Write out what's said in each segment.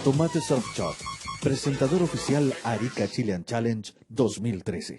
Tomate Surf Shop, presentador oficial Arica Chilean Challenge 2013.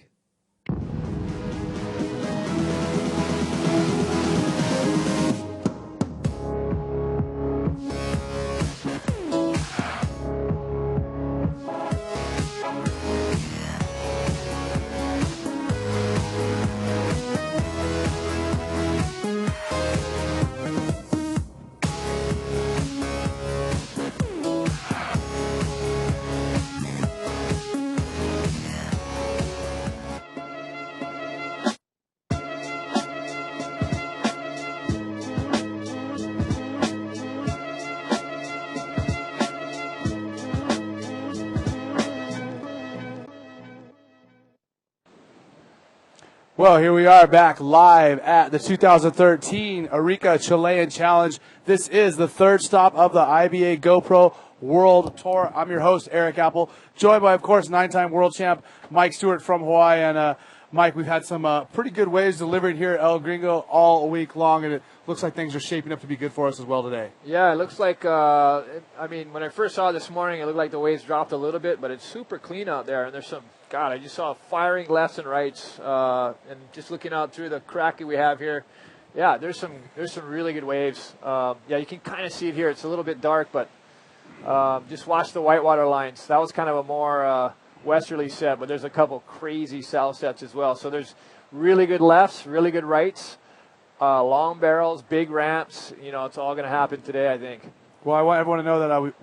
Well, here we are back live at the 2013 Arica Chilean Challenge. This is the third stop of the IBA GoPro World Tour. I'm your host, Eric Apple, joined by, of course, 9-time world champ Mike Stewart from Hawaii. And Mike, we've had some pretty good waves delivered here at El Gringo all week long, and it looks like things are shaping up to be good for us as well today. Yeah, it looks like, I mean, when I first saw it this morning, it looked like the waves dropped a little bit, but it's super clean out there, and there's some, God, I just saw firing lefts and rights, and just looking out through the crack that we have here, yeah, there's some really good waves. Yeah, you can kind of see it here. It's a little bit dark, but just watch the whitewater lines. That was kind of a more westerly set, but there's a couple crazy south sets as well. So there's really good lefts, really good rights, long barrels, big ramps. You know, it's all going to happen today, I think. Well, I want everyone to know that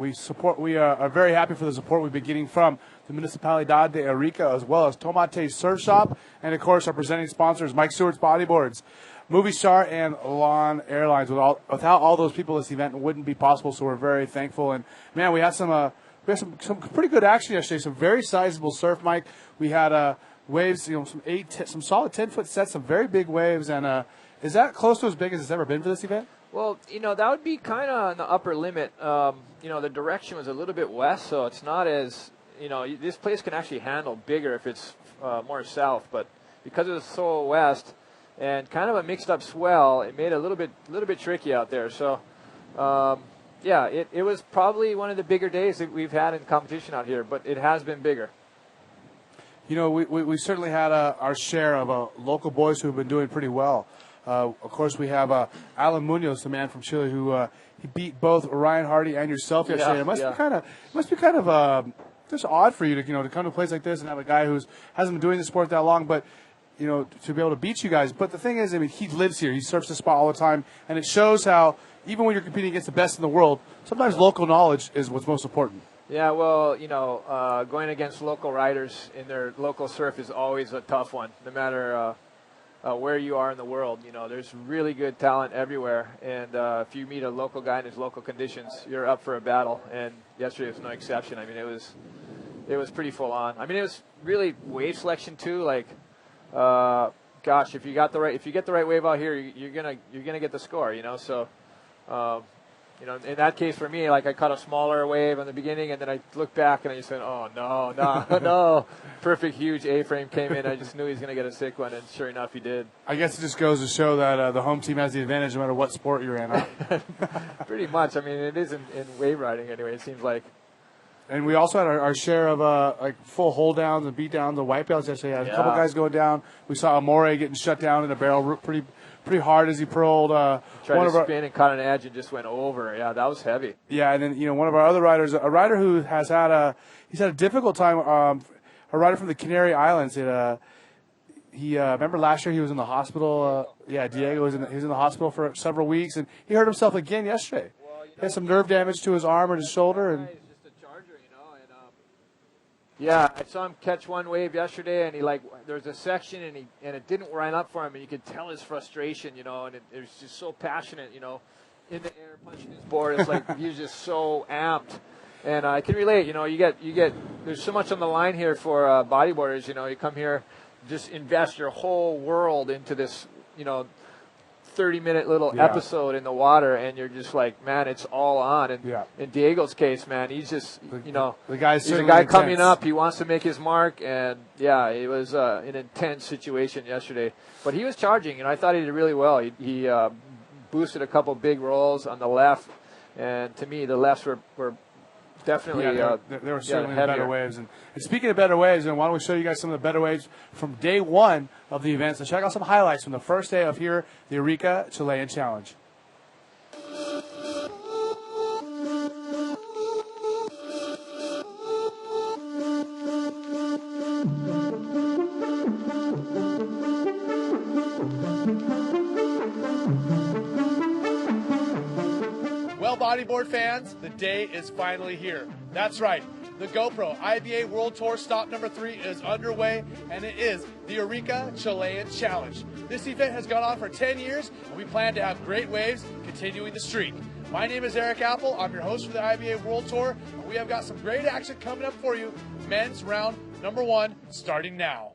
we are very happy for the support we've been getting from the Municipalidad de Arica, as well as Tomate Surf Shop, and of course our presenting sponsors, Mike Stewart's Bodyboards, Movie Star, and Lawn Airlines. Without all those people, this event wouldn't be possible. So we're very thankful. And man, we had some pretty good action yesterday. Some very sizable surf, Mike. We had waves, you know, some solid 10-foot sets, some very big waves. And is that close to as big as it's ever been for this event? Well, you know, that would be kind of on the upper limit. You know, the direction was a little bit west, so it's not as, you know, this place can actually handle bigger if it's more south. But because it was so west and kind of a mixed-up swell, it made it a little bit tricky out there. So, yeah, it was probably one of the bigger days that we've had in competition out here, but it has been bigger. You know, we certainly had our share of local boys who have been doing pretty well. Of course, we have Alan Munoz, the man from Chile, who he beat both Ryan Hardy and yourself yesterday. Yeah, it must be kind of just odd for you to come to a place like this and have a guy who hasn't been doing the sport that long, but you know, to be able to beat you guys. But the thing is, I mean, he lives here. He surfs the spot all the time, and it shows how even when you're competing against the best in the world, sometimes local knowledge is what's most important. Yeah, well, you know, going against local riders in their local surf is always a tough one, no matter where you are in the world. You know, there's really good talent everywhere, and if you meet a local guy in his local conditions, you're up for a battle. And yesterday was no exception. I mean, it was pretty full on. I mean, it was really wave selection too. Like, gosh, if you get the right wave out here, you're gonna get the score. You know, so. You know, in that case for me, like I caught a smaller wave in the beginning, and then I looked back and I just said, "Oh no!" Perfect, huge A-frame came in. I just knew he was going to get a sick one, and sure enough, he did. I guess it just goes to show that the home team has the advantage no matter what sport you're in. Huh? Pretty much. I mean, it is in wave riding anyway. It seems like. And we also had our share of like full hold downs and beat downs and wipe outs yesterday. Had a couple guys going down. We saw Amore getting shut down in a barrel pretty hard as he pearled. Tried to spin and caught an edge and just went over. Yeah, that was heavy. Yeah, and then one of our other riders, a rider who has had a difficult time. A rider from the Canary Islands. He remember last year he was in the hospital. Diego was in the hospital for several weeks, and he hurt himself again yesterday. Well, he had some nerve damage to his arm and his shoulder, and. Yeah, I saw him catch one wave yesterday, and there was a section, and it didn't line up for him, and you could tell his frustration, and it was just so passionate, in the air punching his board. It's like he was just so amped, and I can relate. You get there's so much on the line here for bodyboarders. You come here, just invest your whole world into this, 30 30-minute little episode in the water, and you're just like, man, it's all on. And in Diego's case, man, he's just, he's a guy coming up. He wants to make his mark, and it was an intense situation yesterday. But he was charging, and I thought he did really well. He boosted a couple big rolls on the left, and to me, the lefts were definitely there were certainly better waves. And speaking of better waves, why don't we show you guys some of the better waves from day one of the event. So check out some highlights from the first day of here, the Arica Chilean Challenge. Well, bodyboard fans, the day is finally here. That's right. The GoPro IBA World Tour Stop number 3 is underway, and it is the Arica Chilean Challenge. This event has gone on for 10 years, and we plan to have great waves continuing the streak. My name is Eric Apple. I'm your host for the IBA World Tour, and we have got some great action coming up for you. Men's round number 1 starting now.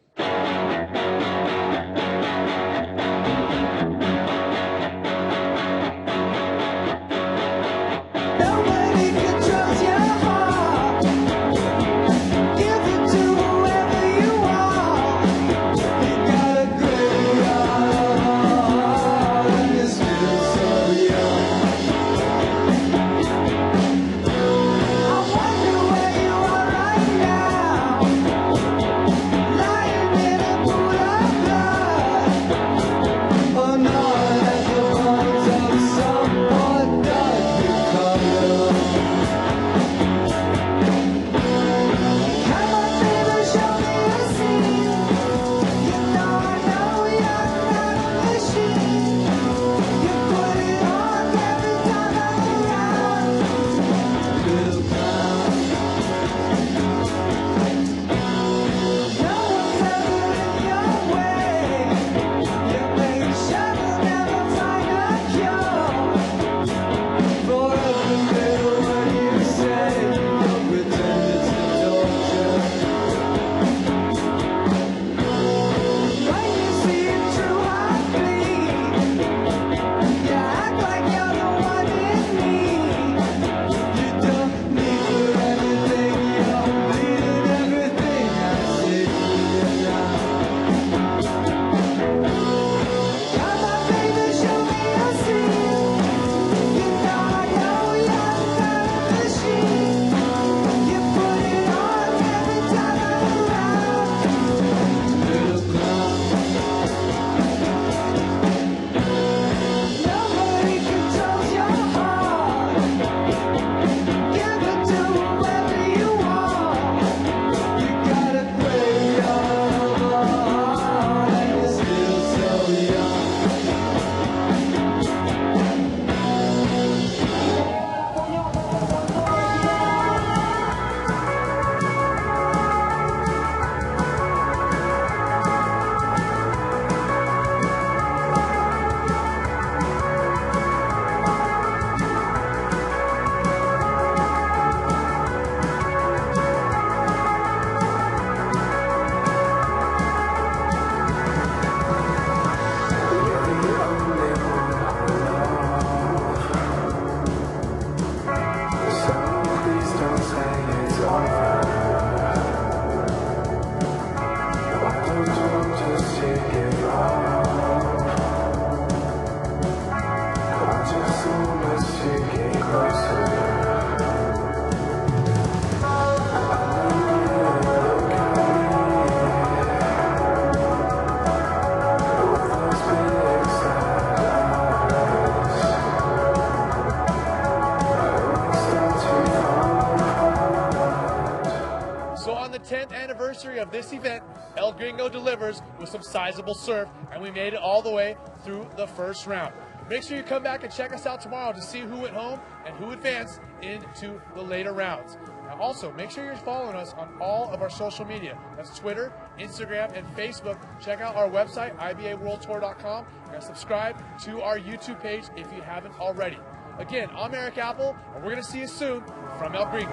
the 10th anniversary of this event, El Gringo delivers with some sizable surf, and we made it all the way through the first round. Make sure you come back and check us out tomorrow to see who went home and who advanced into the later rounds. Now also, make sure you're following us on all of our social media. That's Twitter, Instagram, and Facebook. Check out our website, ibaworldtour.com, and subscribe to our YouTube page if you haven't already. Again, I'm Eric Apple, and we're going to see you soon from El Gringo.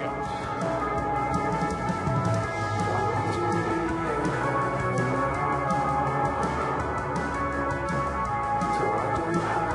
So I don't have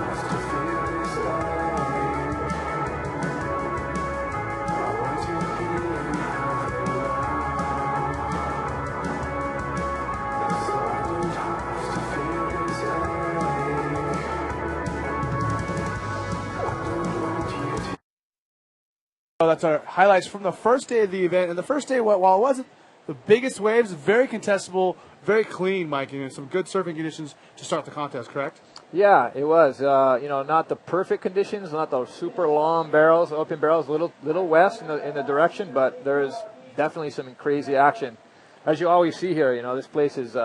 that's our highlights from the first day of the event. And the first day, while it wasn't the biggest waves, very contestable, very clean, Mike, and some good surfing conditions to start the contest, correct? Yeah, it was. Not the perfect conditions, not the super long barrels, open barrels, little west in the direction, but there is definitely some crazy action. As you always see here, this place is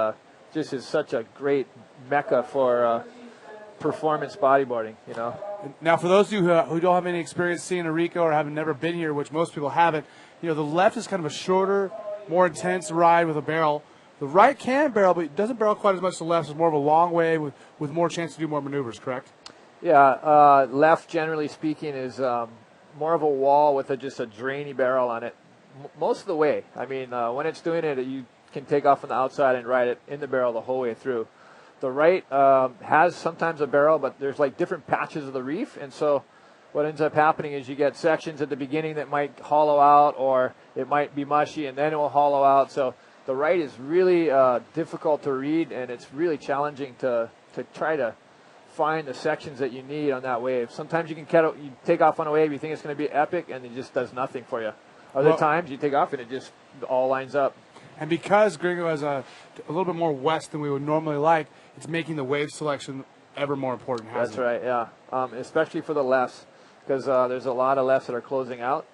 just is such a great mecca for performance bodyboarding. Now, for those of you who don't have any experience seeing Arica or have never been here, which most people haven't, the left is kind of a shorter, more intense ride with a barrel. The right can barrel, but it doesn't barrel quite as much as the left. It's more of a long wave with more chance to do more maneuvers, correct? Yeah, left, generally speaking, is more of a wall with just a drainy barrel on it most of the way. I mean, when it's doing it, you can take off on the outside and ride it in the barrel the whole way through. The right has sometimes a barrel, but there's like different patches of the reef, and so what ends up happening is you get sections at the beginning that might hollow out, or it might be mushy, and then it will hollow out. So the right is really difficult to read, and it's really challenging to try to find the sections that you need on that wave. Sometimes you take off on a wave, you think it's going to be epic, and it just does nothing for you. Other times you take off and it just all lines up. And because Gringo is a little bit more west than we would normally like, it's making the wave selection ever more important. That's right, yeah. Especially for the lefts, because there's a lot of lefts that are closing out.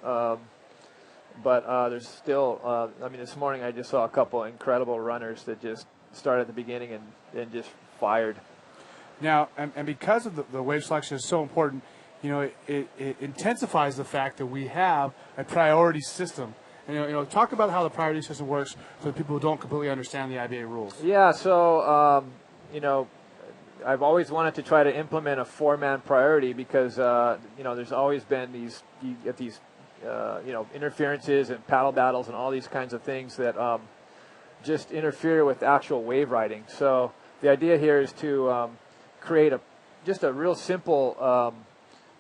But there's still, this morning I just saw a couple incredible runners that just started at the beginning and just fired. Now, and because of the wave selection is so important, it intensifies the fact that we have a priority system. And, talk about how the priority system works for the people who don't completely understand the IBA rules. Yeah, so, I've always wanted to try to implement a four-man priority because, there's always been these interferences and paddle battles and all these kinds of things that just interfere with actual wave riding. So the idea here is to create just a real simple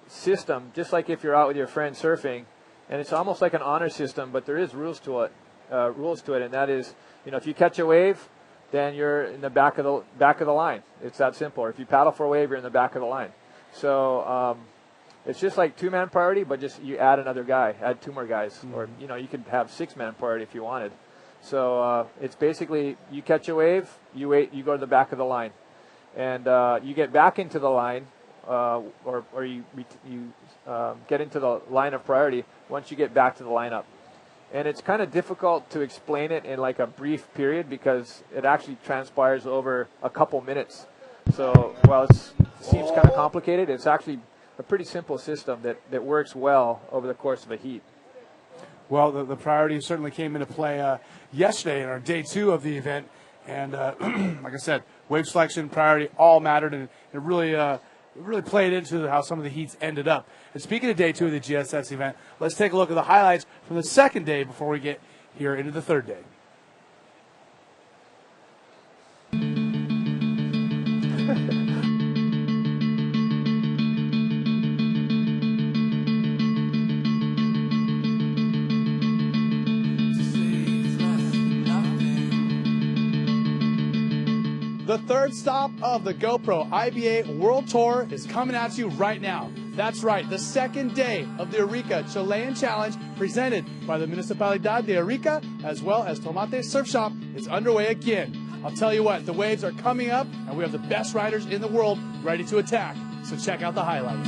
system, just like if you're out with your friends surfing, and it's almost like an honor system, but there is rules to it, and that is, if you catch a wave, then you're in the back of the line. It's that simple. Or if you paddle for a wave, you're in the back of the line. So it's just like two-man priority, but just you add another guy, add two more guys. Mm-hmm. Or, you could have six-man priority if you wanted. So it's basically you catch a wave, you wait, you go to the back of the line. And you get back into the line, or you get into the line of priority once you get back to the lineup. And it's kind of difficult to explain it in like a brief period because it actually transpires over a couple minutes. So while it seems kind of complicated, it's actually a pretty simple system that works well over the course of a heat. Well, the priority certainly came into play yesterday in our day two of the event. And like I said, wave selection, priority, all mattered, and it really played into how some of the heats ended up. And speaking of day two of the GSS event, let's take a look at the highlights from the second day before we get here into the third day. The third stop of the GoPro IBA World Tour is coming at you right now. That's right, the second day of the Arica Chilean Challenge presented by the Municipalidad de Arica as well as Tomate Surf Shop is underway again. I'll tell you what, the waves are coming up and we have the best riders in the world ready to attack. So check out the highlights.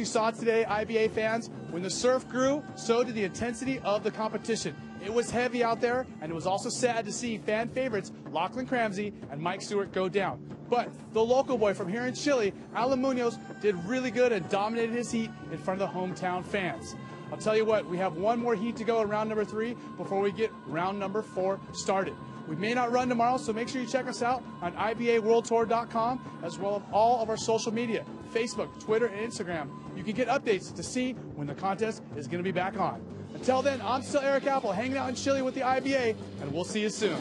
you saw today, IBA fans, when the surf grew, so did the intensity of the competition. It was heavy out there, and it was also sad to see fan favorites Lachlan Cramsey and Mike Stewart go down. But the local boy from here in Chile, Alan Munoz, did really good and dominated his heat in front of the hometown fans. I'll tell you what, we have one more heat to go in round number 3 before we get round number 4 started. We may not run tomorrow, so make sure you check us out on IBAWorldTour.com, as well as all of our social media, Facebook, Twitter, and Instagram. You can get updates to see when the contest is going to be back on. Until then, I'm still Eric Apple, hanging out in Chile with the IBA, and we'll see you soon.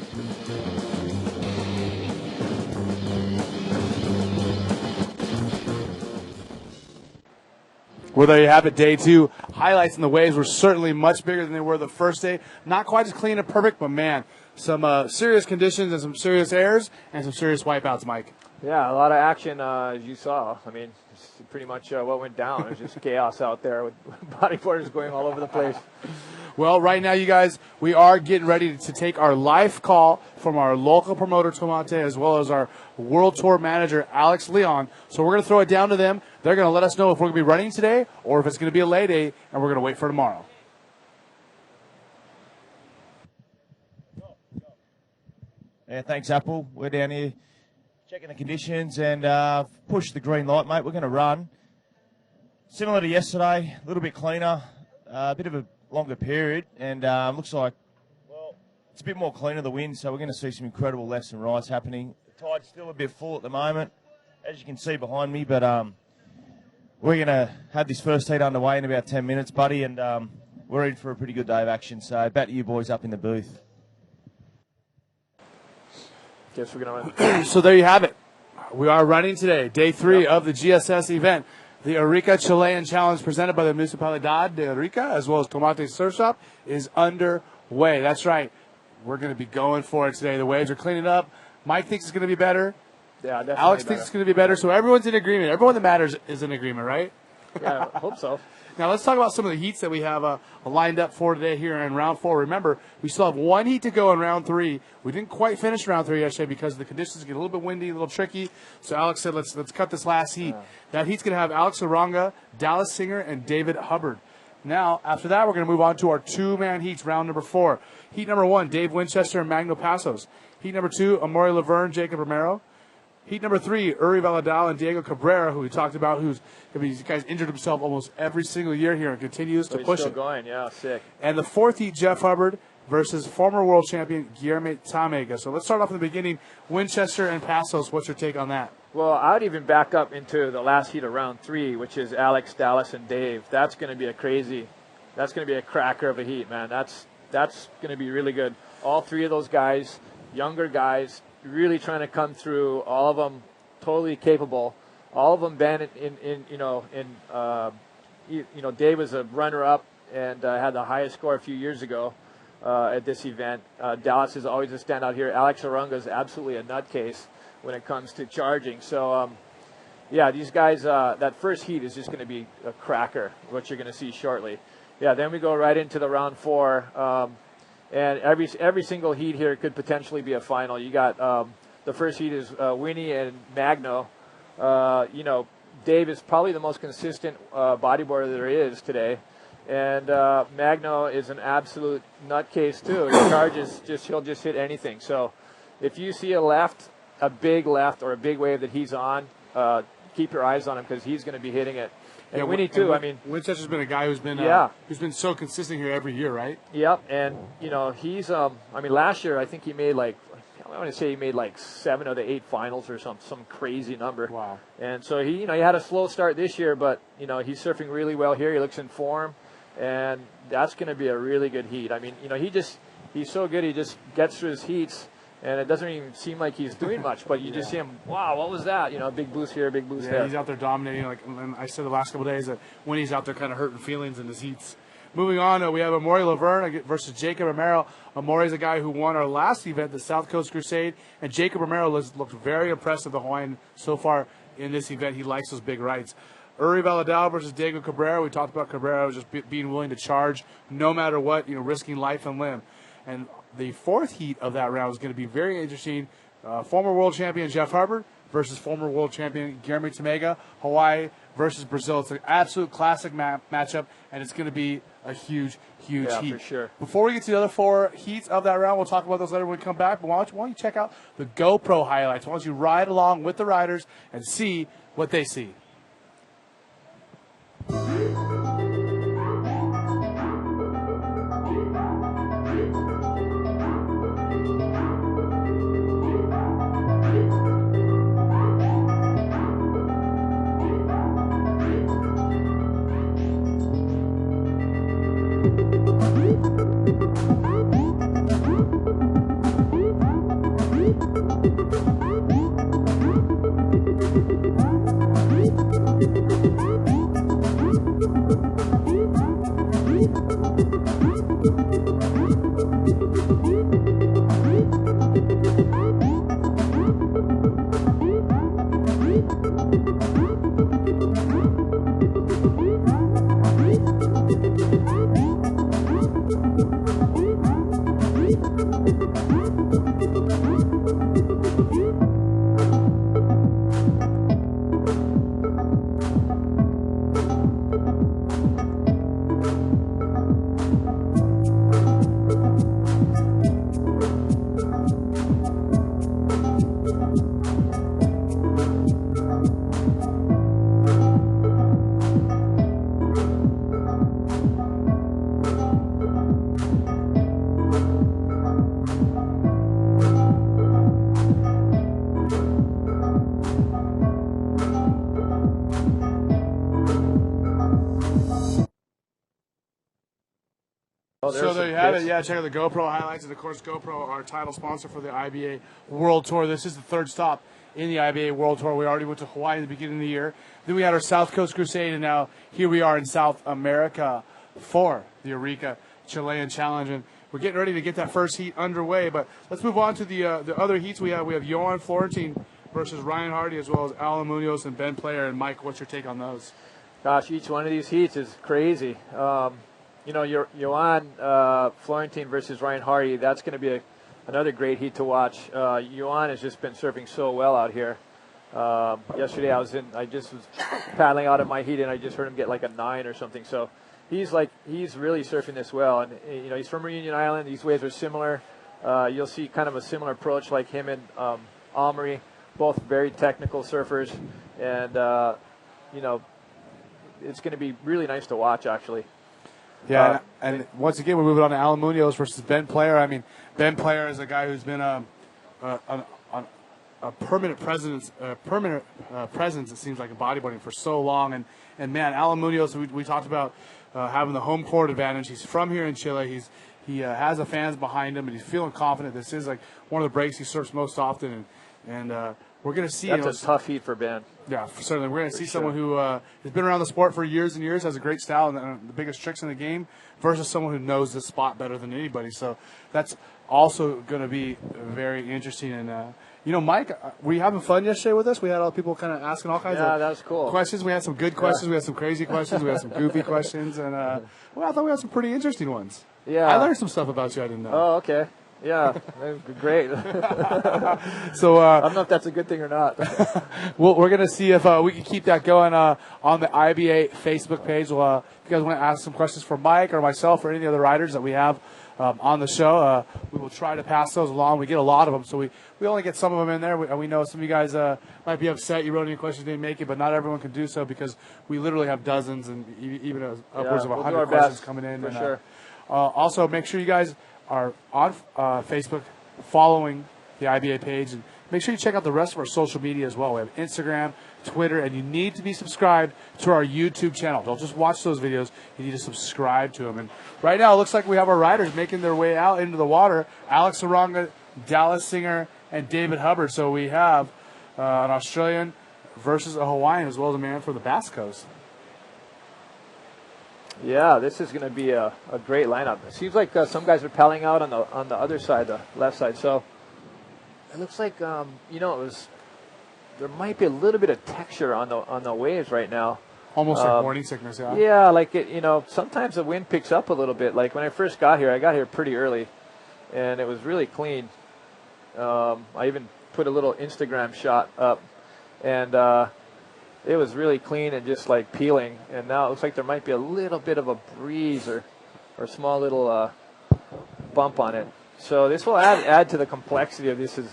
Well, there you have it, day 2. Highlights and the waves were certainly much bigger than they were the first day. Not quite as clean and perfect, but man, some serious conditions and some serious airs and some serious wipeouts, Mike. Yeah, a lot of action, as you saw. I mean, it's pretty much what went down. It was just chaos out there with bodyboarders going all over the place. Well, right now, you guys, we are getting ready to take our live call from our local promoter, Tomate, as well as our World Tour manager, Alex Leon. So we're going to throw it down to them. They're going to let us know if we're going to be running today or if it's going to be a lay day, and we're going to wait for tomorrow. Yeah, thanks, Apple. We're down here checking the conditions and push the green light, mate. We're going to run. Similar to yesterday, a little bit cleaner, a bit of a longer period, and looks like, well, it's a bit more cleaner, the wind, so we're going to see some incredible lefts and rights happening. The tide's still a bit full at the moment, as you can see behind me, but we're going to have this first heat underway in about 10 minutes, buddy, and we're in for a pretty good day of action, so back to you boys up in the booth. Guess we're going to run. So there you have it. We are running today, day 3 of the GSS event. The Arica Chilean Challenge presented by the Municipalidad de Arica, as well as Tomate Surf Shop, is underway. That's right. We're going to be going for it today. The waves are cleaning up. Mike thinks it's going to be better. Yeah, definitely. Alex thinks it's going to be better. So everyone's in agreement. Everyone that matters is in agreement, right? Yeah, I hope so. Now let's talk about some of the heats that we have lined up for today here in round 4. Remember, we still have one heat to go in round 3. We didn't quite finish round 3 yesterday because the conditions get a little bit windy, a little tricky. So Alex said, let's cut this last heat. Yeah. That heat's going to have Alex Aranga, Dallas Singer, and David Hubbard. Now, after that, we're going to move on to our 2-man heats, round number 4. Heat number 1, Dave Winchester and Magno Passos. Heat number 2, Amori Laverne, Jacob Romero. Heat number 3, Uri Valadao and Diego Cabrera, who we talked about, these guys injured himself almost every single year here and continues to push still it. Going, yeah, sick. And the 4th heat, Jeff Hubbard versus former world champion Guillermo Tamega. So let's start off in the beginning. Winchester and Passos, what's your take on that? Well, I would even back up into the last heat of round 3, which is Alex, Dallas, and Dave. That's going to be that's going to be a cracker of a heat, man. That's going to be really good. All 3 of those guys, younger guys, really trying to come through. All of them totally capable. All of them been Dave was a runner-up and had the highest score a few years ago at this event. Dallas is always a standout here. Alex Aranga is absolutely a nutcase when it comes to charging. So, yeah, these guys, that first heat is just going to be a cracker, what you're going to see shortly. Yeah, then we go right into the round 4. And every single heat here could potentially be a final. You got the first heat is Winnie and Magno. Dave is probably the most consistent bodyboarder there is today. And Magno is an absolute nutcase too. He charges he'll just hit anything. So if you see a big left or a big wave that he's on, keep your eyes on him because he's going to be hitting it. And Winnie too. Winchester's been a guy who's been so consistent here every year, right? Yep. And he's last year I think he made like 7 of the 8 finals or some crazy number. Wow. And so he had a slow start this year, but he's surfing really well here. He looks in form, and that's going to be a really good heat. He's so good. He just gets through his heats. And it doesn't even seem like he's doing much, but you just see him, wow, what was that? Big boost here, big boost there. He's out there dominating. And I said the last couple of days that when he's out there kind of hurting feelings in his heats. Moving on, we have Amori Laverne versus Jacob Romero. Amori's a guy who won our last event, the South Coast Crusade, and Jacob Romero looked very impressed with the Hawaiian so far in this event. He likes those big rights. Uri Valadao versus Diego Cabrera. We talked about Cabrera just being willing to charge no matter what, risking life and limb. And the 4th heat of that round is going to be very interesting. Former world champion Jeff Hubbard versus former world champion Guilherme Tamega. Hawaii versus Brazil. It's an absolute classic matchup, and it's going to be a huge heat. For sure. Before we get to the other 4 heats of that round, we'll talk about those later when we come back. But why don't you check out the GoPro highlights? Why don't you ride along with the riders and see what they see? So there you have it. Yeah, check out the GoPro highlights. And, of course, GoPro, our title sponsor for the IBA World Tour. This is the 3rd stop in the IBA World Tour. We already went to Hawaii at the beginning of the year. Then we had our South Coast Crusade, and now here we are in South America for the Arica Chilean Challenge. And we're getting ready to get that first heat underway. But let's move on to the other heats we have. We have Johan Florentine versus Ryan Hardy, as well as Alan Munoz and Ben Player. And, Mike, what's your take on those? Gosh, each one of these heats is crazy. You know, Johan Florentine versus Ryan Hardy, that's going to be another great heat to watch. Johan has just been surfing so well out here. Yesterday I just was paddling out of my heat, and I just heard him get like a 9 or something. So he's really surfing this well. And, you know, he's from Reunion Island. These waves are similar. You'll see kind of a similar approach like him and Omri, both very technical surfers. And, you know, it's going to be really nice to watch, actually. Yeah, and once again, we're moving on to Alan Munoz versus Ben Player. I mean, Ben Player is a guy who's been a permanent presence, it seems like, in bodyboarding for so long. And man, Alan Munoz, we talked about having the home court advantage. He's from here in Chile. He has the fans behind him, and he's feeling confident. This is like one of the breaks he surfs most often, and we're going to see. That's a tough heat for Ben. Yeah, certainly. We're going to see someone who has been around the sport for years and years, has a great style and the biggest tricks in the game, versus someone who knows this spot better than anybody. So that's also going to be very interesting. And, you know, Mike, were you having fun yesterday with us? We had all people kind of asking all kinds of that was cool. questions. We had some good questions. We had some crazy questions. We had some goofy questions. And, well, I thought we had some pretty interesting ones. Yeah. I learned some stuff about you I didn't know. Oh, okay. Yeah, great. So I don't know if that's a good thing or not. well, we're going to see if we can keep that going on the IBA Facebook page. Well, if you guys want to ask some questions for Mike or myself or any of the other riders that we have on the show, we will try to pass those along. We get a lot of them, so we only get some of them in there. We know some of you guys might be upset you wrote any questions, didn't make it, but not everyone can do so because we literally have dozens and even upwards of 100 questions coming in. For sure. Also, make sure you guys are on Facebook following the IBA page, and make sure you check out the rest of our social media as well. We have Instagram, Twitter, and you need to be subscribed to our YouTube channel. Don't just watch those videos. You need to subscribe to them. And right now, it looks like we have our riders making their way out into the water. Alex Aronga, Dallas Singer, and David Hubbard. So we have an Australian versus a Hawaiian, as well as a man from the Basque Coast. Yeah, this is going to be a great lineup. It seems like some guys are paddling out on the other side, the left side. So it looks like you know, there might be a little bit of texture on the waves right now. Almost like morning sickness, yeah. Yeah, like you know, sometimes the wind picks up a little bit. Like when I first got here, I got here pretty early, and it was really clean. I even put a little Instagram shot up and it was really clean and just like peeling. And now it looks like there might be a little bit of a breeze or small little bump on it. So this will add to the complexity of this, is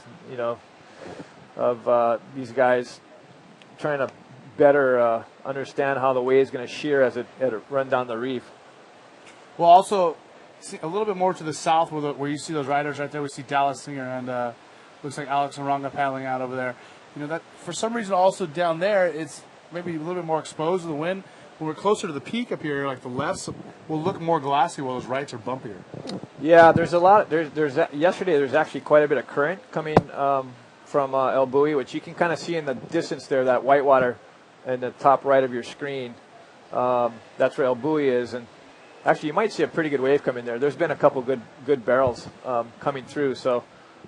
of these guys trying to better understand how the wave is going to shear as it run down the reef. Well, also see a little bit more to the south where you see those riders right there. We see Dallas Singer and looks like Alex Aranga paddling out over there. That for some reason also down there it's maybe a little bit more exposed to the wind. When we're closer to the peak up here, like the lefts will look more glassy while those rights are bumpier. Yeah, there's a lot. Yesterday there's actually quite a bit of current coming from El Buoy, which you can kind of see in the distance there, that white water in the top right of your screen. That's where El Buoy is, and actually you might see a pretty good wave coming there. There's been a couple good barrels coming through, so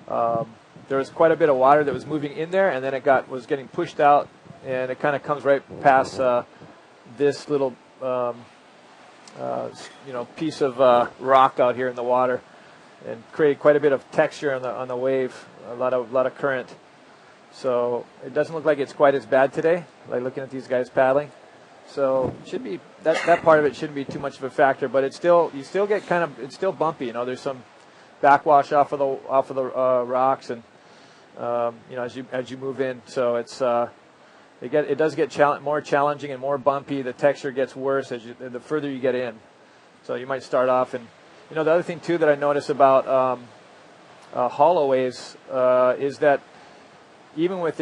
there was quite a bit of water that was moving in there, and then it was getting pushed out, and it kind of comes right past this little piece of rock out here in the water, and created quite a bit of texture on the wave, a lot of current. So it doesn't look like it's quite as bad today, like looking at these guys paddling. So it should be that part of it shouldn't be too much of a factor, but you still get it's still bumpy. There's some backwash off of the rocks, and as you move in. So it does get more challenging and more bumpy. The texture gets worse the further you get in. So you might start off, and the other thing too that I notice about hollow waves is that even with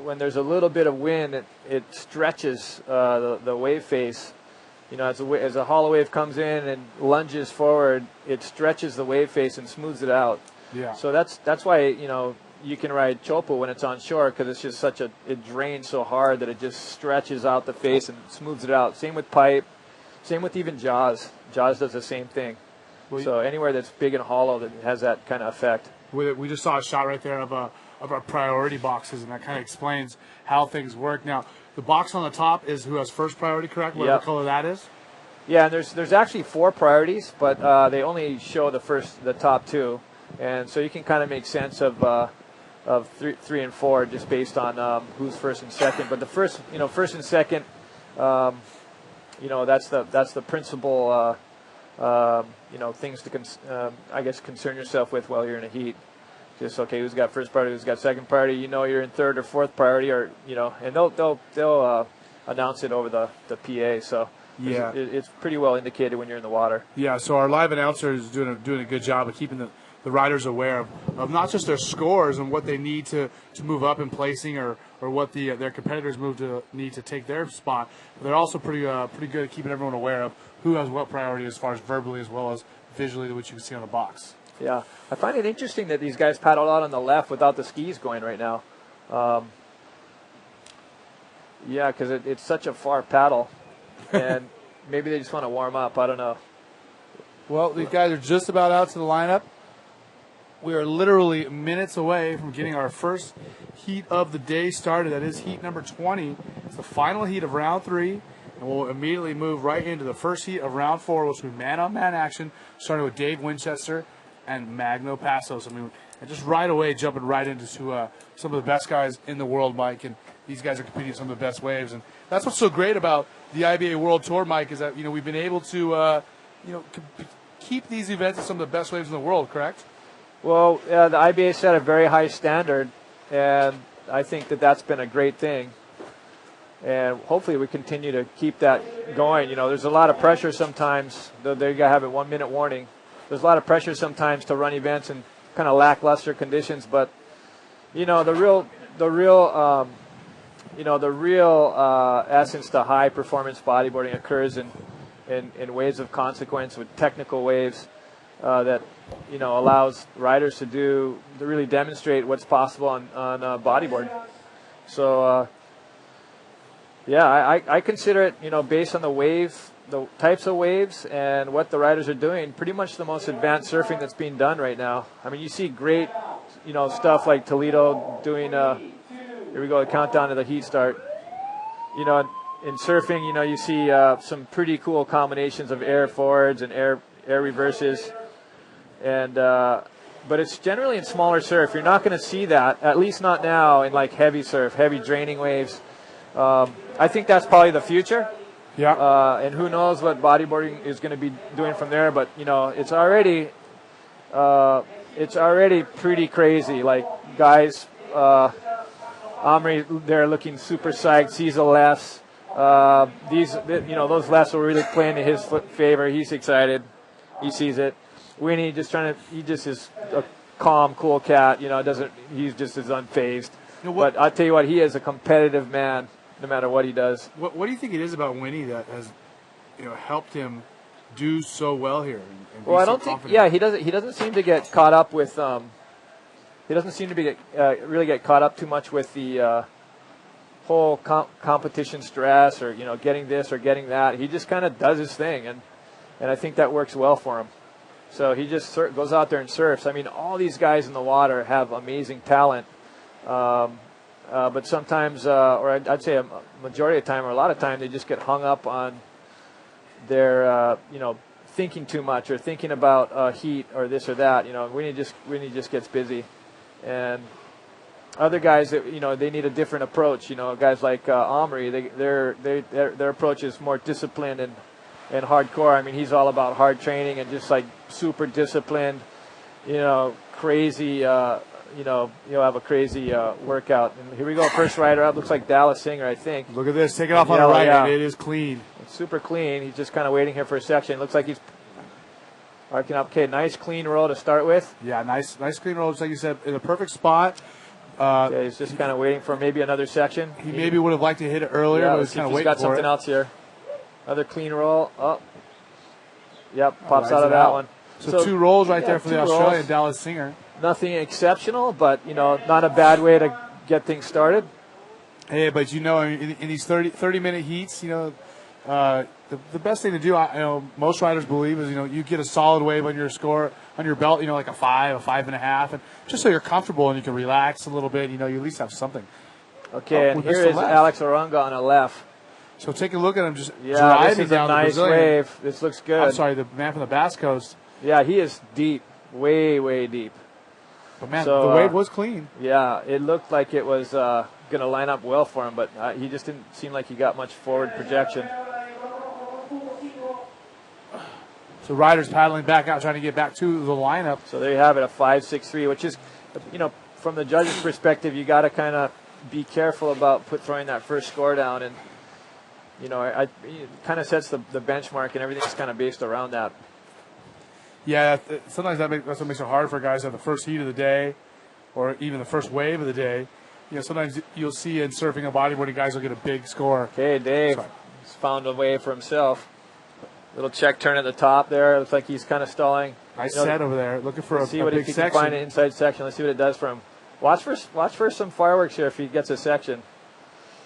when there's a little bit of wind, it stretches the wave face. As a hollow wave comes in and lunges forward, it stretches the wave face and smooths it out. Yeah. So that's why you can ride chopo when it's on shore, because it's just it drains so hard that it just stretches out the face and smooths it out. Same with pipe, same with even jaws. Jaws does the same thing. Well, so anywhere that's big and hollow, that has that kind of effect. We just saw a shot right there of our priority boxes, and that kind of explains how things work. Now, the box on the top is who has first priority, correct? Whatever color that is? Yeah, and there's actually 4 priorities, but they only show the top 2. And so you can kind of make sense of 3 and 4 just based on who's first and second. But the first and second, that's the principal, things to concern yourself with while you're in a heat. Just who's got first priority, who's got second priority. You're in third or fourth priority, or and they'll announce it over the PA. So yeah, it's pretty well indicated when you're in the water. Yeah. So our live announcer is doing a good job of keeping the riders aware of not just their scores and what they need to move up in placing, or what their competitors need to take their spot. But they're also pretty good at keeping everyone aware of who has what priority as far as verbally as well as visually, which you can see on the box. Yeah, I find it interesting that these guys paddle out on the left without the skis going right now. Because it's such a far paddle, and maybe they just want to warm up. I don't know. Well, these guys are just about out to the lineup. We are literally minutes away from getting our first heat of the day started. That is heat number 20. It's the final heat of round 3. And we'll immediately move right into the first heat of round 4, which will be man-on-man action, starting with Dave Winchester and Magno Passos. And just right away jumping right into some of the best guys in the world, Mike. And these guys are competing in some of the best waves. And that's what's so great about the IBA World Tour, Mike, is that we've been able to keep these events at some of the best waves in the world. Correct? Well, the IBA set a very high standard, and I think that's been a great thing. And hopefully we continue to keep that going. There's a lot of pressure sometimes. They got to have a 1-minute warning. There's a lot of pressure sometimes to run events in kind of lackluster conditions. But the real essence to high performance bodyboarding occurs in waves of consequence, with technical waves that allows riders to really demonstrate what's possible on bodyboard. So. I consider it, based on the types of waves and what the riders are doing, pretty much the most advanced surfing that's being done right now. I mean, you see great, stuff like Toledo doing, here we go, a countdown to the heat start. In surfing, you see some pretty cool combinations of air forwards and air reverses. And but it's generally in smaller surf. You're not going to see that, at least not now, in like heavy surf, heavy draining waves. I think that's probably the future. Yeah. And who knows what bodyboarding is going to be doing from there, but it's already pretty crazy. Like guys, Omri, they're looking super psyched, sees the lefts. Those lefts will really play into his favor. He's excited. He sees it. Winnie he just is a calm, cool cat. He's just as unfazed. But I'll tell you what, he is a competitive man, no matter what he does. What do you think it is about Winnie that has, helped him do so well here? And well, I don't think. Yeah, he doesn't seem to get caught up with. He doesn't seem to really get caught up too much with the whole competition stress or getting this or getting that. He just kind of does his thing, and I think that works well for him. So he just goes out there and surfs. I mean, all these guys in the water have amazing talent, but sometimes, or I'd say a majority of the time, or a lot of time, they just get hung up on their, thinking too much or thinking about heat or this or that. Winnie just gets busy, and other guys that they need a different approach. Guys like Omri, their approach is more disciplined and hardcore. I mean, he's all about hard training and just like super disciplined. Crazy. He'll have a crazy workout. And here we go, first rider up. Looks like Dallas Singer, I think. Look at this. Take it off on the right. Yeah. It is clean. It's super clean. He's just kind of waiting here for a section. Looks like he's arcing up. Okay, nice clean roll to start with. Yeah, nice clean roll. Just like you said, in a perfect spot. Yeah, he's just kind of waiting for maybe another section. He maybe would have liked to hit it earlier, but he's kind of waiting for it. He's got something else here. Another clean roll. Oh. Yep, pops out of that one. So 2 rolls right there for the Australian Dallas Singer. Nothing exceptional, but, not a bad way to get things started. Hey, but in these 30-minute heats, the best thing to do, most riders believe is, you get a solid wave on your score, on your belt, like a 5, a 5.5, and just so you're comfortable and you can relax a little bit, you at least have something. Okay, and here is Alex Oronga on a left. So take a look at him just driving this is down a nice the Brazilian wave. This looks good. I'm sorry, the man from the Basque Coast. Yeah, he is deep, way, way deep. But, man, the wave was clean. Yeah, it looked like it was going to line up well for him, but he just didn't seem like he got much forward projection. So riders paddling back out, trying to get back to the lineup. So there you have it, a 5.63, which is, from the judge's perspective, you got to kind of be careful about throwing that first score down, and it kind of sets the benchmark, and everything's kind of based around that. Yeah, sometimes that's what makes it hard for guys at the first heat of the day, or even the first wave of the day. Sometimes you'll see in surfing and bodyboarding, guys will get a big score. Okay, Dave has found a way for himself. Little check turn at the top there. Looks like he's kind of stalling. Nice set over there, looking for a big section. See if he can find an inside section. Let's see what it does for him. Watch for some fireworks here if he gets a section.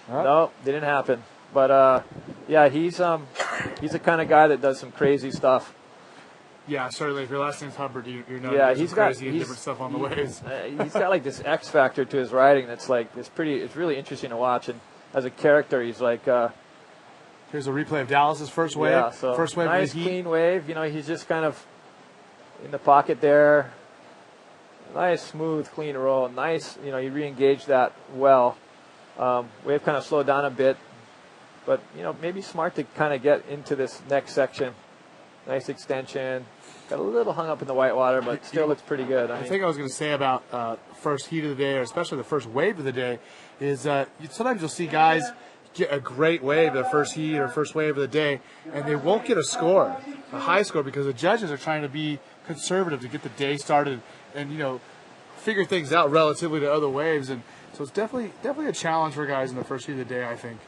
No, didn't happen. But he's the kind of guy that does some crazy stuff. Yeah, certainly. If your last name's Hubbard, you're not crazy and different stuff on the waves. He's got like this X factor to his riding that's like it's really interesting to watch. And as a character, he's like. Here's a replay of Dallas's first wave. Yeah, so first wave nice of the heat. clean wave. He's just kind of in the pocket there. Nice smooth clean roll. Nice. He re-engaged that well. Wave kind of slowed down a bit, but maybe smart to kind of get into this next section. Nice extension. Got a little hung up in the white water, but still looks pretty good. I think I was going to say about first heat of the day, or especially the first wave of the day, is sometimes you'll see guys get a great wave, the first heat or first wave of the day, and they won't get a high score, because the judges are trying to be conservative to get the day started and figure things out relatively to other waves, and so it's definitely a challenge for guys in the first heat of the day, I think.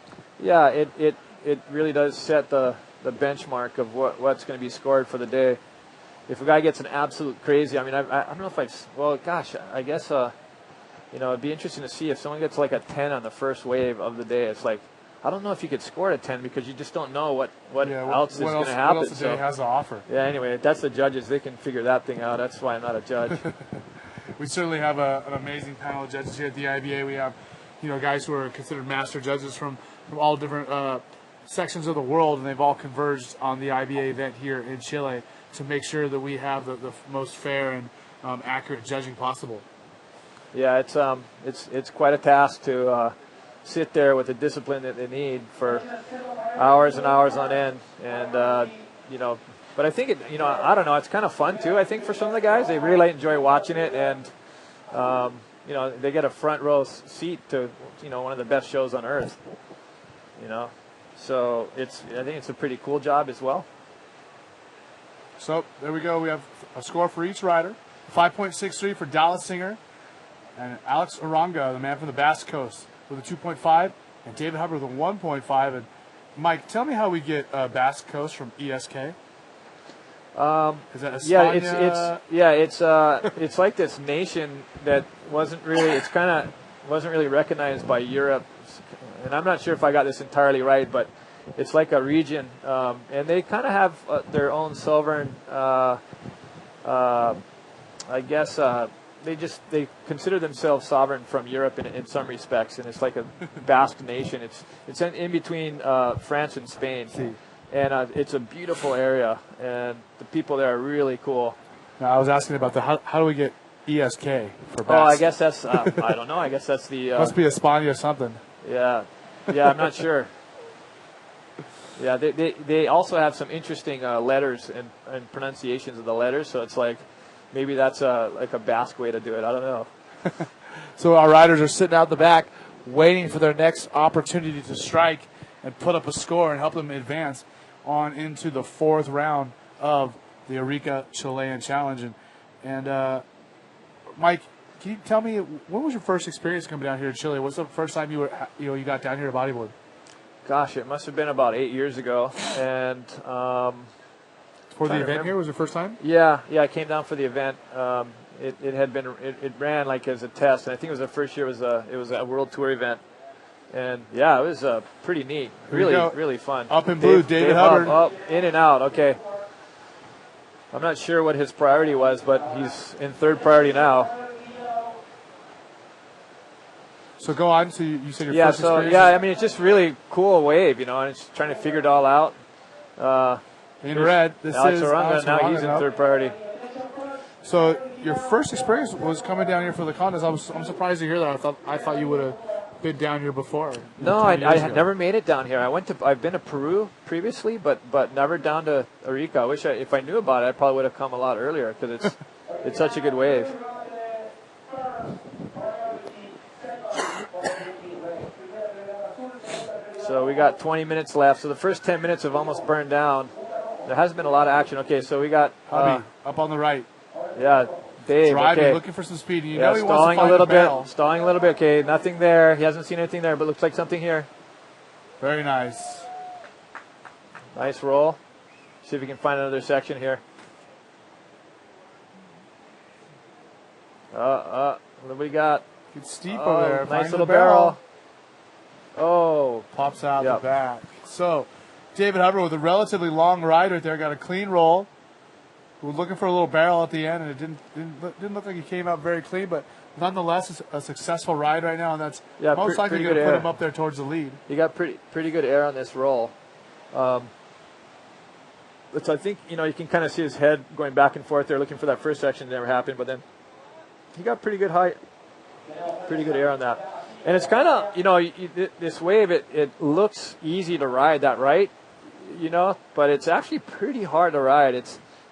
Yeah, it really does set the benchmark of what's going to be scored for the day. If a guy gets an absolute crazy, I don't know if I guess it'd be interesting to see if someone gets like a 10 on the first wave of the day. It's like, I don't know if you could score a 10, because you just don't know what else is going to happen. What else the day has to offer. Yeah, anyway, that's the judges. They can figure that thing out. That's why I'm not a judge. We certainly have an amazing panel of judges here at the IBA. We have, guys who are considered master judges from all different sections of the world, and they've all converged on the IBA event here in Chile to make sure that we have the most fair and accurate judging possible. Yeah, it's quite a task to sit there with the discipline that they need for hours and hours on end, and you know. But I think I don't know. It's kind of fun too. I think for some of the guys, they really enjoy watching it, and they get a front row seat to one of the best shows on earth. So I think it's a pretty cool job as well. So there we go. We have a score for each rider: 5.63 for Dallas Singer, and Alex Arango, the man from the Basque Coast, with a 2.5, and David Hubbard with a 1.5. And Mike, tell me how we get Basque Coast from ESK. Is that España? It's like this nation that wasn't really recognized by Europe, and I'm not sure if I got this entirely right, but it's like a region, and they kind of have their own sovereign. I guess they consider themselves sovereign from Europe in some respects, and it's like a Basque nation. It's in between France and Spain. And it's a beautiful area, and the people there are really cool. Now, I was asking about how do we get ESK for Basque? Oh, I guess that's, I don't know, I guess that's the... Must be España or something. Yeah, I'm not sure. Yeah, they also have some interesting letters and pronunciations of the letters, so it's like, maybe that's like a Basque way to do it, I don't know. So our riders are sitting out the back, waiting for their next opportunity to strike and put up a score and help them advance on into the fourth round of the Arica Chilean Challenge. And Mike, can you tell me, when was your first experience coming down here to Chile? What's the first time you got down here to bodyboard? Gosh, it must have been about 8 years ago. And for the event here was your first time? Yeah, I came down for the event. It ran like as a test, and I think it was the first year. It was a World Tour event. And, yeah, it was pretty neat. Really fun. Up in blue, David Hubbard. Up, in and out. Okay. I'm not sure what his priority was, but he's in third priority now. So go on. So you said your first experience? Yeah, I mean, it's just really cool wave, and it's trying to figure it all out. In red, this Alex is Arango. Now he's in third priority. So your first experience was coming down here for the contest. I'm surprised to hear that. I thought you would have been down here before. No, I had never made it down here. I've been to Peru previously, but never down to Arica. I wish if I knew about it, I probably would have come a lot earlier because it's such a good wave. So we got 20 minutes left. So the first 10 minutes have almost burned down. There hasn't been a lot of action. Okay, so we got Hubby up on the right. Yeah, Dave. Driving, okay. looking for some speed. He stalling wants to find a little barrel. bit. Stalling a little bit. Okay, nothing there. He hasn't seen anything there, but looks like something here. Very nice. Nice roll. See if we can find another section here. What do we got? It's steep over there. Nice little barrel. Oh. Pops out the back. So, David Hubbard with a relatively long ride right there. Got a clean roll. We were looking for a little barrel at the end, and it didn't look like he came out very clean, but nonetheless, it's a successful ride right now, and that's most likely going to put him up there towards the lead. He got pretty good air on this roll. I think, you can kind of see his head going back and forth there, looking for that first section. It never happened, but then he got pretty good height, pretty good air on that. And it's kind of, this wave, it looks easy to ride that right, but it's actually pretty hard to ride.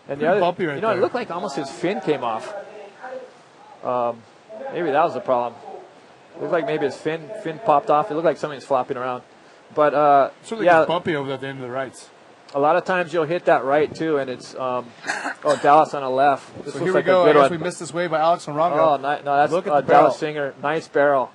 And the other, bumpy right there. It looked like almost his fin came off. Maybe that was the problem. It looked like maybe his fin popped off. It looked like something's flopping around. But certainly it's bumpy over at the end of the rights. A lot of times you'll hit that right too, and it's Dallas on the left. This so here we go. I guess we missed this wave by Alex Arango. Oh, no, that's Look at Dallas Singer. Nice barrel.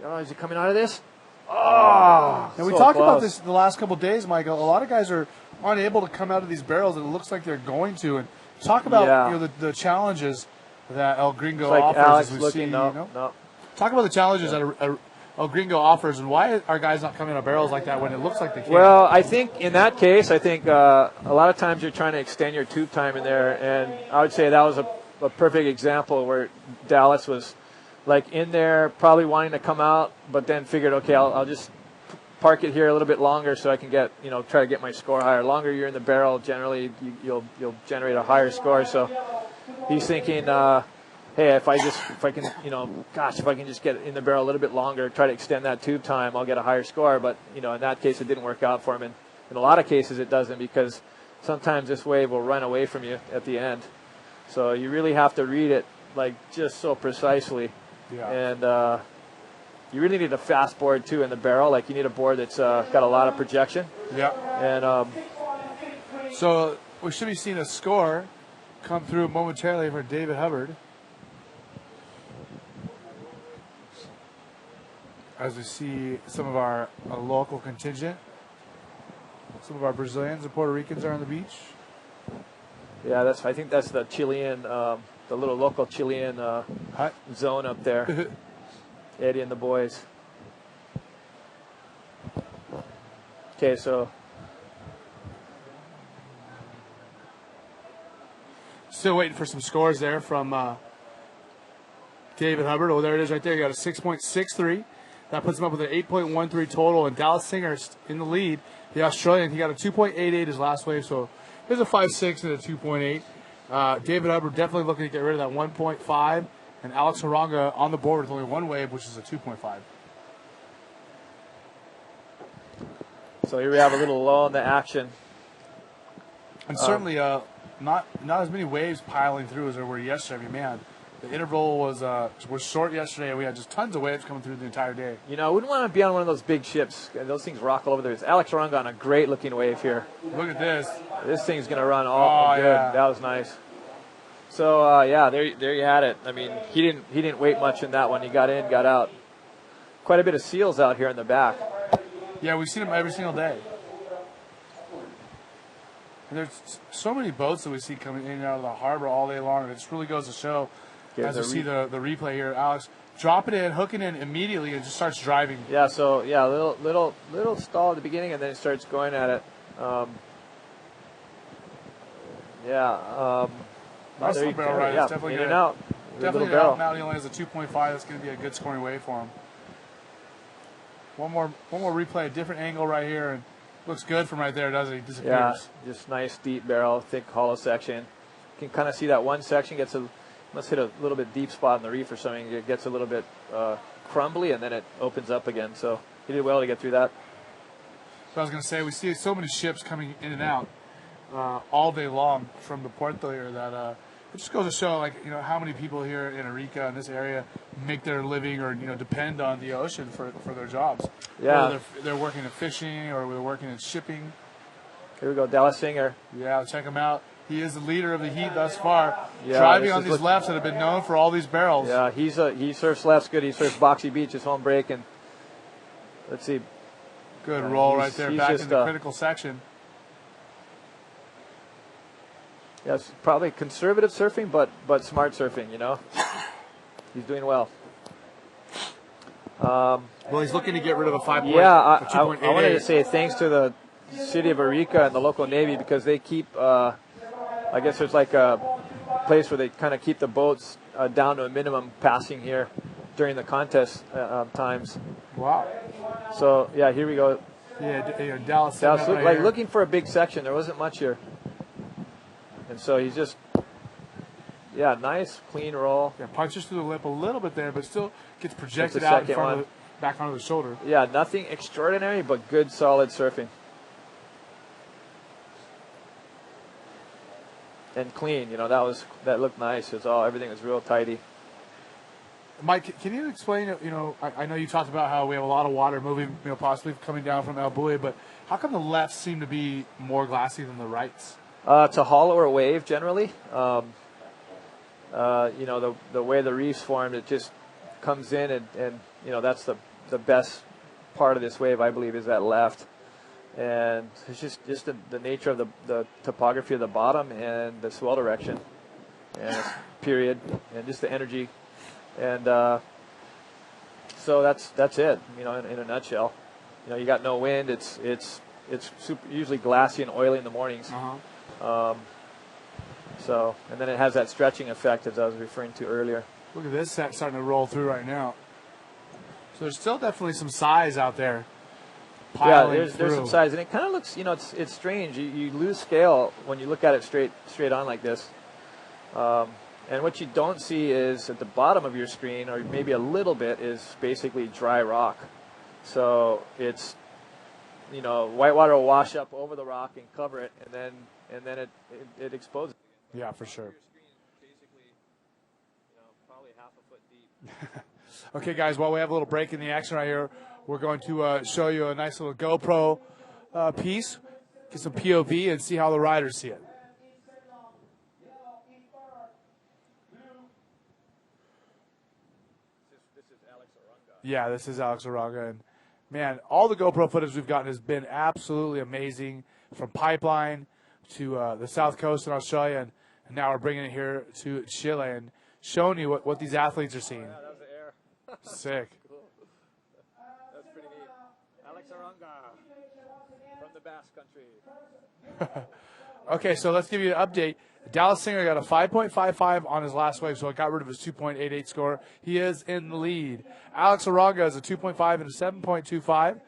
Oh, is he coming out of this? Oh, and we talked about this the last couple of days, Michael. A lot of guys are unable to come out of these barrels, and it looks like they're going to. And talk about the challenges that El Gringo offers. Alex as we looking, see, no. Talk about the challenges that El Gringo offers, and why are guys not coming out of barrels like that when it looks like they can? Well, I think in that case, a lot of times you're trying to extend your tube time in there, and I would say that was a perfect example where Dallas was like in there, probably wanting to come out, but then figured, okay, I'll just park it here a little bit longer so I can get, try to get my score higher. Longer you're in the barrel, generally you'll generate a higher score. So he's thinking, hey, if I can, if I can just get in the barrel a little bit longer, try to extend that tube time, I'll get a higher score. But, in that case, it didn't work out for him. And in a lot of cases, it doesn't, because sometimes this wave will run away from you at the end. So you really have to read it, just so precisely. Yeah. And you really need a fast board, too, in the barrel. You need a board that's got a lot of projection. Yeah. And so we should be seeing a score come through momentarily for David Hubbard, as we see some of our local contingent. Some of our Brazilians and Puerto Ricans are on the beach. Yeah, I think that's the Chilean, the little local Chilean Hut zone up there. Eddie and the boys. Okay, so still waiting for some scores there from David Hubbard. Oh, there it is right there. You got a 6.63. That puts him up with an 8.13 total. And Dallas Singer in the lead. The Australian, he got a 2.88 his last wave. So here's a 5.6 and a 2.8. David Hubbard definitely looking to get rid of that 1.5. And Alex Haranga on the board with only one wave, which is a 2.5. So here we have a little lull in the action. And certainly not as many waves piling through as there were yesterday. I mean, man, the interval was short yesterday, and we had just tons of waves coming through the entire day. I wouldn't want to be on one of those big ships. Those things rock all over. There's Alex Haranga on a great-looking wave here. Look at this. This thing's going to run all good. Yeah. That was nice. So, there you had it. I mean, he didn't wait much in that one. He got in, got out. Quite a bit of seals out here in the back. Yeah, we've seen them every single day. And there's so many boats that we see coming in and out of the harbor all day long. It just really goes to show, as we see the replay here, Alex, drop it in, hook it in immediately, and just starts driving. Yeah, so, little stall at the beginning, and then it starts going at it. Nice little barrel ride. It's definitely in good. and out. Definitely out and out. He only has a 2.5. That's going to be a good scoring wave for him. One more replay, a different angle right here, and looks good from right there, doesn't it? He disappears. Yeah, just nice deep barrel, thick hollow section. You can kind of see that one section must hit a little bit deep spot in the reef or something. It gets a little bit crumbly, and then it opens up again. So he did well to get through that. So I was going to say, we see so many ships coming in and out all day long from the Puerto here that it just goes to show, how many people here in Arica in this area make their living or depend on the ocean for their jobs. Yeah, whether they're working in fishing or they're working in shipping. Here we go, Dallas Singer. Yeah, check him out. He is the leader of the heat thus far, Yeah, driving on these lefts that have been known for all these barrels. Yeah, he surfs lefts good. He surfs Boxy Beach, his home break, and let's see. Good roll right there, back just, in the critical section. Yes, probably conservative surfing, but smart surfing. He's doing well. Well, he's looking to get rid of a 5. Yeah, I wanted to say thanks to the city of Arica and the local Navy, because they keep, I guess there's a place where they kind of keep the boats down to a minimum passing here during the contest times. Wow. So, yeah, here we go. Yeah, Dallas looked looking for a big section. There wasn't much here. And so he's just, nice, clean roll. Yeah, punches through the lip a little bit there, but still gets projected out in front of back onto the shoulder. Yeah, nothing extraordinary, but good, solid surfing. And clean, that looked nice. Everything was real tidy. Mike, can you explain? I know you talked about how we have a lot of water moving, possibly coming down from El Buey, but how come the lefts seem to be more glassy than the rights? It's a hollower wave generally. The way the reef's formed, it just comes in, and that's the best part of this wave, I believe, is that left. And it's just the nature of the topography of the bottom and the swell direction, and period, and just the energy. And so that's it, in a nutshell. You got no wind. It's usually glassy and oily in the mornings. And then it has that stretching effect, as I was referring to earlier. Look at this set starting to roll through right now. So there's still definitely some size out there. Yeah, there's some size, and it kind of looks, it's strange. You lose scale when you look at it straight on like this. And what you don't see is at the bottom of your screen, or maybe a little bit, is basically dry rock. So it's, whitewater will wash up over the rock and cover it, and then it exposes. Yeah, for sure. Basically, probably half a foot deep. Okay, guys, while we have a little break in the action right here, we're going to show you a nice little GoPro piece, get some POV, and see how the riders see it. This is Alex Arunga. Yeah, this is Alex Arunga. And, man, all the GoPro footage we've gotten has been absolutely amazing, from Pipeline to the South Coast in Australia, and now we're bringing it here to Chile and showing you what these athletes are seeing. Yeah, that was the air. Sick. Cool. That's pretty neat. Alex Arunga from the Basque Country. Okay, so let's give you an update. Dallas Singer got a 5.55 on his last wave, so it got rid of his 2.88 score. He is in the lead. Alex Arunga has a 2.5 and a 7.25,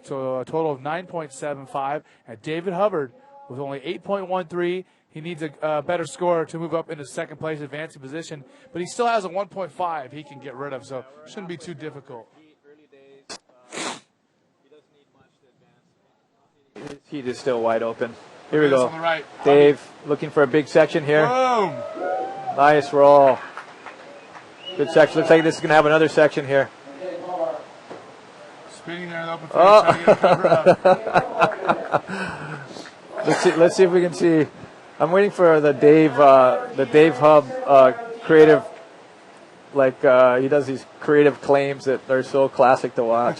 so a total of 9.75. And David Hubbard with only 8.13. He needs a better score to move up into second place, advancing position, but he still has a 1.5 he can get rid of, so it shouldn't be too difficult. Early days, he doesn't need much to advance. His heat is still wide open. Here we go. On the right. Dave looking for a big section here. Boom! Nice roll. Good section. Looks like this is going to have another section here. Spinning there in the open field, trying to get it covered up. Let's see if we can see. I'm waiting for the Dave Hub creative. He does these creative claims that are so classic to watch.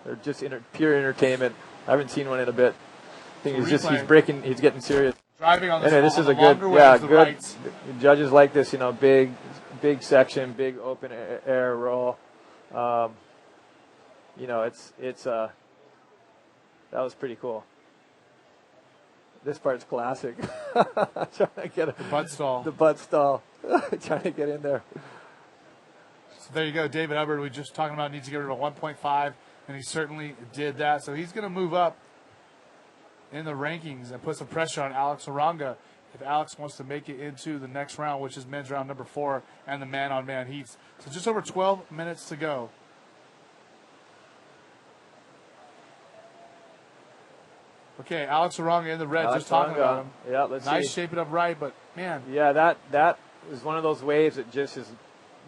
They're just pure entertainment. I haven't seen one in a bit. I think he's getting serious. Driving on Anyway, this is a good, good. Rights. The judges like this, big section, big open air roll. That was pretty cool. This part's classic. Trying to get the butt stall. The butt stall. Trying to get in there. So there you go, David Hubbard. We just talking about needs to get rid of a 1.5, and he certainly did that. So he's going to move up in the rankings and put some pressure on Alex Arunga if Alex wants to make it into the next round, which is men's round number 4 and the man-on-man heats. So just over 12 minutes to go. Okay, Alex Arunga in the red, just talking about him. Yeah, let's see. Nice, shape it up right, but man. Yeah, that is one of those waves that just is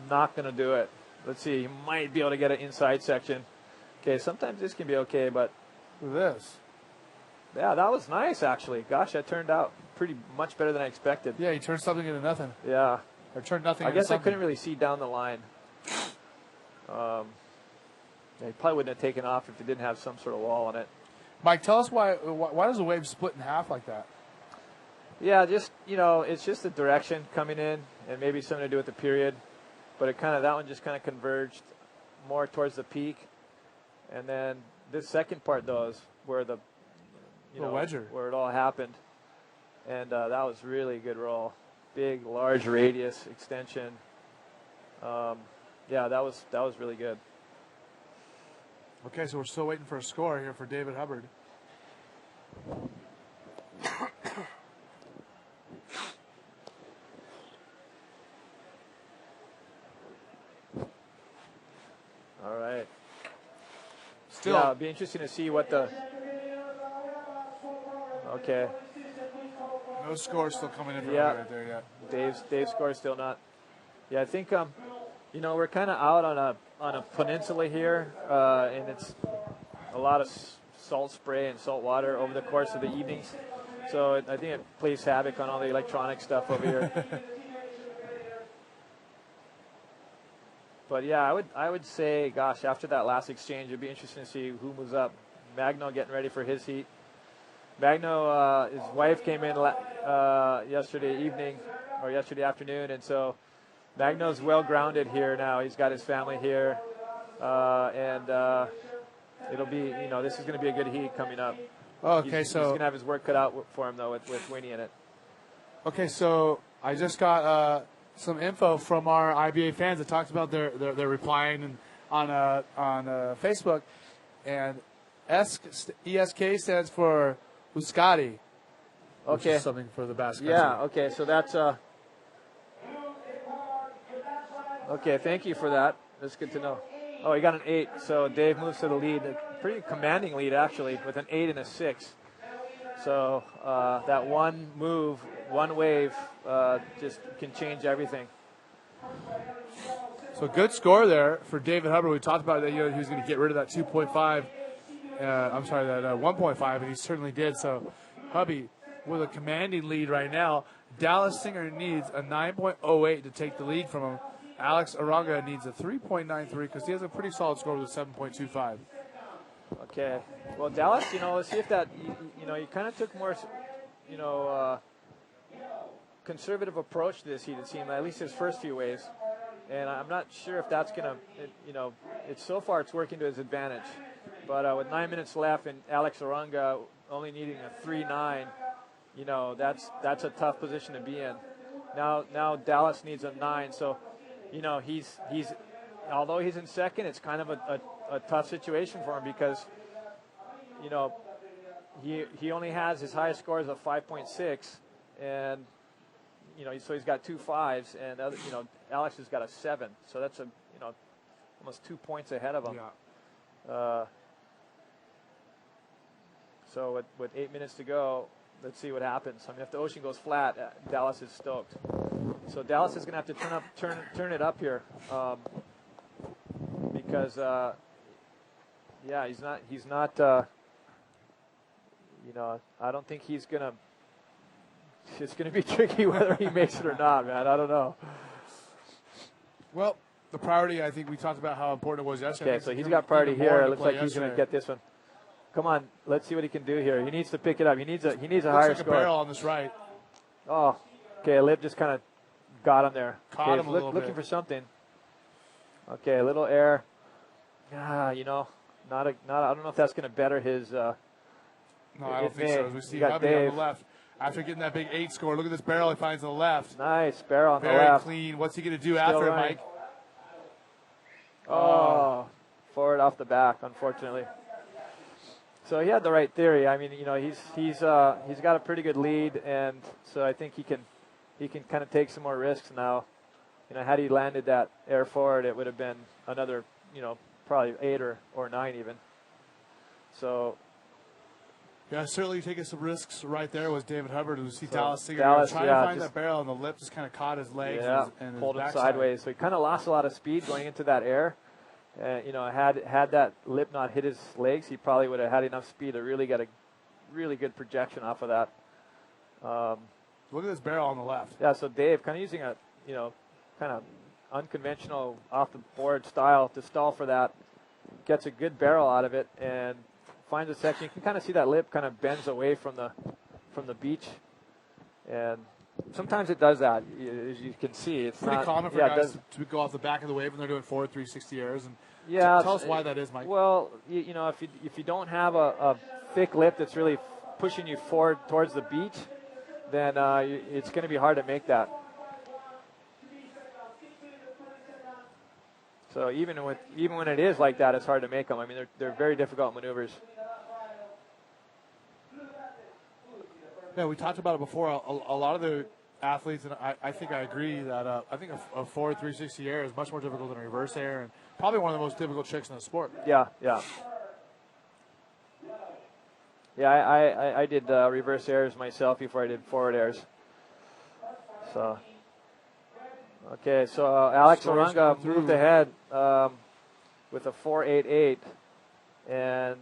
not going to do it. Let's see, he might be able to get an inside section. Okay, sometimes this can be okay, but look at this. Yeah, that was nice, actually. Gosh, that turned out pretty much better than I expected. Yeah, he turned something into nothing. Yeah. Or turned nothing into something. I guess I couldn't really see down the line. He probably wouldn't have taken off if it didn't have some sort of wall on it. Mike, tell us why does the wave split in half like that? Yeah, just, it's just the direction coming in and maybe something to do with the period. But that one just kind of converged more towards the peak. And then this second part, though, is where the wedger, where it all happened. And that was really good roll. Big, large radius extension. That was really good. Okay, so we're still waiting for a score here for David Hubbard. All right. Still. Yeah, it'll be interesting to see what the... Okay. No score still coming in right there yet. Dave's score is still not. Yeah, I think we're kind of out on a peninsula here, and it's a lot of salt spray and salt water over the course of the evenings. So I think it plays havoc on all the electronic stuff over here. But yeah, I would say, gosh, after that last exchange, it'd be interesting to see who moves up. Magno getting ready for his heat. Magno, his wife came in yesterday afternoon, and so Magno's well grounded here now. He's got his family here, and it'll be, this is going to be a good heat coming up. Okay, he's going to have his work cut out for him though with Winnie in it. Okay, so I just got some info from our IBA fans that talked about their replying on Facebook, and ESK stands for Uscati. Okay. Which is something for the Basque Country. Yeah. Okay. So that's Okay, thank you for that. That's good to know. Oh, he got an 8, so Dave moves to the lead. A pretty commanding lead, actually, with an 8 and a 6. So that one move, one wave, just can change everything. So good score there for David Hubbard. We talked about that he was going to get rid of that 2.5. I'm sorry, that 1.5, and he certainly did. So Hubby with a commanding lead right now. Dallas Singer needs a 9.08 to take the lead from him. Alex Aranga needs a 3.93 because he has a pretty solid score with a 7.25. Okay. Well, Dallas, let's see if that, he kind of took more, conservative approach to this heat, it seemed, at least his first few waves. And I'm not sure if that's going to, so far it's working to his advantage. But with 9 minutes left and Alex Aranga only needing a 3.9, that's a tough position to be in. Now Dallas needs a 9, so he's although he's in second, it's kind of a tough situation for him because he only has his highest scores of 5.6, and so he's got 2 5s, and Alex has got a 7, so that's almost 2 points ahead of him. Yeah. So with 8 minutes to go, let's see what happens. I mean, if the ocean goes flat, Dallas is stoked. So Dallas is going to have to turn it up here, because he's not. I don't think he's gonna. It's going to be tricky whether he makes it or not, man. I don't know. Well, the priority, I think we talked about how important it was yesterday. Okay, so he's got priority here. It looks like he's going to get this one. Come on, let's see what he can do here. He needs to pick it up. He needs a higher like score. A barrel on this right. Oh, okay. Lip just kind of got him there. Caught him a little looking bit. for something. Okay, a little air. I don't know if that's going to better his. No, I don't think so. As we see got Hubby Dave on the left. After getting that big 8 score, look at this barrel he finds on the left. Nice barrel on the Very left. clean. What's he going to do after it, Mike? Oh, forward off the back, unfortunately. So he had the right theory. I mean, he's got a pretty good lead, and so I think he can kind of take some more risks now. Had he landed that air forward, it would have been another, probably 8 or 9 even. So. Yeah, certainly taking some risks right there was David Hubbard. We see Dallas Singer trying to find that barrel, and the lip just kind of caught his legs and his pulled him backside. sideways. So he kind of lost a lot of speed going into that air. Had that lip not hit his legs, he probably would have had enough speed to really get a really good projection off of that. Look at this barrel on the left. Yeah, so Dave kind of using a kind of unconventional off the board style to stall for that, gets a good barrel out of it and finds a section. You can kind of see that lip kind of bends away from the beach, and sometimes it does that. As you can see, it's pretty not common for guys to go off the back of the wave when they're doing forward 360 airs. And tell us why that is, Mike. Well, if you don't have a thick lip that's really pushing you forward towards the beach, then it's going to be hard to make that. So even when it is like that, it's hard to make them. I mean, they're very difficult maneuvers. Yeah, we talked about it before. A lot of the athletes, and I think I agree that I think a forward 360 air is much more difficult than a reverse air, and probably one of the most difficult tricks in the sport. Yeah. I did reverse airs myself before I did forward airs. So, okay, so Alex Aranga moved ahead with a 4.88, and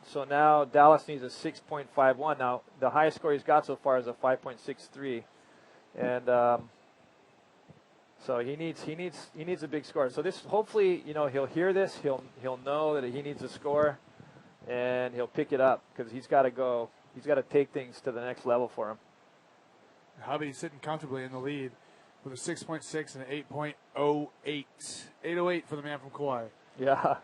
so now Dallas needs a 6.51. Now the highest score he's got so far is a 5.63, and so he needs a big score. So this, hopefully, he'll hear this, he'll know that he needs a score, and he'll pick it up because he's got to go. He's got to take things to the next level for him. Hubby's sitting comfortably in the lead with a 6.6 and an 8.08. 8.08 for the man from Kauai. Yeah.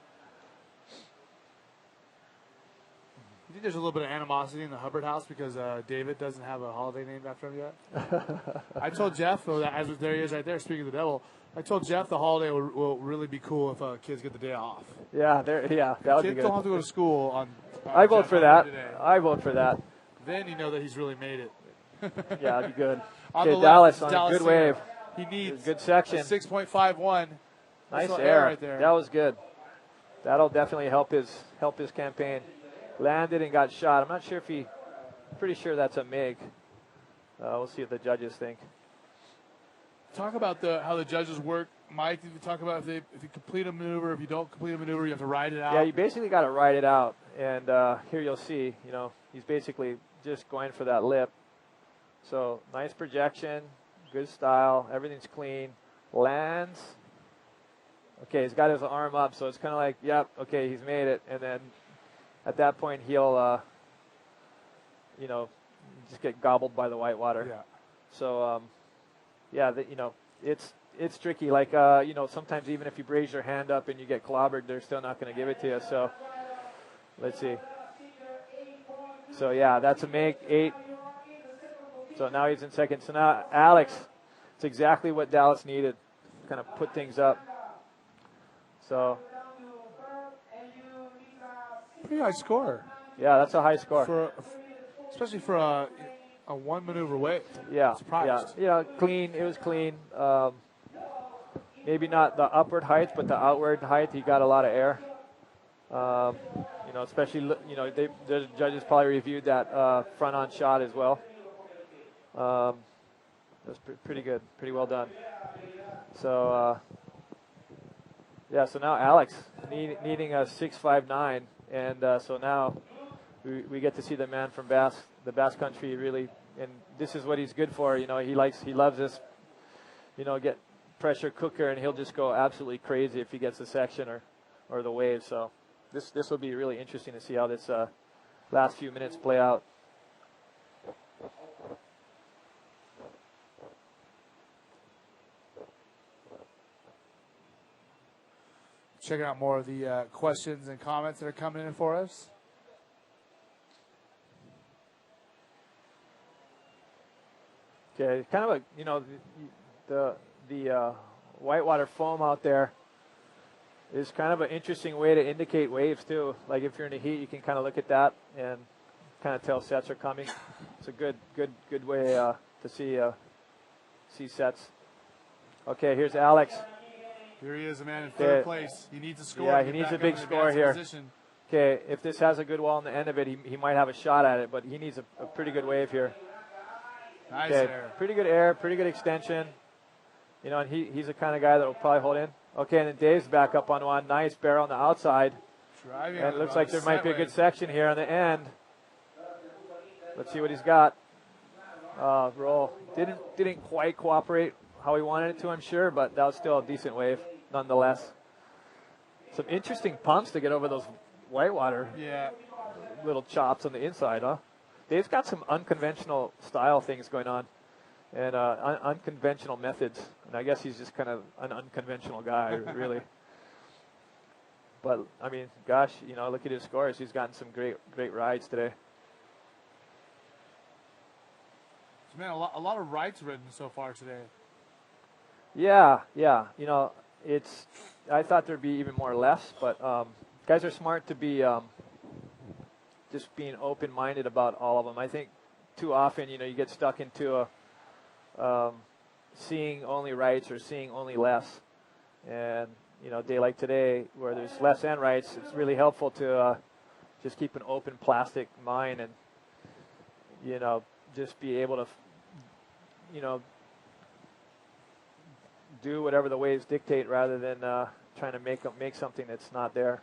You think there's a little bit of animosity in the Hubbard house because David doesn't have a holiday named after him yet? I told Jeff, though, that there he is right there, speaking of the devil, I told Jeff the holiday will really be cool if kids get the day off. Yeah, that would be good. Kids don't have to go to school on I vote Jeff for that. Today. I vote for that. Then you know that he's really made it. Yeah, that'd be good. On Okay, the Dallas left, on a good Singer. wave. He needs good section. a 6.51. Nice Nice air right there. That was good. That'll definitely help his campaign. Landed and got shot. I'm not sure if pretty sure that's a MiG. We'll see what the judges think. Talk about how the judges work, Mike. Did you talk about if you complete a maneuver, if you don't complete a maneuver, you have to ride it out? Yeah, you basically got to ride it out. And here you'll see, he's basically just going for that lip. So nice projection, good style, everything's clean. Lands. Okay, he's got his arm up, so it's kind of like, yep, okay, he's made it. And then at that point, he'll, just get gobbled by the whitewater. Yeah. So, it's tricky. Like, sometimes even if you raise your hand up and you get clobbered, they're still not going to give it to you. So, let's see. So, yeah, that's a make 8. So now he's in second. So now Alex, it's exactly what Dallas needed. Kind of put things up. So. Pretty high score. Yeah, that's a high score. Especially for a one maneuver wave. Yeah, surprised. yeah, clean. It was clean. Maybe not the upward height, but the outward height. He got a lot of air. Especially the judges probably reviewed that front on shot as well. It was pretty good, pretty well done. So so now Alex needing a 6.59, and so now we get to see the man from the Basque Country really, and this is what he's good for. He loves this, get pressure cooker, and he'll just go absolutely crazy if he gets the section or the wave. So this will be really interesting to see how this last few minutes play out. Checking out more of the questions and comments that are coming in for us. Okay, kind of the whitewater foam out there is kind of an interesting way to indicate waves too. Like if you're in the heat, you can kind of look at that and kind of tell sets are coming. It's a good way to see sets. Okay, here's Alex. Here he is, a man in third place. He needs a score. Yeah, he needs a big score here. Position. Okay, if this has a good wall on the end of it, he might have a shot at it, but he needs a pretty good wave here. Nice okay, air. Pretty good air, pretty good extension. And he's the kind of guy that will probably hold in. Okay, and then Dave's back up on one. Nice barrel on the outside. Driving and it looks like there might be a good section here on the end. Let's see what he's got. Roll. Didn't quite cooperate how he wanted it to, I'm sure, but that was still a decent wave nonetheless. Some interesting pumps to get over those whitewater little chops on the inside, huh? Dave's got some unconventional style things going on and unconventional methods. And I guess he's just kind of an unconventional guy, really. But, I mean, gosh, look at his scores. He's gotten some great rides today. Man, a lot of rides ridden so far today. Yeah. I thought there'd be even more less, but guys are smart to be just being open-minded about all of them. I think too often, you get stuck into seeing only rights or seeing only less. And, a day like today where there's less and rights, it's really helpful to just keep an open plastic mind and, just be able to, do whatever the waves dictate rather than trying to make something that's not there.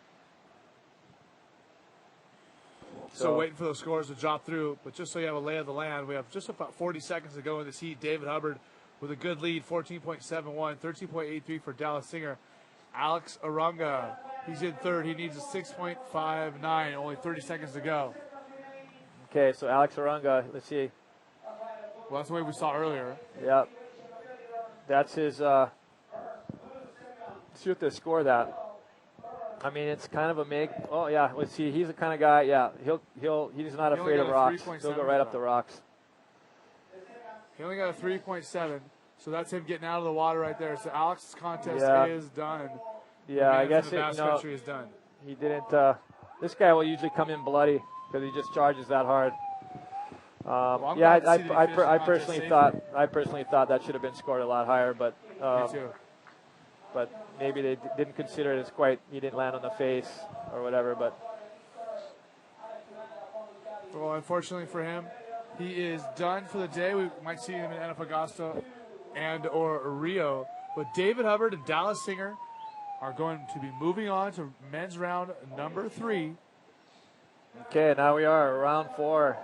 So waiting for those scores to drop through, but just so you have a lay of the land, we have just about 40 seconds to go in this heat. David Hubbard with a good lead, 14.71, 13.83 for Dallas Singer. Alex Arunga, he's in third. He needs a 6.59, only 30 seconds to go. Okay, so Alex Arunga, let's see. Well, that's the way we saw earlier. Yep. That's his, let's see what they score that. I mean, it's kind of a make. Oh, yeah, let's see. He's the kind of guy, he's not afraid of rocks. He'll go right up the rocks. He only got a 3.7, so that's him getting out of the water right there. So Alex's contest is done. Yeah, I guess the Basque Country is done. He didn't, this guy will usually come in bloody because he just charges that hard. I'm Yeah, glad to see that he I finished personally safely. thought that should have been scored a lot higher, but Me too. but maybe they didn't consider it as quite. He didn't land on the face or whatever. But Well, unfortunately for him, he is done for the day. We might see him in Antofagasta and or Rio. But David Hubbard and Dallas Singer are going to be moving on to men's round number 3. okay, now we are round 4.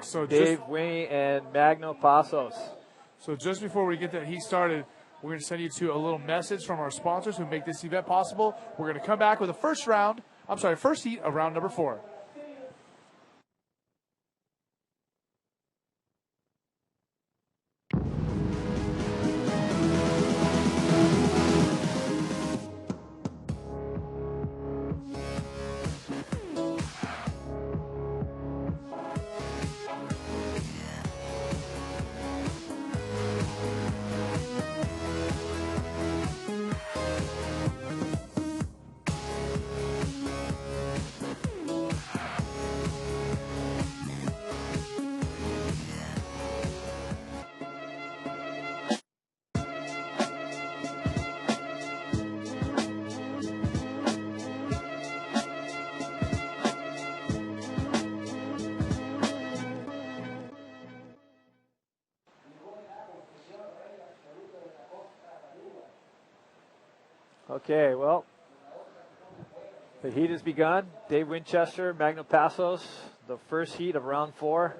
So Dave Winnie and Magno Passos. So just before we get that heat started, we're going to send you to a little message from our sponsors who make this event possible. We're going to come back with the first heat of round number 4. Okay, well, the heat has begun. Dave Winchester, Magno Passos, the first heat of round 4.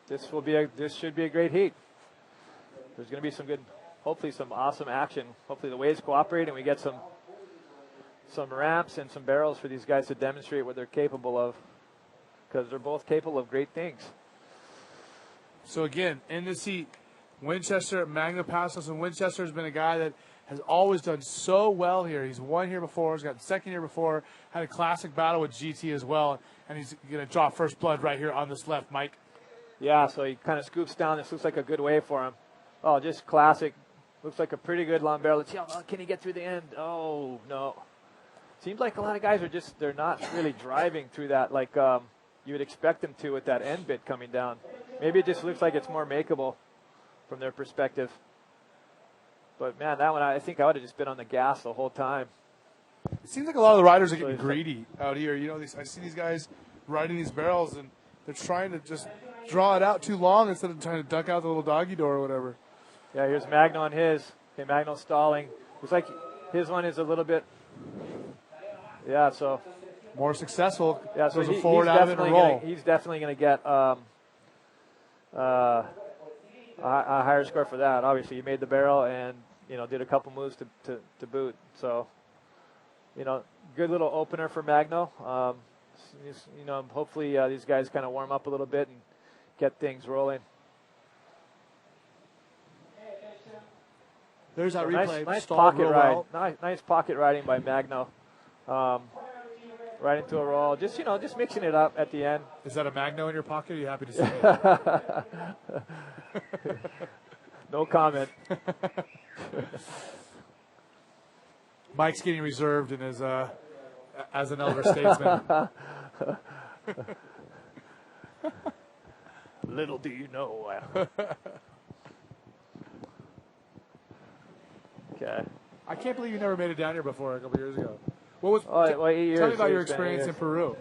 This should be a great heat. There's going to be hopefully some awesome action. Hopefully the waves cooperate and we get some ramps and some barrels for these guys to demonstrate what they're capable of, because they're both capable of great things. So again, in this heat, Winchester, Magno Passos, and Winchester has been a guy that has always done so well here. He's won here before. He's got second here before. Had a classic battle with GT as well. And he's going to draw first blood right here on this left, Mike. Yeah, so he kind of scoops down. This looks like a good wave for him. Oh, just classic. Looks like a pretty good long barrel. Let's see, can he get through the end? Oh, no. Seems like a lot of guys they're not really driving through that like you would expect them to with that end bit coming down. Maybe it just looks like it's more makeable from their perspective. But, man, that one, I think I would have just been on the gas the whole time. It seems like a lot of the riders are getting greedy out here. You know, I see these guys riding these barrels, and they're trying to just draw it out too long instead of trying to duck out the little doggy door or whatever. Yeah, here's Magno on his. Okay, Magno stalling. Looks like his one is a little bit, yeah, so. More successful. Yeah, so goes forward out of it and roll. He's definitely going to get a higher score for that. Obviously, he made the barrel and, did a couple moves to boot. So, good little opener for Magno. Hopefully these guys kind of warm up a little bit and get things rolling. There's that replay. Nice pocket ride. Nice pocket riding by Magno. Right into a roll. Just mixing it up at the end. Is that a Magno in your pocket? Are you happy to see it? No comment. Mike's getting reserved in his as an elder statesman. Little do you know. Okay. I can't believe you never made it down here before a couple years ago. What was? Well, 8 years. Tell me about your experience in Peru.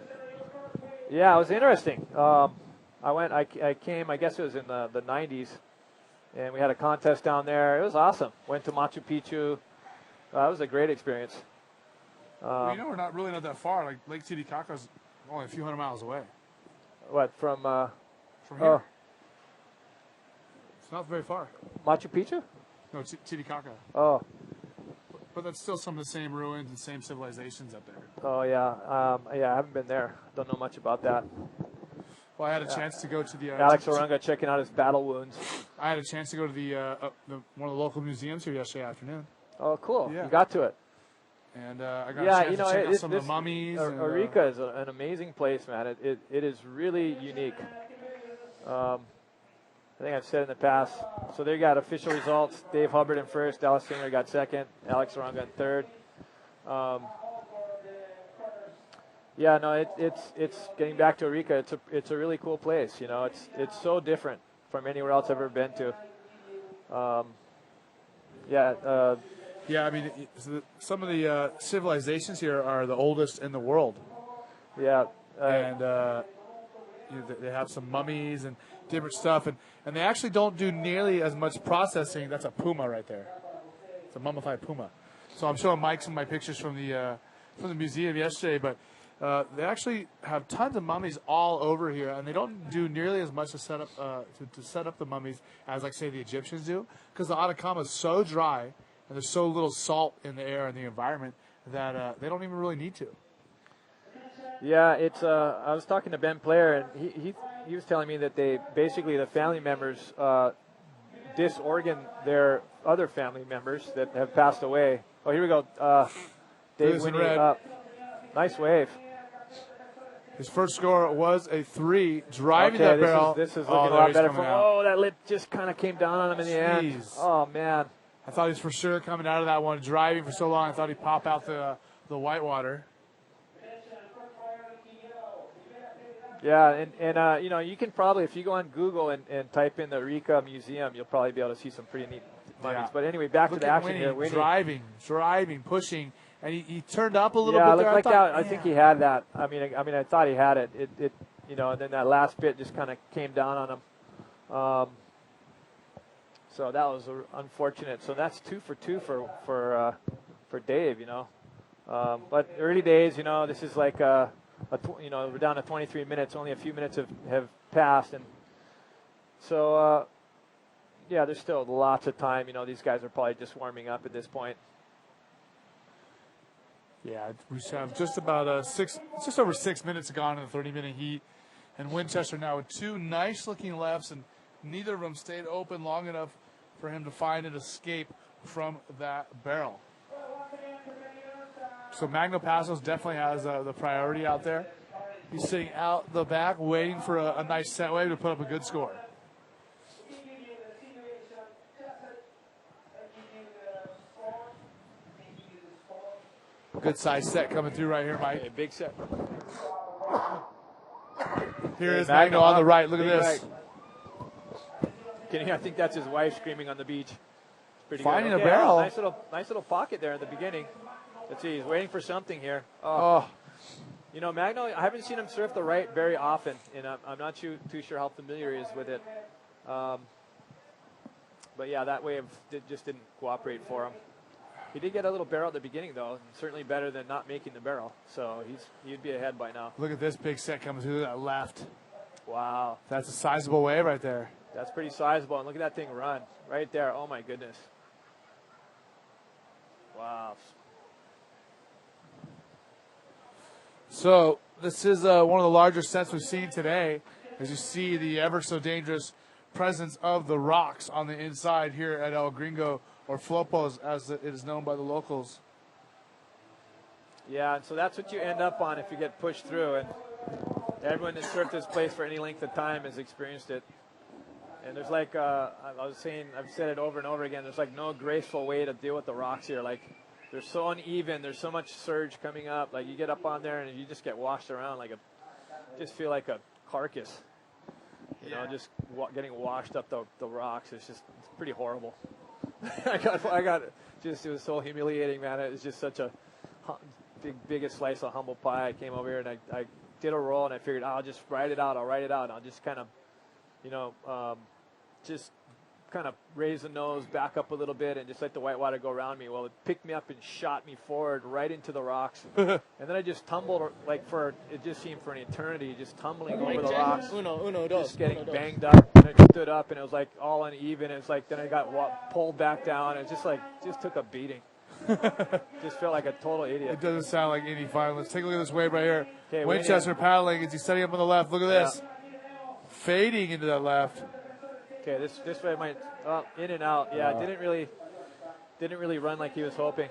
Yeah, it was interesting. I came, I guess it was in the 90s, and we had a contest down there. It was awesome. Went to Machu Picchu. It was a great experience. Well, we're not that far. Like Lake Titicaca is only a few hundred miles away. What, from here? It's not very far. Machu Picchu? No, Titicaca. Oh. But that's still some of the same ruins and same civilizations up there. Oh, yeah. I haven't been there. Don't know much about that. Well, I had a chance to go to the... Alex Orunga checking out his battle wounds. I had a chance to go to the one of the local museums here yesterday afternoon. Oh, cool. Yeah. You got to it. And I got a chance to check out some of the mummies. Arica is an amazing place, man. It is really unique. I think I've said in the past. So they got official results. Dave Hubbard in first. Dallas Singer got second. Alex Orunga in third. Yeah, no, it's getting back to Arica. It's a really cool place. You know, it's so different from anywhere else I've ever been to. Yeah. Yeah, I mean, some of the civilizations here are the oldest in the world. Yeah. And they have some mummies and different stuff, and they actually don't do nearly as much processing. That's a puma right there. It's a mummified puma. So I'm showing Mike some of my pictures from the museum yesterday, but they actually have tons of mummies all over here, and they don't do nearly as much to set up to set up the mummies as, like, say, the Egyptians do, because the Atacama is so dry and there's so little salt in the air and the environment that they don't even really need to. Yeah, it's. I was talking to Ben Player, and he was telling me that they basically, the family members disorgan their other family members that have passed away. Oh, here we go. Dave Winnie up. Nice wave. His first score was a 3, driving that barrel. This is looking a lot better. That lip just kind of came down on him in the end. Oh, man. I thought he was for sure coming out of that one, driving for so long. I thought he'd pop out the whitewater. Yeah, and you know, you can probably, if you go on Google and type in the Arica Museum, you'll probably be able to see some pretty neat mummies. Yeah. But anyway, back to the action here. Winnie driving, pushing, and he turned up a little bit. Yeah, there. Like that. I think he had that. I mean, I thought he had it. It you know, and then that last bit just kind of came down on him. So that was unfortunate. So that's 2 for 2 for Dave. You know, but early days. You know, this is like you know, we're down to 23 minutes. Only a few minutes have passed, and so yeah, there's still lots of time. You know, these guys are probably just warming up at this point. Yeah, we have just about just over 6 minutes gone in the 30-minute heat, and Winchester now with 2 nice-looking lefts, and neither of them stayed open long enough for him to find an escape from that barrel. So Magno Passos definitely has the priority out there. He's sitting out the back waiting for a nice set wave to put up a good score. Good size set coming through right here, Mike. Okay, big set. Here is Magno on the right. Look at this. Right. I think that's his wife screaming on the beach. Pretty Finding good. a barrel. Nice little pocket there in the beginning. Let's see, he's waiting for something here. Oh. You know, Magno, I haven't seen him surf the right very often, and I'm not too sure how familiar he is with it. But yeah, that wave just didn't cooperate for him. He did get a little barrel at the beginning, though, and certainly better than not making the barrel. So he'd be ahead by now. Look at this big set coming through that left. Wow. That's a sizable wave right there. That's pretty sizable, and look at that thing run right there. Oh, my goodness. Wow. So this is one of the larger sets we've seen today, as you see the ever so dangerous presence of the rocks on the inside here at El Gringo, or Flopos as it is known by the locals. Yeah, and so that's what you end up on if you get pushed through, and everyone that's surfed this place for any length of time has experienced it. And there's like, I was saying, I've said it over and over again, there's like no graceful way to deal with the rocks here. Like, they're so uneven. There's so much surge coming up. Like, you get up on there and you just get washed around like just feel like a carcass. You know, just getting washed up the rocks. It's pretty horrible. It was so humiliating, man. It was just such a biggest slice of humble pie. I came over here and I did a roll and I figured I'll just ride it out. I'll ride it out. And I'll just kind of, you know, just kind of raise the nose, back up a little bit, and just let the whitewater go around me. Well, it picked me up and shot me forward right into the rocks. And then I just tumbled, like it just seemed for an eternity, just tumbling over the rocks. Just getting banged up. And I stood up, and it was like all uneven. It was like, then I got pulled back down. It just took a beating. Just felt like a total idiot. It doesn't sound like any fun. Let's take a look at this wave right here. Okay, Winchester paddling as he's setting up on the left. Look at this. Fading into that left. Okay, this way might in and out. Yeah, didn't really run like he was hoping.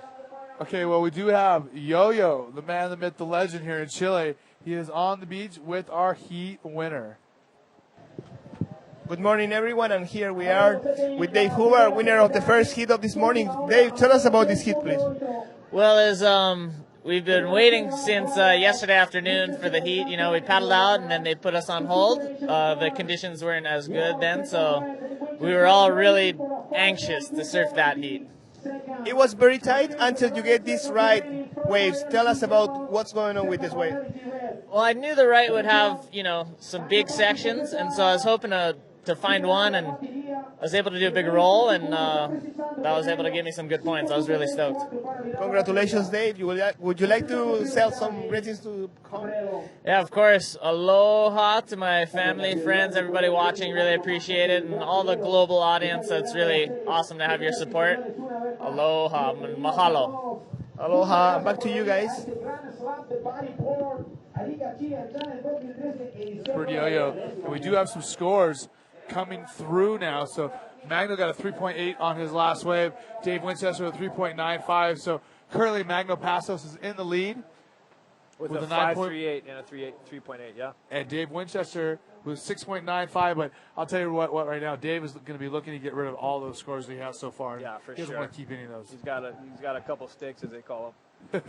Okay, well, we do have Yo-Yo, the man, the myth, the legend here in Chile. He is on the beach with our heat winner. Good morning, everyone, and here we are with Dave Hoover, winner of the first heat of this morning. Dave, tell us about this heat, please. Well, as we've been waiting since yesterday afternoon for the heat. You know, we paddled out and then they put us on hold. The conditions weren't as good then, so we were all really anxious to surf that heat. It was very tight until you get these right waves. Tell us about what's going on with this wave. Well, I knew the right would have, you know, some big sections, and so I was hoping to find one, and I was able to do a big roll, and that was able to give me some good points. I was really stoked. Congratulations, Dave. Would you like to sell some greetings to home? Yeah, of course. Aloha to my family, friends, everybody watching. Really appreciate it, and all the global audience. It's really awesome to have your support. Aloha, mahalo. Aloha. Back to you guys. For Yo-Yo. And we do have some scores coming through now. So Magno got a 3.8 on his last wave. Dave Winchester with a 3.95. So currently Magno Passos is in the lead with a 5.38 and a 3.8, yeah. And Dave Winchester with 6.95. But I'll tell you what right now, Dave is going to be looking to get rid of all those scores that he has so far. Yeah, for sure. He doesn't want to keep any of those. He's got a couple sticks, as they call them.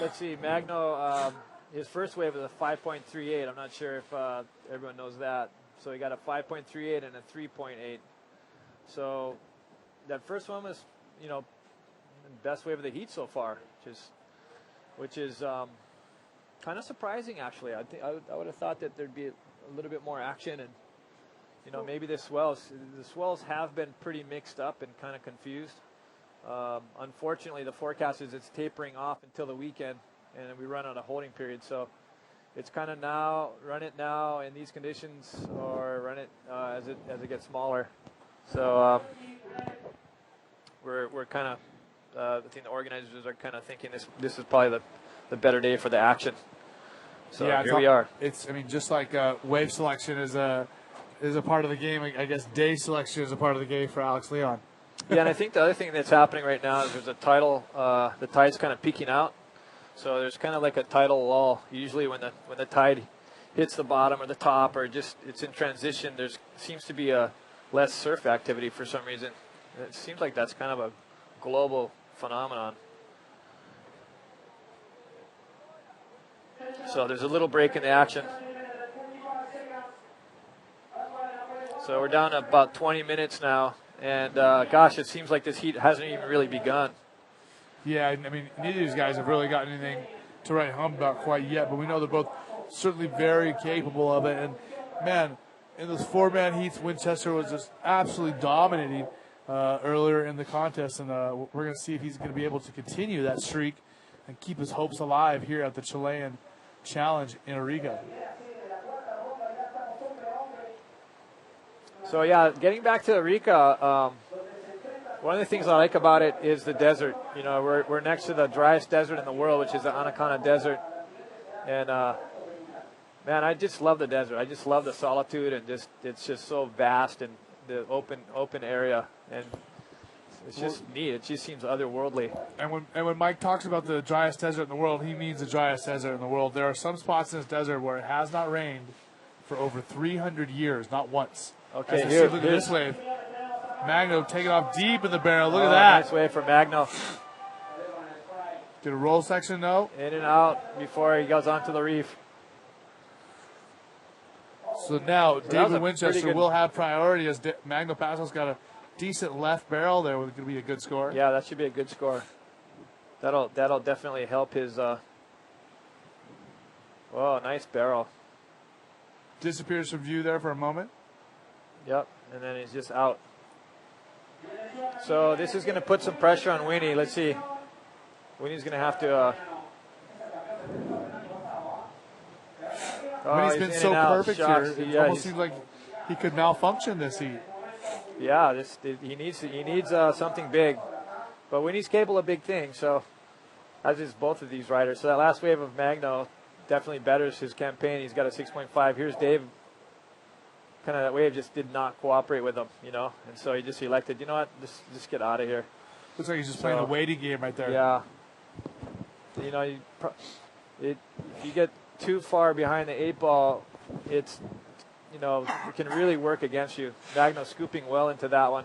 Let's see, Magno, his first wave was a 5.38. I'm not sure if everyone knows that. So he got a 5.38 and a 3.8. So that first one was, you know, best wave of the heat so far, which is kind of surprising, actually. I would have thought that there'd be a little bit more action, and you know, maybe the swells have been pretty mixed up and kind of confused. Unfortunately, the forecast is it's tapering off until the weekend, and we run out of holding period. So it's kind of run it now in these conditions, or run it as it gets smaller. So we're kind of I think the organizers are kind of thinking this is probably the better day for the action. So yeah, here we are. I mean, just like wave selection is a part of the game, I guess day selection is a part of the game for Alex Leon. Yeah, and I think the other thing that's happening right now is there's a tidal, the tide's kind of peaking out. So there's kind of like a tidal lull. Usually when the tide hits the bottom or the top, or just it's in transition, seems to be a less surf activity for some reason. And it seems like that's kind of a global phenomenon. So there's a little break in the action. So we're down to about 20 minutes now. And, gosh, it seems like this heat hasn't even really begun. Yeah, I mean, neither of these guys have really gotten anything to write home about quite yet, but we know they're both certainly very capable of it. And, man, in those four-man heats, Winchester was just absolutely dominating earlier in the contest. And we're going to see if he's going to be able to continue that streak and keep his hopes alive here at the Chilean Challenge in Arica. So, yeah, getting back to Arica, one of the things I like about it is the desert. You know, we're next to the driest desert in the world, which is the Anaconda Desert. And, man, I just love the desert. I just love the solitude, and it's just so vast, and the open area. And it's just neat. It just seems otherworldly. And when Mike talks about the driest desert in the world, he means the driest desert in the world. There are some spots in this desert where it has not rained for over 300 years, not once. Okay, look at this wave. Magno taking off deep in the barrel. Look at that. Nice wave for Magno. Did a roll section, no? In and out before he goes onto the reef. So now David Winchester will have priority as Magno Passos got a decent left barrel there. With going to be a good score. Yeah, that should be a good score. That'll definitely help his. Whoa, nice barrel. Disappears from view there for a moment. Yep, and then he's just out. So this is going to put some pressure on Winnie. Let's see. Winnie's going to have to. Winnie's been so perfect here. It almost seems like he could malfunction this heat. Yeah, he needs something big, but Winnie's capable of big things. So as is both of these riders. So that last wave of Magno definitely betters his campaign. He's got a 6.5. Here's Dave. Kind of that wave just did not cooperate with him, you know, and so he just elected, you know what, just get out of here. Looks like he's just playing the waiting game right there. Yeah. You know, if you get too far behind the 8-ball, it's, you know, it can really work against you. Magno scooping well into that one.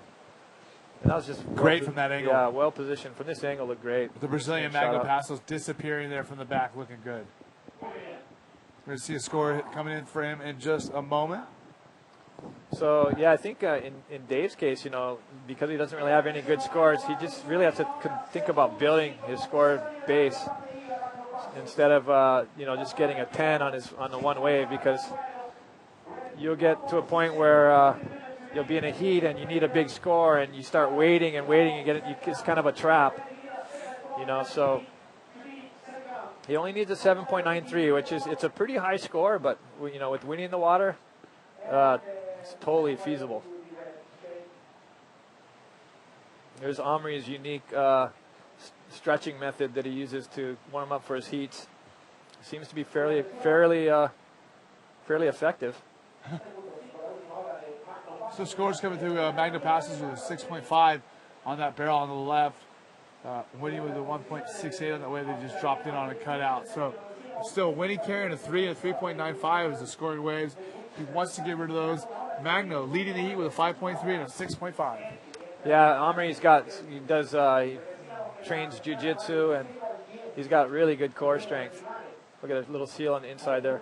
And that was just Great from that angle. Yeah, well positioned. From this angle, looked great. The Brazilian And shot Magno up. Passos disappearing there from the back, looking good. We're going to see a score coming in for him in just a moment. So, yeah, I think in Dave's case, because he doesn't really have any good scores, he just really has to think about building his score base instead of, just getting a 10 on the one wave, because you'll get to a point where you'll be in a heat and you need a big score and you start waiting and it's kind of a trap, so he only needs a 7.93, which it's a pretty high score, but, with winning the water, it's totally feasible. There's Omri's unique stretching method that he uses to warm up for his heats. Seems to be fairly effective. So scores coming through Magno Passos with a 6.5 on that barrel on the left. Winnie with a 1.68 on that way. They just dropped in on a cutout. So still Winnie carrying a 3 and a 3.95 as the scoring waves. He wants to get rid of those. Magno leading the heat with a 5.3 and a 6.5. Yeah, Omri, he trains jiu-jitsu, and he's got really good core strength. Look at a little seal on the inside there.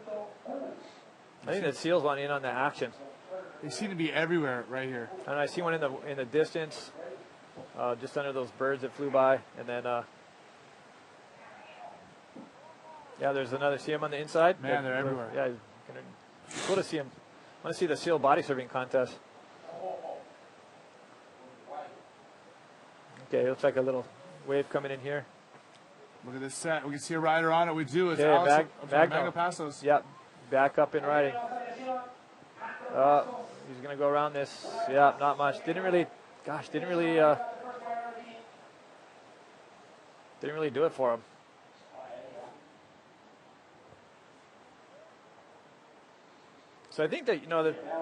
I think the seals want in on the action. They seem to be everywhere right here. And I see one in the distance, just under those birds that flew by, and then there's another. See him on the inside? Man, they're everywhere. Yeah, cool to see him. I want to see the seal body surfing contest. Okay, looks like a little wave coming in here. Look at this set. We can see a rider on it. We do. It's Okay, Magno Passos. Yep, back up in riding. He's going to go around this. Yeah, not much. Didn't really do it for him. So I think that,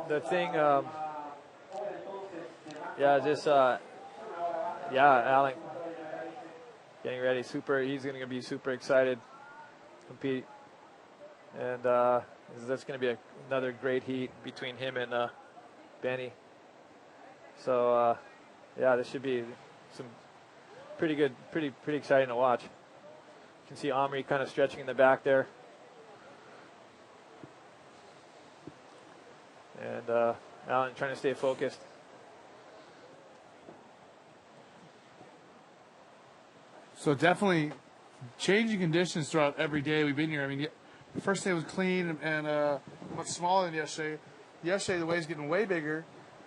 the thing, Alec getting ready. He's going to be super excited to compete. And that's going to be another great heat between him and Benny. So, this should be some pretty good, pretty exciting to watch. You can see Omri kind of stretching in the back there. And Alan trying to stay focused. So definitely changing conditions throughout every day we've been here. I mean, the first day was clean and much smaller than yesterday. Yesterday the wave's getting way bigger,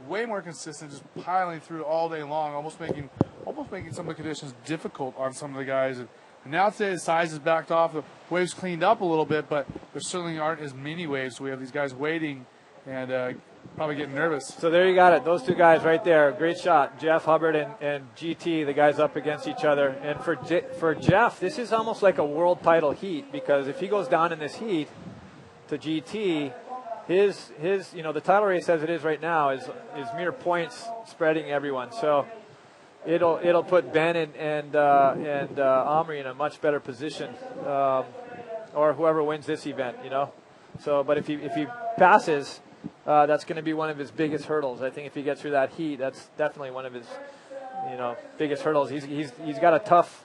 way more consistent, just piling through all day long, almost making some of the conditions difficult on some of the guys. And now today the size is backed off. The waves cleaned up a little bit, but there certainly aren't as many waves. So we have these guys waiting and probably getting nervous. So there you got it. Those two guys right there. Great shot. Jeff Hubbard and GT, the guys up against each other. And for Jeff, this is almost like a world title heat, because if he goes down in this heat to GT, his the title race as it is right now is mere points spreading everyone. So it'll put Ben and Omri in a much better position, or whoever wins this event, So, but if he passes, that's going to be one of his biggest hurdles. I think if he gets through that heat, that's definitely one of his, biggest hurdles. He's got a tough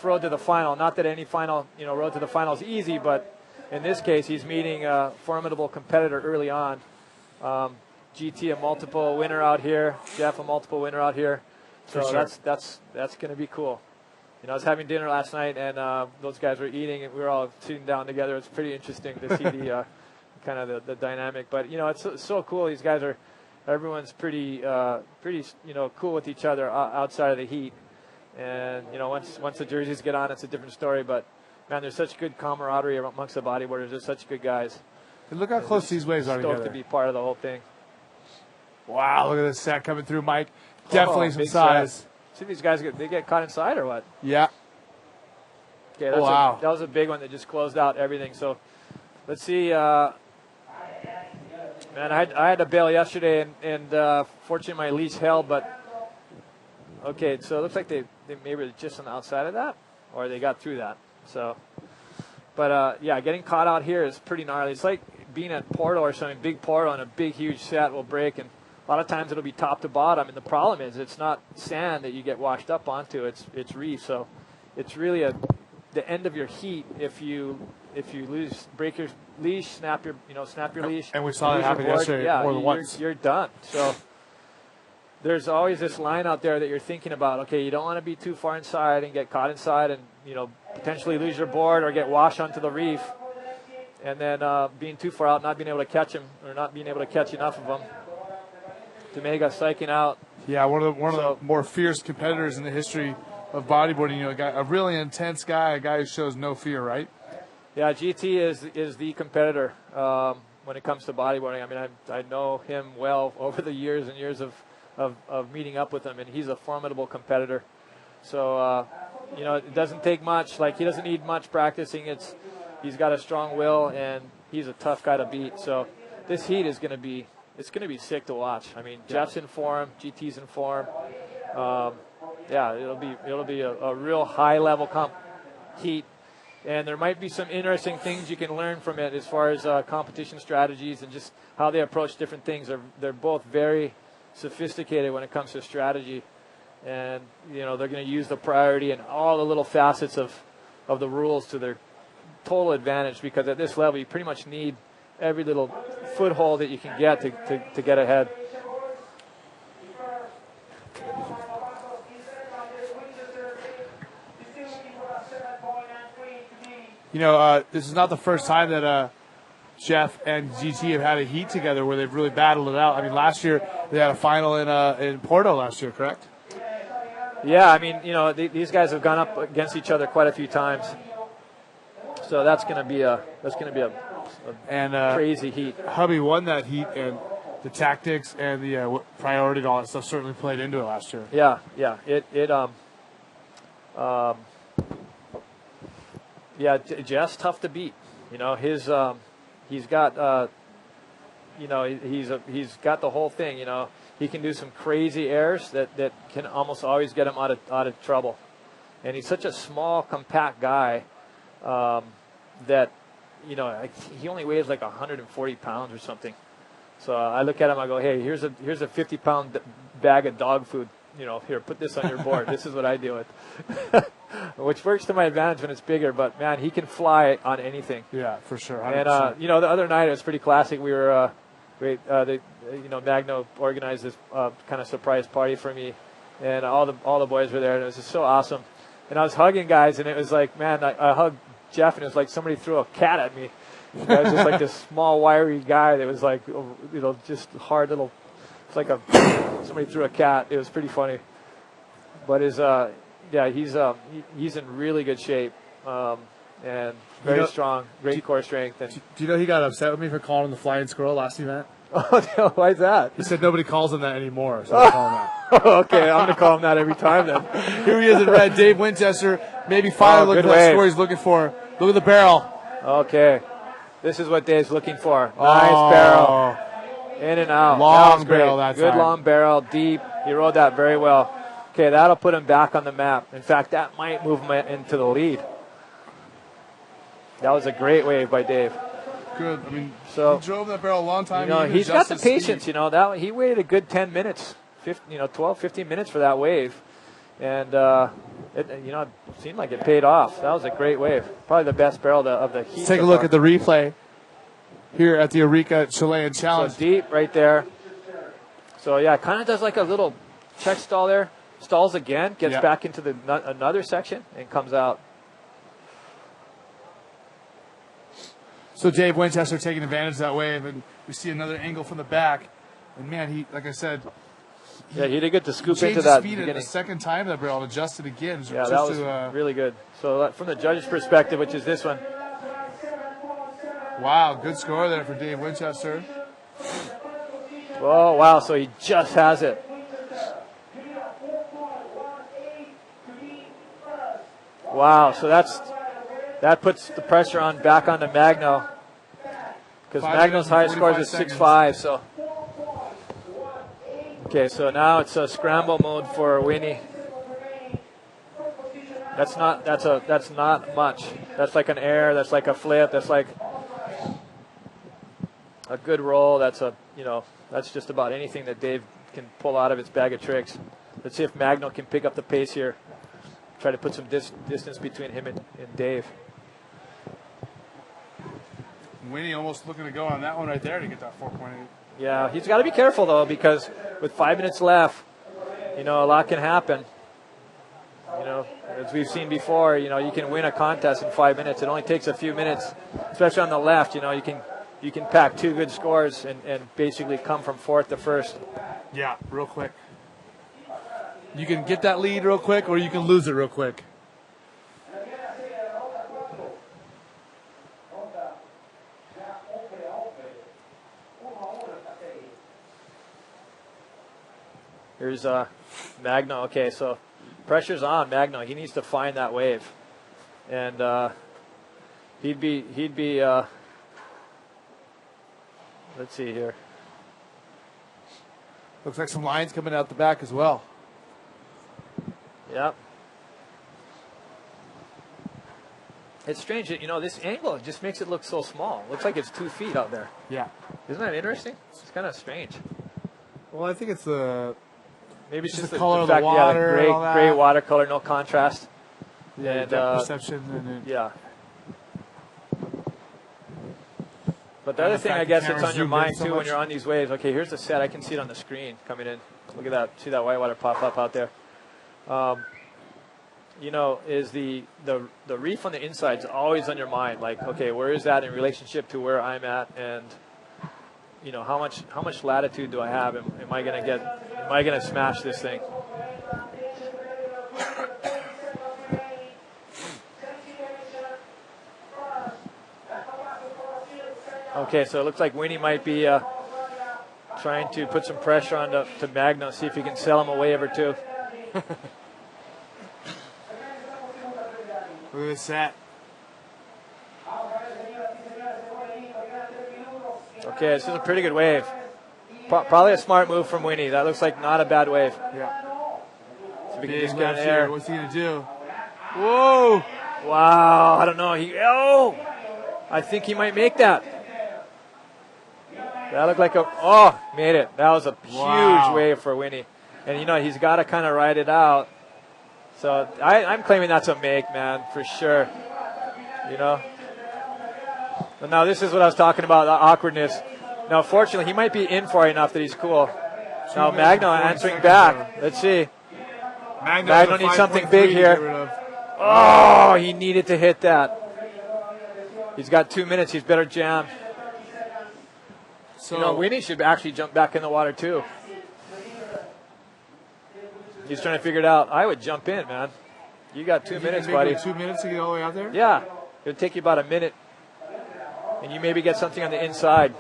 road to the final. Not that any final, road to the final is easy, but in this case, he's meeting a formidable competitor early on. GT, a multiple winner out here. Jeff, a multiple winner out here. So sure. that's going to be cool. I was having dinner last night, and those guys were eating, and we were all sitting down together. It's pretty interesting to see the kind of the dynamic. But it's so cool. These guys everyone's pretty cool with each other outside of the heat. And once the jerseys get on, it's a different story. But man, there's such good camaraderie amongst the bodyboarders. They're such good guys. And look how close these waves are together. Stoked to be part of the whole thing. Wow, look at this set coming through, Mike. Definitely some size. Set. See these guys they get caught inside or what? Yeah. Okay, wow. That was a big one that just closed out everything. So let's see. Man, I had to bail yesterday, and fortunately my leash held. But okay, so it looks like they maybe were just on the outside of that, or they got through that. So, but getting caught out here is pretty gnarly. It's like being at Porto or something. Big Porto and a big huge set will break, and A lot of times it'll be top to bottom, and the problem is it's not sand that you get washed up onto. It's reef. So it's really the end of your heat if you break your leash, snap your leash. And we saw that happen yesterday more than once. You're done. So there's always this line out there that you're thinking about. Okay, you don't want to be too far inside and get caught inside and potentially lose your board or get washed onto the reef. And then being too far out, not being able to catch him or not being able to catch enough of them. Tomega psyching out. Yeah, one of the more fierce competitors in the history of bodyboarding. A really intense guy, a guy who shows no fear, right? Yeah, GT is the competitor when it comes to bodyboarding. I mean, I know him well over the years and years of meeting up with him, and he's a formidable competitor. So it doesn't take much. Like, he doesn't need much practicing. He's got a strong will, and he's a tough guy to beat. So this heat is going to be. It's going to be sick to watch. I mean, Jeff's in form, GT's in form. It'll be a real high level heat, and there might be some interesting things you can learn from it as far as competition strategies and just how they approach different things. They're both very sophisticated when it comes to strategy, and they're going to use the priority and all the little facets of the rules to their total advantage, because at this level you pretty much need every little foothold that you can get to get ahead. This is not the first time that Jeff and GT have had a heat together where they've really battled it out. I mean, last year they had a final in Porto last year, correct? Yeah, I mean, these guys have gone up against each other quite a few times, so that's going to be a crazy heat. Hubby won that heat, and the tactics and the priority and all that stuff certainly played into it last year. Yeah. Jeff's tough to beat. He's got he's got the whole thing. He can do some crazy airs that can almost always get him out of trouble. And he's such a small, compact guy that he only weighs like 140 pounds or something. So I look at him, I go, hey, here's a 50-pound bag of dog food. Here, put this on your board. This is what I deal with. Which works to my advantage when it's bigger, but man, he can fly on anything. Yeah, for sure. 100%. And the other night it was pretty classic. We were, Magno organized this kind of surprise party for me, and all the boys were there, and it was just so awesome. And I was hugging guys, and it was like, man, I hugged Jeff, and it was like somebody threw a cat at me. I was just like this small, wiry guy that was like, just hard little. It's like somebody threw a cat. It was pretty funny, but he's in really good shape, and very strong, great core strength. And do you know he got upset with me for calling him the flying squirrel last event? Oh, why is that? He said nobody calls him that anymore, so I call him that. Okay, I'm gonna call him that every time then. Here he is in red. Dave Winchester, maybe finally looking for that score he's looking for. Look at the barrel. Okay, this is what Dave's looking for. Nice barrel. In and out. Long barrel that time. Good long barrel, deep. He rode that very well. Okay, that'll put him back on the map. In fact, that might move him into the lead. That was a great wave by Dave. Good. I mean, he drove that barrel a long time. He's got the patience. That he waited a good 10 minutes, 12, 15 minutes for that wave, and it seemed like it paid off. That was a great wave. Probably the best barrel of the heat. Let's take a look at the replay here at the Arica Chilean Challenge. So deep right there. So yeah, kind of does like a little check stall there. Stalls again, gets back into another section, and comes out. So Dave Winchester taking advantage of that wave, and we see another angle from the back. And man, he he did good to scoop into that. Speed a second time that barrel and adjusted again. Yeah, that was really good. So from the judge's perspective, which is this one. Wow, good score there for Dave Winchester. Oh wow! So he just has it. Wow, so that puts the pressure back onto Magno, because Magno's highest score is 6.5. So okay, so now it's a scramble mode for Winnie. That's not much. That's like an air. That's like a flip. That's like a good roll. That's That's just about anything that Dave can pull out of his bag of tricks. Let's see if Magno can pick up the pace here. Try to put some distance between him and Dave. Winnie almost looking to go on that one right there to get that 4.8. Yeah, he's got to be careful, though, because with 5 minutes left, a lot can happen. As we've seen before, you can win a contest in 5 minutes. It only takes a few minutes, especially on the left. You can pack 2 good scores and basically come from 4th to 1st. Yeah, real quick. You can get that lead real quick, or you can lose it real quick. Here's Magno. Okay, so pressure's on Magno. He needs to find that wave, and he'd be. Let's see here. Looks like some lines coming out the back as well. Yep. It's strange that, this angle just makes it look so small. Looks like it's 2 feet out there. Yeah. Isn't that interesting? It's kind of strange. Well, I think it's the Maybe it's just the color of fact, the water, the and all that. gray watercolor, no contrast. Yeah, And, depth perception. And yeah. But the other thing, I guess, it's on your mind, too, when you're on these waves. Okay, here's the set. I can see it on the screen coming in. Look at that. See that whitewater pop up out there. Is the reef on the inside is always on your mind. Like, okay, where is that in relationship to where I'm at? And, how much latitude do I have? Am I going to smash this thing? Okay, so it looks like Winnie might be trying to put some pressure on to Magno, see if he can sell him a wave or two. Look at this set. Okay, this is a pretty good wave. Probably a smart move from Winnie. That looks like not a bad wave. Yeah. So we can Big just get in left there. here. What's he going to do? Whoa! Wow, I don't know. I think he might make that. That looked like made it. That was a huge wave for Winnie. And, he's got to kind of ride it out. So I'm claiming that's a make, man, for sure. But now this is what I was talking about, the awkwardness. Now, fortunately, he might be in far enough that he's cool. Now, Magno answering back. Let's see. Magno needs something big here. Oh, he needed to hit that. He's got 2 minutes. He's better jam. So Winnie should actually jump back in the water, too. He's trying to figure it out. I would jump in, man. You got 2 minutes, buddy. 2 minutes to get all the way out there? Yeah. It'll take you about a minute. And you maybe get something on the inside.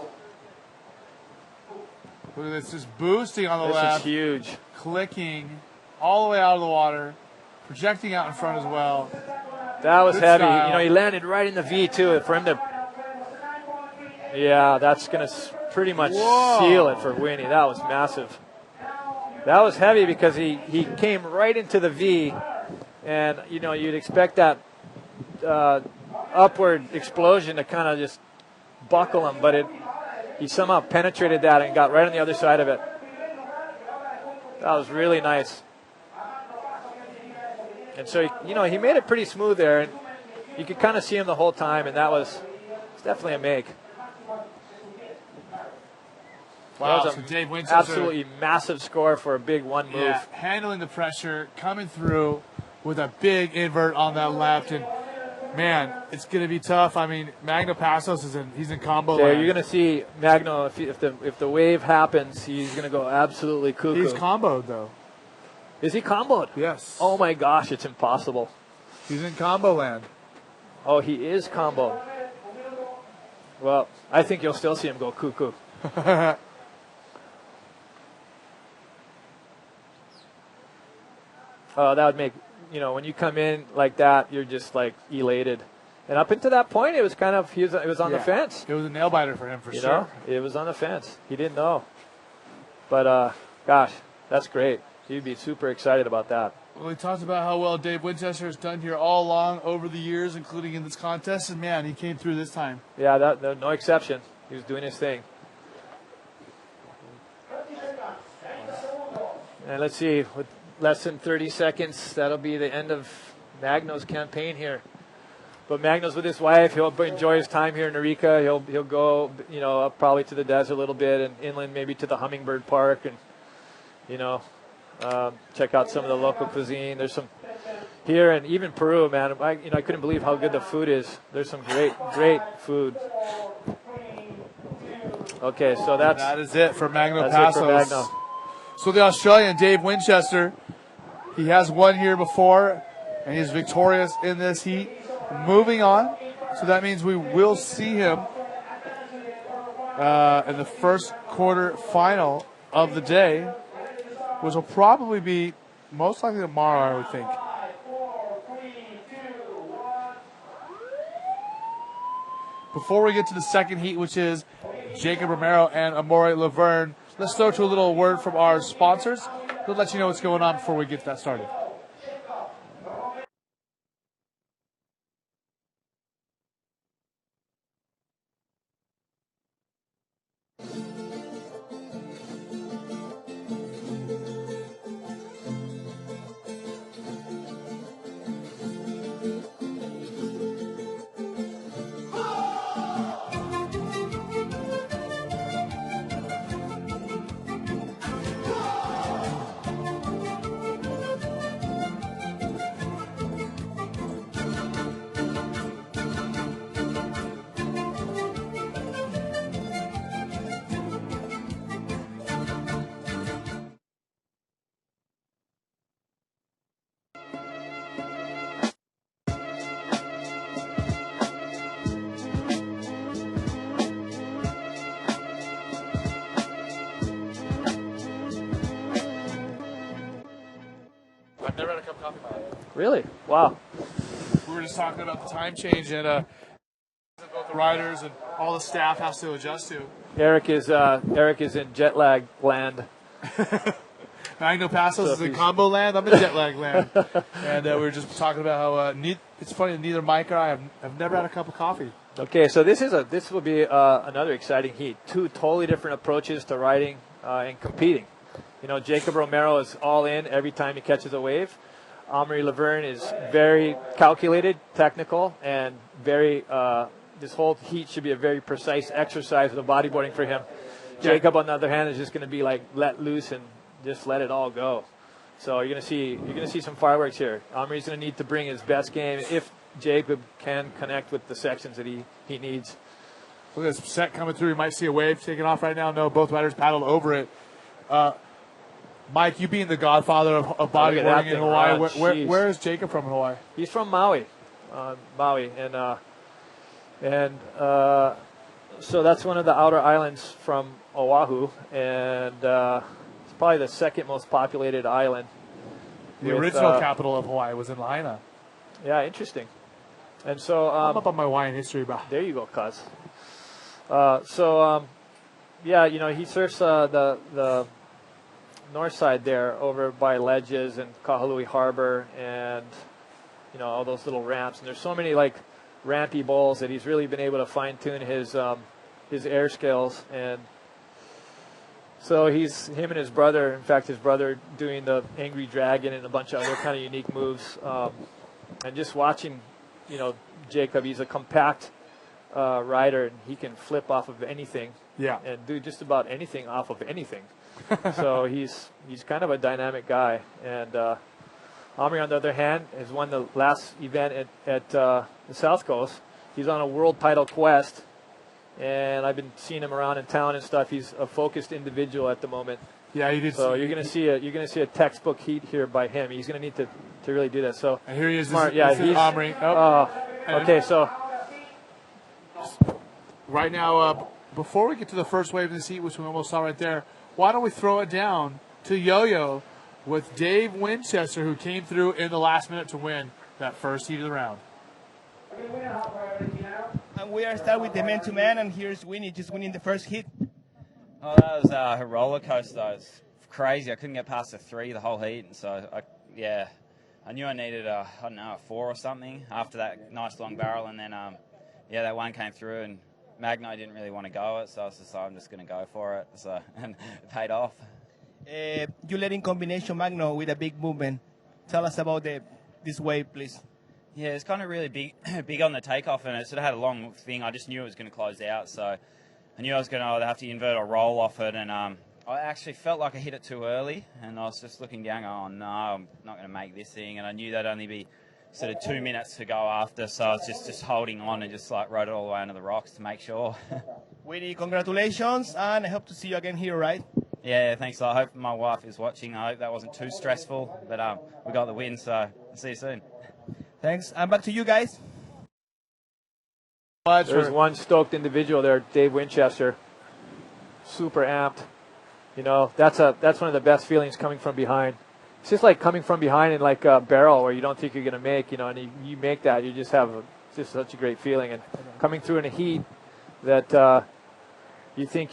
Look at this. Just boosting on the This left. is huge. Clicking all the way out of the water. Projecting out in front as well. That was Good heavy. style. He landed right in the V, too. For him to... Yeah, that's going to pretty much seal it for Winnie. That was massive. That was heavy because he came right into the V. And, you'd expect that upward explosion to kind of just buckle him. But he somehow penetrated that and got right on the other side of it. That was really nice. And so, he made it pretty smooth there. And you could kind of see him the whole time. And it's definitely a make. Wow, That was so a Dave Winchester, absolutely massive score for a big one move. Yeah, handling the pressure, coming through with a big invert on that left. And, man, it's going to be tough. I mean, Magno Passos he's in combo There, land. you're going to see Magno, if the wave happens, he's going to go absolutely cuckoo. He's comboed, though. Is he comboed? Yes. Oh, my gosh, it's impossible. He's in combo land. Oh, he is comboed. Well, I think you'll still see him go cuckoo. That would make, when you come in like that, you're just like elated. And up until that point, it was kind of, it was on the fence. It was a nail biter for him for sure. It was on the fence. He didn't know. But, gosh, that's great. He'd be super excited about that. Well, he talked about how well Dave Winchester has done here all along over the years, including in this contest. And, man, he came through this time. Yeah, no exception. He was doing his thing. And let's see, with less than 30 seconds, that'll be the end of Magno's campaign here. But Magno's with his wife. He'll enjoy his time here in Arica. He'll go, you know, up probably to the desert a little bit and inland maybe to the Hummingbird Park and, you know, check out some of the local cuisine. There's some here, and even Peru, man. I couldn't believe how good the food is. There's some great food. Okay, so that is it for Magno that's Passos. it for Magno. So the Australian, Dave Winchester, he has won here before, and he's victorious in this heat. Moving on, so that means we will see him in the first quarter final of the day, which will probably be most likely tomorrow, I would think. Before we get to the second heat, which is Jacob Romero and Amore Laverne, let's throw to a little word from our sponsors. We'll let you know what's going on before we get that started. I've never had a cup of coffee in my life. Really? Wow. We were just talking about the time change and both the riders and all the staff has to adjust to. Eric is in jet lag land. Magno Passos is in combo land. I'm in jet lag land. And we were just talking about how it's funny that neither Mike or I have never had a cup of coffee. Okay, so this will be another exciting heat. Two totally different approaches to riding and competing. You know, Jacob Romero is all in every time he catches a wave. Amaury Laverne is very calculated, technical, and very. This whole heat should be a very precise exercise of the bodyboarding for him. Jacob, on the other hand, is just going to be like let loose and just let it all go. So you're going to see some fireworks here. Amaury's going to need to bring his best game if Jacob can connect with the sections that he needs. Look at this set coming through. You might see a wave taking off right now. No, both riders paddled over it. Mike, you being the godfather of bodyboarding in Hawaii, where is Jacob from in Hawaii? He's from Maui, so that's one of the outer islands from Oahu, and it's probably the second most populated island. The original capital of Hawaii was in Lahaina. Yeah, interesting. And so I'm up on my Hawaiian history, bro. There you go, cuz. Yeah, you know, he surfs the north side there over by Ledges and Kahului Harbor and, you know, all those little ramps. And there's so many, like, rampy bowls that he's really been able to fine-tune his air skills. And so him and his brother, in fact, his brother doing the Angry Dragon and a bunch of other kind of unique moves. And just watching, you know, Jacob, he's a compact rider, and he can flip off of anything. Yeah. And do just about anything off of anything. So he's kind of a dynamic guy. And Amaury, on the other hand, has won the last event at the South Coast. He's on a world title quest, and I've been seeing him around in town and stuff. He's a focused individual at the moment. Yeah, you did. So you're gonna see a textbook heat here by him. He's gonna need to really do that. So and here he is. Smart. This is Amaury. Okay, so right now, before we get to the first wave of this heat, which we almost saw right there, why don't we throw it down to Yo-Yo with Dave Winchester, who came through in the last minute to win that first heat of the round. And we are starting with the man-to-man, and here's Winnie just winning the first hit. Oh, that was a roller coaster. It was crazy. I couldn't get past a 3 the whole heat, and so I knew I needed a 4 or something after that nice long barrel, and then that one came through, and Magno didn't really want to go it, so I was just like, I'm just going to go for it. So and it paid off. You let in combination magno with a big movement. Tell us about this wave, please. Yeah, it's kind of really big, big on the takeoff, and it sort of had a long thing. I just knew it was going to close out, so I knew I was going to have to invert or roll off it, and I actually felt like I hit it too early, and I was just looking down, going, oh no, I'm not going to make this thing, and I knew that'd only be sort of 2 minutes to go after, so I was just holding on and just like rode it all the way under the rocks to make sure. Willie, congratulations, and I hope to see you again here, right? Yeah, thanks. I hope my wife is watching. I hope that wasn't too stressful, but we got the win, so I'll see you soon. Thanks. And back to you guys. There's one stoked individual there, Dave Winchester, super amped. You know, that's one of the best feelings coming from behind. It's just like coming from behind in like a barrel where you don't think you're going to make, you know, and you make that, you just have just such a great feeling. And coming through in a heat that you think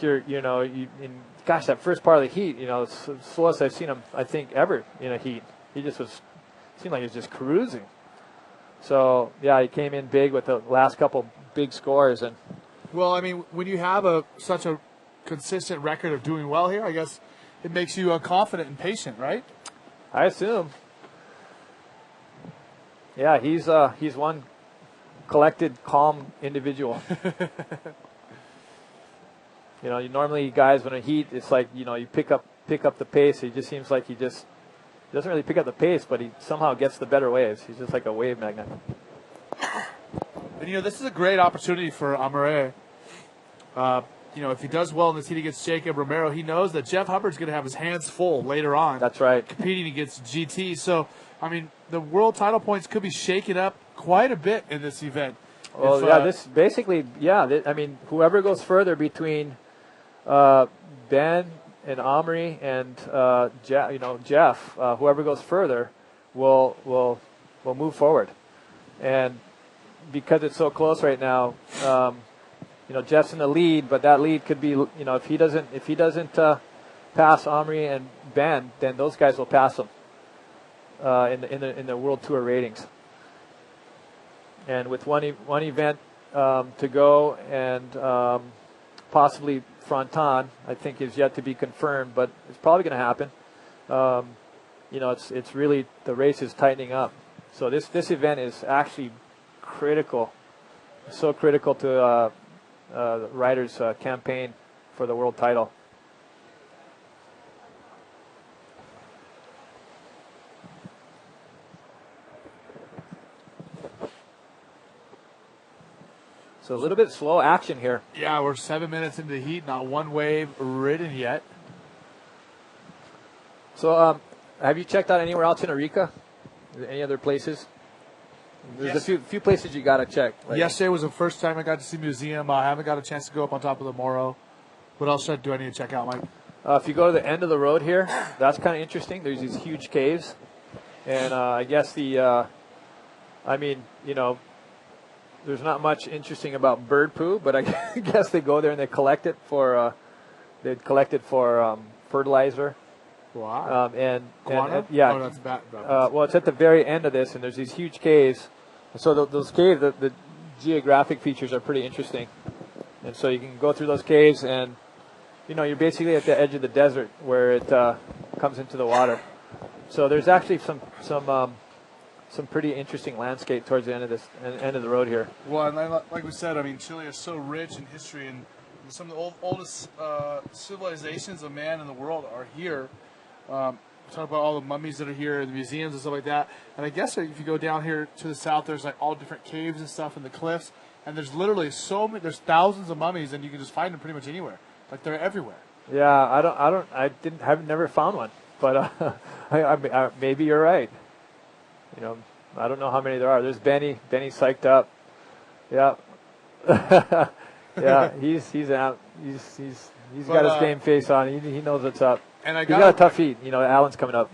gosh, that first part of the heat, you know, it's the slowest I've seen him, I think, ever in a heat. He just seemed like he was just cruising. So, yeah, he came in big with the last couple big scores. And Well, I mean, when you have such a consistent record of doing well here, I guess it makes you confident and patient, right? I assume. Yeah, he's one collected, calm individual. You know, normally guys when a heat, it's like, you know, you pick up the pace. He just seems like he doesn't really pick up the pace, but he somehow gets the better waves. He's just like a wave magnet. And, you know, this is a great opportunity for Amare. You know, if he does well in this heat against Jacob Romero, he knows that Jeff Hubbard's going to have his hands full later on. That's right. Competing against GT. So, I mean, the world title points could be shaken up quite a bit in this event. Well, this basically, I mean, whoever goes further between Ben and Omri and Jeff, whoever goes further will move forward. And because it's so close right now, you know, Jeff's in the lead, but that lead could be, you know, if he doesn't pass Omri and Ben, then those guys will pass him in the World Tour ratings. And with one event to go, and possibly Fronton, I think is yet to be confirmed, but it's probably going to happen. You know, it's really, the race is tightening up. So this event is actually critical, so critical to the riders' campaign for the world title. So a little bit slow action here. Yeah, we're 7 minutes into the heat, not one wave ridden yet. So have you checked out anywhere else in Arica? Any other places? There's a few places you got to check. Like, yesterday was the first time I got to see museum. I haven't got a chance to go up on top of the Morro. What else do I need to check out, Mike? If you go to the end of the road here, that's kind of interesting. There's these huge caves. And I guess I mean, you know, there's not much interesting about bird poo, but I guess they go there and they collect it for fertilizer. Wow. Yeah. Oh, that's bad. Well, it's at the very end of this, and there's these huge caves. So those caves, the geographic features are pretty interesting. And so you can go through those caves, and you know, you're basically at the edge of the desert where it comes into the water. So there's actually some pretty interesting landscape towards the end of the road here. Well, and like we said, I mean, Chile is so rich in history, and some of the oldest civilizations of man in the world are here. Talk about all the mummies that are here, the museums and stuff like that. And I guess if you go down here to the south, there's like all different caves and stuff in the cliffs. And there's literally there's thousands of mummies, and you can just find them pretty much anywhere. Like they're everywhere. Yeah, I've never found one, but I maybe you're right. You know, I don't know how many there are. There's Benny psyched up. Yeah, yeah, he's out. He's got his game face on. He knows what's up. And he's got a tough heat. You know, Alan's coming up.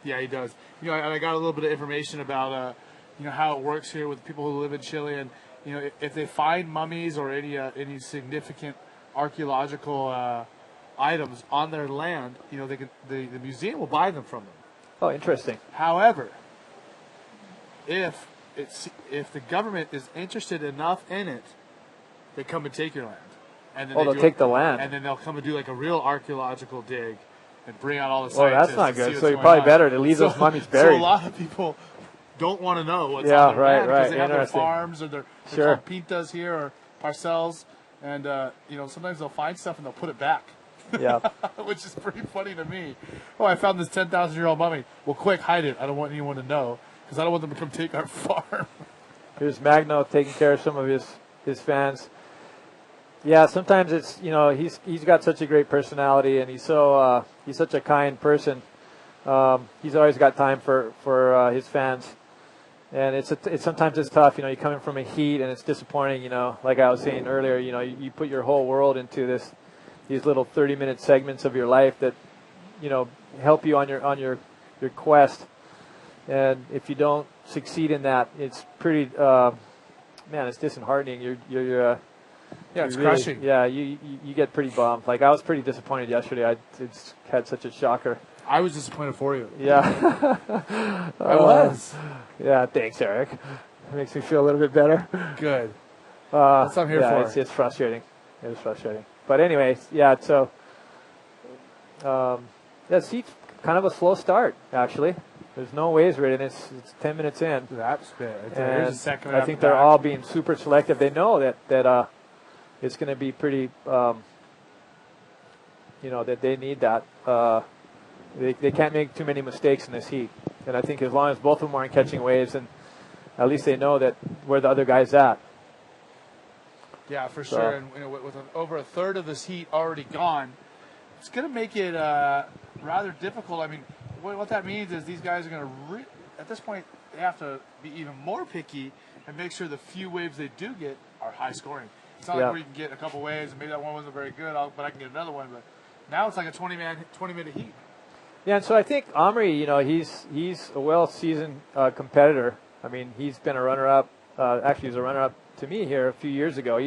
Yeah, he does. You know, and I got a little bit of information about you know, how it works here with people who live in Chile, and you know, if they find mummies or any significant archaeological items on their land, you know, the museum will buy them from them. Oh, interesting. However, if the government is interested enough in it, they come and take your land. And then they'll take the land. And then they'll come and do like a real archaeological dig and bring out all the Well, scientists. that's not and see good. what's So you're going probably on. better to leave those mummies buried. So a lot of people don't want to know what's Yeah, on their land because they have their Interesting. farms or they're Sure. called pintas here or parcels, and sometimes they'll find stuff and they'll put it back. Yeah. Which is pretty funny to me. Oh, I found this 10,000-year-old mummy. Well, quick, hide it. I don't want anyone to know because I don't want them to come take our farm. Here's Magno taking care of some of his fans. Yeah, sometimes it's he's got such a great personality and he's such a kind person. He's always got time for his fans, and it's sometimes it's tough. You come in from a heat and it's disappointing. Like I was saying earlier, you put your whole world into these little 30-minute segments of your life that help you on your quest, and if you don't succeed in that, it's pretty it's disheartening. You're it's really, crushing. Yeah, you get pretty bummed. Like I was pretty disappointed yesterday. I just had such a shocker. I was disappointed for you. Yeah. I was. Yeah, thanks, Eric. It makes me feel a little bit better. Good. That's what I'm here for. It's frustrating. It was frustrating. But anyways, yeah, so it's kind of a slow start, actually. There's no waves ready, and it's 10 minutes in. That's bad. And There's a second I think they're all being super selective. They know that it's going to be pretty, that they need that. They can't make too many mistakes in this heat. And I think as long as both of them aren't catching waves, and at least they know that where the other guy's at. Yeah, for sure. And with over a third of this heat already gone, it's going to make it rather difficult. I mean, what that means is these guys are going to, at this point, they have to be even more picky and make sure the few waves they do get are high scoring. It's not like where you can get a couple waves and maybe that one wasn't very good, but I can get another one. But now it's like a 20-minute heat. Yeah, and so I think Omri, he's a well-seasoned competitor. I mean, he's been a runner-up. Actually, he was a runner-up to me here a few years ago.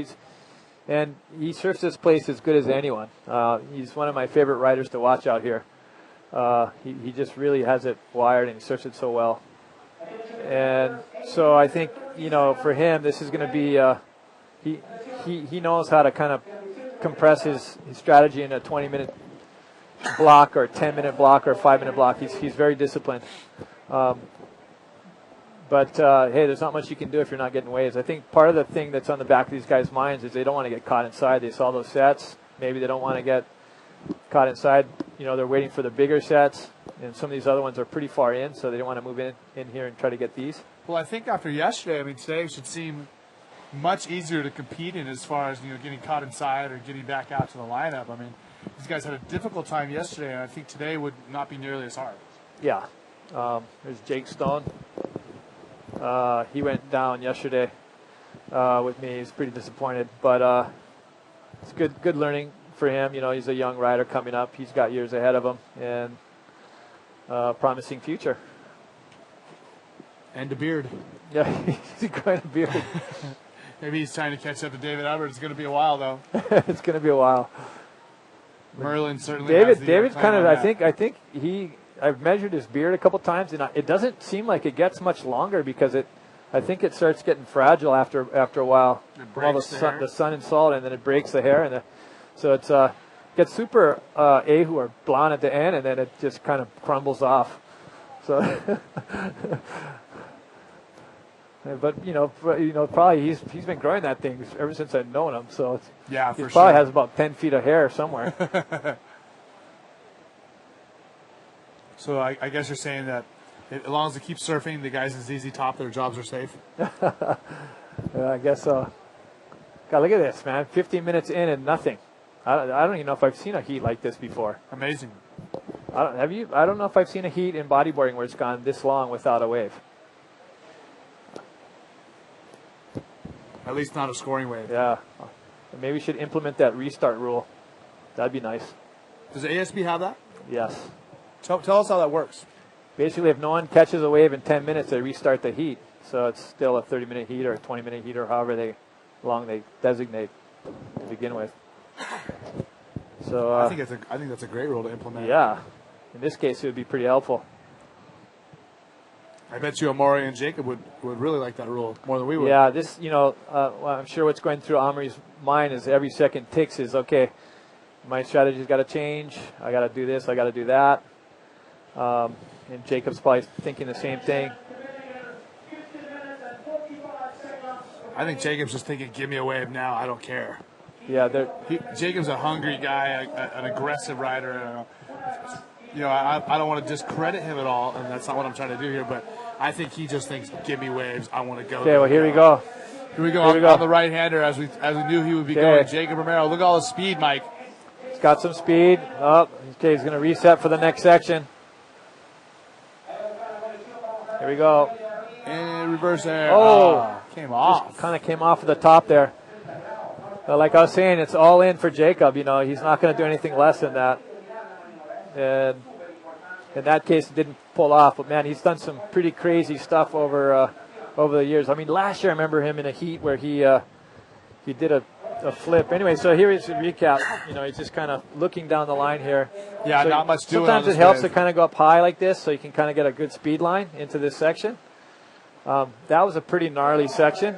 And he surfs this place as good as anyone. He's one of my favorite riders to watch out here. He just really has it wired, and he surfs it so well. And so I think for him, this is going to be he knows how to kind of compress his strategy in a 20-minute block or a 10-minute block or a 5-minute block. He's very disciplined. But hey, there's not much you can do if you're not getting waves. I think part of the thing that's on the back of these guys' minds is they don't want to get caught inside. They saw those sets. Maybe they don't want to get caught inside. They're waiting for the bigger sets, and some of these other ones are pretty far in, so they don't want to move in here and try to get these. Well, I think after yesterday, today should seem much easier to compete in as far as getting caught inside or getting back out to the lineup. I mean, these guys had a difficult time yesterday, and I think today would not be nearly as hard. Yeah. There's Jake Stone. He went down yesterday with me. He's pretty disappointed, but it's good learning for him. He's a young rider coming up. He's got years ahead of him, and promising future. And a beard. Yeah, he's growing a beard. Maybe he's trying to catch up to David Albert. It's going to be a while, though. It's going to be a while. Merlin certainly has the David's claim kind of, on I that. think I've measured his beard a couple times, and it doesn't seem like it gets much longer because I think it starts getting fragile after a while. It From all breaks the sun and salt, and then it breaks the hair, and so it's gets super ahu or blonde at the end, and then it just kind of crumbles off. So, but probably he's been growing that thing ever since I've known him. So he probably has about 10 feet of hair somewhere. So I guess you're saying that as long as they keep surfing, the guys in ZZ Top, their jobs are safe? I guess so. God, look at this, man. 15 minutes in and nothing. I don't even know if I've seen a heat like this before. Amazing. I don't know if I've seen a heat in bodyboarding where it's gone this long without a wave. At least not a scoring wave. Yeah. Maybe we should implement that restart rule. That'd be nice. Does the ASB have that? Yes. Tell us how that works. Basically, if no one catches a wave in 10 minutes, they restart the heat. So it's still a 30-minute heat or a 20-minute heat or however long they designate to begin with. So I think that's a great rule to implement. Yeah. In this case, it would be pretty helpful. I bet you Amari and Jacob would really like that rule more than we would. Yeah, this, well, I'm sure what's going through Omri's mind as every second ticks is, okay, my strategy's got to change. I got to do this. I got to do that. And Jacob's probably thinking the same thing. I think Jacob's just thinking, give me a wave now. I don't care. Yeah, Jacob's a hungry guy, an aggressive rider. I don't want to discredit him at all, and that's not what I'm trying to do here, but I think he just thinks, give me waves. I want to go. Okay, well, here we go. Here we go on the right-hander as we knew he would be going. Jacob Romero, look at all the speed, Mike. He's got some speed. Oh, okay, he's going to reset for the next section. Here we go. And reverse there. Oh, came off. Kind of came off at the top there. But like I was saying, it's all in for Jacob. He's not going to do anything less than that. And in that case, it didn't pull off. But, man, he's done some pretty crazy stuff over the years. I mean, last year I remember him in a heat where he did a flip. Anyway, so here is the recap. He's just kind of looking down the line here. Yeah, so not much doing. Sometimes it helps to kind of go up high like this so you can kind of get a good speed line into this section. That was a pretty gnarly section.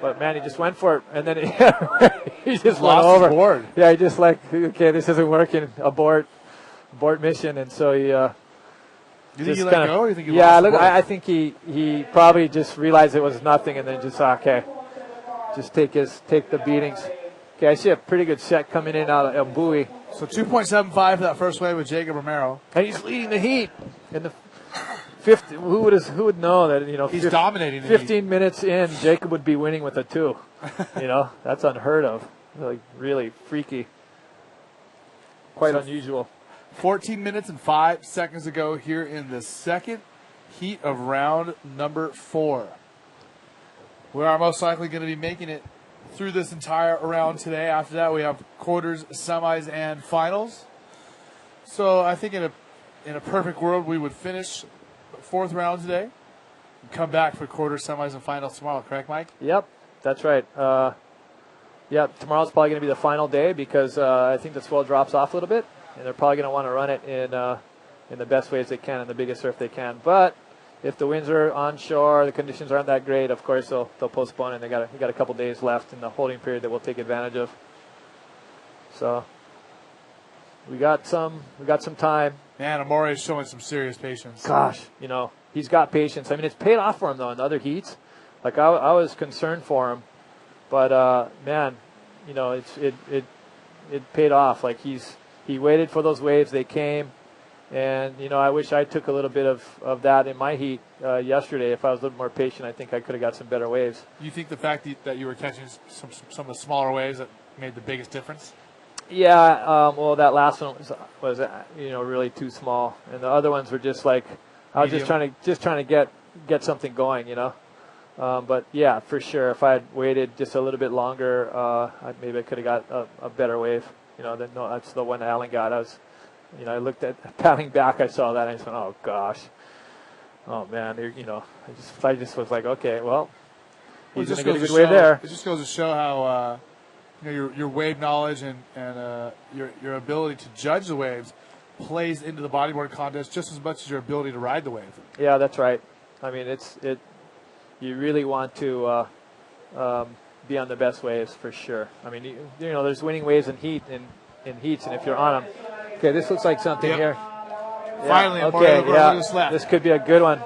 But, man, he just went for it. And then he just went over. His board. Yeah, he just okay, this isn't working. Abort mission. And so he you think he let go, or you think he yeah, lost I think he probably just realized it was nothing and then just okay, just take the beatings. Okay, I see a pretty good set coming in out of Buoy. So 2.75 for that first wave with Jacob Romero. And he's leading the heat. In the 50, who would know that, he's dominating the 15 minutes in, Jacob would be winning with a 2. That's unheard of. Like, really freaky. Quite unusual. 14 minutes and 5 seconds ago here in the second heat of round number 4. We are most likely going to be making it through this entire round today. After that, we have quarters, semis, and finals. So I think in a perfect world, we would finish the 4th round today and come back for quarters, semis, and finals tomorrow. Correct, Mike? Yep, that's right. Tomorrow's probably going to be the final day because I think the swell drops off a little bit. And they're probably going to want to run it in the best ways they can, in the biggest surf they can. But if the winds are onshore, the conditions aren't that great, of course they'll postpone it. They got a couple days left in the holding period that we'll take advantage of. So we got some time. Man, Amore is showing some serious patience. Gosh, he's got patience. I mean, it's paid off for him though in other heats. Like I was concerned for him, but man, it paid off. Like he waited for those waves. They came. And, I wish I took a little bit of that in my heat yesterday. If I was a little more patient, I think I could have got some better waves. You think the fact that you were catching some of the smaller waves that made the biggest difference? Yeah. Well, that last one was really too small. And the other ones were just like, I was just trying to get something going, But, yeah, for sure, if I had waited just a little bit longer, maybe I could have got a better wave. That's the one Alan got. I looked at paddling back. I saw that. And I just went, oh gosh, oh man. I just was like, okay, well, he's gonna get a good wave there. It just goes to show how your wave knowledge and your ability to judge the waves plays into the bodyboard contest just as much as your ability to ride the wave. Yeah, that's right. I mean, you really want to be on the best waves for sure. I mean, there's winning waves in heats, and if you're on them. Okay, this looks like something here. Yeah. Finally, okay, this could be a good one.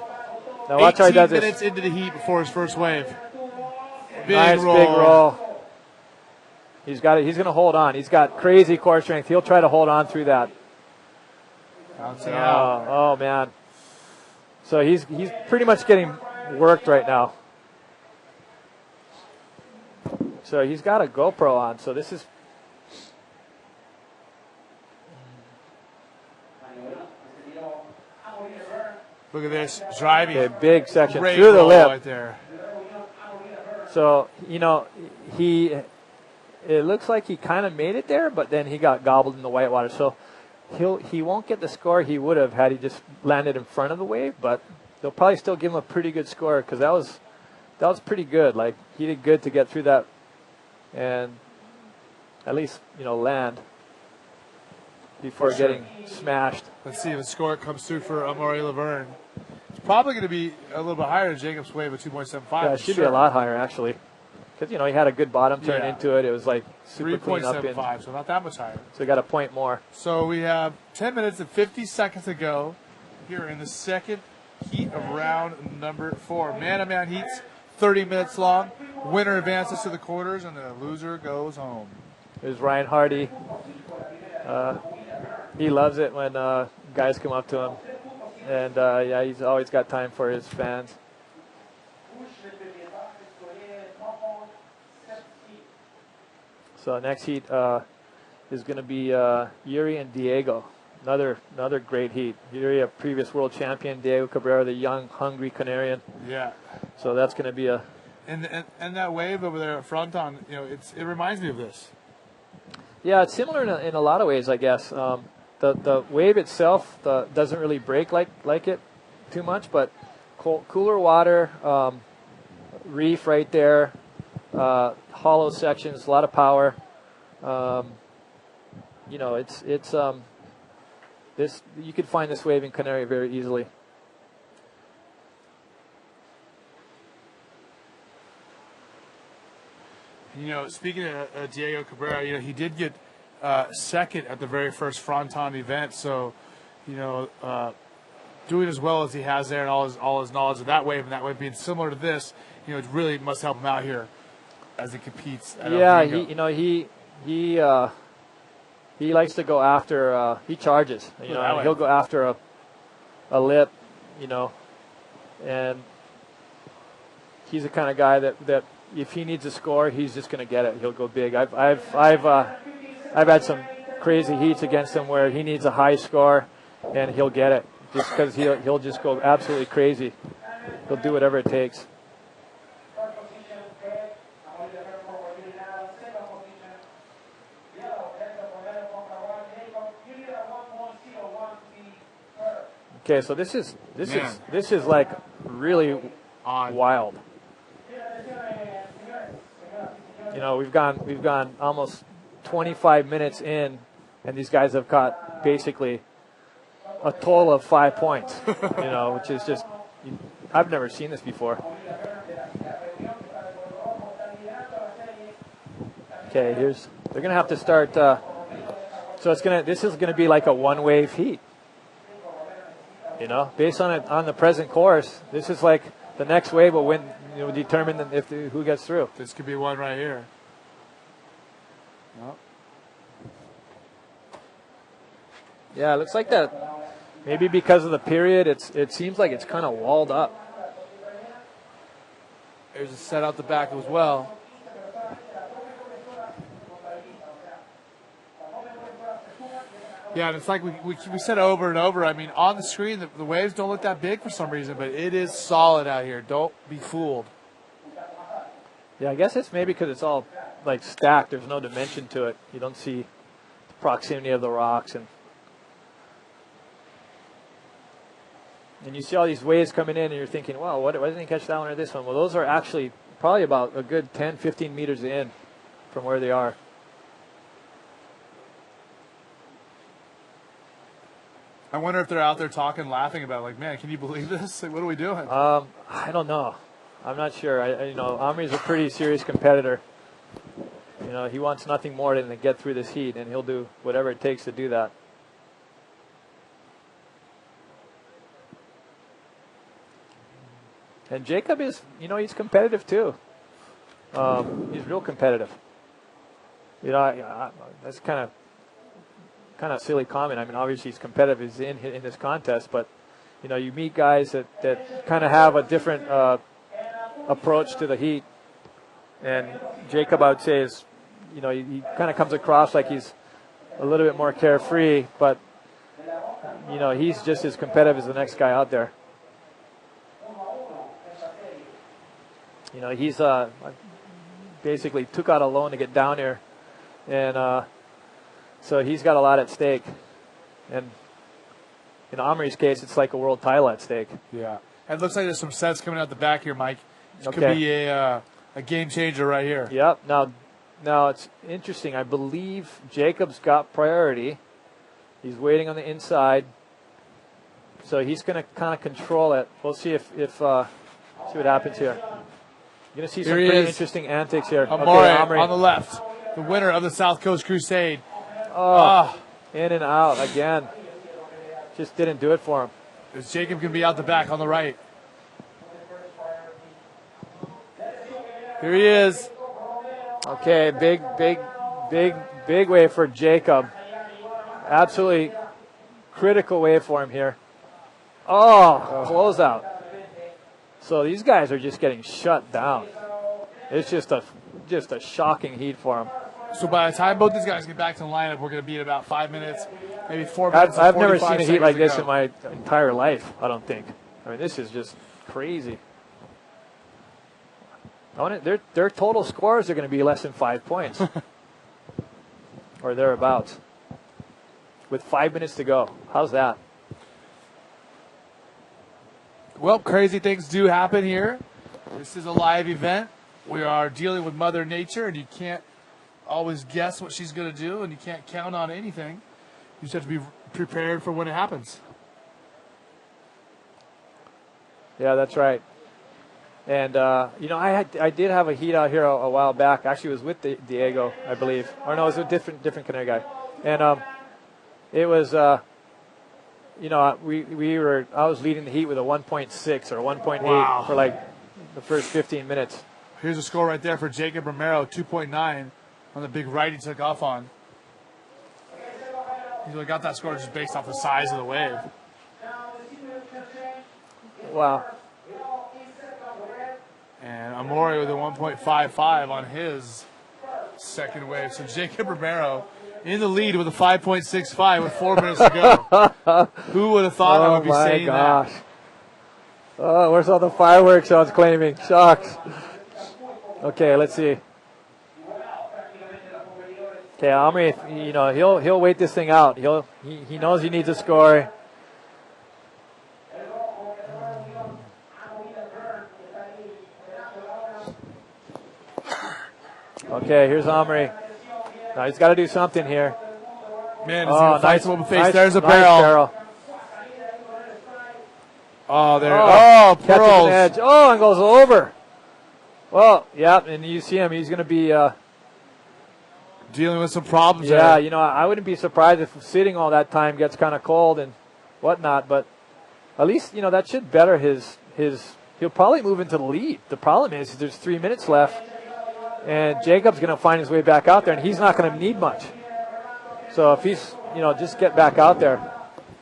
Now watch how he does 18 this. minutes into the heat before his first wave. Big roll. Big roll. He's got it. He's going to hold on. He's got crazy core strength. He'll try to hold on through that. Oh man. So he's pretty much getting worked right now. So he's got a GoPro on. So this is. Look at this, driving. Okay, big section Great through the lip. Right there. So, it looks like he kind of made it there, but then he got gobbled in the whitewater. So he won't get the score he would have had he just landed in front of the wave, but they'll probably still give him a pretty good score because that was pretty good. Like, he did good to get through that and at least, land before getting smashed. Let's see if the score comes through for Amaury Laverne. It's probably going to be a little bit higher than Jacob's wave of 2.75. Yeah, it should be a lot higher, actually. because he had a good bottom turn into it. It was like super clean up in. 3.75, so not that much higher. So he got a point more. So we have 10 minutes and 50 seconds to go here in the second heat of round number 4. Man-to-man heats, 30 minutes long. Winner advances to the quarters, and the loser goes home. There's Ryan Hardy. He loves it when guys come up to him. And, yeah, he's always got time for his fans. So next heat is going to be Yuri and Diego. Another great heat. Yuri, a previous world champion. Diego Cabrera, the young, hungry Canarian. Yeah. So that's going to be a... And that wave over there at Fronton, it reminds me of this. Yeah, it's similar in a lot of ways, I guess. The wave itself doesn't really break like it too much, but cooler water, reef right there, hollow sections, a lot of power. It's this, you could find this wave in Canary very easily. Speaking of Diego Cabrera, he did get second at the very first Fronton event. So, doing as well as he has there and all his knowledge of that wave and that wave being similar to this, it really must help him out here as he competes. Yeah, he likes to go after. He charges. He'll go after a lip, and he's the kind of guy that if he needs a score, he's just going to get it. He'll go big. I've had some crazy heats against him where he needs a high score, and he'll get it just because he'll just go absolutely crazy. He'll do whatever it takes. Okay, so this is like really wild. We've gone almost 25 minutes in, and these guys have caught basically a total of 5 points. Which is just, I've never seen this before. Okay, they're gonna have to start. So this is gonna be like a one-wave heat. Based on the present course, this is like the next wave will win. Determine who gets through. This could be one right here. Nope. Yeah, it looks like that. Maybe because of the period, it seems like it's kind of walled up. There's a set out the back as well. Yeah, and it's like we said over and over. I mean, on the screen, the waves don't look that big for some reason, but it is solid out here. Don't be fooled. Yeah, I guess it's maybe because it's all like stacked. There's no dimension to it. You don't see the proximity of the rocks, and you see all these waves coming in, and you're thinking, wow, why didn't he catch that one or this one? Well, those are actually probably about a good 10, 15 meters in from where they are. I wonder if they're out there talking, laughing about it, like, man, can you believe this? Like, what are we doing? I don't know. I'm not sure. Omri's a pretty serious competitor. He wants nothing more than to get through this heat, and he'll do whatever it takes to do that. And Jacob is, he's competitive too. He's real competitive. That's kind of silly comment. I mean, obviously he's competitive. He's in this contest, but you meet guys that kind of have a different approach to the heat. And Jacob, I would say, is he kind of comes across like he's a little bit more carefree, but he's just as competitive as the next guy out there. He's basically took out a loan to get down here, and so he's got a lot at stake. And in Omri's case, it's like a world title at stake. Yeah. It looks like there's some sets coming out the back here, Mike. This could be a game changer right here. Yep. Now it's interesting. I believe Jacob's got priority. He's waiting on the inside. So he's going to kind of control it. We'll see see what happens here. You're going to see some Here he pretty is. interesting antics here. Amore Okay, Omri. on the left, the winner of the South Coast Crusade. In and out again. Just didn't do it for him. As Jacob can be out the back on the right. Here he is. Okay, big wave for Jacob. Absolutely critical wave for him here. Close out. So these guys are just getting shut down. It's just a shocking heat for them. So by the time both these guys get back to the lineup, we're going to be at about 5 minutes, maybe 4 minutes. I've never seen a heat heat like this in my entire life, I don't think. I mean, this is just crazy. Their total scores are going to be less than 5 points. Or thereabouts. With 5 minutes to go. How's that? Well, crazy things do happen here. This is a live event. We are dealing with Mother Nature, and you can't always guess what she's going to do, and you can't count on anything. You just have to be prepared for when it happens. Yeah, that's right. And, I did have a heat out here a while back. Actually, it was with Diego, I believe. Or no, it was a different Canary guy. And it was, I was leading the heat with a 1.6 or 1.8 for like the first 15 minutes. Here's a score right there for Jacob Romero, 2.9 on the big right he took off on. He really got that score just based off the size of the wave. Wow. And Amore with a 1.55 on his second wave. So Jacob Romero in the lead with a 5.65 with 4 minutes to go. Who would have thought I would be saying that? Oh, where's all the fireworks I was claiming? Shucks. Okay, let's see. Okay, Omri, he'll wait this thing out. He knows he needs a score. Okay, here's Omri. Now he's got to do something here. Man, nice open face. There's a barrel. Nice barrel. Oh, there. Catches pearls. an edge. Oh, and goes over. Well, yeah, and you see him. He's going to be dealing with some problems. Yeah, there. I wouldn't be surprised if sitting all that time gets kind of cold and whatnot. But at least that should better his. He'll probably move into the lead. The problem is there's 3 minutes left, and Jacob's going to find his way back out there, and he's not going to need much. So if he's just get back out there.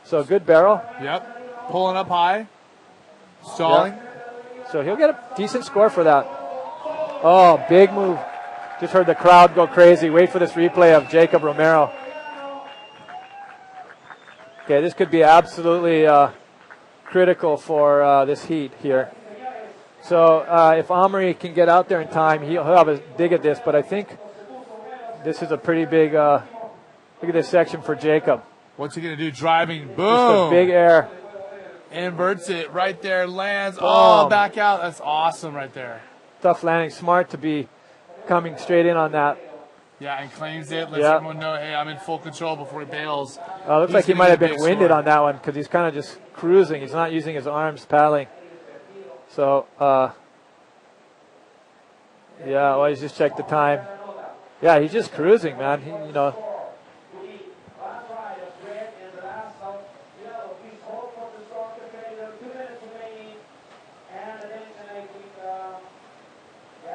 So good barrel. Yep, pulling up high, stalling. Yep. So he'll get a decent score for that. Oh, big move. Just heard the crowd go crazy. Wait for this replay of Jacob Romero. Okay, this could be absolutely critical for this heat here. So if Omri can get out there in time, he'll have a dig at this. But I think this is a pretty big, look at this section for Jacob. What's he going to do? Driving, boom. Just a big air. Inverts it right there, lands. Boom. Oh, back out. That's awesome right there. Tough landing. Smart to be coming straight in on that. Yeah, and claims it. Lets everyone know, hey, I'm in full control before he bails. Looks like he might have been winded on that one because he's kind of just cruising. He's not using his arms paddling. So, he's just checked the time. Yeah, he's just cruising, man.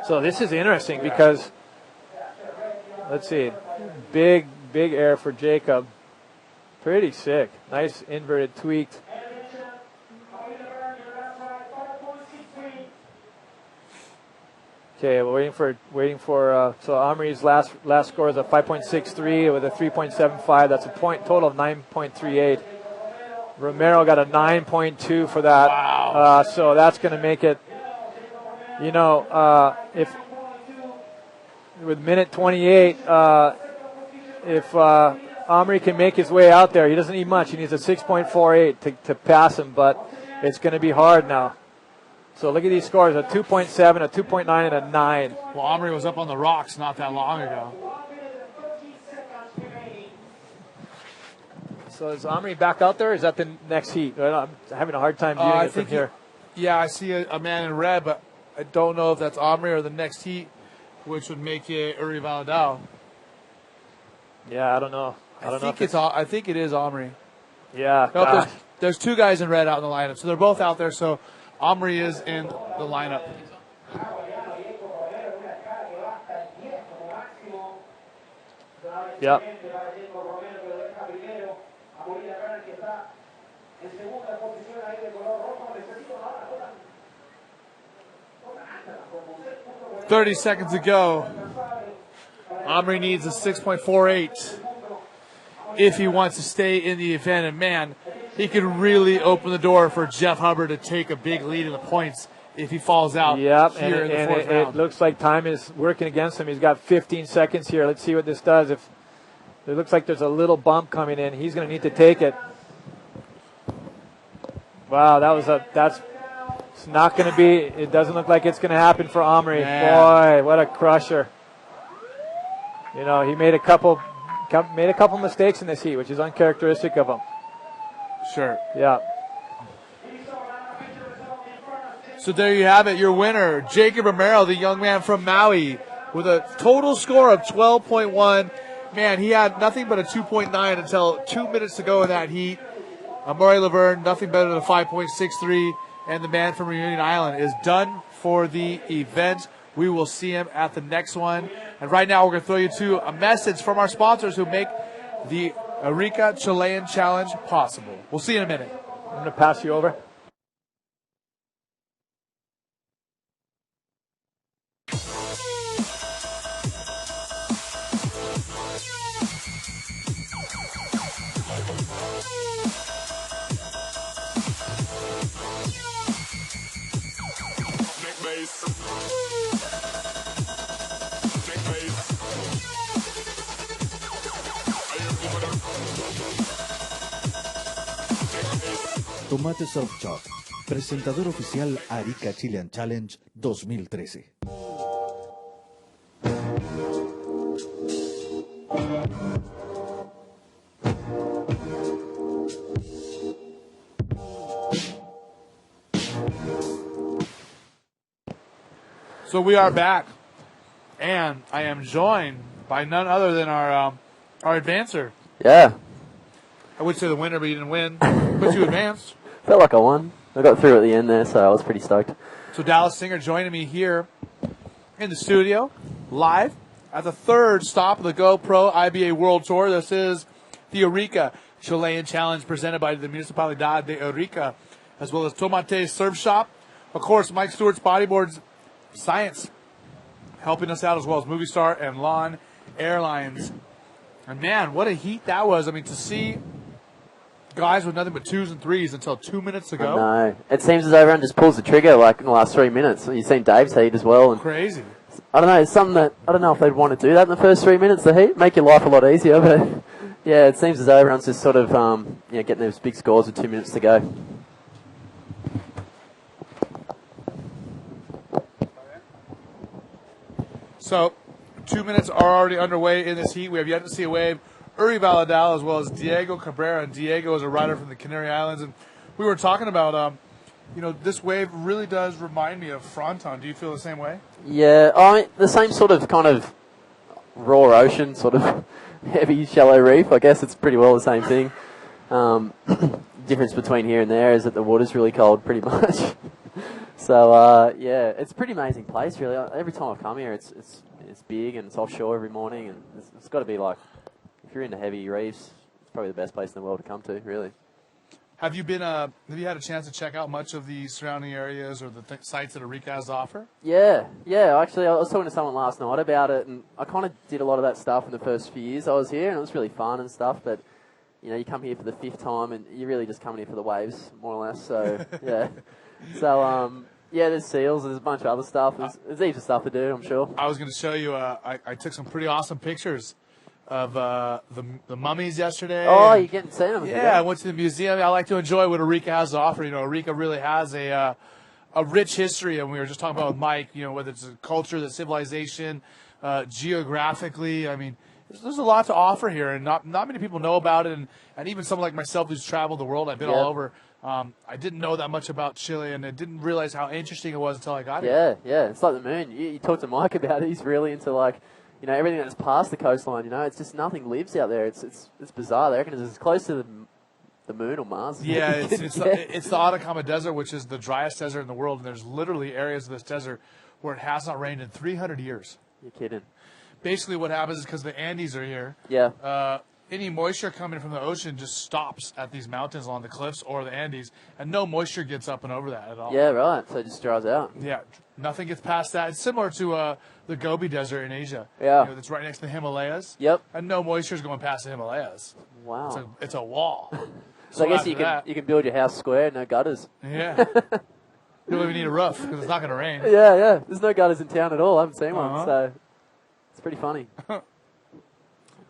So this is interesting because, let's see, big air for Jacob. Pretty sick. Nice inverted tweaked. Okay, we're waiting for. So Omri's last score is a 5.63 with a 3.75. That's a point total of 9.38. Romero got a 9.2 for that. Wow. So that's going to make it. If with minute 28, if Omri can make his way out there, he doesn't need much. He needs a 6.48 to pass him, but it's going to be hard now. So look at these scores, a 2.7, a 2.9, and a 9. Well, Omri was up on the rocks not that long ago. So is Omri back out there, or is that the next heat? I'm having a hard time viewing it from here. Yeah, I see a man in red, but I don't know if that's Omri or the next heat, which would make it Uri Valadao. Yeah, I don't know. I think it is Omri. Yeah. Nope, there's two guys in red out in the lineup, so they're both out there. So Omri is in the lineup. Yep. .30 seconds to go. Omri needs a 6.48 if he wants to stay in the event. And, man, he could really open the door for Jeff Hubbard to take a big lead in the points if he falls out here in the fourth round. It looks like time is working against him. He's got 15 seconds here. Let's see what this does. If it looks like there's a little bump coming in, he's going to need to take it. Wow, that's it's not going to be. It doesn't look like it's going to happen for Omri. Yeah. Boy, what a crusher! You know, he made a couple mistakes in this heat, which is uncharacteristic of him. Sure. Yeah. So there you have it, your winner, Jacob Romero, the young man from Maui, with a total score of 12.1. Man, he had nothing but a 2.9 until 2 minutes to go in that heat. Murray Laverne, nothing better than a 5.63. And the man from Reunion Island is done for the event. We will see him at the next one. And right now we're going to throw you to a message from our sponsors who make the Arica Chilean Challenge possible. We'll see you in a minute. I'm going to pass you over. Tomate Surf Shop, presentador oficial Arica Chilean Challenge 2013. So we are back, and I am joined by none other than our advancer. Yeah. I would say the winner, but you didn't win, but you advanced. Felt like I won. I got through at the end there, so I was pretty stoked. So Dallas Singer joining me here in the studio, live, at the third stop of the GoPro IBA World Tour. This is the Arica Chilean Challenge presented by the Municipalidad de Arica, as well as Tomate Surf Shop. Of course, Mike Stewart's Bodyboards Science helping us out, as well as Movie Star and Lawn Airlines. And, man, what a heat that was. I mean, to see guys with nothing but 2s and 3s until 2 minutes ago. No, it seems as though everyone just pulls the trigger like in the last 3 minutes. You've seen Dave's heat as well. And crazy. I don't know, it's something that I don't know if they'd want to do that in the first 3 minutes. The heat make your life a lot easier, but yeah, it seems as though everyone's just sort of getting those big scores with 2 minutes to go. So 2 minutes are already underway in this heat. We have yet to see a wave. Uri Valadao, as well as Diego Cabrera. And Diego is a rider from the Canary Islands. And we were talking about, this wave really does remind me of Fronton. Do you feel the same way? Yeah, I mean, the same sort of kind of raw ocean, sort of heavy, shallow reef. I guess it's pretty well the same thing. Difference between here and there is that the water's really cold, pretty much. So, it's a pretty amazing place, really. Every time I come here, it's big and it's offshore every morning. And it's got to be like, if you're into heavy reefs, it's probably the best place in the world to come to, really. Have you had a chance to check out much of the surrounding areas or the sites that Arica has to offer? Yeah. Actually, I was talking to someone last night about it, and I kind of did a lot of that stuff in the first few years I was here, and it was really fun and stuff. But you come here for the 5th time, and you're really just coming here for the waves, more or less. So yeah. So there's seals. There's a bunch of other stuff. There's heaps of stuff to do, I'm sure. I was going to show you. I took some pretty awesome pictures of the mummies yesterday. Oh, you getting to see them? Yeah, I went to the museum. I like to enjoy what Arica has to offer. Arica really has a rich history, and we were just talking about with Mike. Whether it's a culture, the civilization, geographically. I mean, there's a lot to offer here, and not many people know about it. And even someone like myself who's traveled the world, I've been all over I didn't know that much about Chile, and I didn't realize how interesting it was until I got here. Yeah. It's like the moon. You talk to Mike about it. He's really into everything that's past the coastline. It's just nothing lives out there. It's bizarre. They reckon it's as close to the moon or Mars. Yeah, it's the Atacama Desert, which is the driest desert in the world, and there's literally areas of this desert where it has not rained in 300 years. You're kidding. Basically, what happens is because the Andes are here. Yeah. Any moisture coming from the ocean just stops at these mountains along the cliffs or the Andes, and no moisture gets up and over that at all. Yeah, right. So it just dries out. Yeah, nothing gets past that. It's similar to the Gobi Desert in Asia. Yeah. That's right next to the Himalayas. Yep. And no moisture is going past the Himalayas. Wow. It's a wall. So I guess after you can build your house square, no gutters. Yeah. You don't even need a roof because it's not going to rain. Yeah. There's no gutters in town at all. I haven't seen one, so it's pretty funny.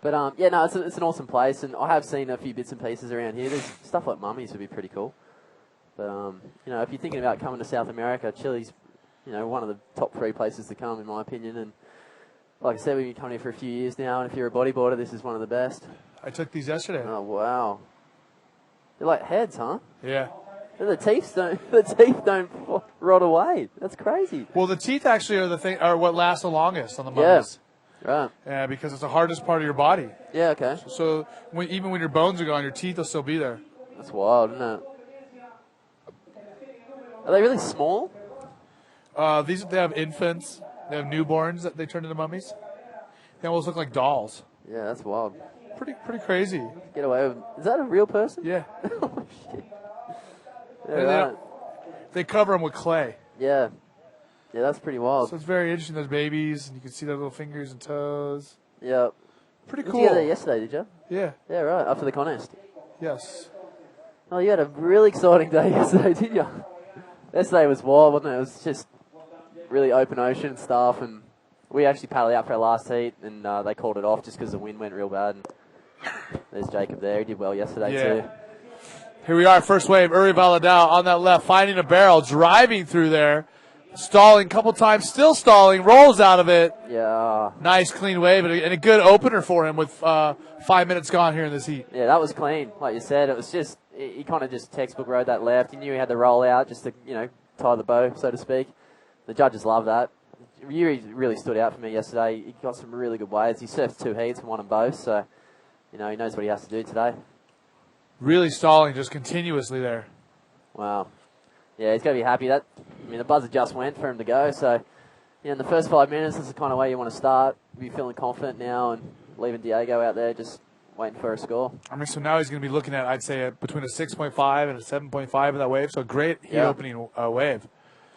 But it's an awesome place, and I have seen a few bits and pieces around here. There's stuff like mummies would be pretty cool. But if you're thinking about coming to South America, Chile's one of the top 3 places to come, in my opinion. And like I said, we've been coming here for a few years now, and if you're a bodyboarder, this is one of the best. I took these yesterday. Oh wow, they're like heads, huh? Yeah. And the teeth don't rot away. That's crazy. Well, the teeth actually are what last the longest on the mummies. Right. Yeah, because it's the hardest part of your body. Yeah, okay. So even when your bones are gone, your teeth will still be there. That's wild, isn't it? Are they really small? They have infants. They have newborns that they turn into mummies. They almost look like dolls. Yeah, that's wild. Pretty crazy. Get away with. Is that a real person? Yeah. Oh shit. Yeah, And right. they cover them with clay. Yeah, that's pretty wild. So it's very interesting. Those babies, and you can see their little fingers and toes. Yeah. Pretty Did cool. you get there yesterday, did you? Yeah. Yeah, right, after the contest. Yes. Oh, you had a really exciting day yesterday, didn't you? Yesterday was wild, wasn't it? It was just really open ocean and stuff, and we actually paddled out for our last heat, and they called it off just because the wind went real bad. And there's Jacob there. He did well yesterday, too. Here we are, first wave. Uri Valadao on that left, finding a barrel, driving through there, stalling a couple times, still stalling, rolls out of it. Yeah. Nice, clean wave, and a good opener for him with 5 minutes gone here in this heat. Yeah, that was clean. Like you said, it was just, he kind of just textbook rode that left. He knew he had the roll out just to, tie the bow, so to speak. The judges love that. Yuri really stood out for me yesterday. He got some really good waves. He surfed 2 heats and won them both, so, he knows what he has to do today. Really stalling just continuously there. Wow. Yeah, he's going to be happy. The buzzer just went for him to go, so in the first 5 minutes, that's the kind of way you want to start. Be feeling confident now and leaving Diego out there just waiting for a score. So now he's going to be looking at, I'd say, between a 6.5 and a 7.5 in that wave, so great heat opening wave.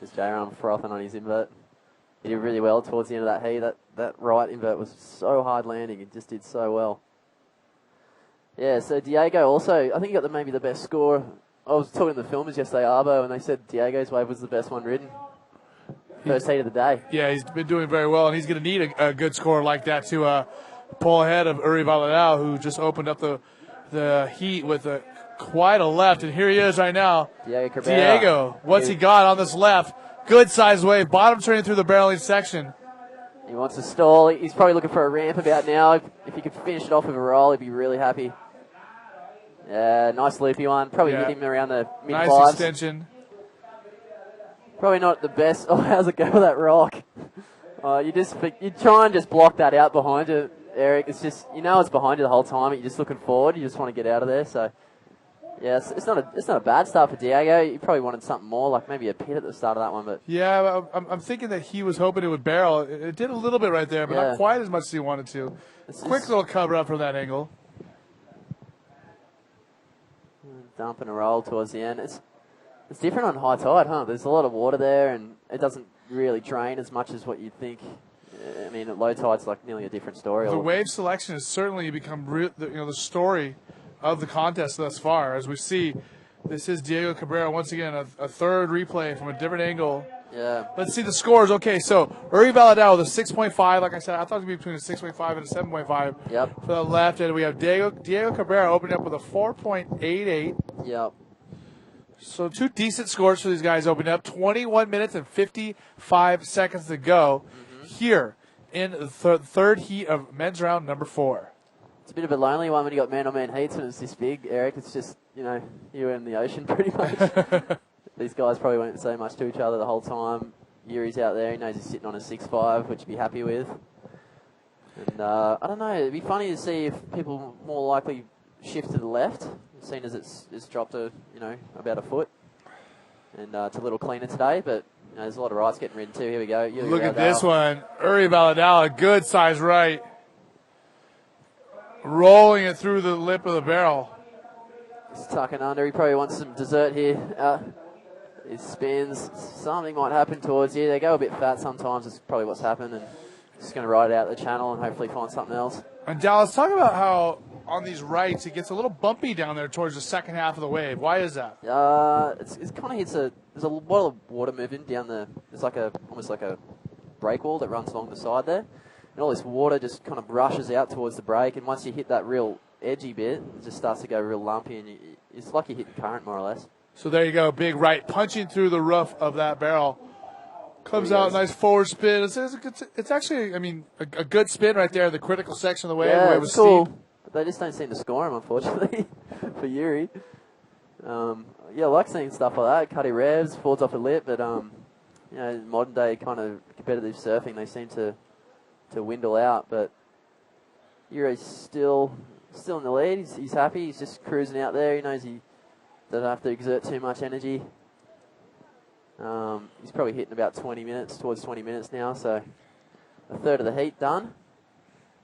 Just J-Ram frothing on his invert. He did really well towards the end of that heat. That right invert was so hard landing. He just did so well. Yeah, so Diego also, I think he got maybe the best score. I was talking to the filmers yesterday, Arbo, and they said Diego's wave was the best one ridden. First heat of the day. Yeah, he's been doing very well, and he's going to need a good score like that to pull ahead of Uri Valadao, who just opened up the heat with quite a left. And here he is right now. Diego, what's he got on this left? Good sized wave, bottom turning through the barreling section. He wants to stall. He's probably looking for a ramp about now. If he could finish it off with a roll, he'd be really happy. Yeah, nice loopy one. Probably hit him around the mid-fives. Nice extension. Probably not the best. Oh, how's it go with that rock? You try and just block that out behind you, Eric. It's just, it's behind you the whole time. You're just looking forward. You just want to get out of there. So, yeah, it's not a bad start for Diego. You probably wanted something more, like maybe a pit at the start of that one. But yeah, I'm thinking that he was hoping it would barrel. It did a little bit right there, but not quite as much as he wanted to. Quick little cover up from that angle. Dump and a roll towards the end. It's different on high tide, huh? There's a lot of water there, and it doesn't really drain as much as what you'd think. At low tide, it's like nearly a different story. The wave selection has certainly become the story of the contest thus far. As we see, this is Diego Cabrera once again, a third replay from a different angle. Yeah. Let's see the scores. Okay, so Uri Valadao with a 6.5. Like I said, I thought it would be between a 6.5 and a 7.5. Yep. For the left, and we have Diego Cabrera opening up with a 4.88. Yep. So 2 decent scores for these guys opening up. 21 minutes and 55 seconds to go here in the third heat of men's round number 4. It's a bit of a lonely one when you got man-on-man heats when it's this big, Eric. It's just, you in the ocean pretty much. These guys probably won't say much to each other the whole time. Yuri's out there. He knows he's sitting on a 6.5, which he'd be happy with. And I don't know. It'd be funny to see if people more likely shift to the left, seeing as it's dropped about a foot. And it's a little cleaner today, but there's a lot of rights getting ridden too. Here we go. Look at this one. Uri Baladala, good size right. Rolling it through the lip of the barrel. He's tucking under. He probably wants some dessert here. He spins. Something might happen towards you. They go a bit fat sometimes. It's probably what's happened. And just going to ride out the channel and hopefully find something else. And Dallas, talk about how on these rights it gets a little bumpy down there towards the second half of the wave. Why is that? It's kind of hits there's a lot of water moving down the. It's like almost like a break wall that runs along the side there. And all this water just kind of brushes out towards the break, and once you hit that real edgy bit, it just starts to go real lumpy, and it's like you're hitting current, more or less. So there you go, big right, punching through the roof of that barrel. Comes out, nice forward spin. It's actually, a good spin right there, the critical section of the wave. Yeah, where it was it's cool. steep. But they just don't seem to score him, unfortunately, for Yuri. I like seeing stuff like that. Cuddy revs, falls off a lip, but modern day kind of competitive surfing, they seem to dwindle out, but Yuri's still in the lead. He's happy. He's just cruising out there. He knows he doesn't have to exert too much energy. He's probably hitting about 20 minutes, towards 20 minutes now, so a third of the heat done.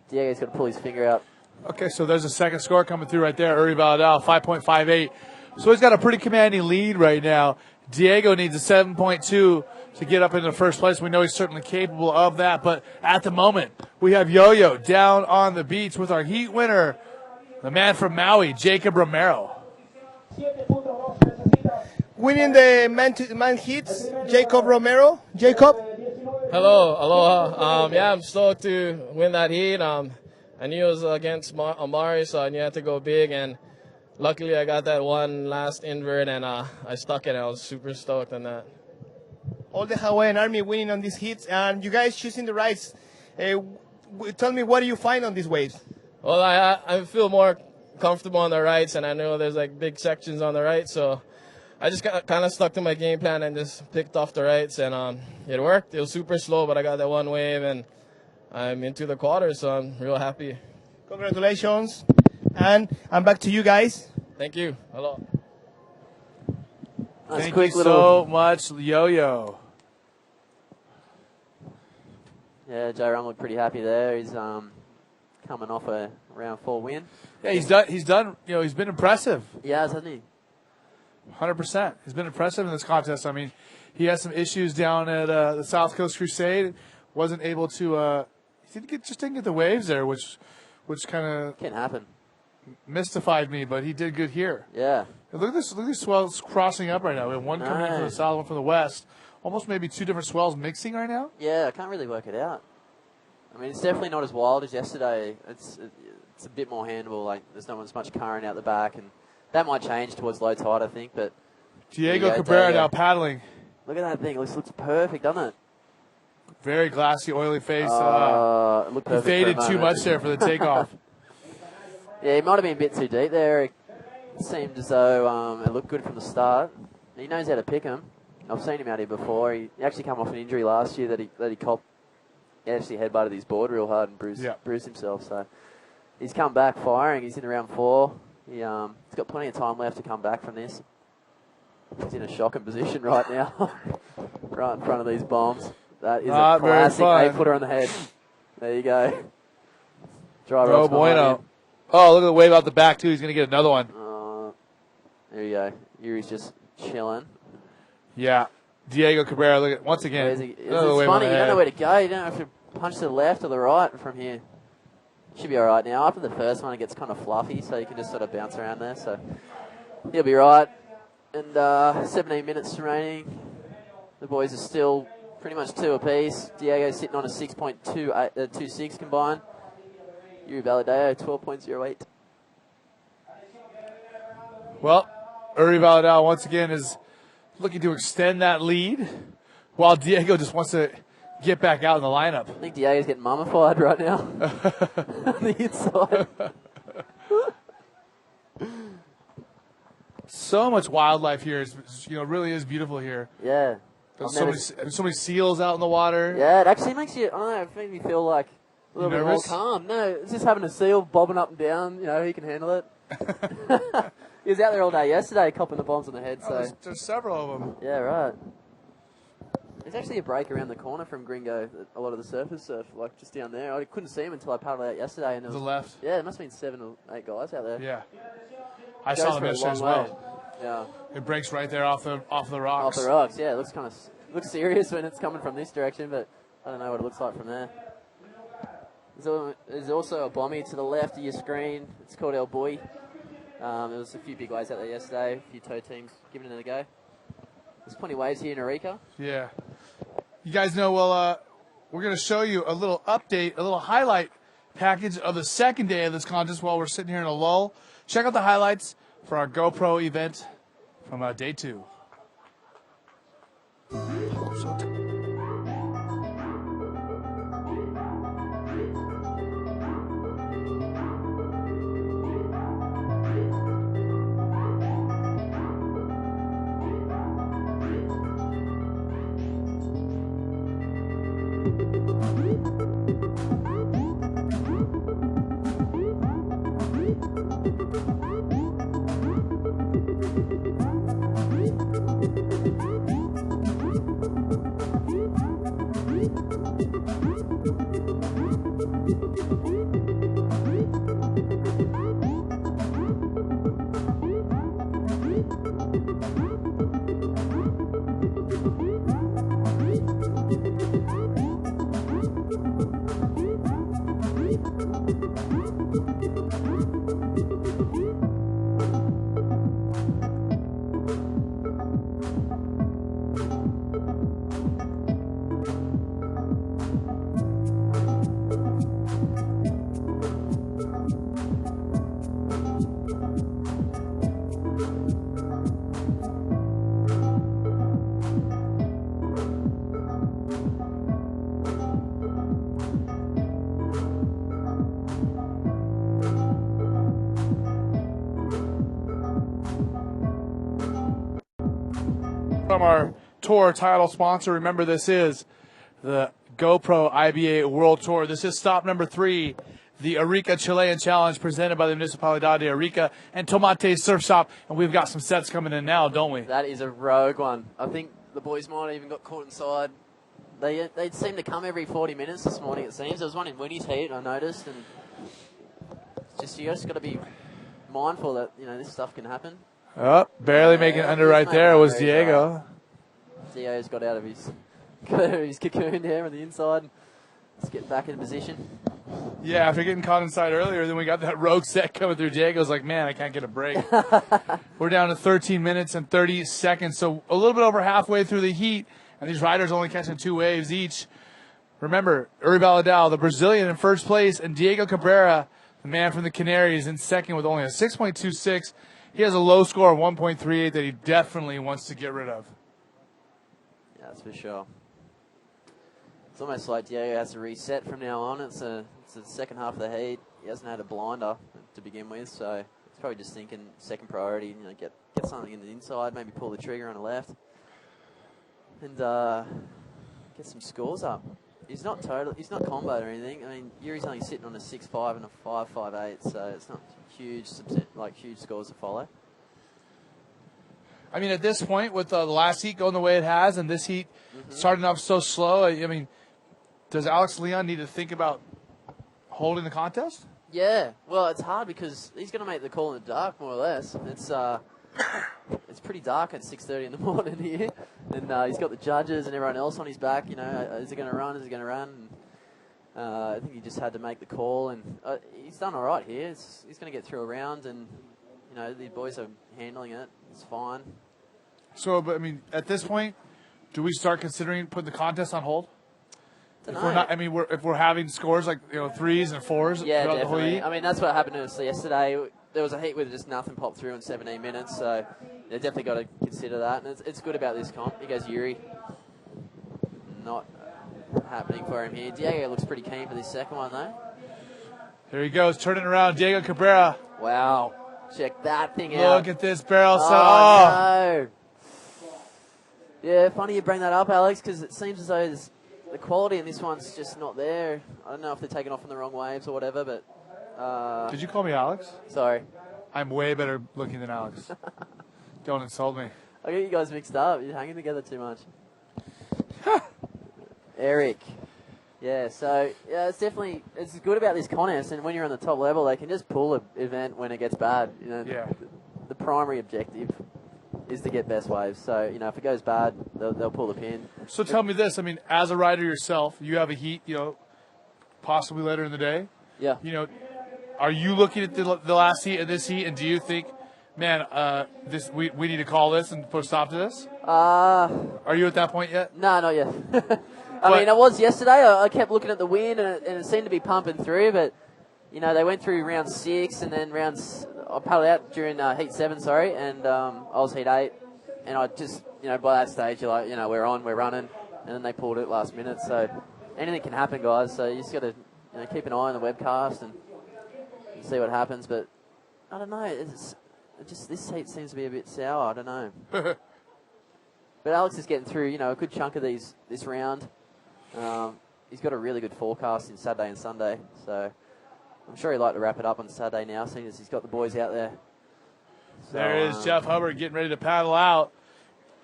Diego's got to pull his finger out. Okay, so there's a second score coming through right there. Uri Baladal, 5.58. So he's got a pretty commanding lead right now. Diego needs a 7.2 to get up into first place. We know he's certainly capable of that, but at the moment, we have Yo-Yo down on the beach with our heat winner, the man from Maui, Jacob Romero. Winning the man heats, Jacob Romero. Jacob? Hello, aloha. I'm stoked to win that heat. I knew it was against Amari, so I knew I had to go big, and luckily I got that one last invert, and I stuck it. I was super stoked on that. All the Hawaiian Army winning on these heats, and you guys choosing the rides. Tell me, what do you find on these waves? Well, I feel more comfortable on the rights, and I know there's like big sections on the right, so I just kind of stuck to my game plan and just picked off the rights, and it worked. It was super slow, but I got that one wave, and I'm into the quarters, so I'm real happy. Congratulations, and I'm back to you guys. Thank you. Hello. Thank you so much, Yo-Yo. Yeah, Joe Rum looked pretty happy there. He's coming off a round 4 win. Yeah, he's done. He's been impressive. Yeah, hasn't he? 100%. He's been impressive in this contest. He had some issues down at the South Coast Crusade. Wasn't able to. He didn't get the waves there, which kind of can't happen. Mystified me, but he did good here. Yeah. Look at these swells crossing up right now. We have one coming in from the south, one from the west. Almost maybe two different swells mixing right now. Yeah, I can't really work it out. It's definitely not as wild as yesterday. It's a bit more handleable. Like there's not as much current out the back, and that might change towards low tide, I think. But Diego Cabrera now paddling. Look at that thing. It looks perfect, doesn't it? Very glassy, oily face. It looked perfect. He faded too much there for the takeoff. Yeah, he might have been a bit too deep there. It seemed as though it looked good from the start. He knows how to pick him. I've seen him out here before. He actually came off an injury last year that he copped. He actually headbutted his board real hard and bruised himself. So he's come back firing. He's in round 4. He's got plenty of time left to come back from this. He's in a shocking position right now, right in front of these bombs. That is a classic 8-footer on the head. There you go. Dry rocks bueno. Oh, look at the wave out the back, too. He's going to get another one. There you go. Yuri's just chilling. Yeah. Diego Cabrera, look at once again. It's funny. You don't know where to go. You don't have to punch to the left or the right from here. Should be all right now. After the first one, it gets kind of fluffy, so you can just sort of bounce around there. So he'll be right. And 17 minutes remaining. The boys are still pretty much 2 apiece. Diego's sitting on a 6.26 combined. Yuri Baladeo, 12.08. Well, Uri Baladao once again is looking to extend that lead, while Diego just wants to get back out in the lineup. I think Diego's getting mummified right now on the inside. So much wildlife here. It's, really is beautiful here. Yeah. There's so many seals out in the water. Yeah, it actually makes you, I don't know, it makes me feel like a little bit more calm. No, it's just having a seal bobbing up and down, he can handle it. He was out there all day yesterday copping the bombs on the head. So There's several of them. Yeah, right. There's actually a break around the corner from Gringo that a lot of the surfers surf, like just down there. I couldn't see him until I paddled out yesterday. And to the left? Yeah, there must have been 7 or 8 guys out there. Yeah. I saw them yesterday as well. Yeah. It breaks right there off the rocks. Off the rocks, yeah. It looks kind of looks serious when it's coming from this direction, but I don't know what it looks like from there. There's also a bommy to the left of your screen. It's called El Boy. There was a few big waves out there yesterday, a few tow teams giving it a go. There's plenty of waves here in Arica. Yeah. You guys know, well, we're going to show you a little update, a little highlight package of the second day of this contest while we're sitting here in a lull. Check out the highlights for our GoPro event from day 2. From our tour title sponsor, remember this is the GoPro IBA World Tour. This is stop number 3, the Arica Chilean Challenge presented by the Municipalidad de Arica and Tomate Surf Shop. And we've got some sets coming in now, don't we? That is a rogue one. I think the boys might have even got caught inside. They seem to come every 40 minutes this morning, it seems. There was one in Winnie's heat, I noticed. And you just got to be mindful that, this stuff can happen. Oh, barely making under right there was Diego. Diego's got out of his cocoon there on the inside. Let's get back in position. Yeah, after getting caught inside earlier, then we got that rogue set coming through. Diego's like, man, I can't get a break. We're down to 13 minutes and 30 seconds, so a little bit over halfway through the heat, and these riders only catching 2 waves each. Remember, Uri Baladao, the Brazilian, in first place, and Diego Cabrera, the man from the Canaries, in second with only a 6.26. He has a low score of 1.38 that he definitely wants to get rid of. Yeah, that's for sure. It's almost like Diego has to reset from now on. It's the second half of the heat. He hasn't had a blinder to begin with, so he's probably just thinking second priority, get something in the inside, maybe pull the trigger on the left, and get some scores up. He's not comboed or anything. I mean, Yuri's only sitting on a 6.5 and a 5.58, so it's not huge scores to follow. I mean, at this point, with the last heat going the way it has, and this heat starting off so slow, I mean, does Alex Leon need to think about holding the contest? Yeah, well, it's hard because he's going to make the call in the dark, more or less. It's pretty dark at 6:30 in the morning here, and he's got the judges and everyone else on his back. Is he going to run? Is he going to run? And, I think he just had to make the call, and he's done all right here. He's going to get through a round, and these boys are handling it. It's fine. So, but I mean, at this point, do we start considering putting the contest on hold? If we're having scores like 3s and 4s yeah, throughout the whole definitely. heat? I mean, that's what happened to us yesterday. There was a heat where just nothing popped through in 17 minutes, so they definitely got to consider that. And it's good about this comp. He goes Yuri. Not happening for him here. Diego looks pretty keen for this second one, though. There he goes, turning around. Diego Cabrera. Wow. Check that thing out. Look at this barrel set. Oh, no. Yeah, funny you bring that up, Alex, because it seems as though the quality in this one's just not there. I don't know if they're taking off on the wrong waves or whatever, but... Did you call me Alex? Sorry. I'm way better looking than Alex. Don't insult me. I get you guys mixed up. You're hanging together too much. Eric. Yeah, so yeah, it's good about this contest, and when you're on the top level, they can just pull an event when it gets bad. You know, Yeah. The primary objective is to get best waves. So, you know, if it goes bad, they'll pull the pin. So tell me this. I mean, as a rider yourself, you have a heat, you know, possibly later in the day. Yeah. You know, are you looking at the last heat and this heat, and do you think, man, we need to call this and put a stop to this? Are you at that point yet? No, not yet. I mean, I was yesterday. I kept looking at the wind, and it seemed to be pumping through, but, you know, they went through round 6, and then I paddled out during heat 7, and I was heat 8, and I just, you know, by that stage, you're like, you know, we're running, and then they pulled it last minute, so anything can happen, guys, so you just got to, you know, keep an eye on the webcast and see what happens, but I don't know, this heat seems to be a bit sour, I don't know. But Alex is getting through, you know, a good chunk of this round. He's got a really good forecast in Saturday and Sunday, so I'm sure he'd like to wrap it up on Saturday now, seeing as he's got the boys out there. So, there is Jeff Hubbard getting ready to paddle out.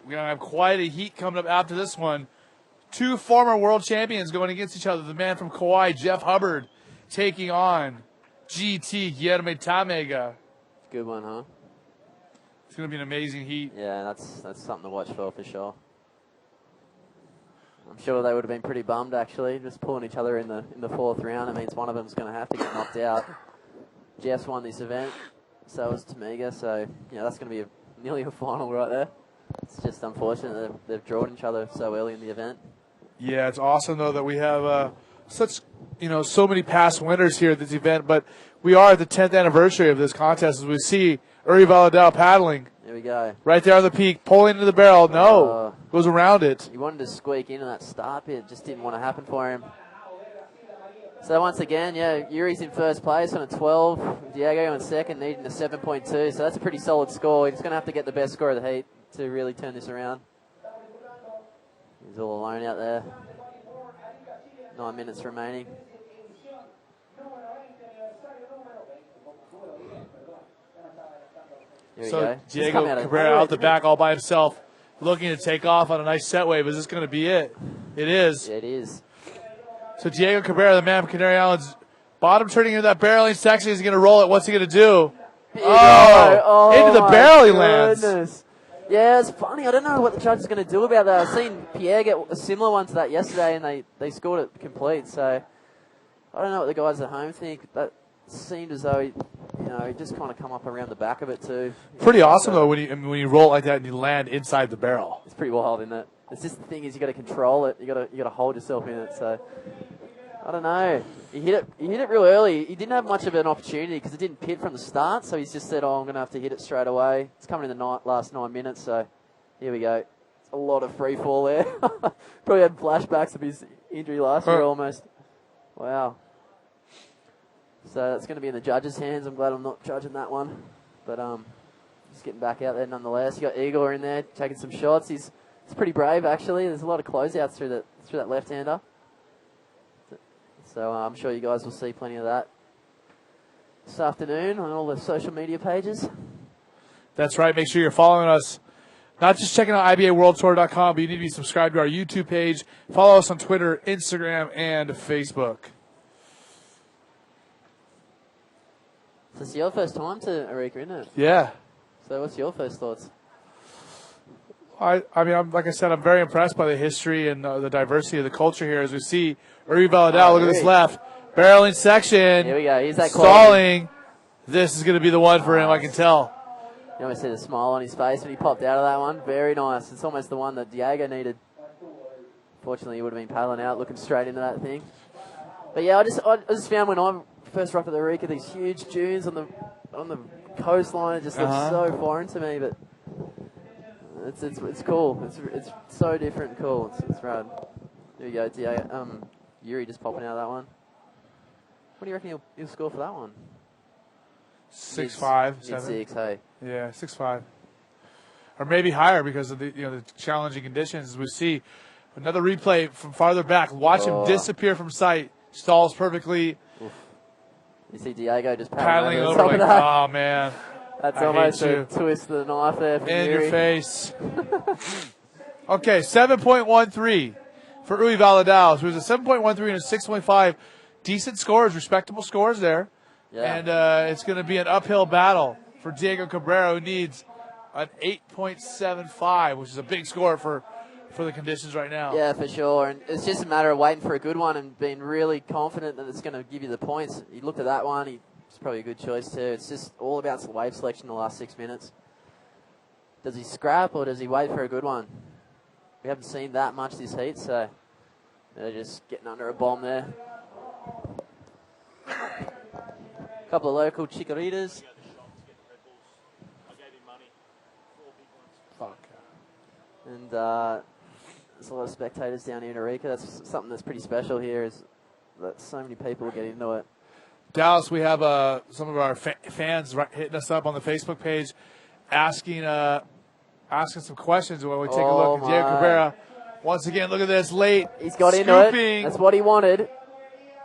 We're going to have quite a heat coming up after this one. 2 former world champions going against each other. The man from Kauai, Jeff Hubbard, taking on GT Guillermo Tamega. Good one, huh? It's going to be an amazing heat. Yeah, that's something to watch for sure. I'm sure they would have been pretty bummed, actually, just pulling each other in the 4th round. It means one of them's going to have to get knocked out. Jeff's won this event, so is Tamega, so, you know, that's going to be nearly a final right there. It's just unfortunate that they've drawn each other so early in the event. Yeah, it's awesome, though, that we have so many past winners here at this event, but we are at the 10th anniversary of this contest as we see Uri Valadao paddling. There we go. Right there on the peak, pulling into the barrel. No, goes around it. He wanted to squeak into that start bit. Just didn't want to happen for him. So once again, yeah, Yuri's in first place on a 12. Diego in second, needing a 7.2. So that's a pretty solid score. He's going to have to get the best score of the heat to really turn this around. He's all alone out there. 9 minutes remaining. So Diego Cabrera out the back all by himself, looking to take off on a nice set wave. Is this going to be it? It is. It is. So Diego Cabrera, the man from Canary Islands, bottom turning into that barreling section. He's going to roll it. What's he going to do? Into the barrel he lands. Yeah, it's funny. I don't know what the judge is going to do about that. I've seen Pierre get a similar one to that yesterday, and they scored it complete. So I don't know what the guys at home think. That seemed as though he just kind of come up around the back of it too. Pretty awesome though when you roll it like that and you land inside the barrel. It's pretty wild, isn't it? It's just the thing is you got to control it. You got to hold yourself in it. So I don't know. He hit it real early. He didn't have much of an opportunity because it didn't pit from the start. So he's just said, "Oh, I'm going to have to hit it straight away." It's coming in the last 9 minutes. So here we go. It's a lot of free fall there. Probably had flashbacks of his injury last year almost. Wow. So that's going to be in the judges' hands. I'm glad I'm not judging that one. But just getting back out there nonetheless. You got Igor in there taking some shots. He's pretty brave actually. There's a lot of closeouts through that left-hander. So I'm sure you guys will see plenty of that this afternoon on all the social media pages. That's right. Make sure you're following us. Not just checking out IBAWorldTour.com, but you need to be subscribed to our YouTube page. Follow us on Twitter, Instagram, and Facebook. So it's your first time to Arica, isn't it? Yeah. So what's your first thoughts? I mean, like I said, I'm very impressed by the history and the diversity of the culture here. As we see Uri Valadao, look at this left, barreling section. Here we go. He's that stalling. This is going to be the one for him, I can tell. You almost see the smile on his face when he popped out of that one. Very nice. It's almost the one that Diego needed. Fortunately, he would have been paddling out, looking straight into that thing. But yeah, I just found when I first rocked at the Arica, these huge dunes on the coastline, it just looks so foreign to me. But it's cool. It's so different and cool. It's rad. There you go, Diego. Yuri just popping out of that one. What do you reckon he'll score for that one? 6'5", mid 7. 6, hey. Yeah, 6'5", or maybe higher because of the challenging conditions. As we see another replay from farther back. Watch him disappear from sight. Stalls perfectly. Oof. You see Diego just paddling over like, oh man, that's I almost hate a you. twist of the knife there for In Yuri. your face. Okay, 7.13 for Rui Valadao. So it was a 7.13 and a 6.5. Decent scores, respectable scores there. Yeah. And it's going to be an uphill battle for Diego Cabrera, who needs an 8.75, which is a big score for the conditions right now. Yeah, for sure. And it's just a matter of waiting for a good one and being really confident that it's going to give you the points. He looked at that one. It's probably a good choice too. It's just all about the wave selection in the last 6 minutes. Does he scrap or does he wait for a good one? We haven't seen that much this heat, so they're just getting under a bomb there. A couple of local chiquiritas. Fuck. And there's a lot of spectators down here in Arica. That's something that's pretty special here, is that so many people get into it. Dallas, we have some of our fans hitting us up on the Facebook page, asking some questions when we take a look at Diego Cabrera. Once again, look at this, late. He's got scooping. into it. That's what he wanted.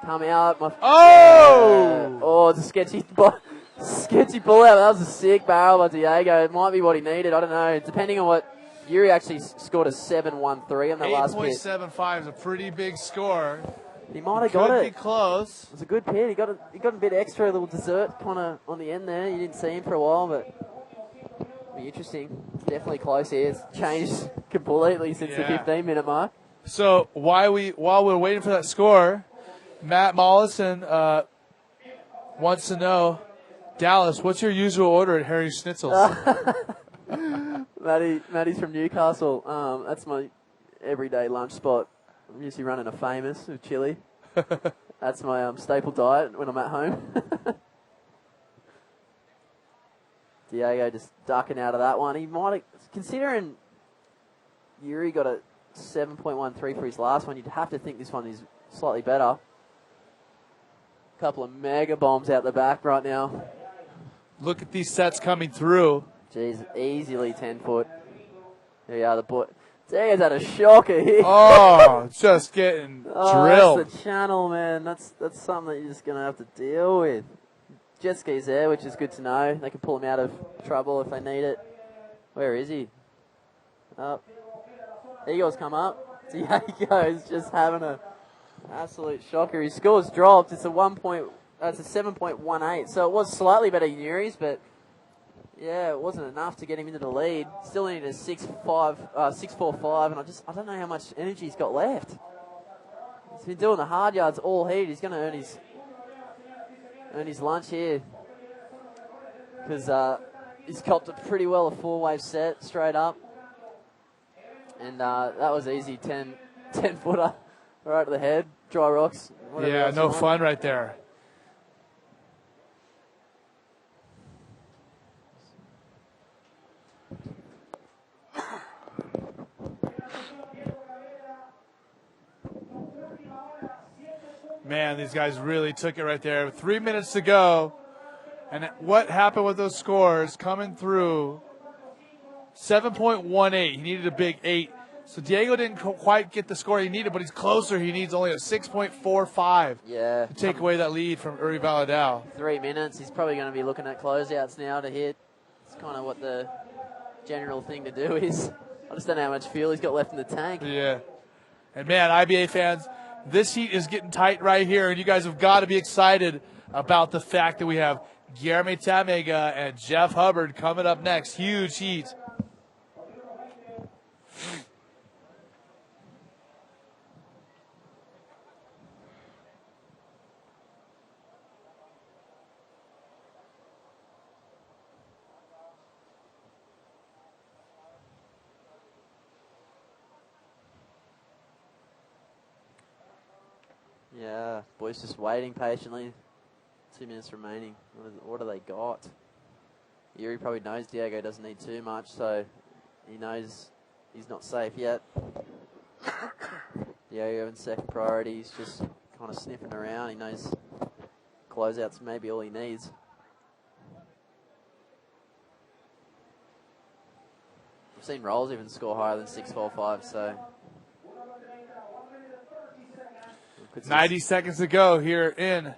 Come out. It's a sketchy pull out. That was a sick barrel by Diego. It might be what he needed. I don't know. Depending on what Yuri actually scored a 7.13 on that last pit. 8.75 is a pretty big score. He might have got it. Could be close. It was a good pit. He got a bit extra, a little dessert kind of on the end there. You didn't see him for a while, but it'll be interesting. Definitely close here. It's changed completely since the 15-minute mark. So while we're waiting for that score, Matt Mollison wants to know, Dallas, what's your usual order at Harry Schnitzel's? Matty's from Newcastle. That's my everyday lunch spot. I'm usually running a Famous with chili. That's my staple diet when I'm at home. Diego just ducking out of that one. He might have, considering Yuri got a 7.13 for his last one, you'd have to think this one is slightly better. Couple of mega bombs out the back right now. Look at these sets coming through. Jeez, easily 10 foot. Here we are, the boy. Diego's had a shocker here. Oh, just getting drilled. That's the channel, man. That's something that you're just going to have to deal with. Jet skis there, which is good to know. They can pull him out of trouble if they need it. Where is he? Up. Eagles come up. Diego's just having a absolute shocker. His score's dropped. It's a 7.18. So it was slightly better than Yuri's, but yeah, it wasn't enough to get him into the lead. Still needed a 6.45, and I don't know how much energy he's got left. He's been doing the hard yards all heat. He's going to earn his lunch here, because he's copped it pretty well, a 4-wave set straight up, and that was easy. 10 footer right to the head, dry rocks. Yeah, no fun right there. Man, these guys really took it right there. 3 minutes to go. And what happened with those scores coming through? 7.18. He needed a big 8. So Diego didn't quite get the score he needed, but he's closer. He needs only a 6.45 to take away that lead from Uri Valadao. 3 minutes. He's probably going to be looking at closeouts now to hit. It's kind of what the general thing to do is. I just don't know how much fuel he's got left in the tank. Yeah. And, man, IBA fans, this heat is getting tight right here, and you guys have got to be excited about the fact that we have Guillermo Tamega and Jeff Hubbard coming up next. Huge heat. Yeah, boys just waiting patiently. 2 minutes remaining. What do they got? Yuri probably knows Diego doesn't need too much, so he knows he's not safe yet. Diego in second priority. He's just kind of sniffing around. He knows closeouts maybe all he needs. I've seen Rolls even score higher than 6.45, so. 90 seconds to go here in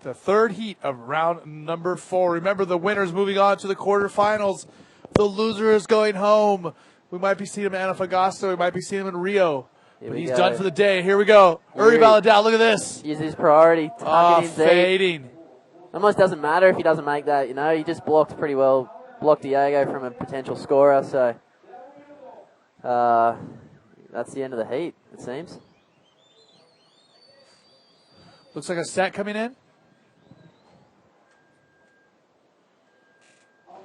the third heat of round number 4. Remember, the winner's moving on to the quarterfinals. The loser is going home. We might be seeing him in Antofagasta. We might be seeing him in Rio. But he's done for the day. Here we go. Uri Valadao, look at this. Use his priority. Fading. Almost doesn't matter if he doesn't make that, He just blocked pretty well. Blocked Diego from a potential scorer, so that's the end of the heat, it seems. Looks like a set coming in.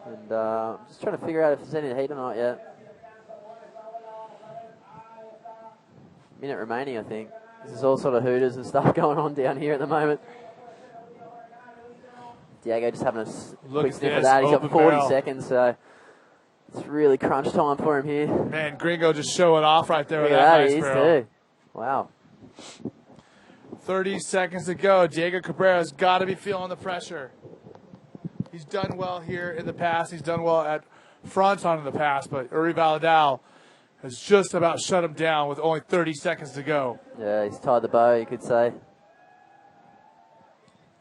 And I'm just trying to figure out if there's any heat or not yet. Minute remaining, I think. This is all sort of hooters and stuff going on down here at the moment. Diego just having a quick sniff of that. He's got 40 seconds, so it's really crunch time for him here. Man, Gringo just showing off right there with Look that at nice barrel. He is too. Wow. 30 seconds to go. Diego Cabrera's got to be feeling the pressure. He's done well here in the past. He's done well at Fronton in the past, but Uri Valadao has just about shut him down with only 30 seconds to go. Yeah, he's tied the bow, you could say.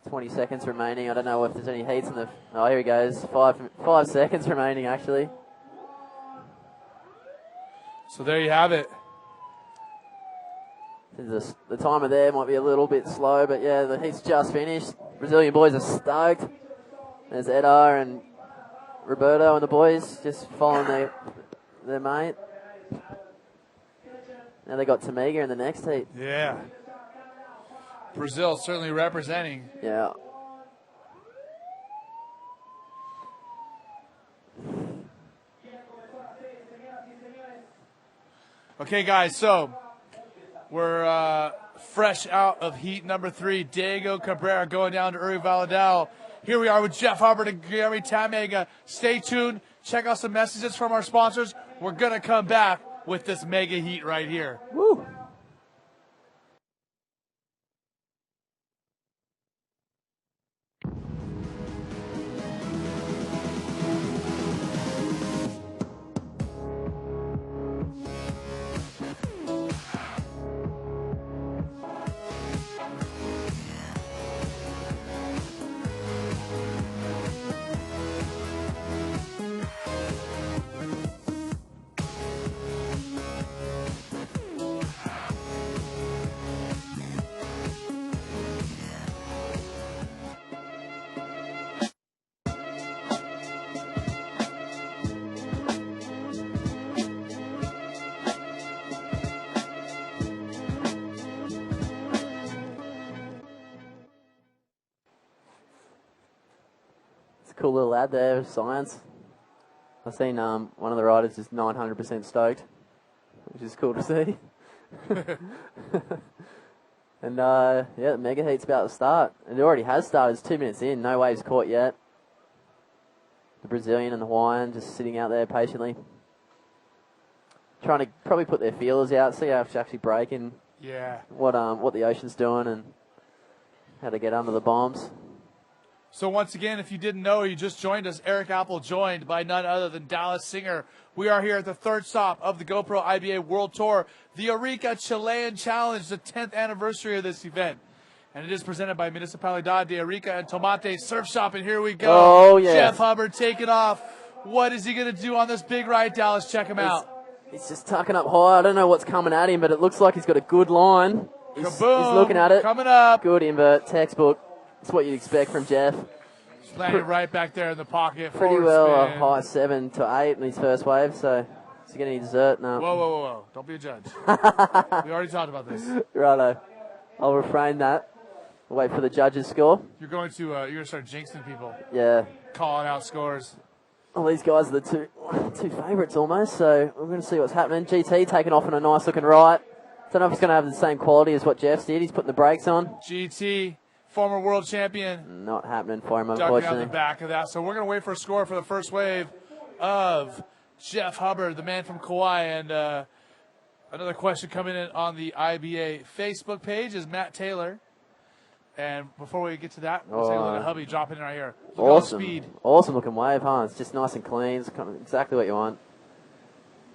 20 seconds remaining. I don't know if there's any heats in the... Oh, here he goes. 5 seconds remaining, actually. So there you have it. The timer there might be a little bit slow, but yeah, the heat's just finished. Brazilian boys are stoked. There's Edar and Roberto and the boys just following their mate. Now they got Tamega in the next heat. Yeah. Brazil certainly representing. Yeah. Okay, guys, so we're fresh out of heat number 3. Diego Cabrera going down to Uri Valadao. Here we are with Jeff Hubbard and Gary Tamega. Stay tuned. Check out some messages from our sponsors. We're going to come back with this mega heat right here. Woo! Cool little lad there, science. I've seen one of the riders just 900% stoked, which is cool to see. And yeah, the mega heat's about to start. It already has started. It's 2 minutes in. No waves caught yet. The Brazilian and the Hawaiian just sitting out there patiently, trying to probably put their feelers out, see how it's actually breaking. Yeah. What the ocean's doing and how to get under the bombs. So once again, if you didn't know, you just joined us. Eric Apple joined by none other than Dallas Singer. We are here at the third stop of the GoPro IBA World Tour, the Arica Chilean Challenge, the 10th anniversary of this event. And it is presented by Municipalidad de Arica and Tomate Surf Shop. And here we go. Oh, yeah. Jeff Hubbard taking off. What is he going to do on this big ride, Dallas? Check him out. He's just tucking up high. I don't know what's coming at him, but it looks like he's got a good line. He's looking at it. Coming up. Good invert, textbook. That's what you'd expect from Jeff. Landing right back there in the pocket. Pretty well spin. A high 7 to 8 in his first wave, so is he getting any dessert? No. Whoa. Don't be a judge. We already talked about this. Righto. I'll refrain that. I'll wait for the judges' score. You're going to start jinxing people. Yeah. Calling out scores. Well, these guys are the two favourites almost, so we're going to see what's happening. GT taking off on a nice looking right. Don't know if it's going to have the same quality as what Jeff's did. He's putting the brakes on. GT. Former world champion. Not happening for him, Ducking unfortunately. out the back of that. So we're going to wait for a score for the first wave of Jeff Hubbard, the man from Kauai. And another question coming in on the IBA Facebook page is Matt Taylor. And before we get to that, we'll take a look at Hubby dropping in right here. Look Awesome. at the speed. Awesome looking wave, huh? It's just nice and clean. It's kind of exactly what you want.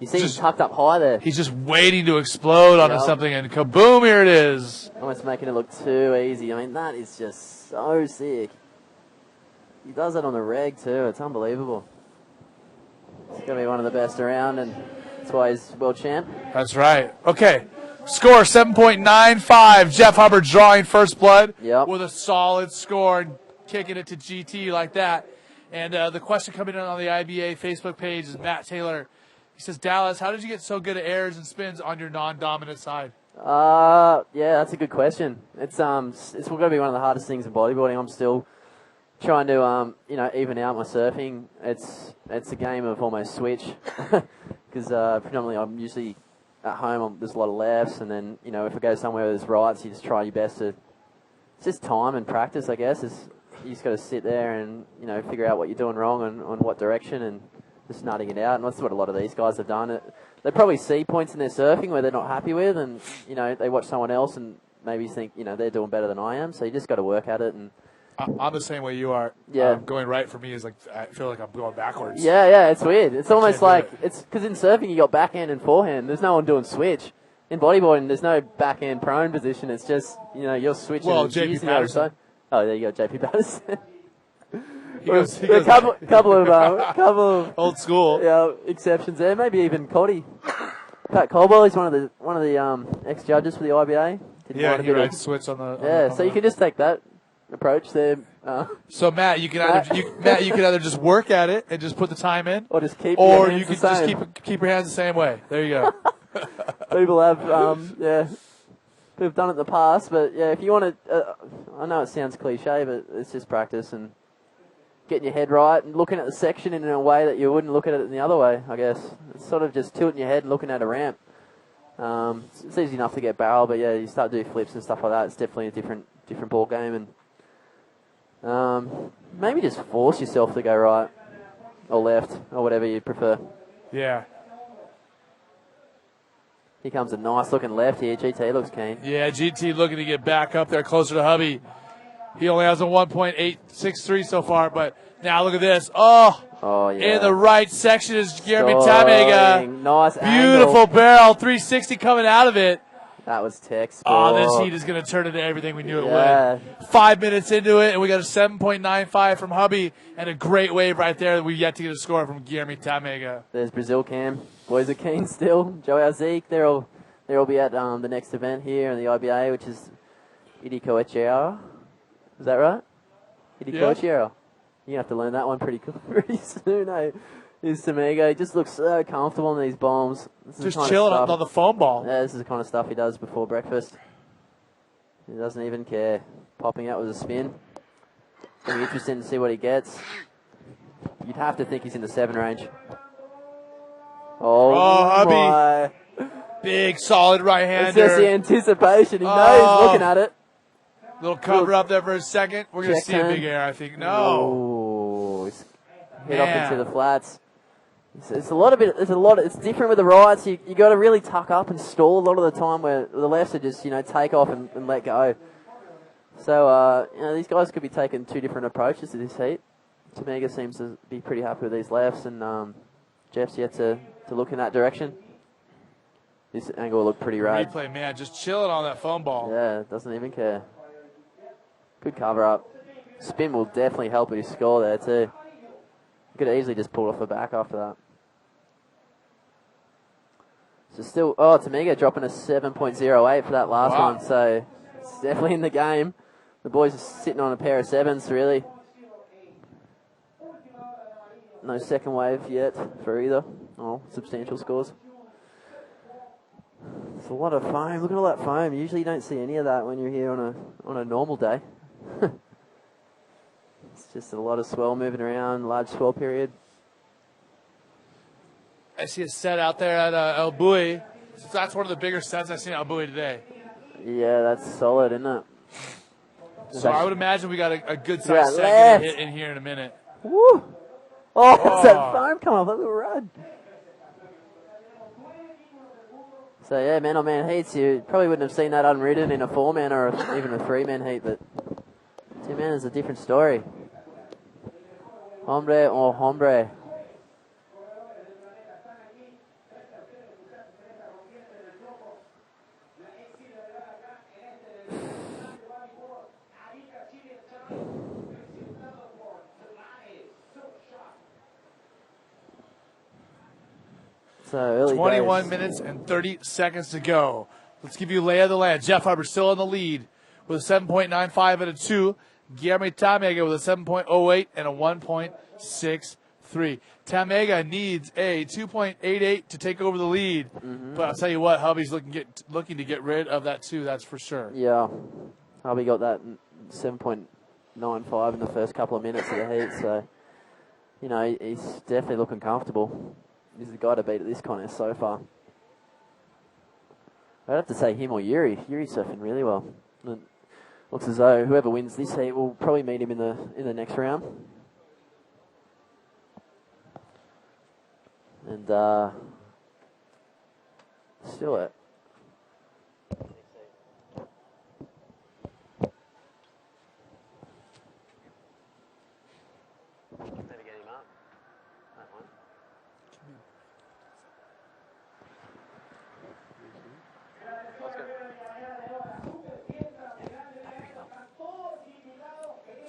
You see Just- he's tucked up high there. He's just waiting to explode onto Yep. something, and kaboom, here it is. Almost making it look too easy. I mean, that is just so sick. He does it on the reg, too. It's unbelievable. He's going to be one of the best around, and that's why he's world champ. That's right. Okay. Score 7.95. Jeff Hubbard drawing first blood with a solid score and kicking it to GT like that. And the question coming in on the IBA Facebook page is Matt Taylor. He says, Dallas, how did you get so good at airs and spins on your non-dominant side? Yeah, that's a good question. It's going to be one of the hardest things in bodybuilding. I'm still trying to even out my surfing. It's a game of almost switch because predominantly I'm usually at home. There's a lot of lefts, and then if I go somewhere where there's rights, you just try your best to. It's just time and practice, I guess. You just got to sit there and figure out what you're doing wrong and on what direction and just nutting it out. And that's what a lot of these guys have done. They probably see points in their surfing where they're not happy with, and they watch someone else and maybe think they're doing better than I am. So you just got to work at it. And I'm the same way you are. Yeah. Going right for me is like I feel like I'm going backwards. Yeah, it's weird. It's almost like it's because in surfing you got backhand and forehand. There's no one doing switch. In bodyboarding, there's no backhand prone position. It's just you're switching. Well, and JP using the other Patterson. side. Oh, there you go, JP Patterson. He goes a couple of old school exceptions there. Maybe even Coddy. Pat Colwell is one of the ex judges for the IBA. He rides switch on the. So you can just take that approach there. So Matt, you can either just work at it and just put the time in, or just keep, or you can just keep your hands the same way. There you go. People have who've done it in the past, but if you want to, I know it sounds cliche, but it's just practice and getting your head right and looking at the section in a way that you wouldn't look at it in the other way. I guess it's sort of just tilting your head and looking at a ramp. It's easy enough to get barrel, but you start doing flips and stuff like that. It's definitely a different ball game, and maybe just force yourself to go right or left or whatever you prefer. Yeah. Here comes a nice looking left here. GT looks keen. Yeah, GT looking to get back up there closer to Hubby. He only has a 1.863 so far, but now look at this. Oh, yeah. In the right section is Jeremy Tamega. Nice Beautiful angle. barrel, 360 coming out of it. That was text. This heat is going to turn into everything we knew it would. 5 minutes into it, and we got a 7.95 from Hubby, and a great wave right there that we've yet to get a score from Jeremy Tamega. There's Brazil Cam. Boys are keen still. Joe Alzique, they'll be at the next event here in the IBA, which is Idikoechiara. Is that right? Idikoechiara. You're going to have to learn that one pretty soon, eh? Here's Tamega. He just looks so comfortable in these bombs. Just chilling on the foam ball. Yeah, this is the kind of stuff he does before breakfast. He doesn't even care. Popping out with a spin. It'll be interesting to see what he gets. You'd have to think he's in the 7 range. Hubby. My. Big, solid right-hander. It's just the anticipation. He knows he's looking at it. Little cover up there for a second. We're going to see a big air, I think. No. He's hit off into the flats. It's different with the rights. You got to really tuck up and stall a lot of the time, where the lefts are just, take off and let go. So, these guys could be taking 2 different approaches to this heat. Tamega seems to be pretty happy with these lefts, and Jeff's yet to look in that direction. This angle will look pretty rad. Replay, man, just chilling on that foam ball. Yeah, doesn't even care. Good cover up. Spin will definitely help with his score there too. Could have easily just pulled off the back after that. So still, Tamega dropping a 7.08 for that last one. So it's definitely in the game. The boys are sitting on a pair of 7s really. No second wave yet for either. Substantial scores. It's a lot of foam. Look at all that foam. Usually you don't see any of that when you're here on a normal day. It's just a lot of swell moving around, large swell period. I see a set out there at El Bui. That's one of the bigger sets I've seen at El Bui today. Yeah, that's solid, isn't it? So I would imagine we got a good size set getting hit in here in a minute. Woo! That's that foam come off. That's a run. So, yeah, man-on-man heats, you probably wouldn't have seen that unridden in a 4-man or even a 3-man heat, but man, it's a different story. Hombre or hombre. So early 21 days. minutes and 30 seconds to go. Let's give you lay of the land. Jeff Hubbard still in the lead with a 7.95 and a 2. Guillermo Tamega with a 7.08 and a 1.63. Tamega needs a 2.88 to take over the lead. But I'll tell you what, Hubby's looking to get rid of that 2, that's for sure. Yeah. Hubby got that 7.95 in the first couple of minutes of the heat, so, you know, he's definitely looking comfortable. He's the guy to beat at this contest so far. I'd have to say him or Yuri. Yuri's surfing really well. And looks as though whoever wins this heat will probably meet him in the next round. And still it.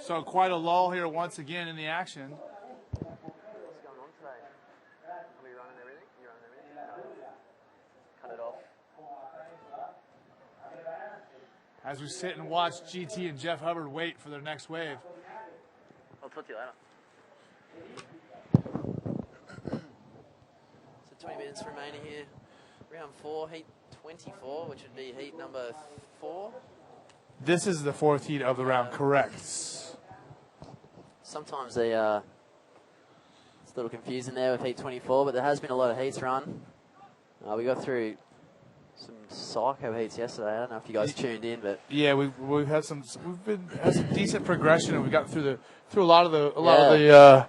So quite a lull here once again in the action. What's going on today? Are we running everything? You running everything? Cut it off. As we sit and watch GT and Jeff Hubbard wait for their next wave. I'll talk to you later. So 20 minutes remaining here. Round 4, heat 24, which would be heat number 4. This is the 4th heat of the round, correct. Sometimes it's a little confusing there with heat 24, but there has been a lot of heats run. We got through some psycho heats yesterday. I don't know if you guys tuned in, but yeah, we've had some decent progression, and we got through a lot of the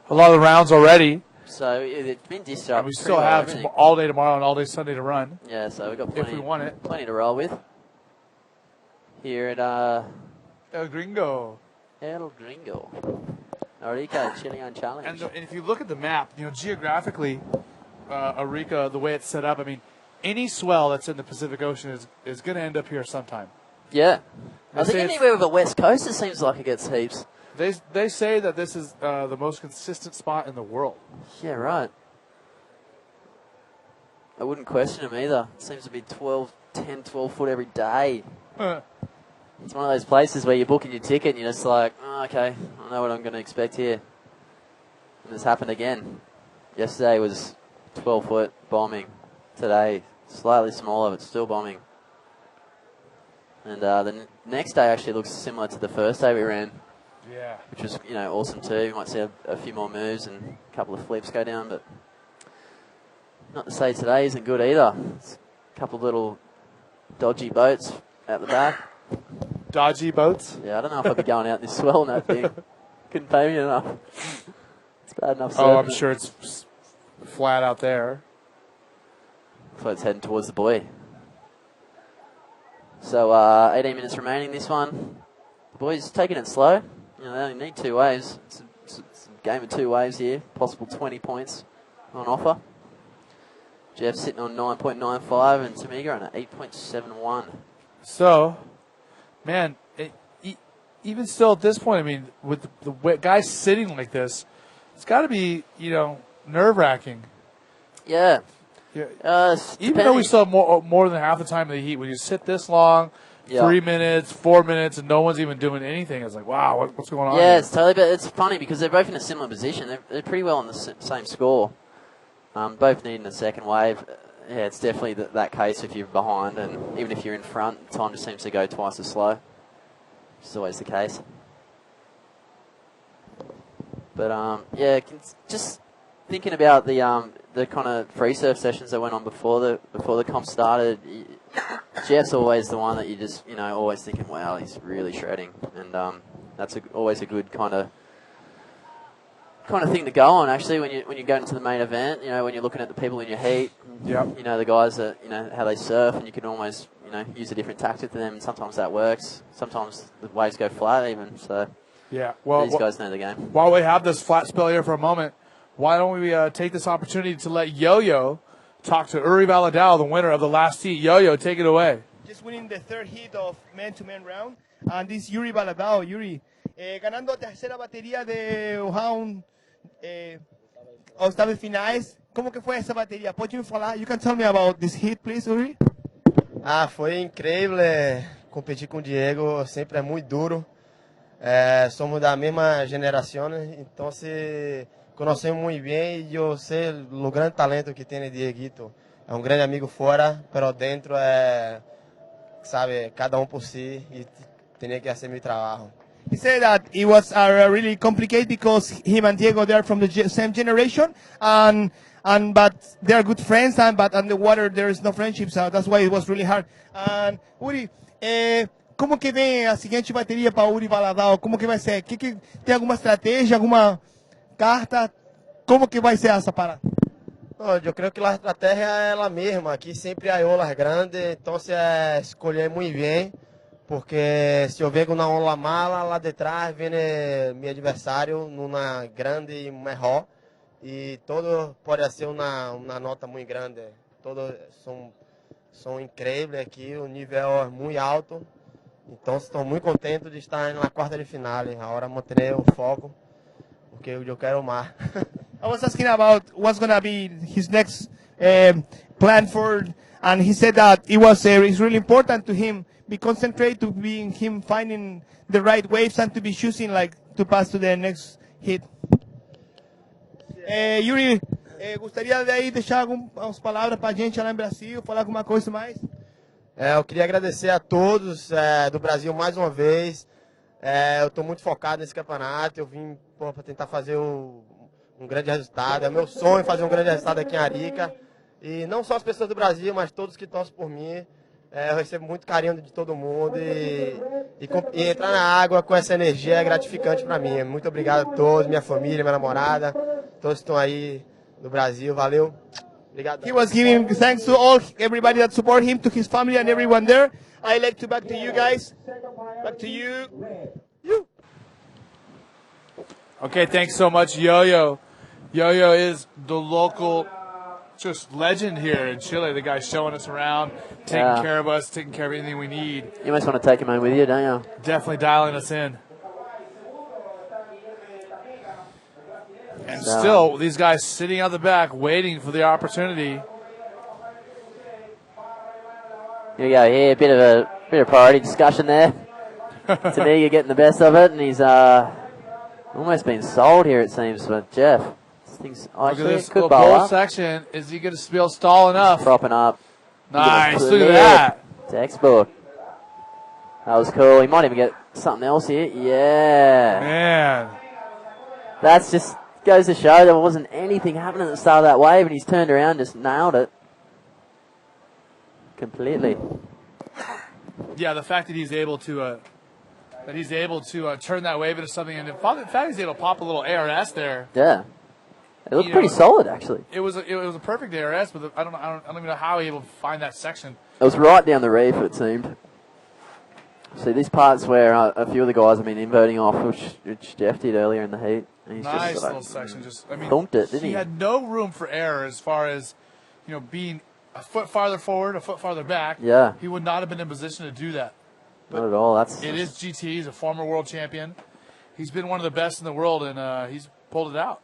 rounds already. So it's been dished up. And we still have all day tomorrow and all day Sunday to run. Yeah, so we've got if we want it, plenty to roll with here at El Gringo. Arica Chilean Challenge. And if you look at the map, you know, geographically, Arica, the way it's set up, I mean, any swell that's in the Pacific Ocean is going to end up here sometime. Yeah. I think anywhere with the West Coast, it seems like it gets heaps. They say that this is the most consistent spot in the world. Yeah, right. I wouldn't question them either. It seems to be 12 foot every day. It's one of those places where you're booking your ticket and you're just like, oh, okay, I know what I'm going to expect here. And it's happened again. Yesterday was 12 foot bombing. Today, slightly smaller, but still bombing. And the next day actually looks similar to the first day we ran. Yeah. Which was, you know, awesome too. You might see a few more moves and a couple of flips go down, but not to say today isn't good either. It's a couple of little dodgy boats out the back. Dodgy boats? Yeah, I don't know if I'd be going out this swell and that thing. Couldn't pay me enough. It's bad enough. Oh, I'm sure it's flat out there. So it's heading towards the buoy. So 18 minutes remaining this one. The boys taking it slow. You know, they only need 2 waves. It's a game of 2 waves here. Possible 20 points on offer. Jeff sitting on 9.95 and Tamega on an 8.71. So, man, even still at this point, I mean, with the guys sitting like this, it's got to be, you know, nerve-wracking. Yeah. Even though we still have more than half the time of the heat, when you sit this long, 3 minutes, 4 minutes, and no one's even doing anything, it's like, wow, what's going on Yeah, here? it's totally, but it's funny because they're both in a similar position. They're pretty well on the same score. Both needing a second wave. Yeah, it's definitely that case if you're behind, and even if you're in front, time just seems to go twice as slow. Which is always the case. But yeah, just thinking about the kind of free surf sessions that went on before the comp started. Jeff's always the one that you just, you know, always thinking, wow, he's really shredding, and that's always a good kind of thing to go on, actually, when you go into the main event. You know, when you're looking at the people in your heat, Yep. you know, the guys that, you know, how they surf, and you can almost, use a different tactic than them, and sometimes that works. Sometimes the waves go flat even, so yeah. Well, these guys know the game. While we have this flat spell here for a moment, why don't we take this opportunity to let Yo-Yo talk to Uri Valadao, the winner of the last heat. Yo-Yo, take it away. Just winning the third heat of man-to-man round, and this Uri Valadao. Yuri, ganando a terceira bateria de round octavos finais. Como que foi essa bateria? Pode me falar? You can tell me about this hit, please, Uri? Foi incrível. Competir com o Diego sempre é muito duro. Somos da mesma geração, então conhecemos muito bem e eu sei o grande talento que tem o Dieguito. É um grande amigo fora, mas dentro sabe, cada por si e tem que fazer meu trabalho. He said that it was really complicated because him and Diego, they are from the same generation, but they are good friends, but on the water there is no friendship, so that's why it was really hard. And Uri, como que vem a seguinte bateria para Uri Valadao? Como que vai ser? Tem alguma estratégia, alguma carta? Como que vai ser essa parada? Eu creio que a estratégia é ela mesma. Aqui sempre há olas grandes, então escolher muito bem. Porque se eu venho na ola mala, lá detrás vem meu adversário numa grande e maior. E todo pode ser uma nota muito grande. Todos são incríveis aqui, o nível é muito alto. Então estou muito contente de estar na quarta de final. Agora manter o foco, porque eu quero mais. I was asking about what's going to be his next plan for, and he said that it's really important to him be concentrate to be him finding the right waves and to be choosing to pass to the next hit. Yuri, gostaria de aí deixar algumas palavras para a gente lá em Brasil, falar alguma coisa mais? Eu queria agradecer a todos do Brasil mais uma vez. Eu estou muito focado nesse campeonato. Eu vim para tentar fazer um grande resultado. É meu sonho fazer um grande resultado aqui em Arica. E não só as pessoas do Brasil, mas todos que torcem por mim. Eu recebo muito carinho de todo mundo e entrar na água com essa energia é gratificante para mim. Muito obrigado a todos, minha família, minha namorada, todos que estão aí no Brasil. Valeu. Obrigado. He was giving thanks to everybody that support him, to his family and everyone there. I'd like to back to you guys. Back to you. Okay, thanks so much, Yo-Yo. Yo-Yo is the local just legend here in Chile. The guy's showing us around, taking care of us, taking care of anything we need. You must want to take him home with you, don't you? Definitely dialing us in. And still, these guys sitting out the back waiting for the opportunity. Here we go. Here, a bit of priority discussion there. Today you're getting the best of it, and he's almost been sold here, it seems. But Jeff, this thing's actually this could little bowl bowl up. section. Is he going to be able to stall enough? Propping up. Nice. Look at that. Textbook. That was cool. He might even get something else here. Yeah. Man. That's just goes to show there wasn't anything happening at the start of that wave, and he's turned around and just nailed it completely. Yeah, the fact that he's able to turn that wave into something, and the fact he's able to pop a little ARS there. Yeah, it looked pretty solid actually. It was a perfect ARS, but I don't even know how he was able to find that section. It was right down the reef, it seemed. See, these parts where a few of the guys have been inverting off, which Jeff did earlier in the heat. And he's nice just little section. Thumped it, didn't he? He had no room for error as far as being a foot farther forward, a foot farther back. Yeah, he would not have been in position to do that. Not at all. It is GT. He's a former world champion. He's been one of the best in the world, and he's pulled it out.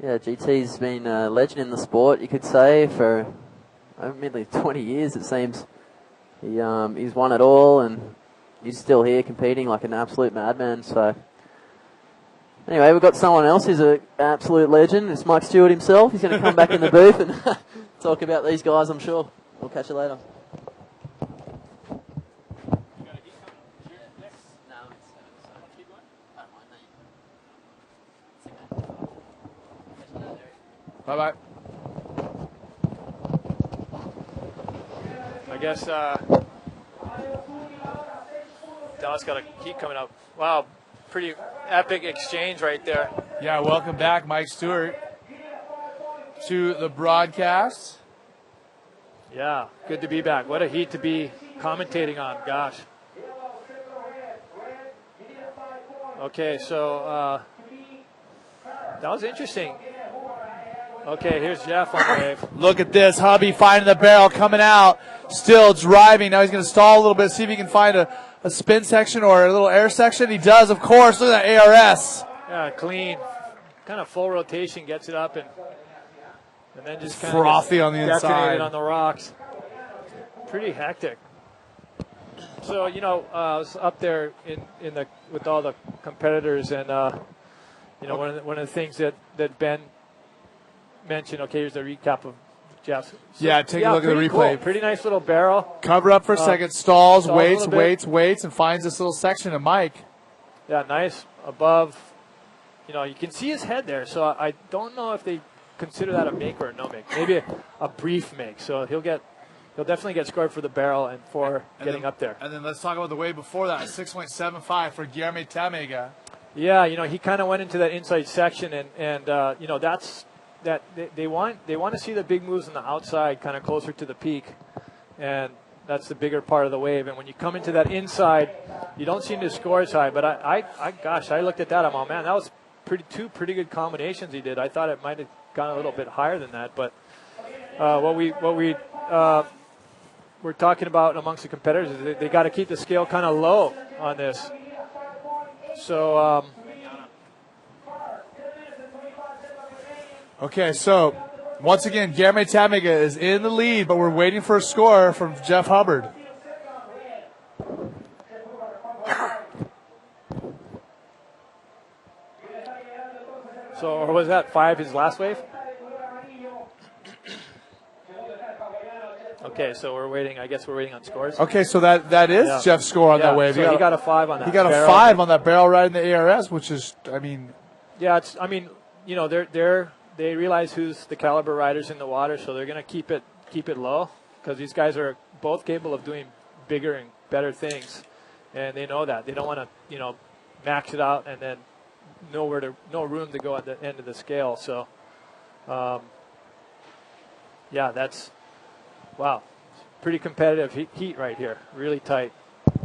Yeah, GT's been a legend in the sport, you could say, for nearly 20 years, it seems. He's won it all, and he's still here competing like an absolute madman. So, anyway, we've got someone else who's an absolute legend. It's Mike Stewart himself. He's going to come back in the booth and talk about these guys, I'm sure. We'll catch you later. Bye-bye. I guess Dallas got a heat coming up. Wow, pretty epic exchange right there. Yeah, welcome back, Mike Stewart, to the broadcast. Yeah, good to be back. What a heat to be commentating on. Gosh. Okay, so that was interesting. Okay, here's Jeff on the wave. Look at this. Hubby finding the barrel, coming out, still driving. Now he's going to stall a little bit, see if he can find a spin section or a little air section. He does, of course. Look at that ARS. Yeah, clean. Kind of full rotation, gets it up, and then just kind frothy of on the inside on the rocks. Pretty hectic. So, I was up there with all the competitors, and one of the things that Ben mentioned. Okay, here's a recap of Jeff's. Take a look at the replay. Cool. Pretty nice little barrel. Cover up for a second, stalls, waits, and finds this little section of Mike. Yeah, nice above. You can see his head there, so I don't know if they consider that a make or a no make. Maybe a brief make. So he'll definitely get scored for the barrel and for getting up there. And then let's talk about the wave before that, 6.75 for Guillermo Tamega. Yeah, he kind of went into that inside section, and that's that they want to see the big moves on the outside, kind of closer to the peak, and that's the bigger part of the wave. And when you come into that inside, you don't seem to score as high. But I looked at that. I'm, oh man, that was two pretty good combinations he did. I thought it might have gone a little bit higher than that, but what we're talking about amongst the competitors is they got to keep the scale kind of low on this. So okay, so once again, Guillermo Tamega is in the lead, but we're waiting for a score from Jeff Hubbard. So, or was that 5 his last wave? Okay, so we're waiting. I guess we're waiting on scores. Okay, so that is Jeff's score on that wave. So he got a 5 on that. He got a 5 on that barrel right in the ARS, which is, Yeah, they realize who's the caliber riders in the water, so they're going to keep it low because these guys are both capable of doing bigger and better things, and they know that. They don't want to, max it out and then no room to go at the end of the scale. So, that's pretty competitive heat right here. Really tight.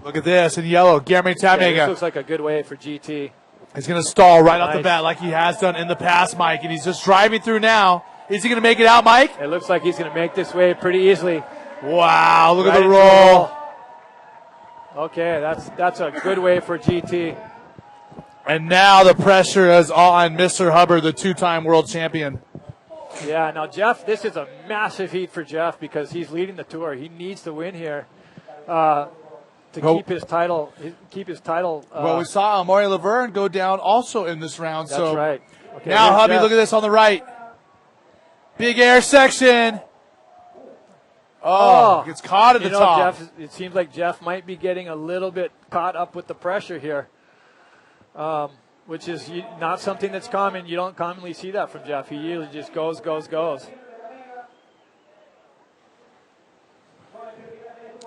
Look at this in yellow, Guillermo Tamega. This looks like a good wave for GT. He's going to stall right off the bat like he has done in the past, Mike, and he's just driving through now. Is he going to make it out, Mike? It looks like he's going to make this wave pretty easily. Wow, look at the roll. Okay, that's a good wave for GT. And now the pressure is on Mr. Hubbard, the two-time world champion. Yeah, now Jeff, this is a massive heat for Jeff because he's leading the tour. He needs to win here to keep his title. Well, we saw Amaury Laverne go down also in this round. That's right. Okay, now, Hubby, Jeff. look at this on the right. Big air section. Oh, gets caught at the top. Jeff, it seems like Jeff might be getting a little bit caught up with the pressure here, which is not something that's common. You don't commonly see that from Jeff. He usually just goes.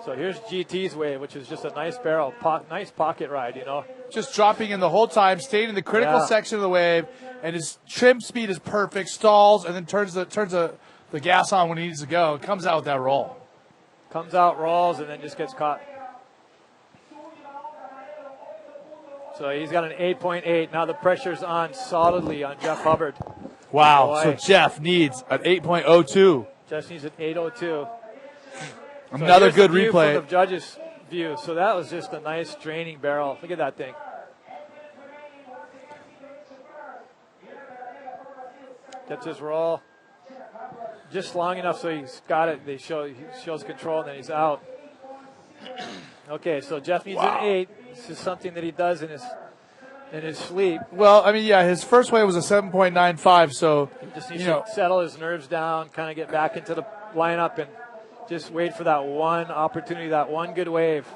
So here's GT's wave, which is just a nice barrel, nice pocket ride, Just dropping in the whole time, staying in the critical section of the wave, and his trim speed is perfect, stalls, and then turns the gas on when he needs to go. It comes out with that roll. Comes out, rolls, and then just gets caught. So he's got an 8.8. Now the pressure's on solidly on Jeff Hubbard. Wow, so Jeff needs an 8.02. Jeff needs an 8.02. Another good replay. From the judges' view. So that was just a nice draining barrel. Look at that thing. Gets his roll just long enough so he's got it. He shows control, and then he's out. Okay, so Jeff needs an 8. This is something that he does in his sleep. Well, his first wave was a 7.95, so he just needs to settle his nerves down, kind of get back into the lineup, and just wait for that one opportunity, that one good wave.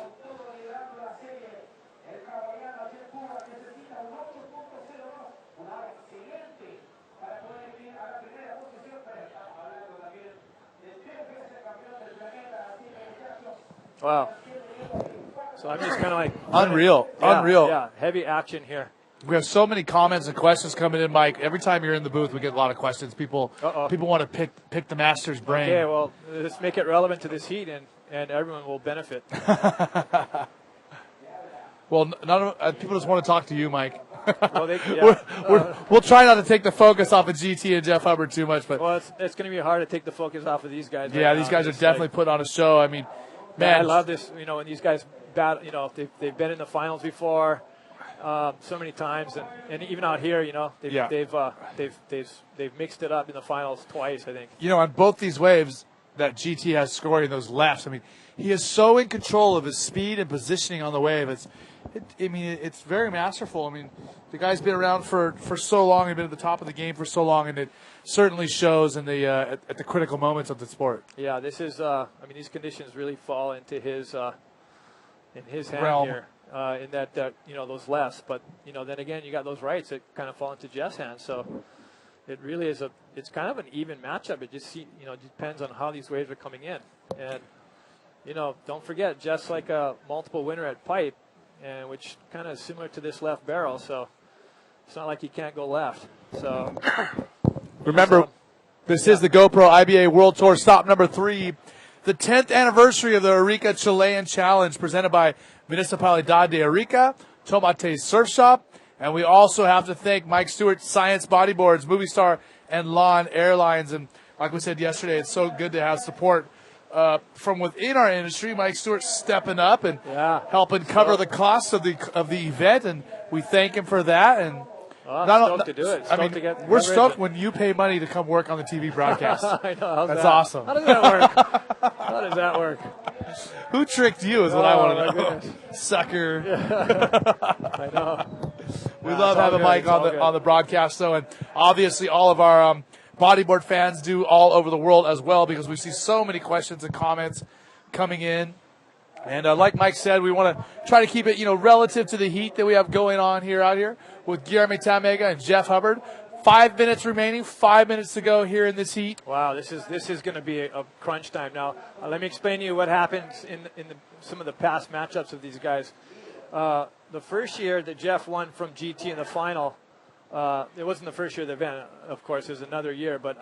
Wow. So I'm just kind of like... Unreal. Yeah, heavy action here. We have so many comments and questions coming in, Mike. Every time you're in the booth, we get a lot of questions. People want to pick the master's brain. Okay, well, let's make it relevant to this heat, and everyone will benefit. Well, none of people just want to talk to you, Mike. Well, we'll try not to take the focus off of GT and Jeff Hubbard too much, but it's going to be hard to take the focus off of these guys. Yeah, these guys are definitely put on a show. I mean, man, I love this. When these guys battle, they've been in the finals before. So many times, and even out here, they've mixed it up in the finals twice, I think. On both these waves that GT has scoring those lefts, I mean, he is so in control of his speed and positioning on the wave. It's very masterful. I mean, the guy's been around for so long, he's been at the top of the game for so long, and it certainly shows in the at the critical moments of the sport. Yeah, this is. These conditions really fall into his hand realm here. In that those lefts, but then again you got those rights that kind of fall into Jeff's hands. So it really is it's kind of an even matchup. It just depends on how these waves are coming in, and don't forget Jeff's like a multiple winner at pipe, and which kind of similar to this left barrel. So it's not like he can't go left. So remember, this is the GoPro IBA World Tour stop number 3. The 10th anniversary of the Arica Chilean Challenge presented by Municipalidad de Arica, Tomate Surf Shop, and we also have to thank Mike Stewart, Science Bodyboards, Movie Star, and Lawn Airlines. And like we said yesterday, it's so good to have support from within our industry. Mike Stewart stepping up and helping cover the costs of the event, and we thank him for that. And stoked to do it. We're stoked when you pay money to come work on the TV broadcast. I know. That's awesome. How does that work? How does that work? Who tricked you is what I want to know. Goodness. Sucker. I know. We love having Mike on the broadcast, though, and obviously all of our bodyboard fans do all over the world as well, because we see so many questions and comments coming in. And like Mike said, we want to try to keep it, relative to the heat that we have going on out here with Guillermo Tamega and Jeff Hubbard. 5 minutes remaining, 5 minutes to go here in this heat. Wow, this is going to be a crunch time. Now, let me explain to you what happens in some of the past matchups of these guys. The first year that Jeff won from GT in the final, it wasn't the first year of the event, of course, it was another year, but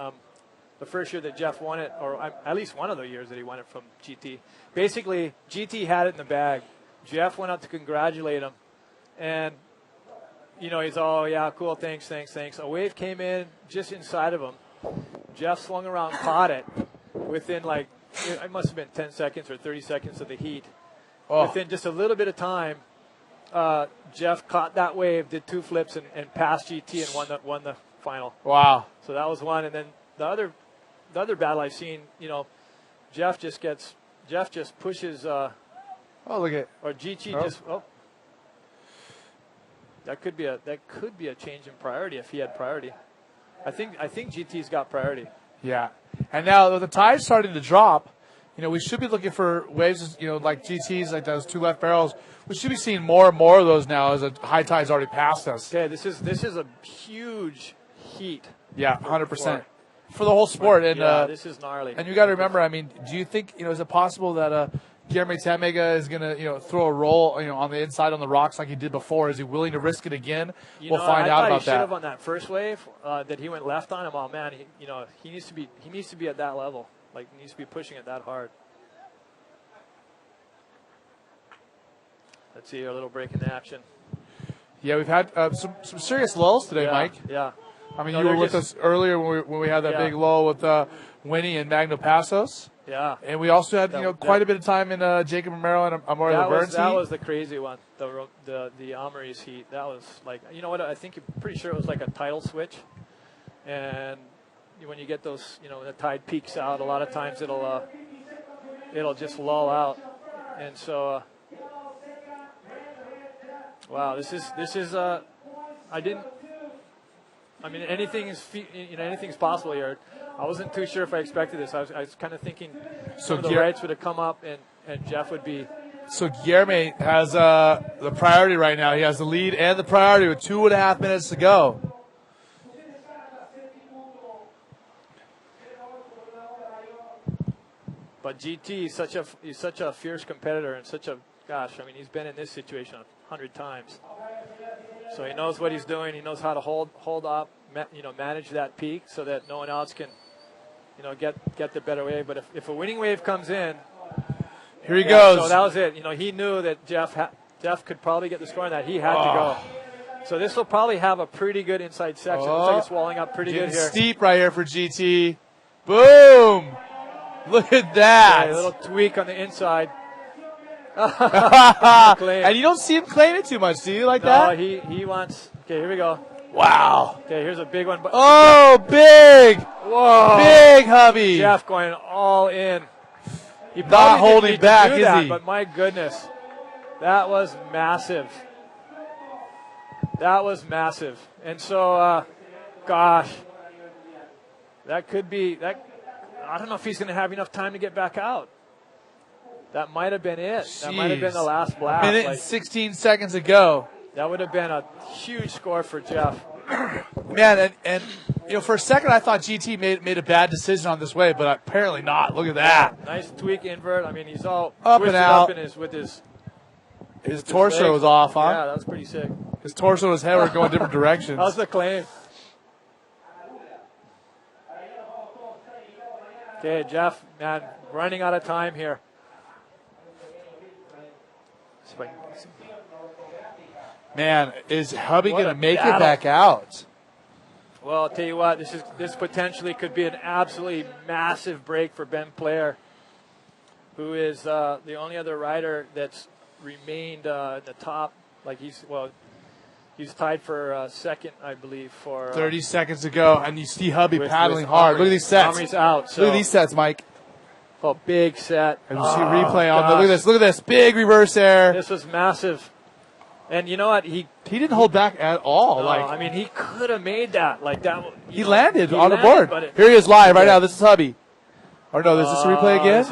the first year that Jeff won it, or at least one of the years that he won it from GT. Basically, GT had it in the bag. Jeff went out to congratulate him, and he's all, yeah, cool, thanks. A wave came in just inside of him. Jeff swung around, caught it within it must have been 10 seconds or 30 seconds of the heat. Within just a little bit of time, Jeff caught that wave, did 2 flips, and passed GT and won the final. Wow. So that was one. And then the other battle I've seen, Jeff just pushes. Look at. Or GT just. That could be a change in priority if he had priority. I think GT's got priority. Yeah, and now with the tide's starting to drop, we should be looking for waves, like GT's, like those 2 left barrels. We should be seeing more and more of those now as the high tide's already passed us. Okay, this is a huge heat. Yeah, 100% for the whole sport. And this is gnarly. And you got to remember, do you think is it possible that Guillermo Tamega is going to throw a roll on the inside on the rocks like he did before? Is he willing to risk it again? We'll find out about that. He should have on that first wave that he went left on him. Oh man, he needs to be at that level. He needs to be pushing it that hard. Let's see a little break in action. Yeah, we've had some serious lulls today, Mike. Yeah. You were with us earlier when we had that big lull with Winnie and Magno Passos. Yeah. And we also had quite a bit of time in Jacob Romero and Amore Laverne's heat. That was the crazy one, the Amory's heat. That was what, I think I'm pretty sure it was like a tidal switch. And when you get those, the tide peaks out, a lot of times it'll just lull out. And so wow, this is anything's possible here. I wasn't too sure if I expected this. I was kind of thinking some of the rights would have come up and Jeff would be. So Guillermo has the priority right now. He has the lead and the priority with 2.5 minutes to go. But GT is such a fierce competitor and he's been in this situation 100 times. So he knows what he's doing. He knows how to hold up, manage that peak so that no one else can, get the better wave. But if a winning wave comes in, here he goes. So that was it. He knew that Jeff could probably get the score on that. He had to go. So this will probably have a pretty good inside section. Looks like it's walling up pretty good here. Steep right here for GT. Boom! Look at that. Yeah, a little tweak on the inside. And you don't see him claim it too much, do you, like that? No, he wants. Okay, here we go. Wow. Okay, here's a big one. Big! Whoa. Big hubby. Jeff going all in. He not holding back, is he? But my goodness, that was massive. That was massive. And so, gosh, that could be that. I don't know if he's going to have enough time to get back out. That might have been it. Jeez. That might have been the last blast. Minute and 16 seconds ago. That would have been a huge score for Jeff. Man, and for a second I thought GT made a bad decision on this wave, but apparently not. Look at that. Nice tweak invert. I mean, he's all up and out. With his torso was off, huh? Yeah, that was pretty sick. His torso and his head were going different directions. That was the claim. Okay, Jeff, man, running out of time here. Man, is Hubby going to make battle. it back out? Well, I'll tell you what, this potentially could be an absolutely massive break for Ben Player, who is the only other rider that's remained in the top. Like he's tied for second, I believe, for 30 seconds ago, and you see Hubby paddling hard. Look at these sets. Omri's out. So. Look at these sets, Mike. Oh, big set. And you see replay on. Look at this. Look at this. Big reverse air. This was massive. And you know what? He didn't hold back at all. No, I mean, he could have made that. Like that. He landed on the board. Here he is live right now. This is Hubby. Or no, is this a replay again?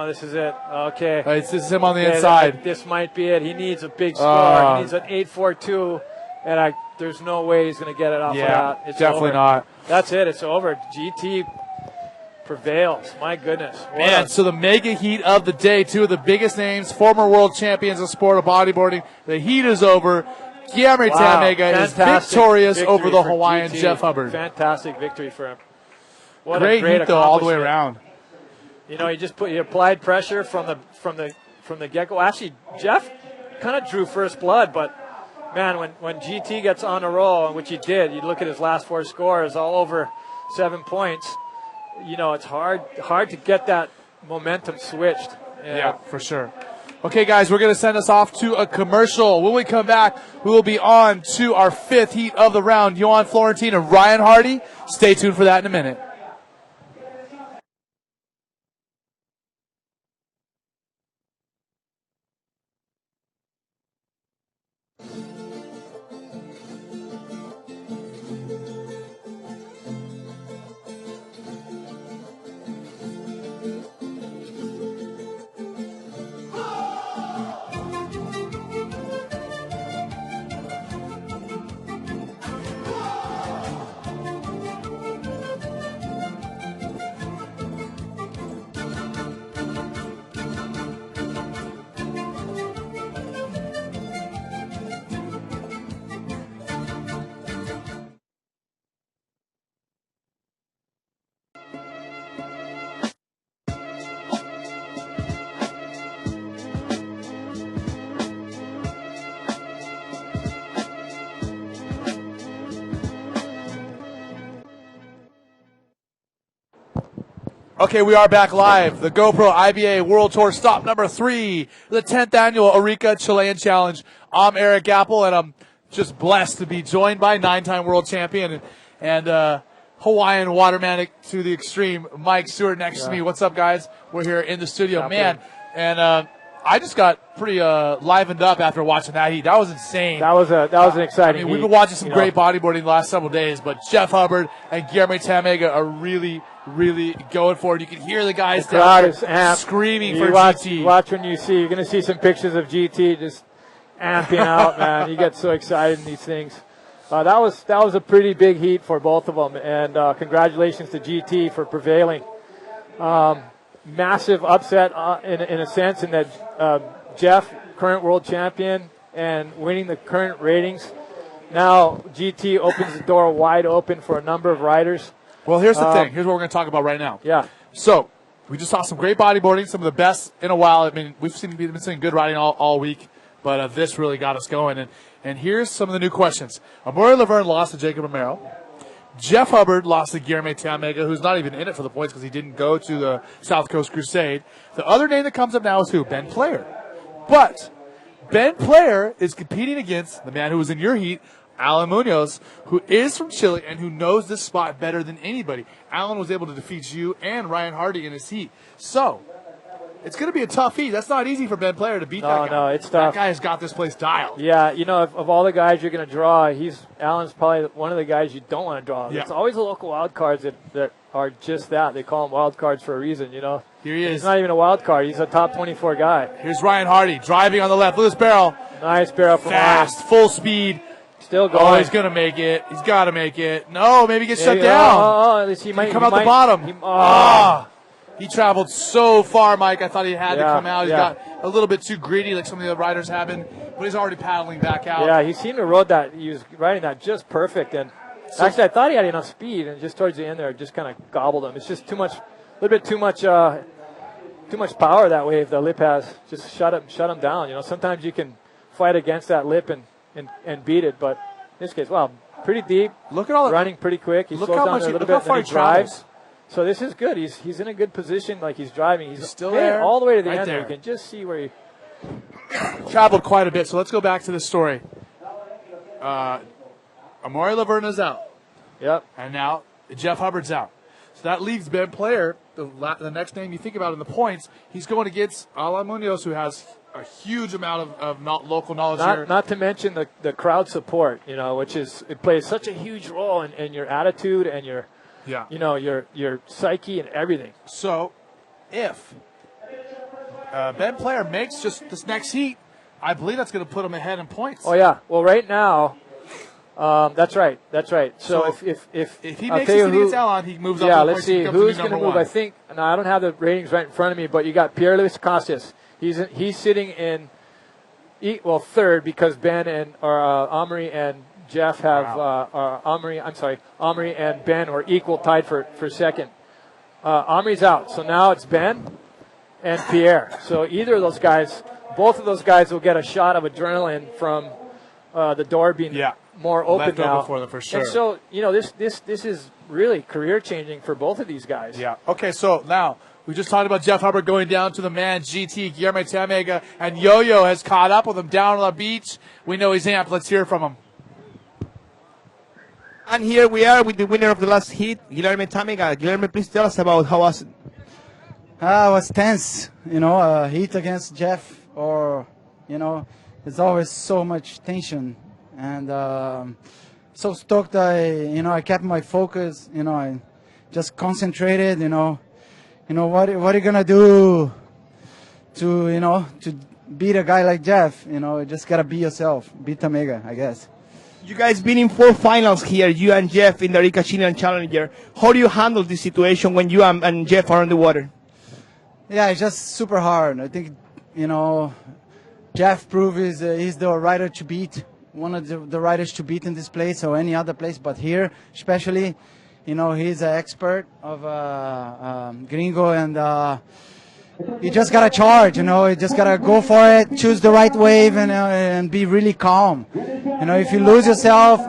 This is it. Okay. This is him on the inside. This might be it. He needs a big score. He needs an 8.42, and there's no way he's going to get it off of that. It's definitely over. not. That's it. It's over. GT prevails. My goodness. Man, so the mega heat of the day, two of the biggest names, former world champions of sport of bodyboarding. The heat is over. Guillermo Tamega is victorious over the Hawaiian GT. Jeff Hubbard. Fantastic victory for him. What great heat though, all the way around. He applied pressure from the get-go. Actually, Jeff kind of drew first blood, but man, when GT gets on a roll, which he did, you look at his last four scores, all over 7 points. It's hard to get that momentum switched. Yeah, for sure. Okay, guys, we're going to send us off to a commercial. When we come back, we will be on to our fifth heat of the round. Johan Florentine and Ryan Hardy. Stay tuned for that in a minute. Okay, we are back live. The GoPro IBA World Tour stop number 3, the 10th annual Arica Chilean Challenge. I'm Eric Apple, and I'm just blessed to be joined by 9-time world champion and Hawaiian waterman to the extreme, Mike Stewart, next to me. What's up, guys? We're here in the studio, man. And I just got pretty livened up after watching that heat. That was insane. That was an exciting. We've been watching some great bodyboarding the last several days, but Jeff Hubbard and Guillermo Tamega are really going for it. You can hear the guys down there screaming for GT. Watch when you're going to see some pictures of GT just amping out, man. You get so excited in these things. That was a pretty big heat for both of them, and congratulations to GT for prevailing. Massive upset in a sense in that Jeff, current world champion, and winning the current ratings. now GT opens the door wide open for a number of riders. Well, here's the thing. Here's what we're going to talk about right now. Yeah. So we just saw some great bodyboarding, some of the best in a while. I mean, we've been seeing good riding all week, but this really got us going. And here's some of the new questions. Amaury Laverne lost to Jacob Romero. Jeff Hubbard lost to Guillermo Tamega, who's not even in it for the points because he didn't go to the South Coast Crusade. The other name that comes up now is who? Ben Player. But Ben Player is competing against the man who was in your heat, Alan Munoz, who is from Chile and who knows this spot better than anybody. Alan was able to defeat you and Ryan Hardy in his heat. So it's going to be a tough heat. That's not easy for Ben Player to beat that guy. No, it's tough. That guy has got this place dialed. Yeah, you know, of all the guys you're going to draw, Alan's probably one of the guys you don't want to draw. Yeah. There's always the local wild cards that are just that. They call them wild cards for a reason, you know. Here he is. He's not even a wild card. He's a top 24 guy. Here's Ryan Hardy driving on the left. Look at this barrel. Nice barrel from Fast, full speed. Still going. Oh, he's going to make it. He's got to make it. No, maybe he gets shut down. He might come out the bottom. He traveled so far, Mike. I thought he had to come out. He's got a little bit too greedy like some of the other riders have been, but he's already paddling back out. Yeah, he seemed to rode that. He was riding that just perfect. And actually, I thought he had enough speed, and just towards the end there, just kind of gobbled him. It's just too much, a little bit too much power that wave the lip has. Just shut him down. You know, sometimes you can fight against that lip and beat it, but in this case, wow, pretty deep. Look at all the running pretty quick. He slows down a little bit, and he drives. So this is good. He's in a good position, like he's driving. He's still there, all the way to the end. There. You can just see where he traveled quite a bit. So let's go back to the story. Amaury Laverna's out. Yep. And now Jeff Hubbard's out. So that leaves Ben Player, the next name you think about in the points. He's going against Alan Munoz, who has a huge amount of local knowledge here. Not to mention the crowd support, you know, it plays such a huge role in your attitude and your your psyche and everything. So if Ben Player makes just this next heat, I believe that's going to put him ahead in points. Oh yeah. Well, right now, that's right. So if he makes this against Alan, he moves up. Yeah, let's see who's going to move. I think now I don't have the ratings right in front of me, but you got Pierre Luis Casas. He's sitting in third because Ben and Amaury and Jeff have Amaury and Ben are equal, tied for second. Amaury's out, so now it's Ben and Pierre. So either of those guys, both of those guys will get a shot of adrenaline from the door being more open now. For them, for sure. And so this is really career changing for both of these guys. Yeah. Okay. So now we just talked about Jeff Hubbard going down to the man GT Guillermo Tamega, and Yo-Yo has caught up with him down on the beach. We know he's amped. Let's hear from him. And here we are with the winner of the last heat, Guillermo Tamega. Guillermo, please tell us about how was it? It was tense, heat against Jeff, it's always so much tension. And so stoked I kept my focus, I just concentrated, what are you going to do to beat a guy like Jeff? You just got to be yourself, beat Tamega, I guess. You guys been in 4 finals here, you and Jeff in the Arica Chilean Challenger. How do you handle this situation when you and Jeff are on the water? Yeah, it's just super hard. I think, Jeff proved he's the rider to beat, one of the riders to beat in this place or any other place, but here especially, he's an expert of Gringo, and you just gotta charge, you just gotta go for it, choose the right wave, and be really calm. If you lose yourself,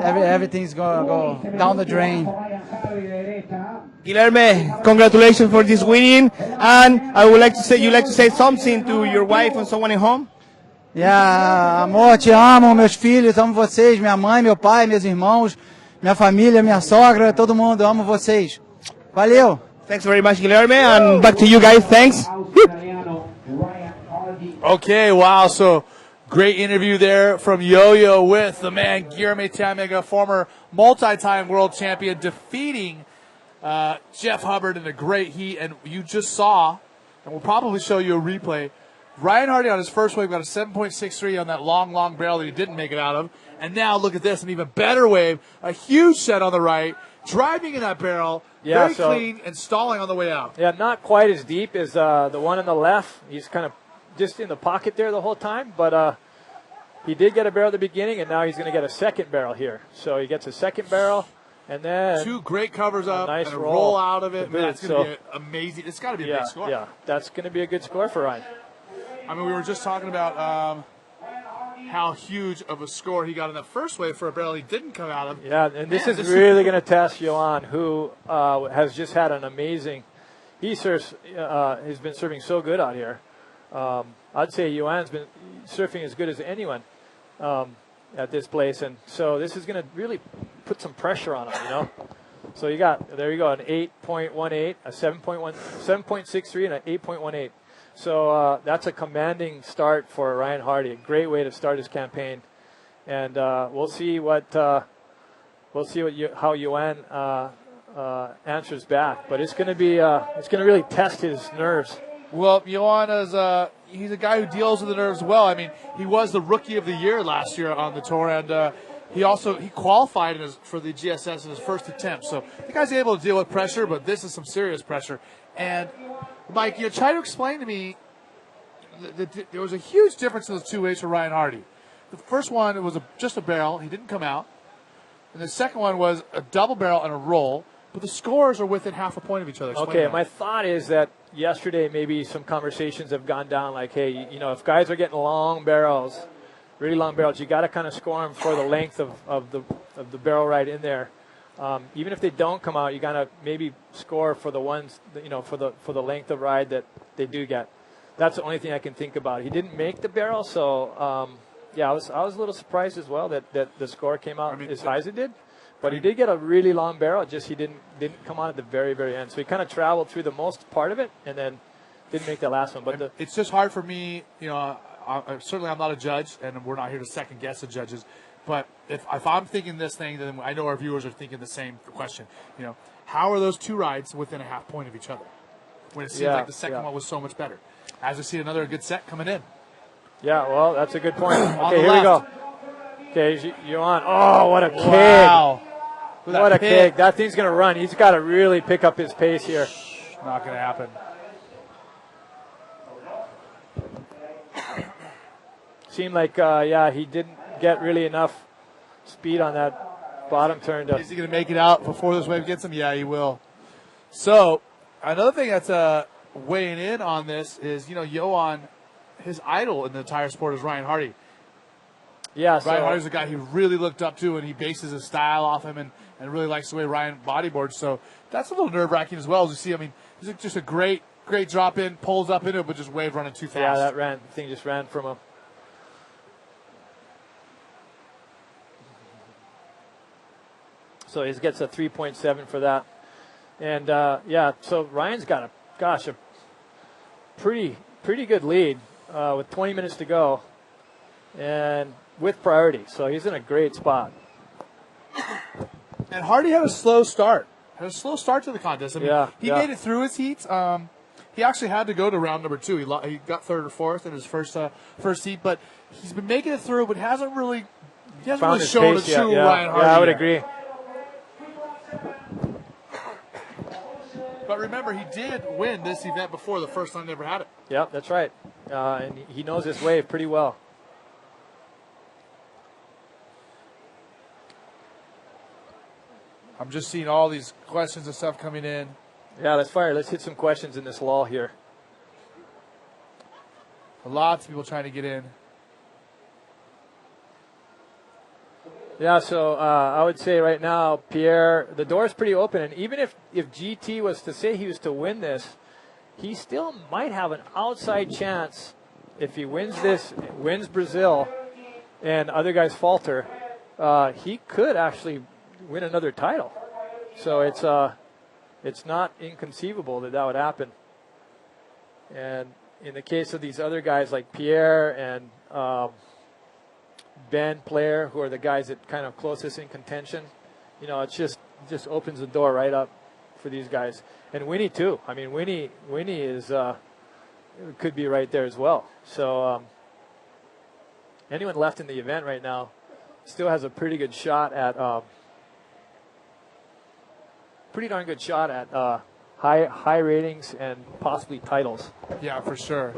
everything's gonna go down the drain. Guillermo, congratulations for this winning, and I would like to say, you like to say something to your wife and someone at home? Yeah, amor, te amo, meus filhos, amo vocês, minha mãe, meu pai, meus irmãos, minha família, minha sogra, todo mundo, amo vocês. Valeu! Thanks very much, Guillermo, and back to you guys. Thanks. Okay, wow. So great interview there from Yo-Yo with the man Guillermo Tamega, former multi-time world champion, defeating Jeff Hubbard in a great heat. And you just saw, and we'll probably show you a replay, Ryan Hardy on his first wave got a 7.63 on that long barrel that he didn't make it out of. And now look at this, an even better wave, a huge set on the right, driving in that barrel. Yeah, very clean and stalling on the way out. Yeah, not quite as deep as the one on the left. He's kind of just in the pocket there the whole time. But he did get a barrel at the beginning, and now he's going to get a second barrel here. So he gets a second barrel, and then 2 great covers up, nice and a roll roll out of it. to Man, boot. that's going to be amazing. It's got to be a big score. Yeah, that's going to be a good score for Ryan. I mean, we were just talking about how huge of a score he got in that first wave for a barrel he didn't come out of. Yeah, and this is really going to test Johan, who has just had an amazing. He serves. He's been serving so good out here. I'd say Johan's been surfing as good as anyone at this place, and so this is going to really put some pressure on him. So there you go, an 8.18, a 7.63, and an 8.18. So that's a commanding start for Ryan Hardy. A great way to start his campaign, and we'll see how Johan answers back. But it's going to really test his nerves. Well, Johan is he's a guy who deals with the nerves well. I mean, he was the Rookie of the Year last year on the tour, and he qualified for the GSS in his first attempt. So the guy's able to deal with pressure, but this is some serious pressure. And Mike, try to explain to me that there was a huge difference in those 2 waves for Ryan Hardy. The first one, it was just a barrel. He didn't come out. And the second one was a double barrel and a roll. But the scores are within half a point of each other. Okay, my thought is that yesterday maybe some conversations have gone down like, hey, if guys are getting long barrels, really long barrels, you got to kind of score them for the length of the barrel ride in there. Even if they don't come out, you got to maybe score for the ones, for the length of ride that they do get. That's the only thing I can think about. He didn't make the barrel, so I was a little surprised as well that the score came out as high as it did. But he did get a really long barrel, just he didn't come on at the very, very end. So he kind of traveled through the most part of it and then didn't make that last one. But it's just hard for me, certainly I'm not a judge, and we're not here to second guess the judges. But if I'm thinking this thing, then I know our viewers are thinking the same question. How are those 2 rides within a half point of each other when it seems like the second one was so much better? As we see another good set coming in. Yeah, well, that's a good point. Okay, here we go. Okay, Johan. Oh, what a kick. Wow. What a kick. That thing's going to run. He's got to really pick up his pace here. Not going to happen. Seemed like, he didn't get really enough speed on that bottom turn. Is he going to make it out before this wave gets him? Yeah, he will. So, another thing that's weighing in on this is, Johan, his idol in the entire sport is Ryan Hardy. Yeah, Ryan Hardy's a guy he really looked up to, and he bases his style off him and really likes the way Ryan bodyboards. So that's a little nerve-wracking as well, as you see. I mean, he's just a great drop in, pulls up into it, but just wave running too fast. Yeah, that thing just ran from him. So he gets a 3.7 for that. And, so Ryan's got a pretty good lead with 20 minutes to go and with priority. So he's in a great spot. And Hardy had a slow start. To the contest. I mean, he made it through his heats. He actually had to go to round number 2. He got 3rd or 4th in his first heat, but he's been making it through, but hasn't really shown a true Ryan Hardy. Yeah, I would agree. But remember, he did win this event before, the first time they ever had it. Yeah, that's right. And he knows this wave pretty well. I'm just seeing all these questions and stuff coming in. Yeah, let's fire. Let's hit some questions in this lull here. Lots of people trying to get in. Yeah, so I would say right now, Pierre, the door's pretty open. And even if GT was to say he was to win this, he still might have an outside chance if he wins Brazil, and other guys falter. He could actually win another title. So it's not inconceivable that would happen. And in the case of these other guys like Pierre and Ben Player, who are the guys that kind of closest in contention, it just opens the door right up for these guys. And Winnie too. I mean, Winnie is could be right there as well. So anyone left in the event right now still has a pretty good shot at pretty darn good shot at high ratings and possibly titles. Yeah, for sure.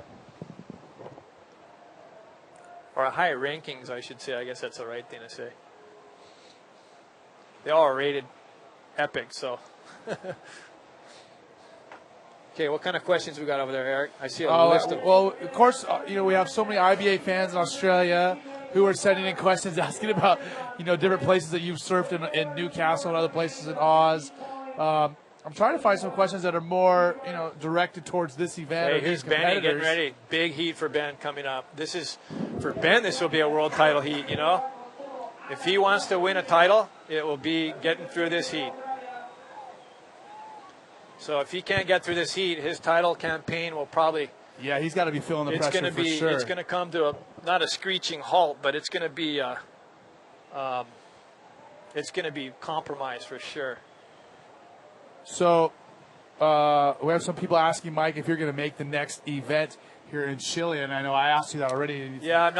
All or high rankings, I should say. I guess that's the right thing to say. They all are rated epic, so. Okay, what kind of questions we got over there, Eric? I see a list of. Well, of course, we have so many IBA fans in Australia who are sending in questions asking about, different places that you've surfed in Newcastle and other places in Oz. I'm trying to find some questions that are more, directed towards this event. Hey, here's Benny getting ready. Big heat for Ben coming up. For Ben, this will be a world title heat, If he wants to win a title, it will be getting through this heat. So if he can't get through this heat, his title campaign will probably. Yeah, he's got to be feeling the pressure for sure. It's going to come to not a screeching halt, but it's going to be compromised for sure. So we have some people asking Mike if you're going to make the next event here in Chile, and I know I asked you that already. Yeah, I'm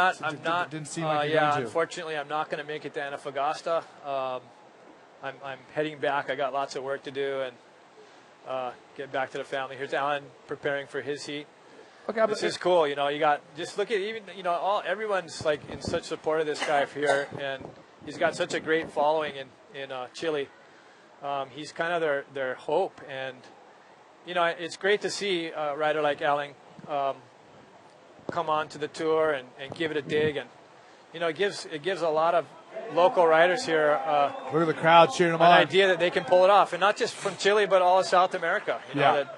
not. Didn't seem like you're going to. Unfortunately, I'm not going to make it to Antofagasta. I'm heading back. I got lots of work to do and get back to the family. Here's Alan preparing for his heat. Okay, this is cool. You got just look at even everyone's like in such support of this guy here, and he's got such a great following in Chile. He's kind of their hope, and it's great to see a rider like Alan come on to the tour and give it a dig, and it gives a lot of local riders here look at the crowd cheering them an on. idea that they can pull it off, and not just from Chile but all of South America.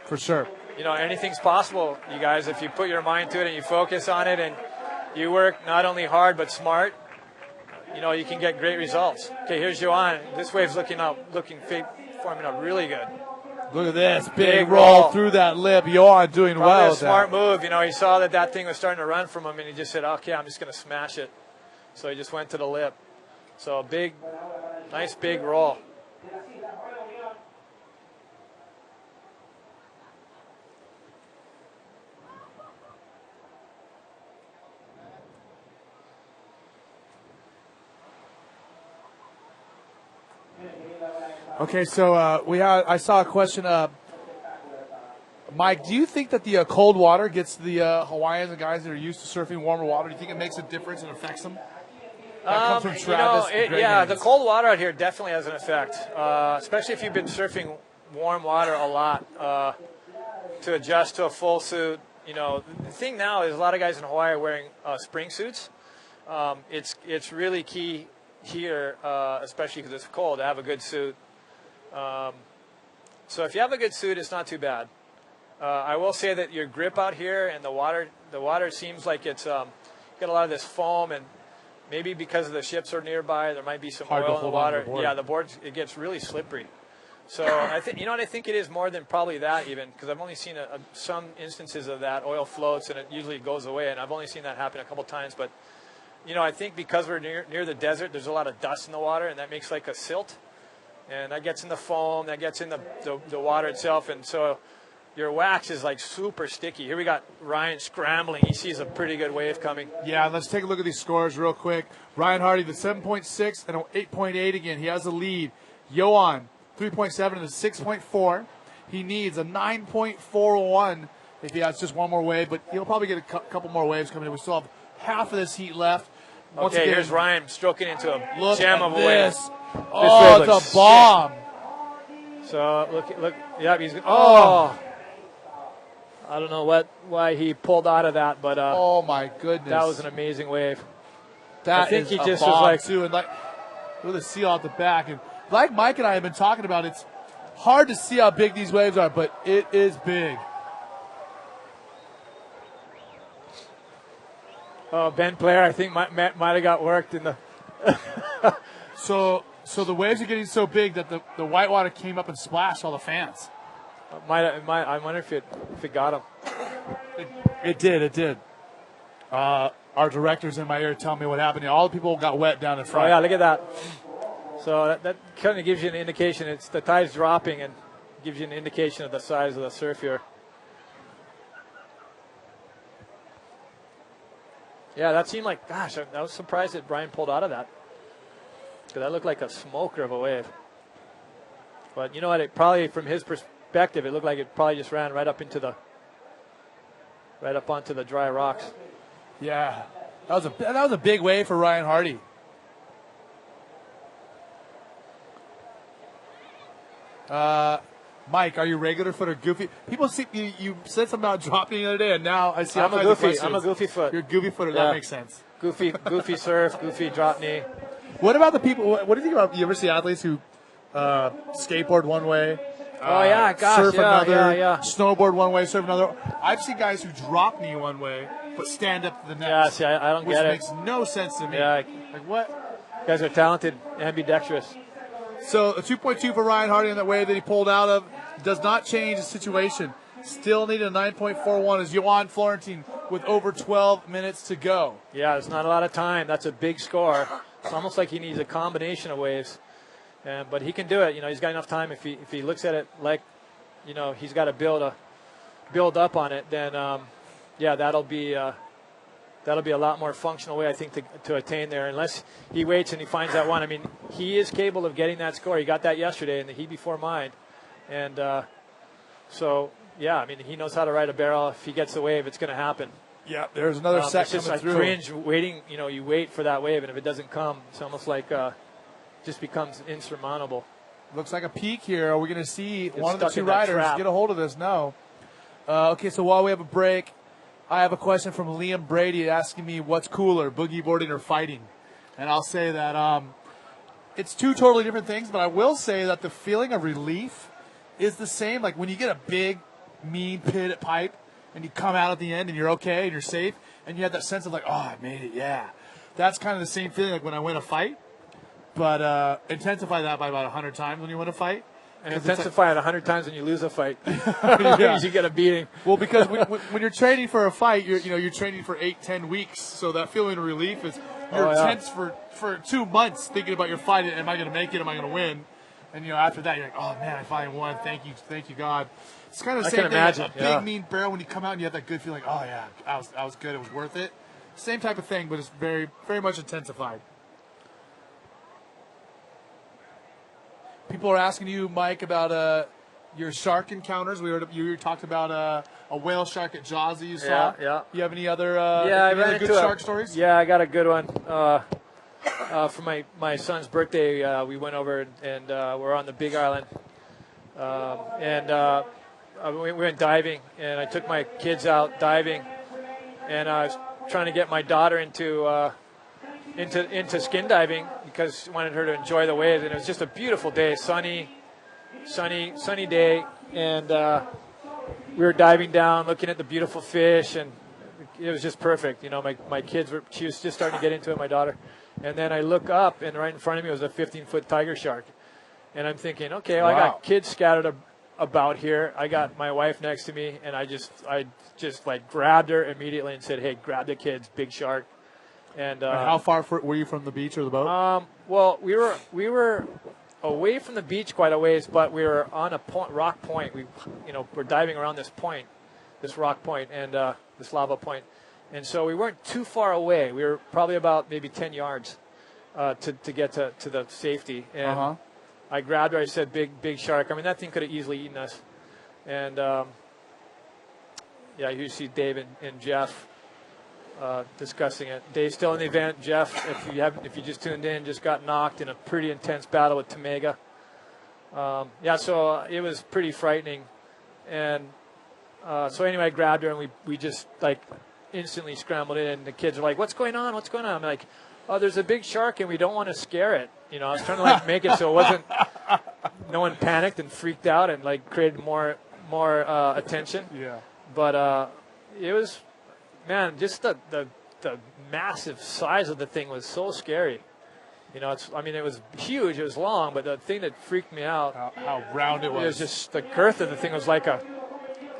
For sure. Anything's possible, you guys, if you put your mind to it and you focus on it and you work not only hard but smart. You can get great results. Okay, here's Johan. This wave's forming up really good. Look at this big roll through that lip. Johan doing Probably well. A smart move. He saw that thing was starting to run from him, and he just said, "Okay, I'm just going to smash it." So he just went to the lip. So nice big roll. Okay, so I saw a question. Mike, do you think that the cold water gets the Hawaiians and guys that are used to surfing warmer water? Do you think it makes a difference and affects them? That comes from Travis. The cold water out here definitely has an effect, especially if you've been surfing warm water a lot to adjust to a full suit. The thing now is a lot of guys in Hawaii are wearing spring suits. It's really key here, especially because it's cold, to have a good suit. So if you have a good suit, it's not too bad. I will say that your grip out here and the water seems like it's got a lot of this foam, and maybe because the ships are nearby, there might be some oil in the water. The board, it gets really slippery. So I think what I think it is more than probably that, even because I've only seen some instances of that. Oil floats and it usually goes away, and I've only seen that happen a couple times. But I think because we're near the desert, there's a lot of dust in the water, and that makes like a silt. And that gets in the foam, that gets in the water itself, and so your wax is like super sticky. Here we got Ryan scrambling. He sees a pretty good wave coming. Yeah, let's take a look at these scores real quick. Ryan Hardy, the 7.6 and an 8.8 again. He has the lead. Johan, 3.7 and a 6.4. He needs a 9.41 if he has just one more wave, but he'll probably get a couple more waves coming in. We still have half of this heat left. Once again, here's Ryan stroking into a gem of a wave. Oh, it's a bomb. So look. Yeah, he's. Oh, I don't know why he pulled out of that, but oh my goodness, that was an amazing wave. I think he just was like too, and like with the seal out the back, and like Mike and I have been talking about, it's hard to see how big these waves are, but it is big. Oh, Ben Blair, I think might have got worked in the. So the waves are getting so big that the whitewater came up and splashed all the fans. I wonder if it got him. It did. Our director's in my ear telling me what happened. All the people got wet down in front. Oh yeah, look at that. So that kind of gives you an indication. It's the tide's dropping and gives you an indication of the size of the surf here. Yeah, that seemed like, gosh, I was surprised that Brian pulled out of that. Because that looked like a smoker of a wave. But you know what? It probably, from his perspective, it looked like it probably just ran right up onto the dry rocks. Yeah. That was a big wave for Ryan Hardy. Mike, are you regular foot or goofy? People see you said something about dropping the other day, and now I see. I'm a goofy foot. You're a goofy footer. Yeah. That makes sense. Goofy surf, goofy drop knee. What about the people? What do you think about? You ever see athletes who skateboard one way? Oh yeah, gosh, surf another. yeah. Snowboard one way, surf another. I've seen guys who drop knee one way but stand up to the next. Yeah, see, I don't get it. Which makes no sense to me. Yeah, like what? Guys are talented, ambidextrous. So a 2.2 for Ryan Hardy on that wave that he pulled out of does not change the situation. Still needed a 9.41 as Johan Florentine with over 12 minutes to go. Yeah, there's not a lot of time. That's a big score. It's almost like he needs a combination of waves, but he can do it. He's got enough time. If he looks at it like, he's got to build up on it. Then, that'll be a lot more functional way, I think, to attain there. Unless he waits and he finds that one. I mean, he is capable of getting that score. He got that yesterday in the heat before mine, and he knows how to ride a barrel. If he gets the wave, it's going to happen. Yeah, there's another set coming I through. cringe waiting. You wait for that wave, and if it doesn't come, it's almost like just becomes insurmountable. Looks like a peak here. Are we going to see one of the stuck two in that riders trap. get a hold of this? No. Okay, so while we have a break, I have a question from Liam Brady asking me what's cooler, boogie boarding or fighting. And I'll say that it's two totally different things, but I will say that the feeling of relief is the same. Like when you get a big, mean pit pipe and you come out at the end and you're okay and you're safe and you have that sense of like, oh, I made it, yeah. That's kind of the same feeling like when I win a fight, but intensify that by about 100 times when you win a fight. And intensify it 100 times when you lose a fight. Yeah. You get a beating. Well, because when you're training for a fight, you're training for 8-10 weeks. So that feeling of relief is you're tense for 2 months thinking about your fight. Am I going to make it? Am I going to win? And after that, you're like, oh man, I finally won. Thank you, God. It's kind of the same thing. Imagine, a big mean barrel when you come out and you have that good feeling. Oh yeah, I was good. It was worth it. Same type of thing, but it's very very much intensified. People are asking you, Mike, about your shark encounters. You talked about a whale shark at Jaws that you saw. Yeah. You have any other good shark stories? Yeah, I got a good one. For my son's birthday, we went over and we're on the Big Island, we went diving, and I took my kids out diving, and I was trying to get my daughter into skin diving because I wanted her to enjoy the waves, and it was just a beautiful day, sunny day, and we were diving down, looking at the beautiful fish, and it was just perfect. My kids she was just starting to get into it, my daughter, and then I look up, and right in front of me was a 15-foot tiger shark, and I'm thinking, okay, well, I got kids scattered about here. I got my wife next to me, and I just like grabbed her immediately and said, hey, grab the kids, big shark. And how far were you from the beach or the boat? Well, we were away from the beach quite a ways, but we were on a rock point. We're diving around this point, this rock point, and this lava point, and so we weren't too far away. We were probably about maybe 10 yards to get to the safety. And I grabbed her. I said, "Big shark." I mean, that thing could have easily eaten us. And you see Dave and Jeff discussing it. Dave's still in the event. Jeff, if you just tuned in, just got knocked in a pretty intense battle with Tamega. So it was pretty frightening. And so anyway, I grabbed her, and we just like instantly scrambled in. And the kids are like, "What's going on? What's going on?" I'm like, "Oh, there's a big shark, and we don't want to scare it." I was trying to make it so it wasn't. No one panicked and freaked out and created more attention. Yeah. But it was, man, just the massive size of the thing was so scary. It was huge. It was long, but the thing that freaked me out. How round it was. It was just the girth of the thing was like a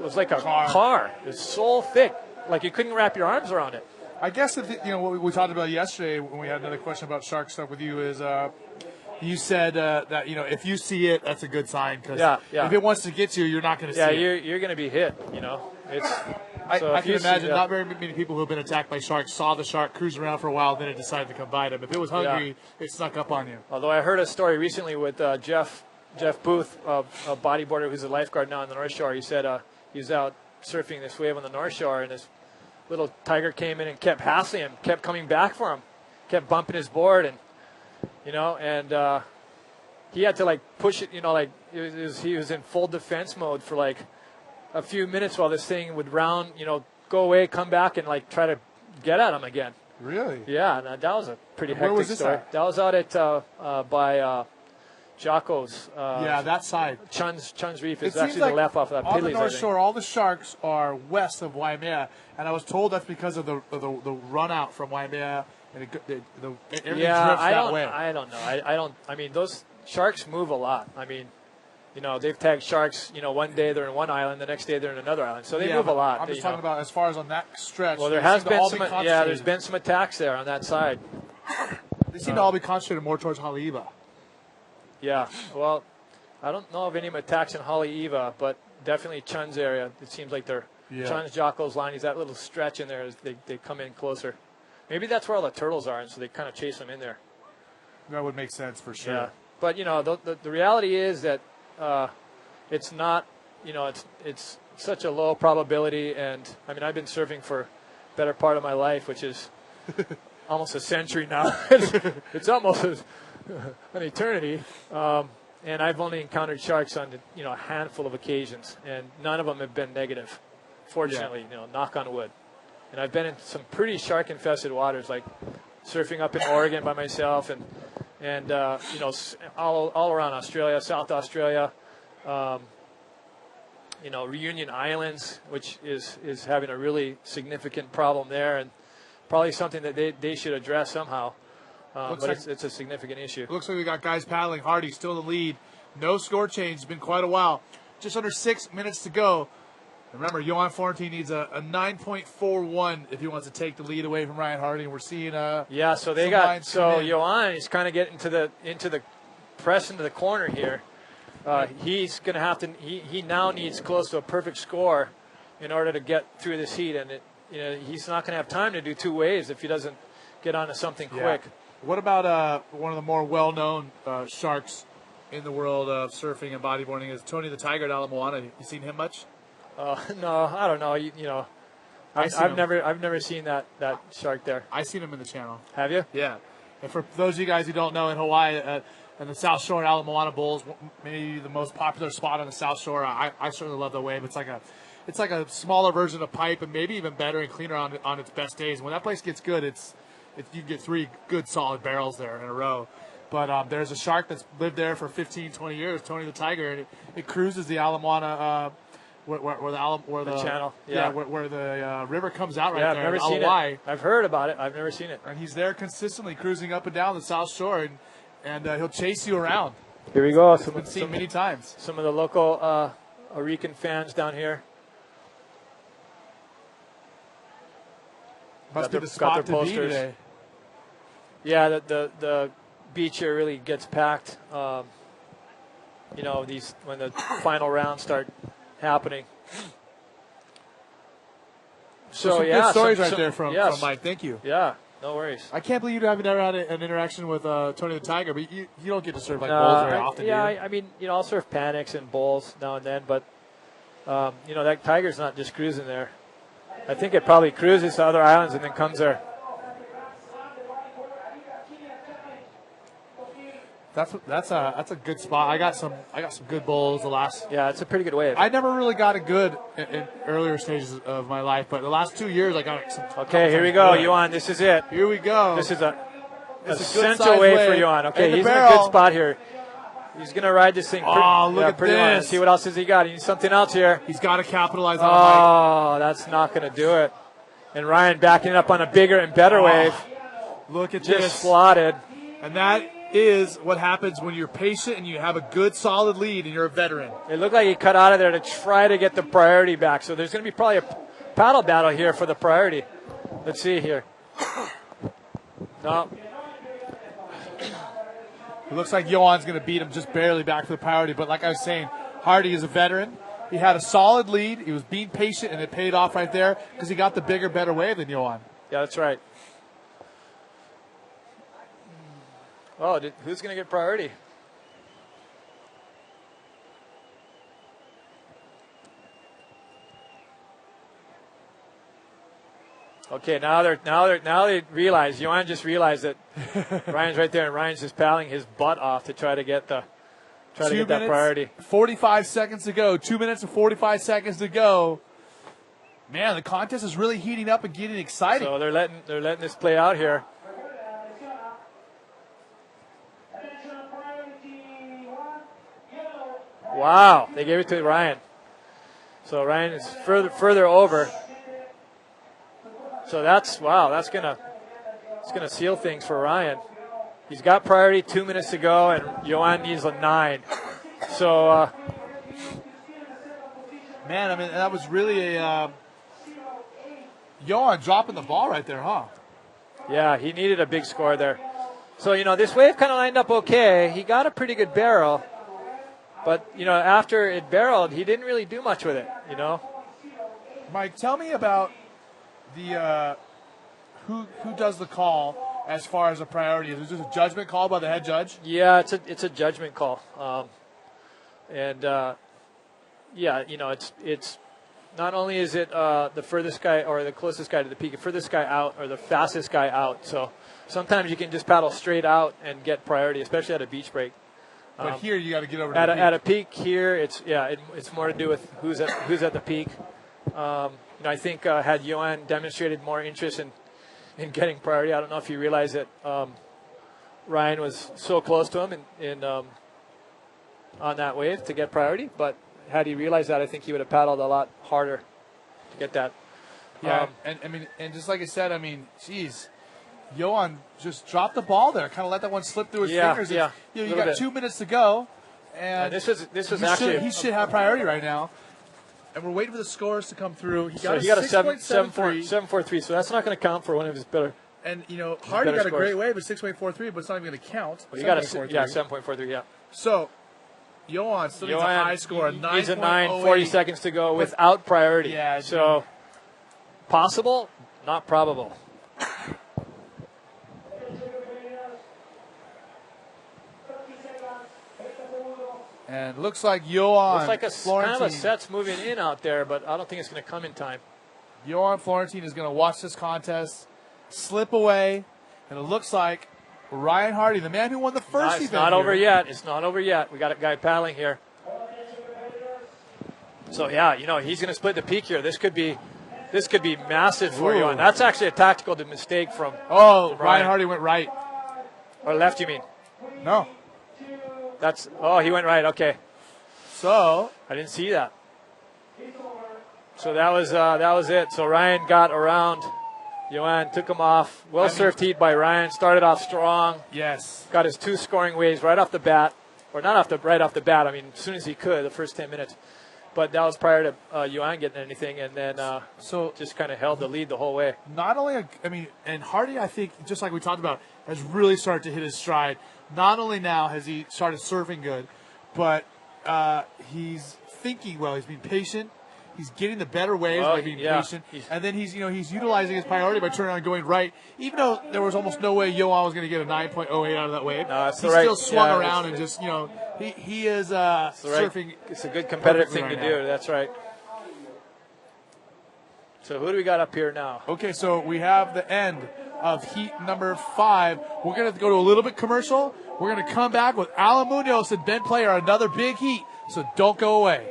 car. It was so thick, like you couldn't wrap your arms around it. I guess what we talked about yesterday when we had another question about shark stuff with you is you said that if you see it, that's a good sign because if it wants to get you, you're not going to see it. You're going to be hit. I can imagine not very many people who have been attacked by sharks saw the shark cruise around for a while, then it decided to come bite them. If it was hungry, it snuck up on you. Although I heard a story recently with Jeff Booth, a bodyboarder who's a lifeguard now on the North Shore. He said he was out surfing this wave on the North Shore, and this little tiger came in and kept hassling him, kept coming back for him, kept bumping his board, and he had to like push it. Like he was in full defense mode for like a few minutes while this thing would round, go away, come back, and like try to get at him again. Really? Yeah, and that was a pretty Where hectic was this story. at? That was out at by Jocko's. Yeah, that side. Chun's Reef It is seems actually like the left off of that. on the Pidley's, I North think. Shore, all the sharks are west of Waimea, and I was told that's because of the run out from Waimea, and everything drifts that way. I don't know. I mean, those sharks move a lot. I mean, they've tagged sharks. One day they're in one island, the next day they're in another island. So they move a lot. I'm just talking about as far as on that stretch. Well, there they has seem to been all some. be Yeah, there's concentrated. been some attacks there on that side. They seem to all be concentrated more towards Haleiwa. Yeah. Well, I don't know of any attacks in Haleiwa, but definitely Chun's area. It seems like they're Chun's, Jocko's line. He's that little stretch in there as they come in closer. Maybe that's where all the turtles are, and so they kind of chase them in there. That would make sense for sure. Yeah. But the reality is that it's not. It's such a low probability, and I mean I've been surfing for a better part of my life, which is almost a century now. It's almost an eternity. And I've only encountered sharks on a handful of occasions, and none of them have been negative. Fortunately, knock on wood. And I've been in some pretty shark-infested waters, like surfing up in Oregon by myself, and all around Australia, South Australia. Reunion Islands, which is having a really significant problem there, and probably something that they should address somehow. But it's a significant issue. Looks like we got guys paddling. Hardy still in the lead. No score change. It's been quite a while. Just under 6 minutes to go. Remember, Johan Florentine needs a 9.41 if he wants to take the lead away from Ryan Hardy. And we're seeing Johan is kind of getting into the press into the corner here. He's going to have to. He now needs close to a perfect score in order to get through this heat, and he's not going to have time to do two waves if he doesn't get onto something quick. What about one of the more well-known sharks in the world of surfing and bodyboarding is Tony the Tiger at Ala Moana? You seen him much? No, I don't know. I've never seen that shark there. I seen him in the channel. Have you? Yeah. And for those of you guys who don't know, in Hawaii, in the South Shore, Ala Moana Bowls, maybe the most popular spot on the South Shore. I certainly love the wave. It's like a smaller version of pipe, and maybe even better and cleaner on its best days. When that place gets good, you get 3 good solid barrels there in a row. But there's a shark that's lived there for 15, 20 years, Tony the Tiger, and it cruises the Ala Moana, where the channel, where the river comes out right I've there. never seen it. I've heard about it. I've never seen it. And he's there consistently cruising up and down the South Shore, and he'll chase you around. Here we go. It's been seen many times. Some of the local Arican fans down here. Must be the spot to be today. Yeah, the beach here really gets packed. When the final rounds start happening. So some good stories right there from Mike. Thank you. Yeah, no worries. I can't believe you haven't ever had an interaction with Tony the Tiger, but you don't get to surf like bowls very often. Yeah, do you? I mean, I'll surf panics and bowls now and then, but that tiger's not just cruising there. I think it probably cruises to other islands and then comes there. That's a good spot. I got some good bowls the last. Yeah, it's a pretty good wave. I never really got it good in earlier stages of my life, but the last 2 years I got some. Okay, here we go, Johan. This is it. Here we go. This is a essential wave for Johan. Okay, he's in a good spot here. He's going to ride this thing pretty well. See what else has he got. He needs something else here. He's got to capitalize on it. Oh, that's not going to do it. And Ryan backing it up on a bigger and better wave. Look at this. Just slotted. And that is what happens when you're patient and you have a good, solid lead and you're a veteran. It looked like he cut out of there to try to get the priority back. So there's going to be probably a paddle battle here for the priority. Let's see here. No. It looks like Johan's going to beat him just barely back for the priority. But like I was saying, Hardy is a veteran. He had a solid lead. He was being patient, and it paid off right there because he got the bigger, better wave than Johan. Yeah, that's right. Oh, who's going to get priority? Okay, now they realize. Johan just realized that Ryan's right there, and Ryan's just paddling his butt off to try to get that priority. 45 seconds to go. 2 minutes and 45 seconds to go. Man, the contest is really heating up and getting exciting. So they're letting this play out here. Wow, they gave it to Ryan. So Ryan is further over. So that's gonna seal things for Ryan. He's got priority, 2 minutes to go, and Johan needs a 9. So man, I mean, that was really a Johan dropping the ball right there, huh? Yeah, he needed a big score there. So, this wave kind of lined up okay. He got a pretty good barrel. But, after it barreled, he didn't really do much with it, Mike, tell me about the who does the call as far as a priority. Is it just a judgment call by the head judge? Yeah, it's a judgment call. It's not only is it the furthest guy or the closest guy to the peak, the furthest guy out or the fastest guy out. So sometimes you can just paddle straight out and get priority, especially at a beach break. But here you got to get over to at the peak. At a peak here, it's more to do with who's at the peak. I think had Johan demonstrated more interest in getting priority, I don't know if he realized that Ryan was so close to him on that wave to get priority. But had he realized that, I think he would have paddled a lot harder to get that. Yeah, and just like I said, geez, Johan just dropped the ball there, kind of let that one slip through his fingers. Yeah, you got 2 minutes to go, and this was actually he should have priority right now. And we're waiting for the scores to come through. He got a 7.43, so that's not going to count for one of his better. And Hardy got a great wave at 6.43, but it's not even going to count. Well, you got 7.43. Yeah. So Johan still needs a high score. Needs a 9, 40 seconds to go without priority. Yeah. So possible, not probable. And looks like Johan. Looks like kind of a set's moving in out there, but I don't think it's going to come in time. Johan Florentine is going to watch this contest slip away, and it looks like Ryan Hardy, the man who won the first event. It's not over yet. It's not over yet. We got a guy paddling here. So yeah, he's going to split the peak here. This could be massive for Johan. That's actually a tactical mistake from. Ryan Hardy went right. Or left, you mean? No. He went right. Okay. So I didn't see that. So that was it. So Ryan got around Johan, took him off. Well-served heat by Ryan. Started off strong. Yes. Got his 2 scoring waves right off the bat. Or not right off the bat. As soon as he could, the first 10 minutes. But that was prior to Johan getting anything. And then just kind of held the lead the whole way. Not only, and Hardy, I think, just like we talked about, has really started to hit his stride. Not only now has he started surfing good, but he's thinking well. He's being patient. He's getting the better waves by being patient. And then he's utilizing his priority by turning around and going right. Even though there was almost no way Johan was going to get a 9.08 out of that wave, he still swung around and just, he is surfing. It's a good competitive thing to do. That's right. So who do we got up here now? Okay, so we have the end of heat number 5. We're going to go to a little bit commercial. We're going to come back with Alan Munoz and Ben Player, another big heat. So don't go away.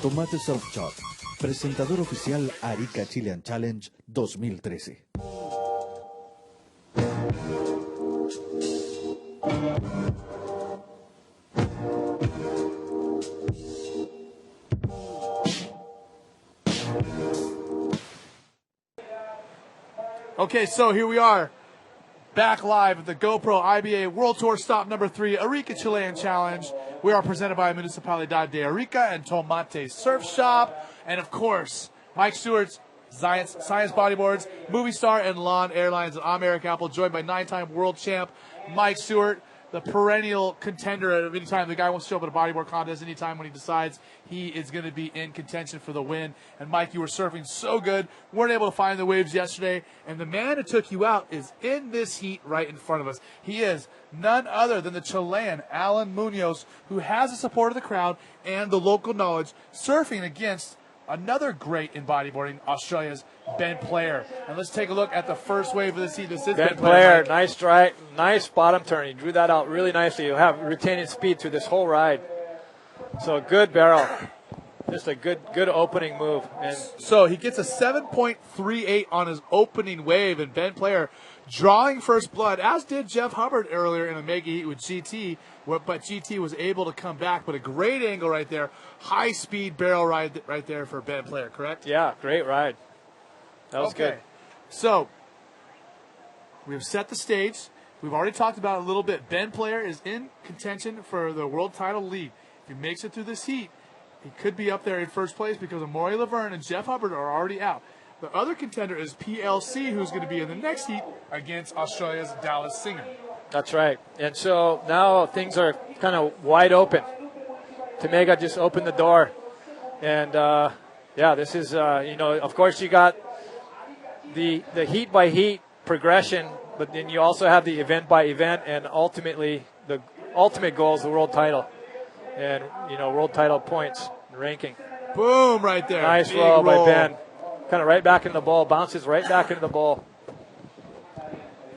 Tomate Surf Shop, presentador oficial Arica Chilean Challenge 2013. Okay, so here we are, back live at the GoPro IBA World Tour Stop number 3, Arica Chilean Challenge. We are presented by Municipalidad de Arica and Tomate Surf Shop. And of course, Mike Stewart's Science Bodyboards, Movie Star, and Lawn Airlines. And I'm Eric Apple, joined by 9-time world champ Mike Stewart, the perennial contender at any time. The guy wants to show up at a bodyboard contest anytime when he decides he is going to be in contention for the win. And Mike, you were surfing so good, weren't able to find the waves yesterday, and the man who took you out is in this heat right in front of us. He is none other than the Chilean Alan Munoz, who has the support of the crowd and the local knowledge, surfing against another great in bodyboarding, Australia's Ben Player. And let's take a look at the first wave of the season. This is Ben Player, nice strike, nice bottom turn. He drew that out really nicely. You'll have retaining speed through this whole ride. So a good barrel. Just a good opening move. And so he gets a 7.38 on his opening wave, and Ben Player drawing first blood, as did Jeff Hubbard earlier in a mega heat with GT, but GT was able to come back. But a great angle right there. High-speed barrel ride right there for Ben Player, correct? Yeah, great ride. That was good. So we've set the stage. We've already talked about it a little bit. Ben Player is in contention for the world title lead. If he makes it through this heat, he could be up there in first place because Amaury Laverne and Jeff Hubbard are already out. The other contender is PLC, who's going to be in the next heat against Australia's Dallas Singer. That's right. And so now things are kind of wide open. Tamega just opened the door. And, this is, of course you got the heat by heat progression, but then you also have the event by event, and ultimately the ultimate goal is the world title. And, world title points and ranking. Boom, right there. Nice Big roll by Ben. Kind of right back in the ball, bounces right back into the ball.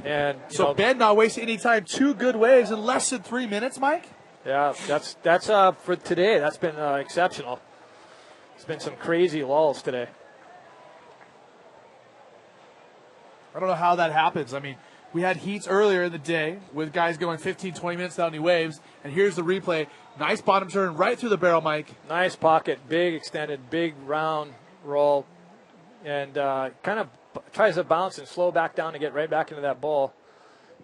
And so Ben not wasting any time. 2 good waves in less than 3 minutes, Mike? Yeah, that's for today. That's been exceptional. It's been some crazy lulls today. I don't know how that happens. I mean, we had heats earlier in the day with guys going 15, 20 minutes without any waves, and here's the replay. Nice bottom turn right through the barrel, Mike. Nice pocket, big extended, big round roll, and kind of tries to bounce and slow back down to get right back into that ball.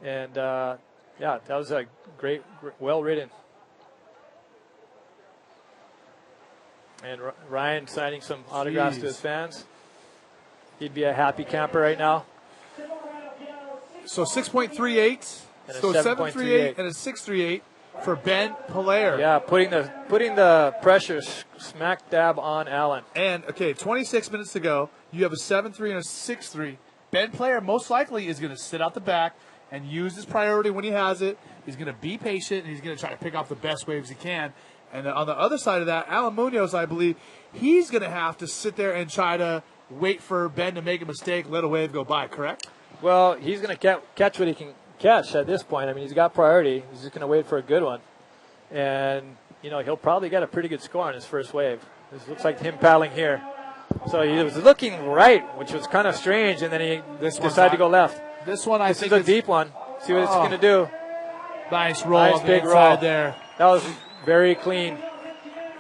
And, that was a great, well-ridden. And Ryan signing some autographs to his fans. He'd be a happy camper right now. So 6.38, so 7.38 and a 6.38 for Ben Player. Yeah, putting the pressure smack dab on Allen. And, 26 minutes to go. You have a 7.3 and a 6.3. Ben Player most likely is going to sit out the back and use his priority when he has it. He's going to be patient, and he's going to try to pick off the best waves he can. And on the other side of that, Alan Munoz, I believe, he's going to have to sit there and try to wait for Ben to make a mistake, let a wave go by, correct? Well, he's going to catch what he can catch at this point. I mean, he's got priority. He's just going to wait for a good one. And, he'll probably get a pretty good score on his first wave. This looks like him paddling here. So he was looking right, which was kind of strange, and then he decided to go left. This one, I think, is a deep one. See what it's going to do. Nice roll on the big inside roll there. That was very clean.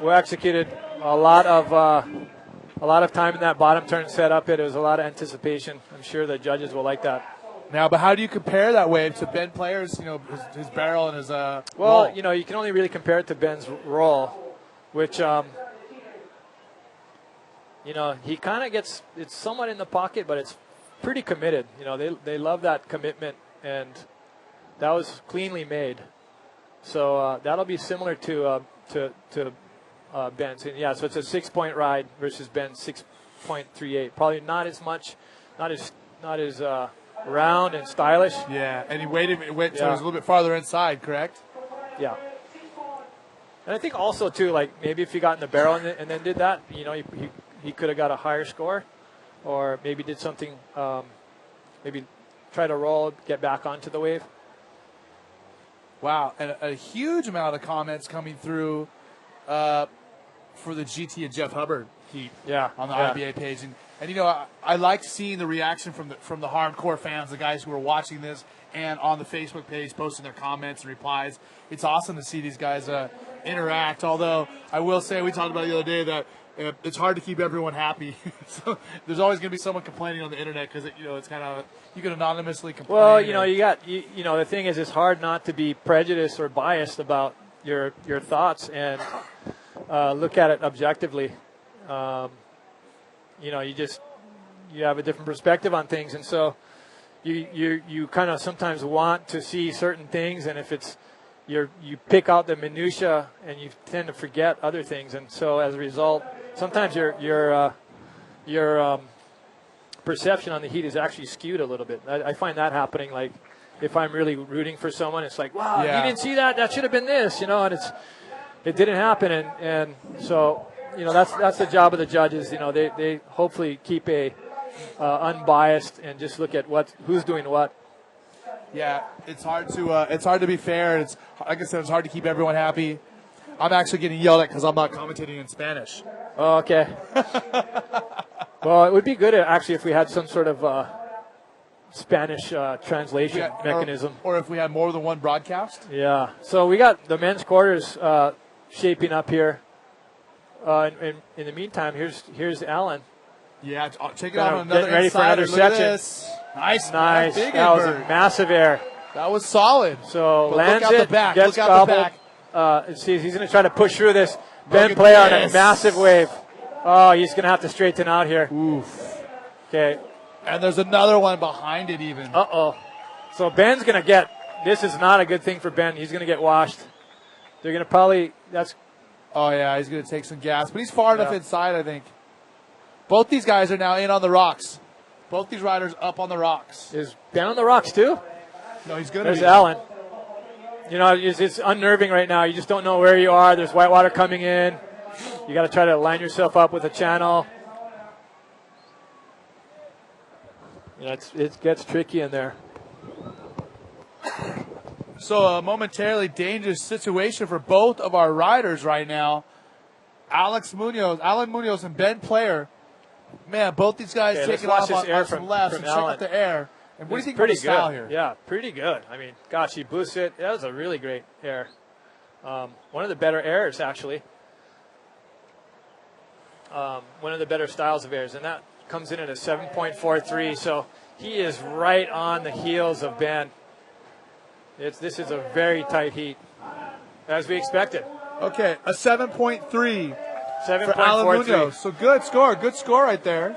We executed a lot of time in that bottom turn set up. It was a lot of anticipation. I'm sure the judges will like that. Now, but how do you compare that wave to Ben Player's, his barrel and his Well, roll? You can only really compare it to Ben's roll, which, he kind of gets, it's somewhat in the pocket, but it's pretty committed. They love that commitment, and that was cleanly made. So that'll be similar to Ben's. And so it's a 6-point ride versus Ben's 6.38. Probably not as much, not as round and stylish. Yeah, and he went so he was a little bit farther inside, correct? Yeah. And I think also too, like maybe if he got in the barrel and then did that, he could have got a higher score, or maybe did something, maybe try to roll, get back onto the wave. Wow, and a huge amount of comments coming through for the GT and Jeff Hubbard heat on the IBA page. And I liked seeing the reaction from the hardcore fans, the guys who were watching this, and on the Facebook page posting their comments and replies. It's awesome to see these guys interact, although I will say, we talked about the other day that it's hard to keep everyone happy. So there's always going to be someone complaining on the internet because it's kind of, you can anonymously complain. Well, the thing is, it's hard not to be prejudiced or biased about your thoughts and look at it objectively. You just you have a different perspective on things, and so you kind of sometimes want to see certain things, and if it's you pick out the minutia and you tend to forget other things, and so as a result, sometimes your perception on the heat is actually skewed a little bit. I find that happening. Like if I'm really rooting for someone, it's like, wow, you didn't see that. That should have been this, and it didn't happen, and so that's the job of the judges. They hopefully keep a unbiased and just look at who's doing what. Yeah, it's hard to be fair. It's like I said, it's hard to keep everyone happy. I'm actually getting yelled at because I'm not commentating in Spanish. Oh, okay. Well, it would be good actually if we had some sort of Spanish translation mechanism, or if we had more than one broadcast. Yeah. So we got the men's quarters shaping up here. In the meantime, here's Alan. Yeah, check it out on another ready insider. for another Look section. Nice. That was a massive air. That was solid. So but lands look out it, the back. gets Look out the gobbled. back. He's going to try to push through this. Ben play on a massive wave. Oh, he's going to have to straighten out here. Oof. Okay. And there's another one behind it even. Uh-oh. So Ben's going to get, this is not a good thing for Ben. He's going to get washed. They're going to probably, oh, yeah, he's going to take some gas. But he's far enough inside, I think. Both these guys are now in on the rocks. Both these riders up on the rocks. Is Ben on the rocks too? No, he's going to be. There's Alan. It's unnerving right now. You just don't know where you are. There's white water coming in. You got to try to line yourself up with a channel. It gets tricky in there. So a momentarily dangerous situation for both of our riders right now. Alan Munoz and Ben Player. Man, both these guys taking off on some lefts and check out the air. And what do you think about the style here? Yeah, pretty good. I mean, gosh, he boosts it. That was a really great air. One of the better airs, actually. One of the better styles of airs. And that comes in at a 7.43. So he is right on the heels of Ben. This is a very tight heat, as we expected. Okay, a 7.3. 7.43. So good score right there.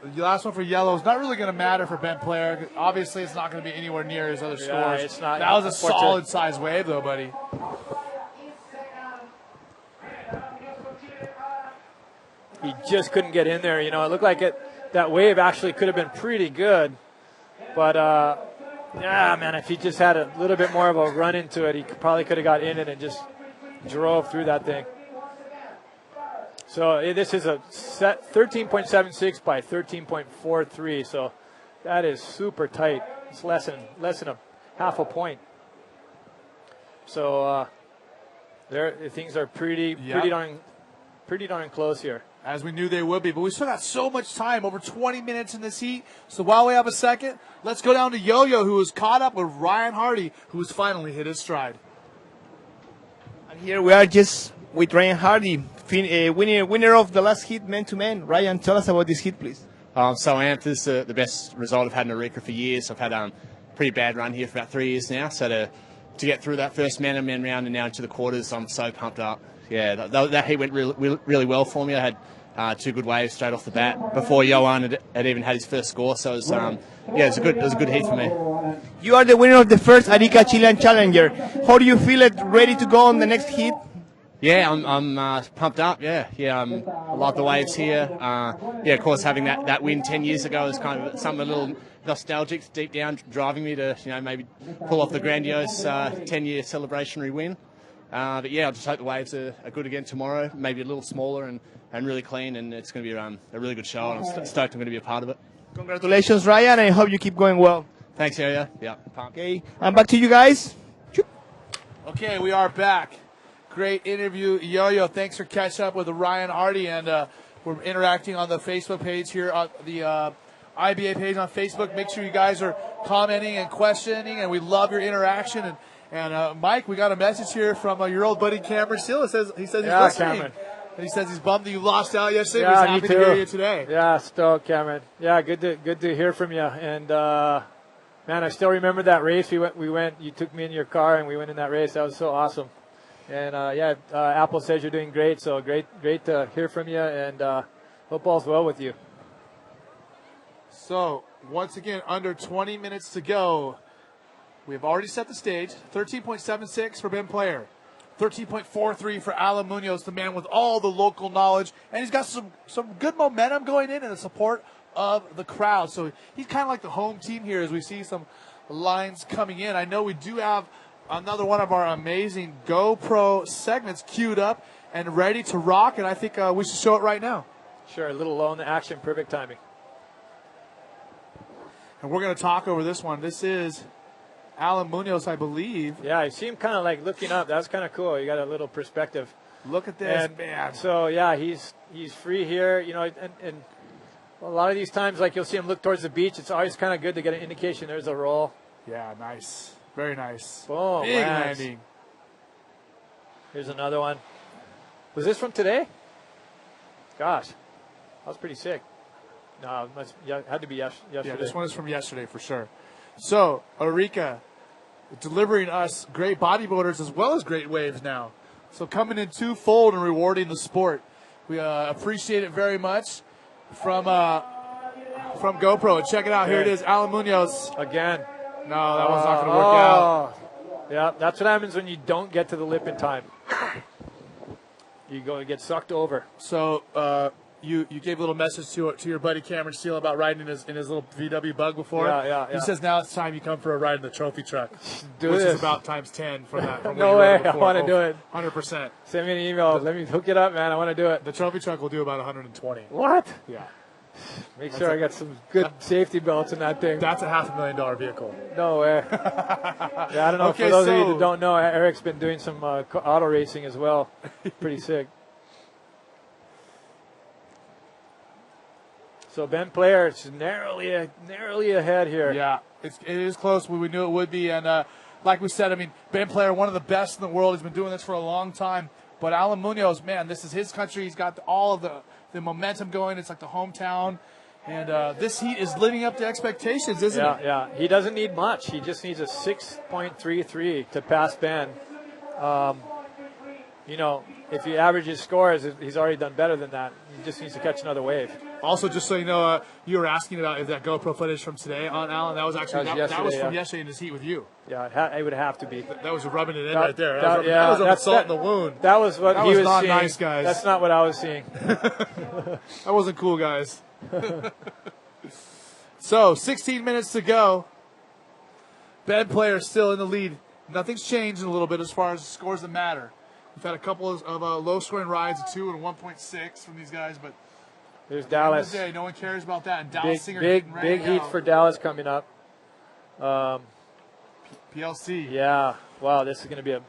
The last one for yellow is not really going to matter for Ben Player. Obviously, it's not going to be anywhere near his other scores. It's not. That was a solid size wave, though, buddy. He just couldn't get in there. It looked like that wave actually could have been pretty good, but. Yeah, man, if he just had a little bit more of a run into it, he probably could have got in it and just drove through that thing. So this is a set 13.76 by 13.43, so that is super tight. It's less than a half a point. So things are pretty darn close here. As we knew they would be. But we still got so much time, over 20 minutes in this heat. So while we have a second, let's go down to Yo-Yo, who was caught up with Ryan Hardy, who has finally hit his stride. And here we are just with Ryan Hardy, winner of the last heat man-to-man. Ryan, tell us about this heat, please. So this is the best result I've had in Arica for years. I've had a pretty bad run here for about 3 years now. So to get through that first man-to-man round and now into the quarters, I'm so pumped up. Yeah, that heat went really well for me. I had 2 good waves straight off the bat before Johan had even had his first score. So it was, it was a good heat for me. You are the winner of the first Arica Chilean Challenger. How do you feel ready to go on the next heat? Yeah, I'm pumped up. Yeah. I love the waves here. Of course, having that win 10 years ago is kind of something a little nostalgic deep down, driving me to maybe pull off the grandiose 10-year celebrationary win. But I just hope the waves are good again tomorrow, maybe a little smaller and really clean, and it's going to be a really good show, and I'm stoked I'm going to be a part of it. Congratulations, Ryan, and I hope you keep going well. Thanks, Yo-Yo. Yeah. Okay, and back to you guys. Okay, we are back. Great interview, Yo-Yo. Thanks for catching up with Ryan Hardy, and we're interacting on the Facebook page here, on the IBA page on Facebook. Make sure you guys are commenting and questioning, and we love your interaction. And Mike, we got a message here from your old buddy Cameron Steele. He says he's listening. Cameron. And he says he's bummed that you lost out yesterday. Yeah, but he's happy me too. to hear you today. Yeah, stoked, Cameron. Yeah, good to hear from you. And man, I still remember that race. We went. You took me in your car and we went in that race. That was so awesome. And Apple says you're doing great, so great to hear from you, and hope all's well with you. So, once again, under 20 minutes to go. We have already set the stage. 13.76 for Ben Player. 13.43 for Alan Munoz, the man with all the local knowledge. And he's got some good momentum going in and the support of the crowd. So he's kind of like the home team here as we see some lines coming in. I know we do have another one of our amazing GoPro segments queued up and ready to rock. And I think we should show it right now. Sure, a little low in the action, perfect timing. And we're going to talk over this one. This is Alan Munoz, I believe. Yeah, I see him kind of like looking up. That's kind of cool. You got a little perspective. Look at this, and man. So, yeah, he's free here. You know, and a lot of these times, like you'll see him look towards the beach. It's always kind of good to get an indication there's a roll. Yeah, nice. Very nice. Boom. Big lands. landing. Here's another one. Was this from today? Gosh, that was pretty sick. No, it had to be yesterday. Yeah, this one is from yesterday for sure. So, Arica delivering us great bodyboarders as well as great waves now. So coming in twofold and rewarding the sport. We appreciate it very much from GoPro. Check it out. Here it is, Alan Munoz. Again. No, that one's not going to work out. Yeah, that's what happens when you don't get to the lip in time. You get sucked over. So you gave a little message to your buddy Cameron Steele about riding in his little VW Bug before. Yeah. He says now it's time you come for a ride in the trophy truck, which is about times 10 from that. From no way, I want to do it. 100%. Send me an email. Let me hook it up, man. I want to do it. The trophy truck will do about 120. What? Yeah. Make sure I got some good safety belts in that thing. That's a $500,000 vehicle. No way. Yeah, I don't know. Okay, for those of you that don't know, Eric's been doing some auto racing as well. Pretty sick. So Ben Player is narrowly ahead here. Yeah, it is close. We knew it would be, and like we said, I mean, Ben Player, one of the best in the world. He's been doing this for a long time. But Alan Munoz, man, this is his country. He's got all of the momentum going. It's like the hometown. And this heat is living up to expectations, isn't it? Yeah. He doesn't need much. He just needs a 6.33 to pass Ben. If he averages scores, he's already done better than that. He just needs to catch another wave. Also, just so you know, you were asking about if that GoPro footage from today on Alan. That was actually that was from yesterday in his heat with you. Yeah, it would have to be. That was rubbing it in right there. That was salt in the wound. That was what he was not seeing. Nice, guys. That's not what I was seeing. That wasn't cool, guys. So, 16 minutes to go. Ben Player still in the lead. Nothing's changed in a little bit as far as scores that matter. We've had a couple of low-scoring rides, a 2 and 1.6 from these guys, but there's Dallas. Day, no one cares about that. And Dallas Singer big heat for Dallas coming up. PLC. Yeah. Wow, this is going to be a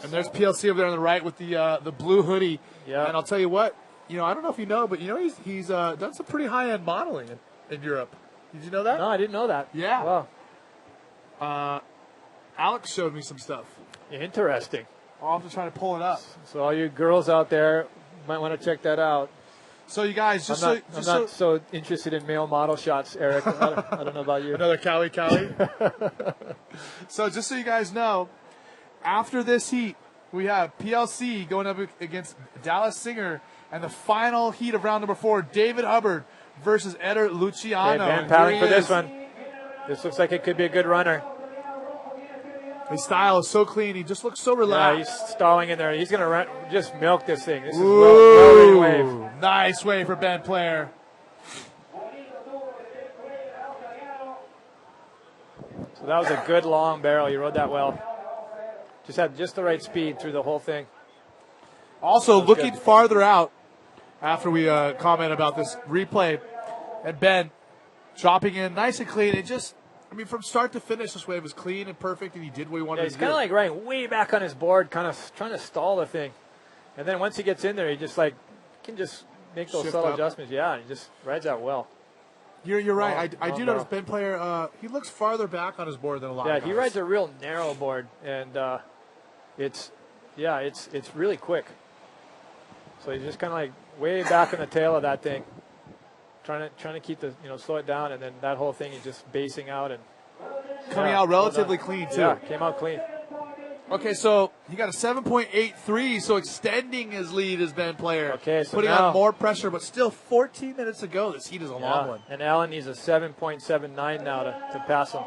and there's PLC over there on the right with the blue hoodie. Yeah. And I'll tell you what, I don't know if you know, but he's done some pretty high-end modeling in Europe. Did you know that? No, I didn't know that. Yeah. Wow. Alex showed me some stuff. Interesting. I'll have to try to pull it up. So all you girls out there might want to check that out. So you guys, I'm not so interested in male model shots, Eric. I don't know about you. Another Cali. So just so you guys know, after this heat, we have PLC going up against Dallas Singer, and the final heat of round number 4, David Hubbard versus Eder Luciano. Okay, Ben paddling for this one. This looks like it could be a good runner. His style is so clean. He just looks so relaxed. Yeah, he's stalling in there. He's going to just milk this thing. This is well wave. Nice wave for Ben Player. So that was a good long barrel. You rode that well. Just had just the right speed through the whole thing. Also, looking farther out, after we comment about this replay, and Ben dropping in nice and clean. It just, from start to finish, this wave was clean and perfect, and he did what he wanted to do. He's kind of like riding way back on his board, kind of trying to stall the thing. And then once he gets in there, he just can just make those subtle adjustments. Yeah, and he just rides out well. You're right. I do notice Ben Player, he looks farther back on his board than a lot of guys. Yeah, he rides a real narrow board, and it's really quick. So he's just kind of like way back in the tail of that thing, trying to keep the slow it down, and then that whole thing is just basing out and coming out relatively clean too. Yeah, came out clean. Okay, so he got a 7.83, so extending his lead as Ben Player. Okay, so putting now, on more pressure, but still 14 minutes to go. This heat is a long one. And Allen needs a 7.79 now to pass him.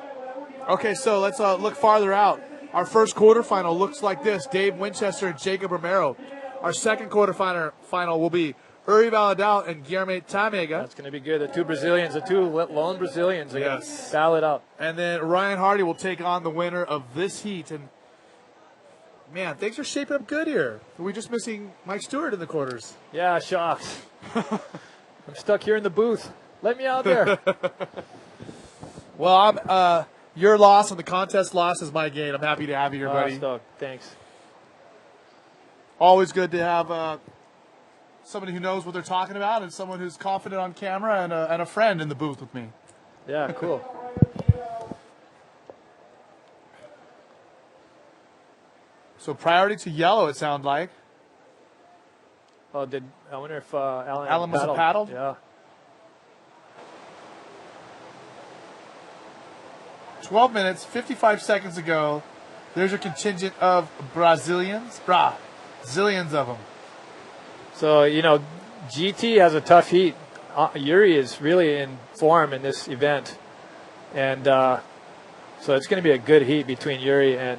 Okay, so let's look farther out. Our first quarterfinal looks like this: Dave Winchester and Jacob Romero. Our second quarterfinal will be Uri Valadao and Guilherme Tamega. That's going to be good. The two Brazilians, the two lone Brazilians, are going to battle it out. And then Ryan Hardy will take on the winner of this heat. And man, things are shaping up good here. Are we just missing Mike Stewart in the quarters? Yeah, shucks. I'm stuck here in the booth. Let me out there. Well, your loss and the contest loss is my gain. I'm happy to have you here, buddy. Thanks. Always good to have somebody who knows what they're talking about and someone who's confident on camera and a friend in the booth with me. Yeah, cool. So priority to yellow, it sounds like. Oh, I wonder if Allen must have paddled? Yeah. 12 minutes, 55 seconds ago. There's your contingent of Brazilians. Zillions of them. So, GT has a tough heat. Yuri is really in form in this event. And so it's going to be a good heat between Yuri and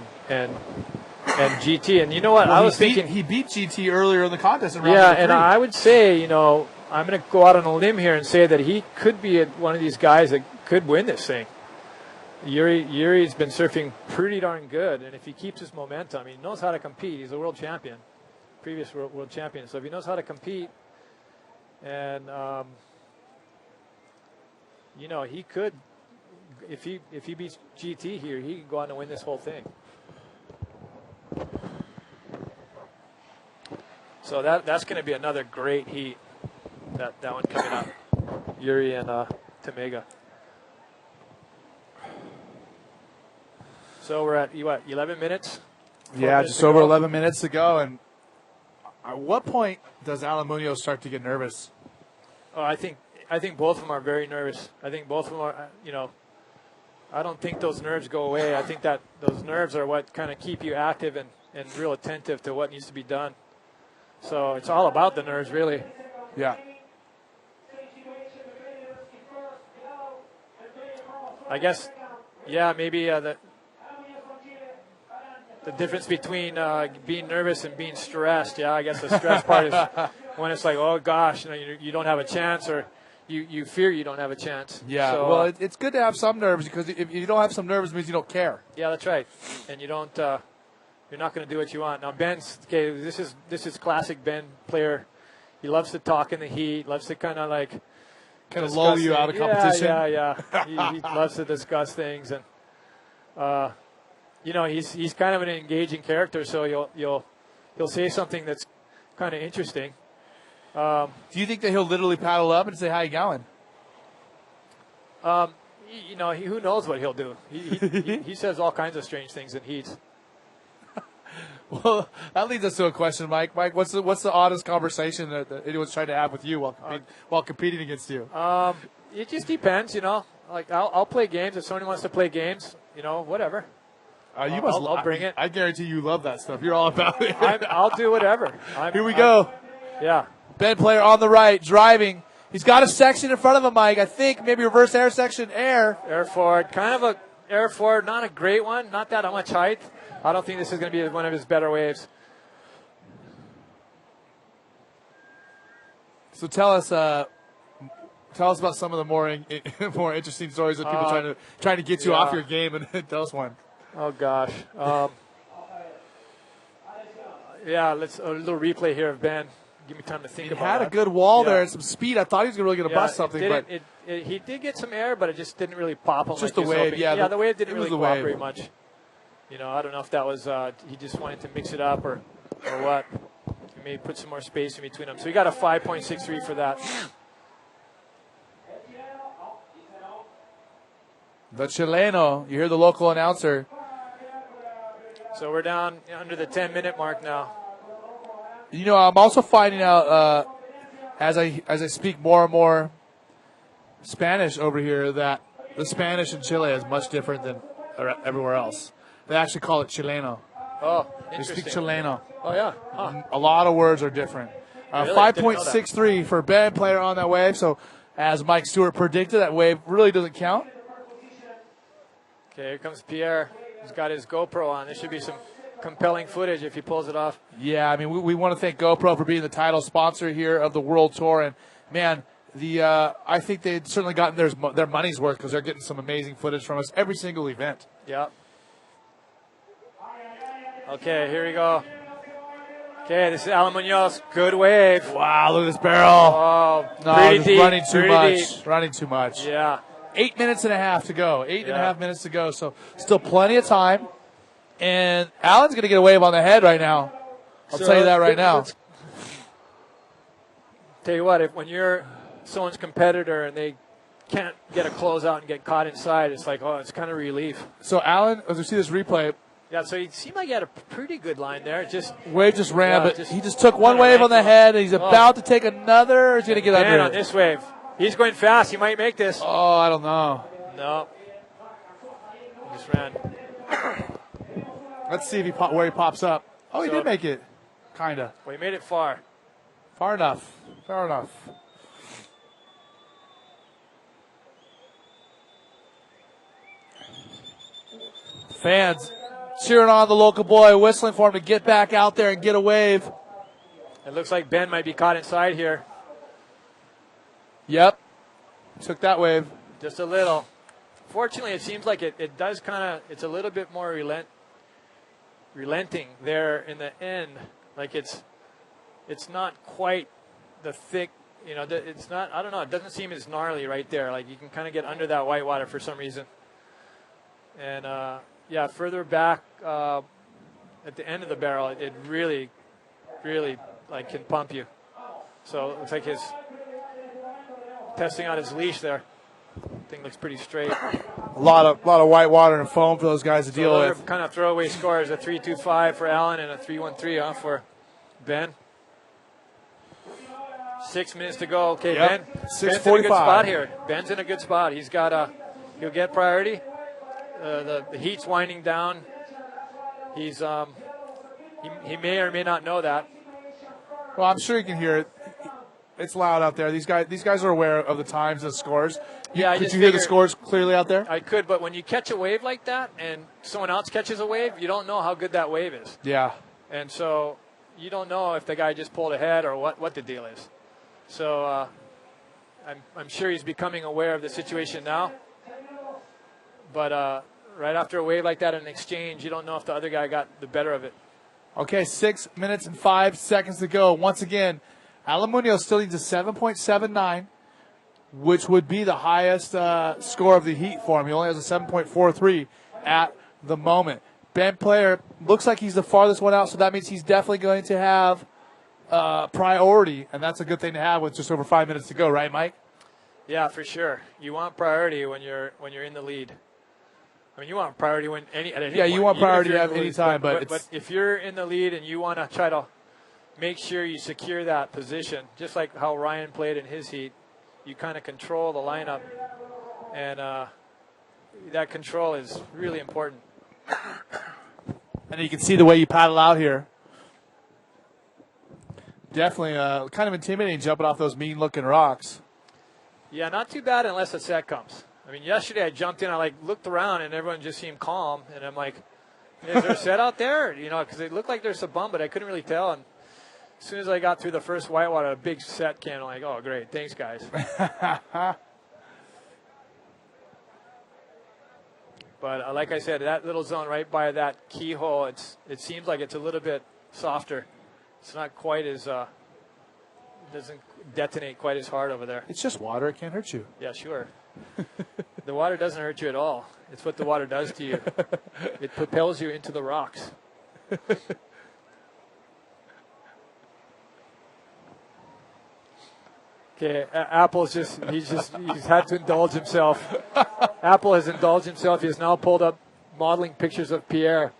GT. And you know what? Well, I was thinking he beat GT earlier in the contest. And I would say, I'm going to go out on a limb here and say that he could be one of these guys that could win this thing. Yuri's been surfing pretty darn good, and if he keeps his momentum, he knows how to compete. He's a world champion, previous world champion. So if he knows how to compete, and he could, if he beats GT here, he can go on and win this whole thing. So that's going to be another great heat. That one coming up, Yuri and Tamega. So we're at 11 minutes? Yeah, just over 11 minutes to go. And at what point does Alan Munoz start to get nervous? Oh, I think both of them are very nervous. I think both of them are. I don't think those nerves go away. I think that those nerves are what kind of keep you active and real attentive to what needs to be done. So it's all about the nerves, really. Yeah. I guess, maybe the difference between being nervous and being stressed. Yeah, I guess the stress part is when it's like, oh gosh, you don't have a chance, or you fear you don't have a chance. Yeah. So, well, it's good to have some nerves, because if you don't have some nerves, it means you don't care. Yeah, that's right. And you don't. You're not going to do what you want. Now Ben's okay. This is classic Ben Player. He loves to talk in the heat. Loves to kind of lull you out of competition. Yeah. he loves to discuss things, and he's kind of an engaging character. So you'll say something that's kind of interesting. Do you think that he'll literally paddle up and say, "How you going?" Who knows what he'll do? He says all kinds of strange things in heats. Well, that leads us to a question, Mike. Mike, what's the oddest conversation that anyone's trying to have with you while competing against you? It just depends, Like I'll play games if somebody wants to play games. Whatever. I'll bring it. I guarantee you love that stuff. You're all about it. I'll do whatever. Here we go. Yeah. Ben Player on the right, driving. He's got a section in front of him, Mike. I think maybe reverse air section, air. Air forward, kind of a air forward, not a great one, not that much height. I don't think this is going to be one of his better waves. So tell us about some of the more interesting stories of people trying to get you off your game, and tell us one. Oh gosh. Let's a little replay here of Ben. Give me time to think about it. He had a good wall there and some speed. I thought he was really going to bust something, but he did get some air, but it just didn't really pop him. Just the wave, the wave didn't really cooperate much. I don't know if that was he just wanted to mix it up or what. He may put some more space in between them. So he got a 5.63 for that. The Chileno, you hear the local announcer. So we're down under the 10-minute mark now. I'm also finding out as I speak more and more Spanish over here that the Spanish in Chile is much different than everywhere else. They actually call it Chileno. Oh, They interesting. speak Chileno. Oh, yeah. Huh. A lot of words are different. Really? 5.63 for Ben, player on that wave. So, as Mike Stewart predicted, that wave really doesn't count. Okay, here comes Pierre. He's got his GoPro on. There should be some compelling footage if he pulls it off. Yeah, I mean, we want to thank GoPro for being the title sponsor here of the World Tour. And, man, I think they've certainly gotten their money's worth because they're getting some amazing footage from us every single event. Yep. Okay, here we go. Okay, this is Alan Munoz. Good wave. Wow, look at this barrel. Oh, No, pretty just deep. running too pretty much. deep. Running too much. Yeah. 8 minutes and a half to go. 8.5 minutes to go. So still plenty of time. And Alan's going to get a wave on the head right now. I'll tell you that right now. Tell you what, when you're someone's competitor and they can't get a closeout and get caught inside, it's like, oh, it's kind of relief. So Alan, as we see this replay, Yeah, so he seemed like he had a pretty good line there. wave just ran, Yeah, but he just took one wave on the head, and he's about to take another. Or he's going to get Man, under on it. this wave. He's going fast. He might make this. Oh, I don't know. No. He just ran. Let's see if where he pops up. Oh, he So- did make it. Kind of. Well, he made it far. Far enough. Far enough. Fans cheering on the local boy, whistling for him to get back out there and get a wave. It looks like Ben might be caught inside here. Yep. Took that wave. Just a little. Fortunately, it seems like it does it's a little bit more relenting there in the end. Like it's not quite the thick, it's not, I don't know, it doesn't seem as gnarly right there. Like you can kind of get under that white water for some reason. And yeah, further back at the end of the barrel, it really, really like can pump you. So it looks like his testing out his leash there. Thing looks pretty straight. A lot of white water and foam for those guys to deal with. Kind of throwaway scores: a 3.25 for Allen and a 3.13 for Ben. 6 minutes to go. Okay, Yep. Ben's in a good spot here. Ben's in a good spot. He's got he'll get priority. The heat's winding down. He's he may or may not know that. Well, I'm sure you can hear it. It's loud out there. These guys are aware of the times and the scores. Could you hear the scores clearly out there? I could, but when you catch a wave like that and someone else catches a wave, you don't know how good that wave is. Yeah. And so you don't know if the guy just pulled ahead or what the deal is. So I'm sure he's becoming aware of the situation now. But right after a wave like that in an exchange, you don't know if the other guy got the better of it. Okay, 6 minutes and 5 seconds to go. Once again, Alan Munoz still needs a 7.79, which would be the highest score of the heat for him. He only has a 7.43 at the moment. Ben Player looks like he's the farthest one out, so that means he's definitely going to have priority, and that's a good thing to have with just over 5 minutes to go, right, Mike? Yeah, for sure. You want priority when you're in the lead. I mean, you want priority at any point. You want even if priority you're in at the any lead. time, But if you're in the lead and you want to try to make sure you secure that position, just like how Ryan played in his heat, you kind of control the lineup, and that control is really important. And you can see the way you paddle out here. Definitely kind of intimidating jumping off those mean-looking rocks. Yeah, not too bad unless a set comes. I mean, yesterday I jumped in, I looked around, and everyone just seemed calm, and I'm like, is there a set out there? Because it looked like there's a bum, but I couldn't really tell. And as soon as I got through the first whitewater, a big set came. I'm like, oh, great. Thanks, guys. But like I said, that little zone right by that keyhole, it seems like it's a little bit softer. It's not quite as doesn't detonate quite as hard over there. It's just water. It can't hurt you. Yeah, sure. The water doesn't hurt you at all. It's what the water does to you. It propels you into the rocks. Okay, Apple's he's had to indulge himself. Apple has indulged himself. He has now pulled up modeling pictures of Pierre.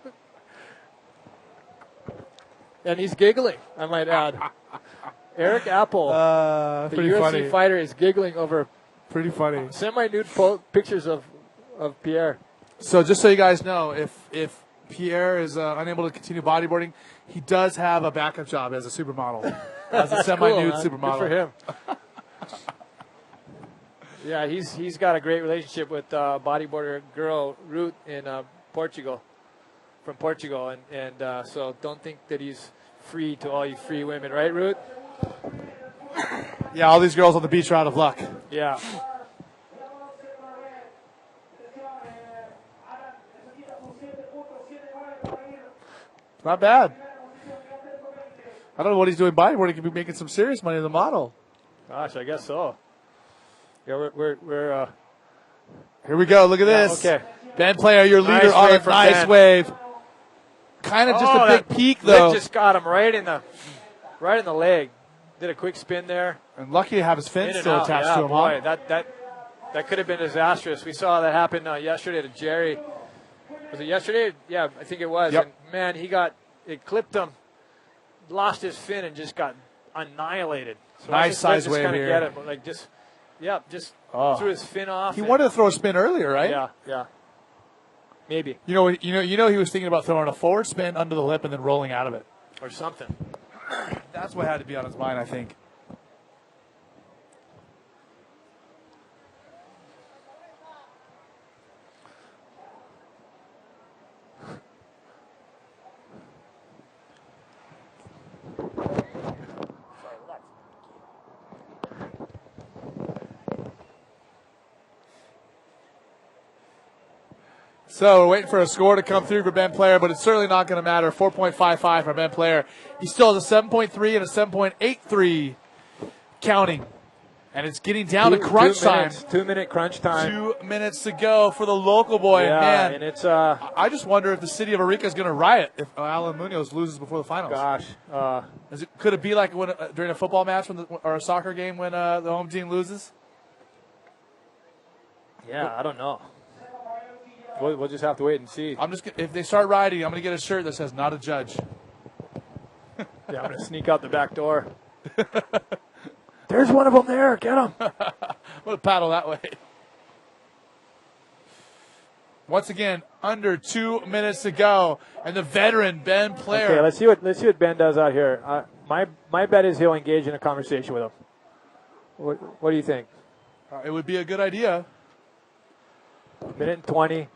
And he's giggling, I might add. Eric Apple, the UFC funny. fighter, is giggling over Pretty funny. semi-nude pictures of Pierre. So just so you guys know, if Pierre is unable to continue bodyboarding. He does have a backup job as a supermodel, as a semi-nude supermodel. Good for him. Yeah, he's got a great relationship with bodyboarder girl Ruth in Portugal, from Portugal, and so don't think that he's free to all you free women, right, Ruth? Yeah, all these girls on the beach are out of luck. Yeah. Not bad. I don't know what he's doing bodyboarding. He could be making some serious money as a model. Gosh, I guess so. Yeah, we're here we go. Look at this. Okay. Ben Player, your leader Nice on a wave from nice Ben. wave. Kind of just a big peak, though. Lick just got him right in the leg. Did a quick spin there. And lucky to have his fin In and still out. attached Yeah, to him. boy, Huh? that could have been disastrous. We saw that happen yesterday to Jerry. Was it yesterday? Yeah, I think it was. Yep. And man, it clipped him, lost his fin, and just got annihilated. So Nice size just wave kinda here. Get it, like just threw his fin off. He wanted to throw a spin earlier, right? Yeah. Maybe. You know, he was thinking about throwing a forward spin under the lip and then rolling out of it. Or something. That's what had to be on his mind, I think. So we're waiting for a score to come through for Ben Player, but it's certainly not going to matter. 4.55 for Ben Player. He still has a 7.3 and a 7.83 counting. And it's getting down to crunch time. 2 minute crunch time. 2 minutes to go for the local boy. Yeah, Man, and it's I just wonder if the city of Arica is going to riot if Alan Munoz loses before the finals. Gosh. Could it be like when, during a football match or a soccer game when the home team loses? Yeah, I don't know. We'll just have to wait and see. If they start rioting, I'm going to get a shirt that says "Not a Judge." Yeah, I'm going to sneak out the back door. There's one of them there. Get him. I'm going to paddle that way. Once again, under 2 minutes to go, and the veteran Ben Player. Okay, let's see what Ben does out here. My bet is he'll engage in a conversation with him. What do you think? It would be a good idea. Minute and 20.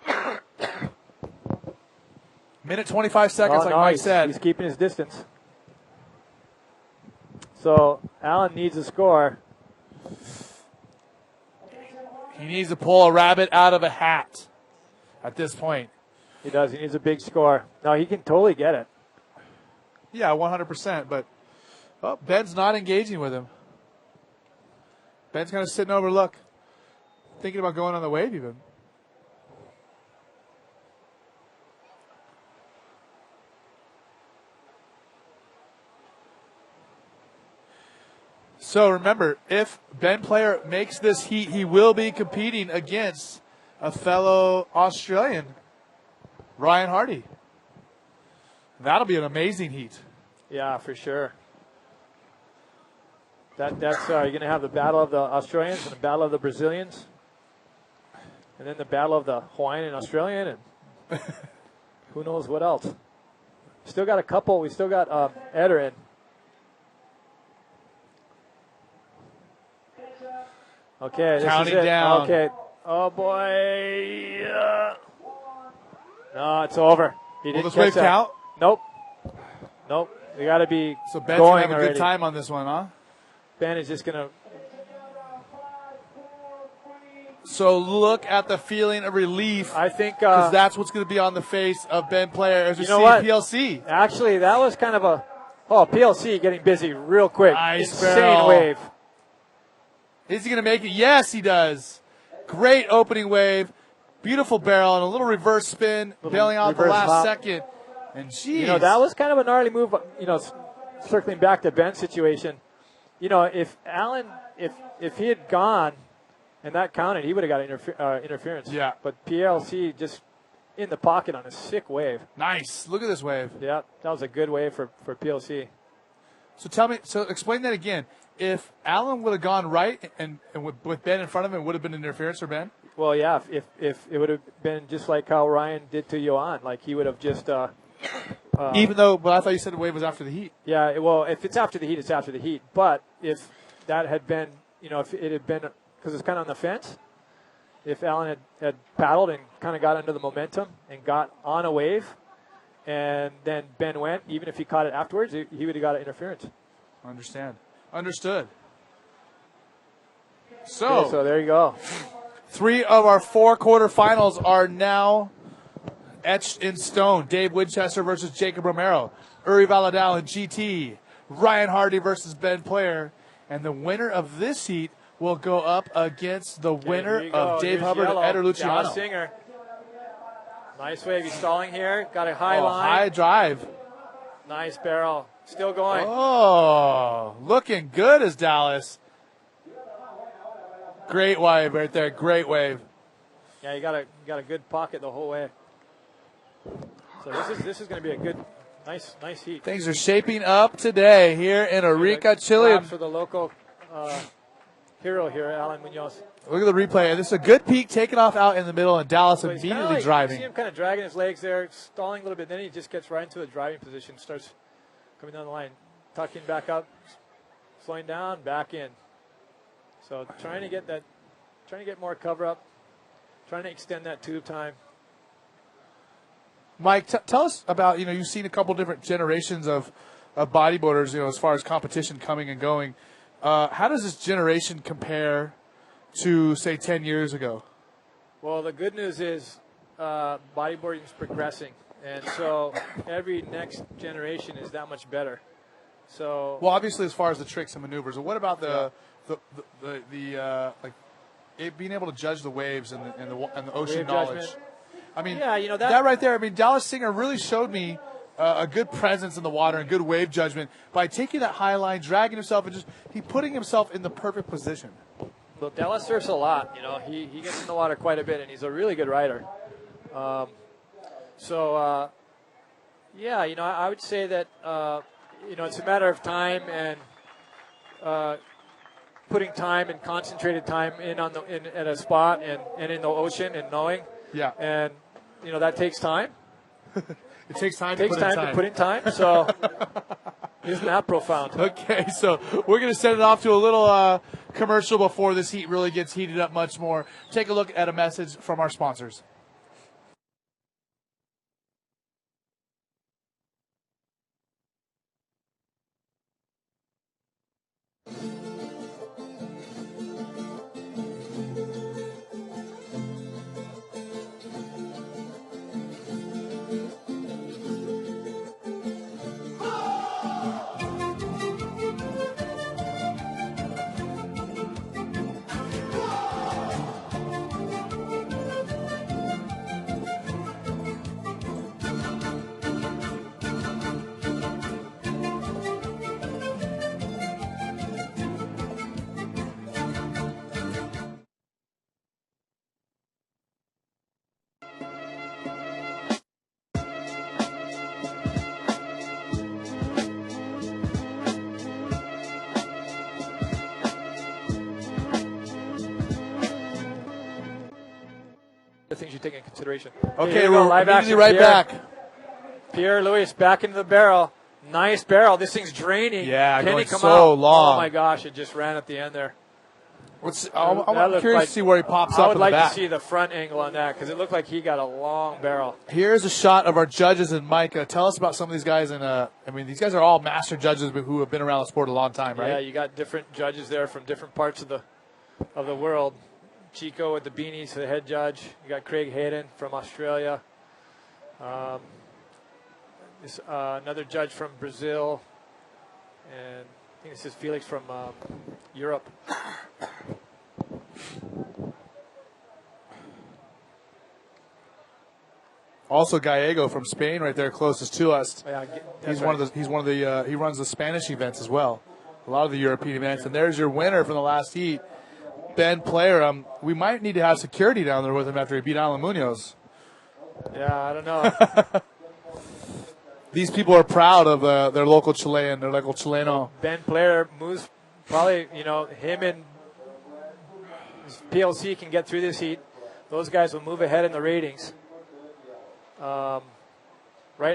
Minute 25 seconds, like Mike said. He's keeping his distance. So Allen needs a score. He needs to pull a rabbit out of a hat at this point. He does. He needs a big score. No, he can totally get it. Yeah, 100%. But Ben's not engaging with him. Ben's kind of sitting over, look, thinking about going on the wave even. So remember, if Ben Player makes this heat, he will be competing against a fellow Australian, Ryan Hardy. That'll be an amazing heat. Yeah, for sure. That's you're going to have the battle of the Australians and the battle of the Brazilians, and then the battle of the Hawaiian and Australian, and who knows what else. Still got a couple. We still got Eder in. Okay, this Counting is it. down. Okay. Oh boy. No, it's over. He Will didn't this catch wave that. count? Nope. We got to be So Ben's going going to have a already. good time on this one, huh? Ben is just going to. So look at the feeling of relief. I think because that's what's going to be on the face of Ben Player as we you know see what? PLC. Actually, that was kind of a PLC getting busy real quick. Nice Insane barrel. wave. Is he going to make it? Yes, he does. Great opening wave. Beautiful barrel and a little reverse spin, bailing out the reverse last hop. second. And geez. You know, that was kind of a gnarly move, circling back to Ben's situation. You know, if Allen, if he had gone and that counted, he would have got interference. Yeah. But PLC just in the pocket on a sick wave. Nice. Look at this wave. Yeah, that was a good wave for PLC. So explain that again. if Alan would have gone right and with Ben in front of him, it would have been interference for Ben? Well, yeah, if it would have been just like how Ryan did to Johan, like he would have just. But I thought you said the wave was after the heat. Yeah, well, if it's after the heat, it's after the heat. But if that had been, if it had been, because it's kind of on the fence, if Alan had paddled and kind of got under the momentum and got on a wave, and then Ben went, even if he caught it afterwards, he would have got an interference. Understood. So there you go. 3 of our 4 quarterfinals are now etched in stone. Dave Winchester versus Jacob Romero. Uri Valadao and GT. Ryan Hardy versus Ben Player. And the winner of this heat will go up against the winner of Dave Hubbard and Eder Luciano. Dallas Singer. Nice wave. He's stalling here. Got a high line. High drive. Nice barrel. Still going. Oh, looking good as Dallas. Great wave right there. Great wave. Yeah, you got a good pocket the whole way. So this is going to be a good, nice heat. Things are shaping up today here in Arica Chilean. For the local hero here, Alan Munoz. Look at the replay. This is a good peak taken off out in the middle, and Dallas So immediately driving. You see him kind of dragging his legs there, stalling a little bit. Then he just gets right into a driving position, starts coming down the line, tucking back up, slowing down, back in. So trying to get more cover up, trying to extend that tube time. Mike, tell us about, you've seen a couple different generations of bodyboarders, as far as competition coming and going. How does this generation compare to, say, 10 years ago? Well, the good news is bodyboarding is progressing, and so every next generation is that much better. So, well, obviously, as far as the tricks and maneuvers, what about being able to judge the waves and the ocean wave knowledge? judgment. I mean, Yeah, that right there. I mean, Dallas Singer really showed me a good presence in the water and good wave judgment by taking that high line, dragging himself, and he putting himself in the perfect position. Well, Dallas surfs a lot. He gets in the water quite a bit, and he's a really good rider. I would say that it's a matter of time and putting time and concentrated time in at a spot and in the ocean and knowing. Yeah. And that takes time. It takes time to put in time. So isn't that profound? Okay, so we're going to send it off to a little commercial before this heat really gets heated up much more. Take a look at a message from our sponsors. The things you take in consideration. Okay, we're immediately right back. Pierre Louis back into the barrel. Nice barrel. This thing's draining. Yeah, Can going he come so out? long. Oh my gosh, it just ran at the end there. I'm curious to see where he pops up. I would in like the back. to see the front angle on that because it looked like he got a long barrel. Here's a shot of our judges and Micah. Tell us about some of these guys. These guys are all master judges who have been around the sport a long time, right? Yeah, you got different judges there from different parts of the world. Chico with the beanies, the head judge. You got Craig Hayden from Australia. Another judge from Brazil. And I think this is Felix from Europe. Also Gallego from Spain, right there, closest to us. Yeah, he runs the Spanish events as well. A lot of the European events. And there's your winner from the last heat, Ben Player. We might need to have security down there with him after he beat Alan Munoz. Yeah, I don't know. These people are proud of their local Chilean, their local Chileno. Ben Player moves probably, him and PLC can get through this heat. Those guys will move ahead in the ratings. Right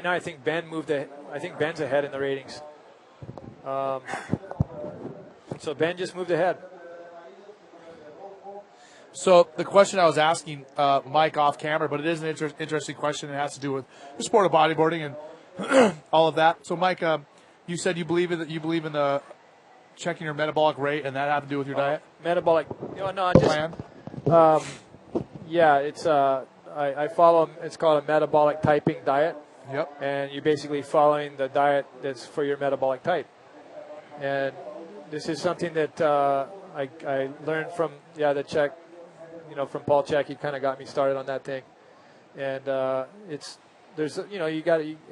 now, I think Ben's ahead in the ratings. So Ben just moved ahead. So the question I was asking Mike off camera, but it is an interesting question. It has to do with the sport of bodyboarding and all of that. So Mike, you said you believe in checking your metabolic rate, and that had to do with your diet. Metabolic, plan. Yeah, it's I follow. It's called a metabolic typing diet. Yep. And you're basically following the diet that's for your metabolic type. And this is something that I learned from the Czech. From Paul Czech, he kind of got me started on that thing, and I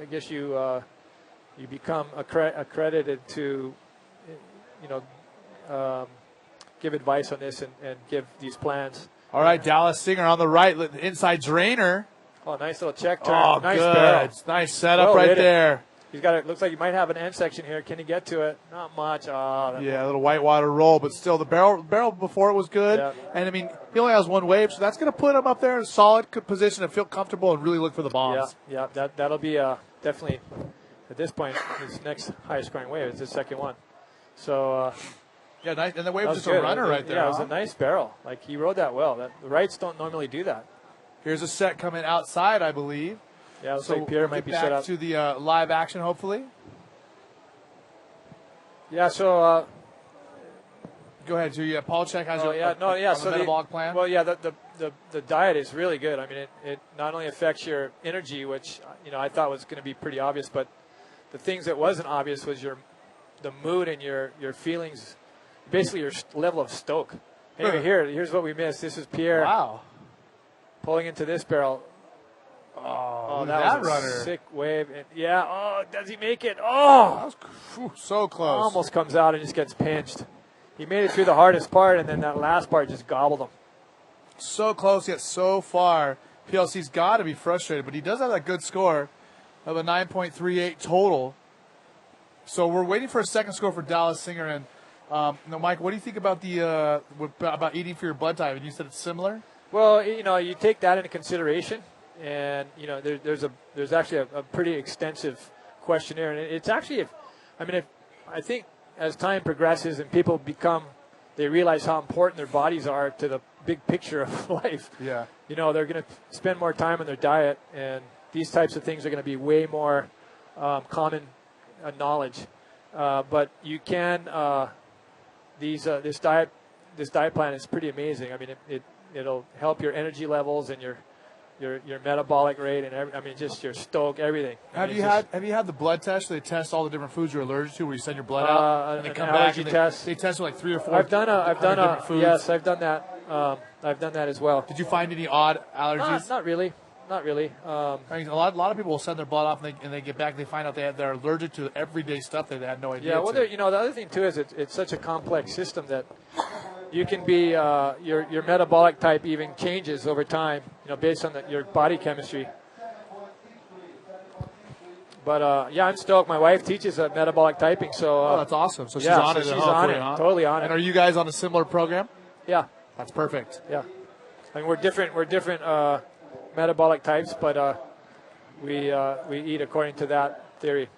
guess you become accredited to, give advice on this and give these plans. All right, Dallas Singer on the right, the inside drainer. Oh, nice little check turn. Oh, nice good. barrel. Nice setup right there. He's got it. Looks like he might have an end section here. Can he get to it? Not much. A little whitewater roll, but still the barrel before it was good. Yeah. And I mean, he only has one wave, so that's going to put him up there in a solid position and feel comfortable and really look for the bombs. Yeah. That'll be definitely at this point his next highest scoring wave. It's his second one. So. Nice. And the wave was just good. a runner right there. Yeah, it was a nice barrel. Like he rode that well. The rights don't normally do that. Here's a set coming outside, I believe. Yeah, looks like Pierre might be set up to the live action, hopefully. Yeah. So. Go ahead, Drew. Yeah, Paul Czech has so the metabolic plan. Well, yeah, the diet is really good. I mean, it not only affects your energy, which I thought was going to be pretty obvious, but the things that wasn't obvious was the mood and your feelings, basically your level of stoke. Anyway, here's what we missed. This is Pierre. Wow. Pulling into this barrel. Oh, that was runner. A sick wave. And does he make it? Oh, that was so close. Almost comes out and just gets pinched. He made it through the hardest part, and then that last part just gobbled him. So close yet so far. PLC's got to be frustrated, but he does have that good score of a 9.38 total. So we're waiting for a second score for Dallas Singer. And Mike, what do you think about about eating for your blood type? And you said it's similar. Well, you take that into consideration, and there's actually a pretty extensive questionnaire, and it's actually, I think as time progresses and people they realize how important their bodies are to the big picture of life. Yeah. They're going to spend more time on their diet, and these types of things are going to be way more common knowledge. But you can this diet plan is pretty amazing. I mean, it'll help your energy levels and your metabolic rate and just your stoke, everything. Have you had the blood test? They test all the different foods you're allergic to, where you send your blood out and they come back and they test like 3 or 4. I've done yes, I've done that. I've done that as well. Did you find any odd allergies? Not really. I mean, a lot of people will send their blood off and they get back and they find out they're allergic to everyday stuff that they had no idea. Yeah, well, the other thing too is it's such a complex system that you can be your metabolic type even changes over time, based on your body chemistry. But I'm stoked. My wife teaches metabolic typing, so that's awesome. So she's on it. She's on it, totally on it. And are you guys on a similar program? Yeah, that's perfect. Yeah, I mean we're different metabolic types, but we eat according to that theory.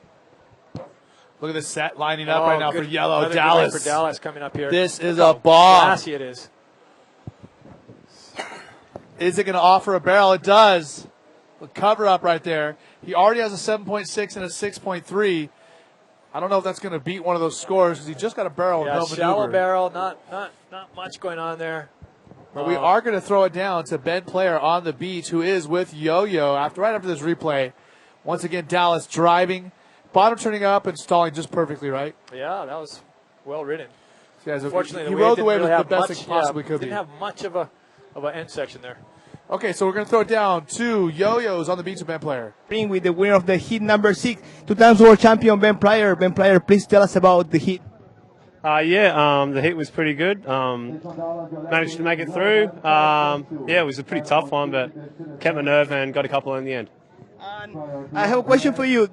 Look at this set lining up right now for yellow. Another Dallas. for Dallas coming up here. This is a bomb. Classy it is. Is it going to offer a barrel? It does. The cover up right there. He already has a 7.6 and a 6.3. I don't know if that's going to beat one of those scores because he just got a barrel. Yeah, no shallow maneuver. barrel. Not much going on there. But we are going to throw it down to Ben Player on the beach, who is with Yo-Yo right after this replay. Once again, Dallas driving, bottom turning up and stalling just perfectly, right? Yeah, that was well ridden. Yeah, Fortunately, he rode the wave really the best it possibly could be. Didn't have much of an end section there. Okay, so we're going to throw it down to Yo-Yo's on the beach of Ben Player. With the winner of the heat number 6, 2 times world champion Ben Player. Ben Player, please tell us about the heat. The heat was pretty good. Managed to make it through. It was a pretty tough one, but kept my nerve and got a couple in the end. I have a question for you.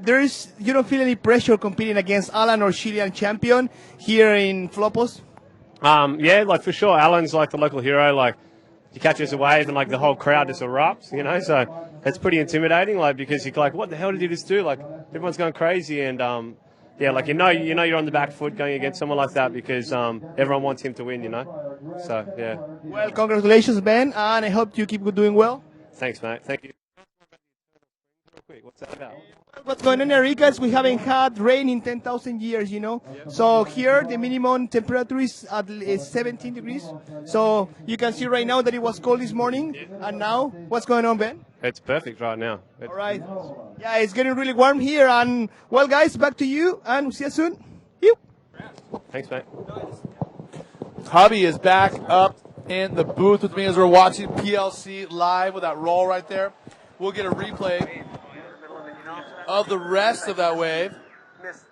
You don't feel any pressure competing against Alan or Chilean champion here in Flopos? Yeah, like for sure. Alan's like the local hero. Like he catches a wave and like the whole crowd just erupts, you know. So it's pretty intimidating, like because you're like, what the hell did he just do? Like everyone's going crazy, and yeah, like you know you're on the back foot going against someone like that because everyone wants him to win, you know. So yeah. Well, congratulations, Ben, and I hope you keep doing well. Thanks, mate. Thank you. What's that about? What's going on in Arica is we haven't had rain in 10,000 years, you know. So here the minimum temperature is at 17 degrees. So you can see right now that it was cold this morning. And now, what's going on, Ben? It's perfect right now. All right. Yeah, it's getting really warm here. And, well, guys, back to you. And we'll see you soon. You. Thanks, mate. Hubby is back up in the booth with me as we're watching PLC live with that roll right there. We'll get a replay of the rest of that wave. Misjudged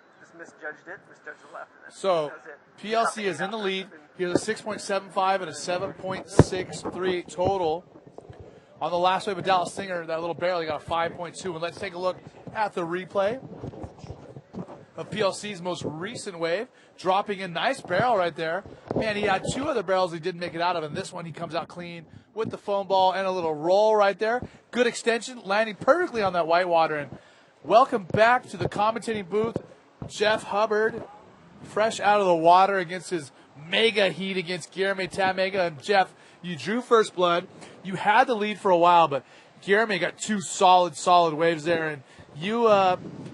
it. Misjudged the left. So PLC is in the lead. He has a 6.75 and a 7.63 total. On the last wave of Dallas Singer, that little barrel, he got a 5.2. And let's take a look at the replay of PLC's most recent wave. Dropping a nice barrel right there. Man, he had two other barrels he didn't make it out of, and this one he comes out clean with the foam ball and a little roll right there. Good extension, landing perfectly on that whitewater. And welcome back to the commentating booth, Jeff Hubbard, fresh out of the water against his mega heat against Guillermo Tamega. And Jeff, you drew first blood. You had the lead for a while, but Guillermo got two solid waves there, and you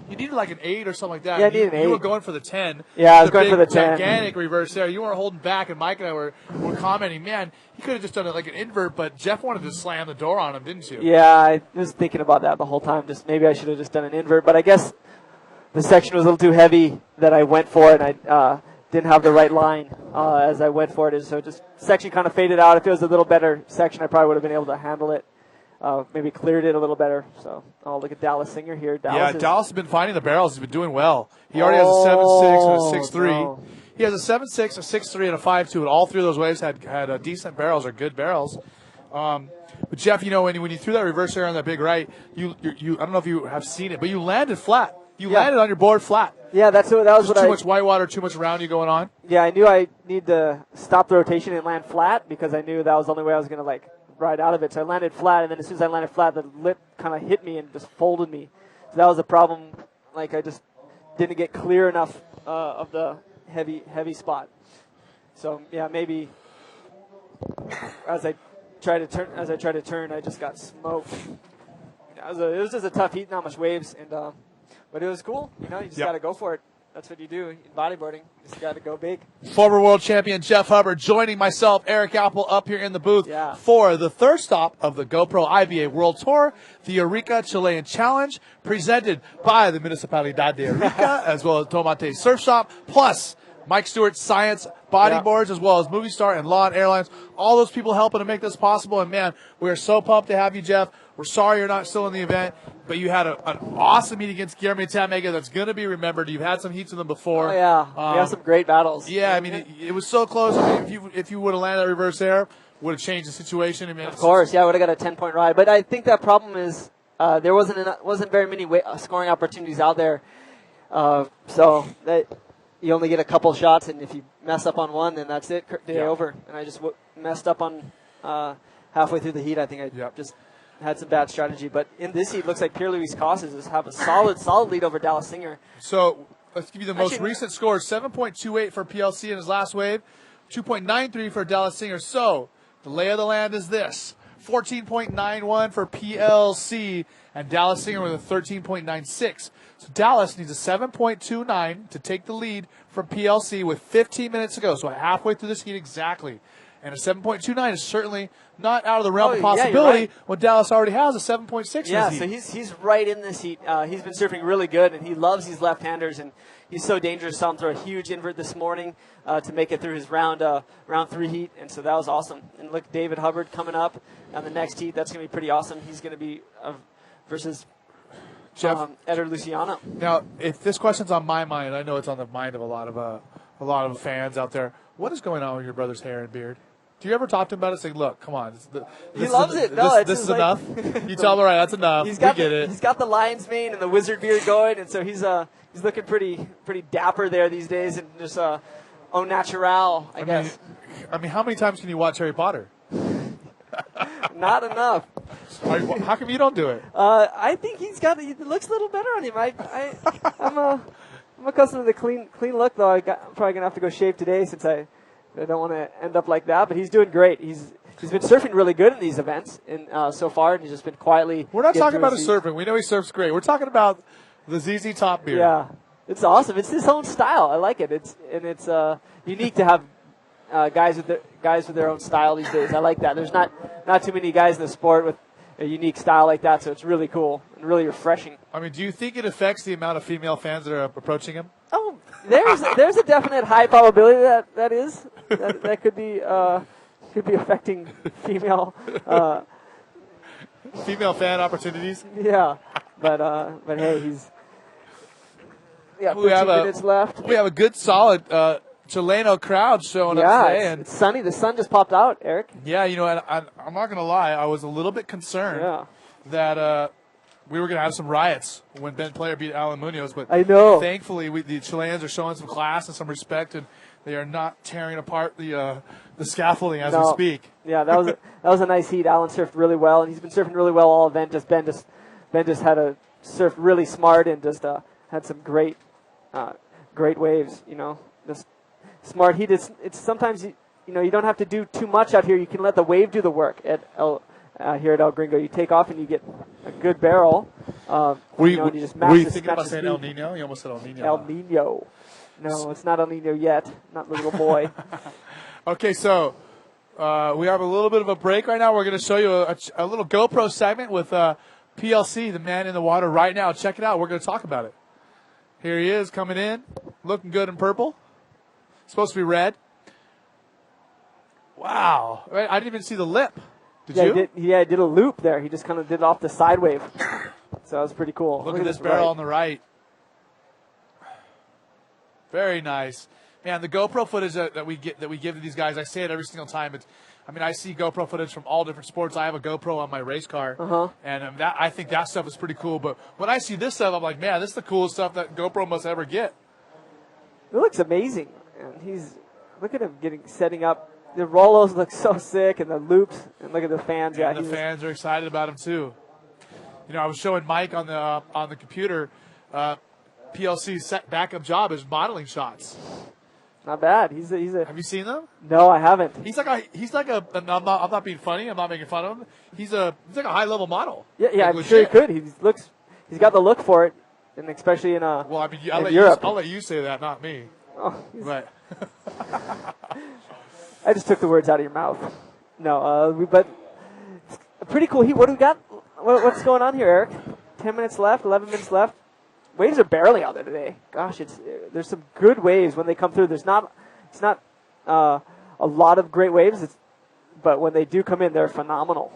needed like an 8 or something like that. Yeah, I needed an 8. You were going for the 10. Yeah, I was going for the 10. Gigantic reverse there. You weren't holding back, and Mike and I were commenting, man, he could have just done it like an invert, but Jeff wanted to slam the door on him, didn't you? Yeah, I was thinking about that the whole time. Just maybe I should have just done an invert, but I guess the section was a little too heavy that I went for it, and I didn't have the right line as I went for it. So just section kind of faded out. If it was a little better section, I probably would have been able to handle it. Maybe cleared it a little better. So I'll look at Dallas Singer here. Dallas has been finding the barrels. He's been doing well. He already has a 7.6 and a 6.3. No. He has a 7.6, a 6.3, and a 5.2, and all three of those waves had decent barrels or good barrels. But Jeff, you know, when you threw that reverse air on that big right, you I don't know if you have seen it, but you landed flat. You landed on your board flat. Yeah, that was too much whitewater, too much around you going on. Yeah, I knew I need to stop the rotation and land flat because I knew that was the only way I was going to ride out of it. So I landed flat, and then as soon as I landed flat, the lip kind of hit me and just folded me. So that was a problem. I just didn't get clear enough of the heavy spot. So yeah, maybe as I tried to turn, I just got smoked. It was just a tough heat, not much waves, and but it was cool. You just got to go for it. That's what you do in bodyboarding. You just got to go big. Former world champion Jeff Hubbard joining myself, Eric Apple, up here in the booth for the third stop of the GoPro IBA World Tour, the Arica Chilean Challenge, presented by the Municipalidad de Arica, as well as Tomate Surf Shop, plus Mike Stewart's Science Bodyboards, as well as Movie Star and Lawn Airlines. All those people helping to make this possible. And, man, we are so pumped to have you, Jeff. We're sorry you're not still in the event, but you had an awesome meet against Guillermo Tamega that's going to be remembered. You've had some heats with him before. Oh, yeah. We had some great battles. Yeah, I mean, it was so close. I mean, if you would have landed that reverse air, would have changed the situation. I mean, of course, I would have got a 10-point ride. But I think that problem is there wasn't very many scoring opportunities out there. So that you only get a couple shots, and if you mess up on one, then that's it, day over. And I just messed up on halfway through the heat. I think I just had some bad strategy. But in this heat, it looks like Pierre Luis Casas have a solid lead over Dallas Singer. So let's give you the most recent score: 7.28 for PLC in his last wave, 2.93 for Dallas Singer. So the lay of the land is this: 14.91 for PLC, and Dallas Singer with a 13.96. So Dallas needs a 7.29 to take the lead from PLC with 15 minutes to go. So halfway through this heat exactly. And a 7.29 is certainly not out of the realm of possibility when Dallas already has a 7.6 Yeah, in this heat. so he's right in this heat. He's been surfing really good, and he loves these left-handers, and he's so dangerous. Saw him throw a huge invert this morning to make it through his round 3 heat, and so that was awesome. And look, David Hubbard coming up on the next heat. That's going to be pretty awesome. He's going to be versus Jeff Eder Luciano. Now, if this question's on my mind, I know it's on the mind of a lot of fans out there. What is going on with your brother's hair and beard? Do you ever talk to him about it? Say, look, come on. He loves it. No, it's this is just enough. like- You tell him, all right, that's enough. He's got we get it. He's got the lion's mane and the wizard beard going, and so he's looking pretty dapper there these days, and just au natural, I guess. I mean, how many times can you watch Harry Potter? Not enough. How come you don't do it? I think he looks a little better on him. I'm accustomed to the clean look, though. I'm probably gonna have to go shave today since I don't want to end up like that. But he's doing great. He's been surfing really good in these events, and so far, and he's just been quietly. We're not talking about his his surfing. We know he surfs great. We're talking about the ZZ Top beer. Yeah, it's awesome. It's his own style. I like it. It's unique to have guys with their own style these days. I like that. There's not too many guys in the sport with a unique style like that, so it's really cool and really refreshing. I mean, do you think it affects the amount of female fans that are approaching him? Oh, there's a definite high probability that could be affecting female female fan opportunities. Yeah, but hey, he's we 15 have minutes left. We have a good solid Chileno crowd showing up today, and it's sunny. The sun just popped out, Eric. yeah, and I'm not gonna lie, I was a little bit concerned that we were gonna have some riots when Ben Player beat Alan Munoz, but I know. Thankfully, the Chileans are showing some class and some respect, and they are not tearing apart the scaffolding as we speak. Yeah, that was a nice heat. Alan surfed really well, and he's been surfing really well all event. Ben just had a surf really smart and just had some great waves. Just smart. It's sometimes you don't have to do too much out here. You can let the wave do the work here at El Gringo. You take off and you get a good barrel. Were you just match you the thinking about speed. saying El Nino? You almost said El Nino. El Nino. No, it's not El Nino yet. Not the little boy. Okay, so we have a little bit of a break right now. We're going to show you a little GoPro segment with PLC, the man in the water right now. Check it out. We're going to talk about it. Here he is coming in, looking good in purple. Supposed to be red. Wow. I didn't even see the lip. Did you? He did a loop there. He just kind of did it off the side wave. So that was pretty cool. Look at this barrel on the right. Very nice. Man, the GoPro footage that we give to these guys, I say it every single time. I see GoPro footage from all different sports. I have a GoPro on my race car, and I think that stuff is pretty cool. But when I see this stuff, I'm like, man, this is the coolest stuff that GoPro must ever get. It looks amazing. And look at him setting up. The Rolos look so sick, and the loops, and look at the fans. Yeah, the fans are excited about him too. I was showing Mike on the computer. PLC's backup job is modeling shots. Not bad. He's a. Have you seen them? No, I haven't. He's like a. I'm not being funny. I'm not making fun of him. He's like a high level model. Yeah, I'm sure he could. He's got the look for it, and especially in Well, Europe. I'll let you say that, not me. Oh, right. I just took the words out of your mouth. No, but pretty cool heat. What do we got? What's going on here, Eric? 10 minutes left. 11 minutes left. Waves are barely out there today. Gosh, there's some good waves when they come through. It's not a lot of great waves, but when they do come in, they're phenomenal.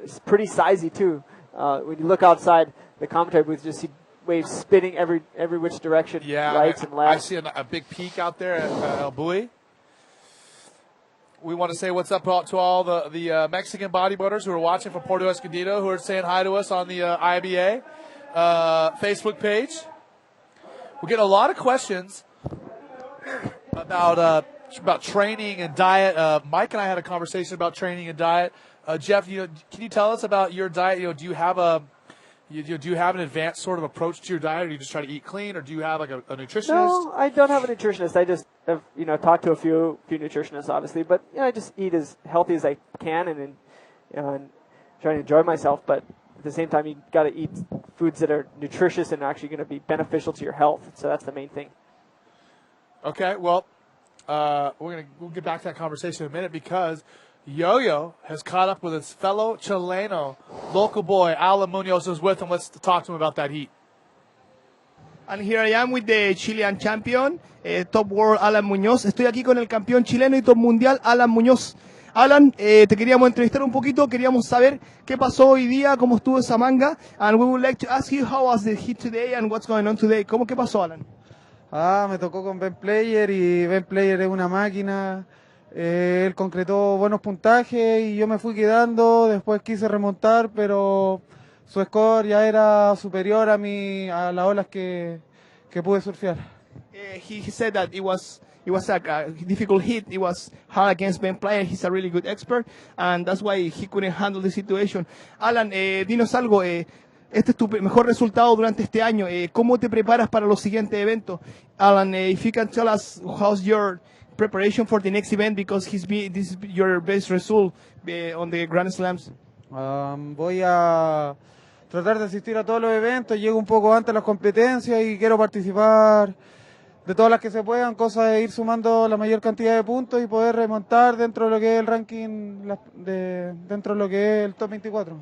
It's pretty sizey too. When you look outside the commentary booth, you just see waves spinning every which direction, right and left. I see a big peak out there at El Buey. We want to say what's up to all the Mexican bodybuilders who are watching from Puerto Escondido, who are saying hi to us on the IBA Facebook page. We're getting a lot of questions about training and diet. Mike and I had a conversation about training and diet. Jeff, can you tell us about your diet? Do you have an advanced sort of approach to your diet, or do you just try to eat clean, or do you have like a nutritionist? No, I don't have a nutritionist. I just have talked to a few nutritionists, obviously, but I just eat as healthy as I can and try to enjoy myself. But at the same time, you got to eat foods that are nutritious and actually going to be beneficial to your health. So that's the main thing. Okay, well, we'll get back to that conversation in a minute because Yo-Yo has caught up with his fellow Chileno, local boy, Alan Munoz is with him. Let's talk to him about that heat. And here I am with the Chilean champion, top world Alan Muñoz. Estoy aquí con el campeón chileno y top mundial Alan Muñoz. Alan, te queríamos entrevistar un poquito, queríamos saber qué pasó hoy día, cómo estuvo esa manga. And we would like to ask you how was the heat today and what's going on today. ¿Qué pasó, Alan? Me tocó con Ben Player y Ben Player es una máquina. Él concretó buenos puntajes y yo me fui quedando, después quise remontar, pero su score ya era superior a las olas que pude surfear. He said that it was a difficult hit. It was hard against Ben player. He's a really good expert, and that's why he couldn't handle the situation. Alan, dinos algo. Este es tu mejor resultado durante este año. ¿Cómo te preparas para los siguientes eventos? Alan, if you can tell us how's your preparation for the next event, because this is your best result on the Grand Slams. Voy a tratar de asistir a todos los eventos, llego un poco antes a las competencias y quiero participar de todas las que se puedan, cosa de ir sumando la mayor cantidad de puntos y poder remontar dentro de lo que es el ranking, dentro de lo que es el top 24.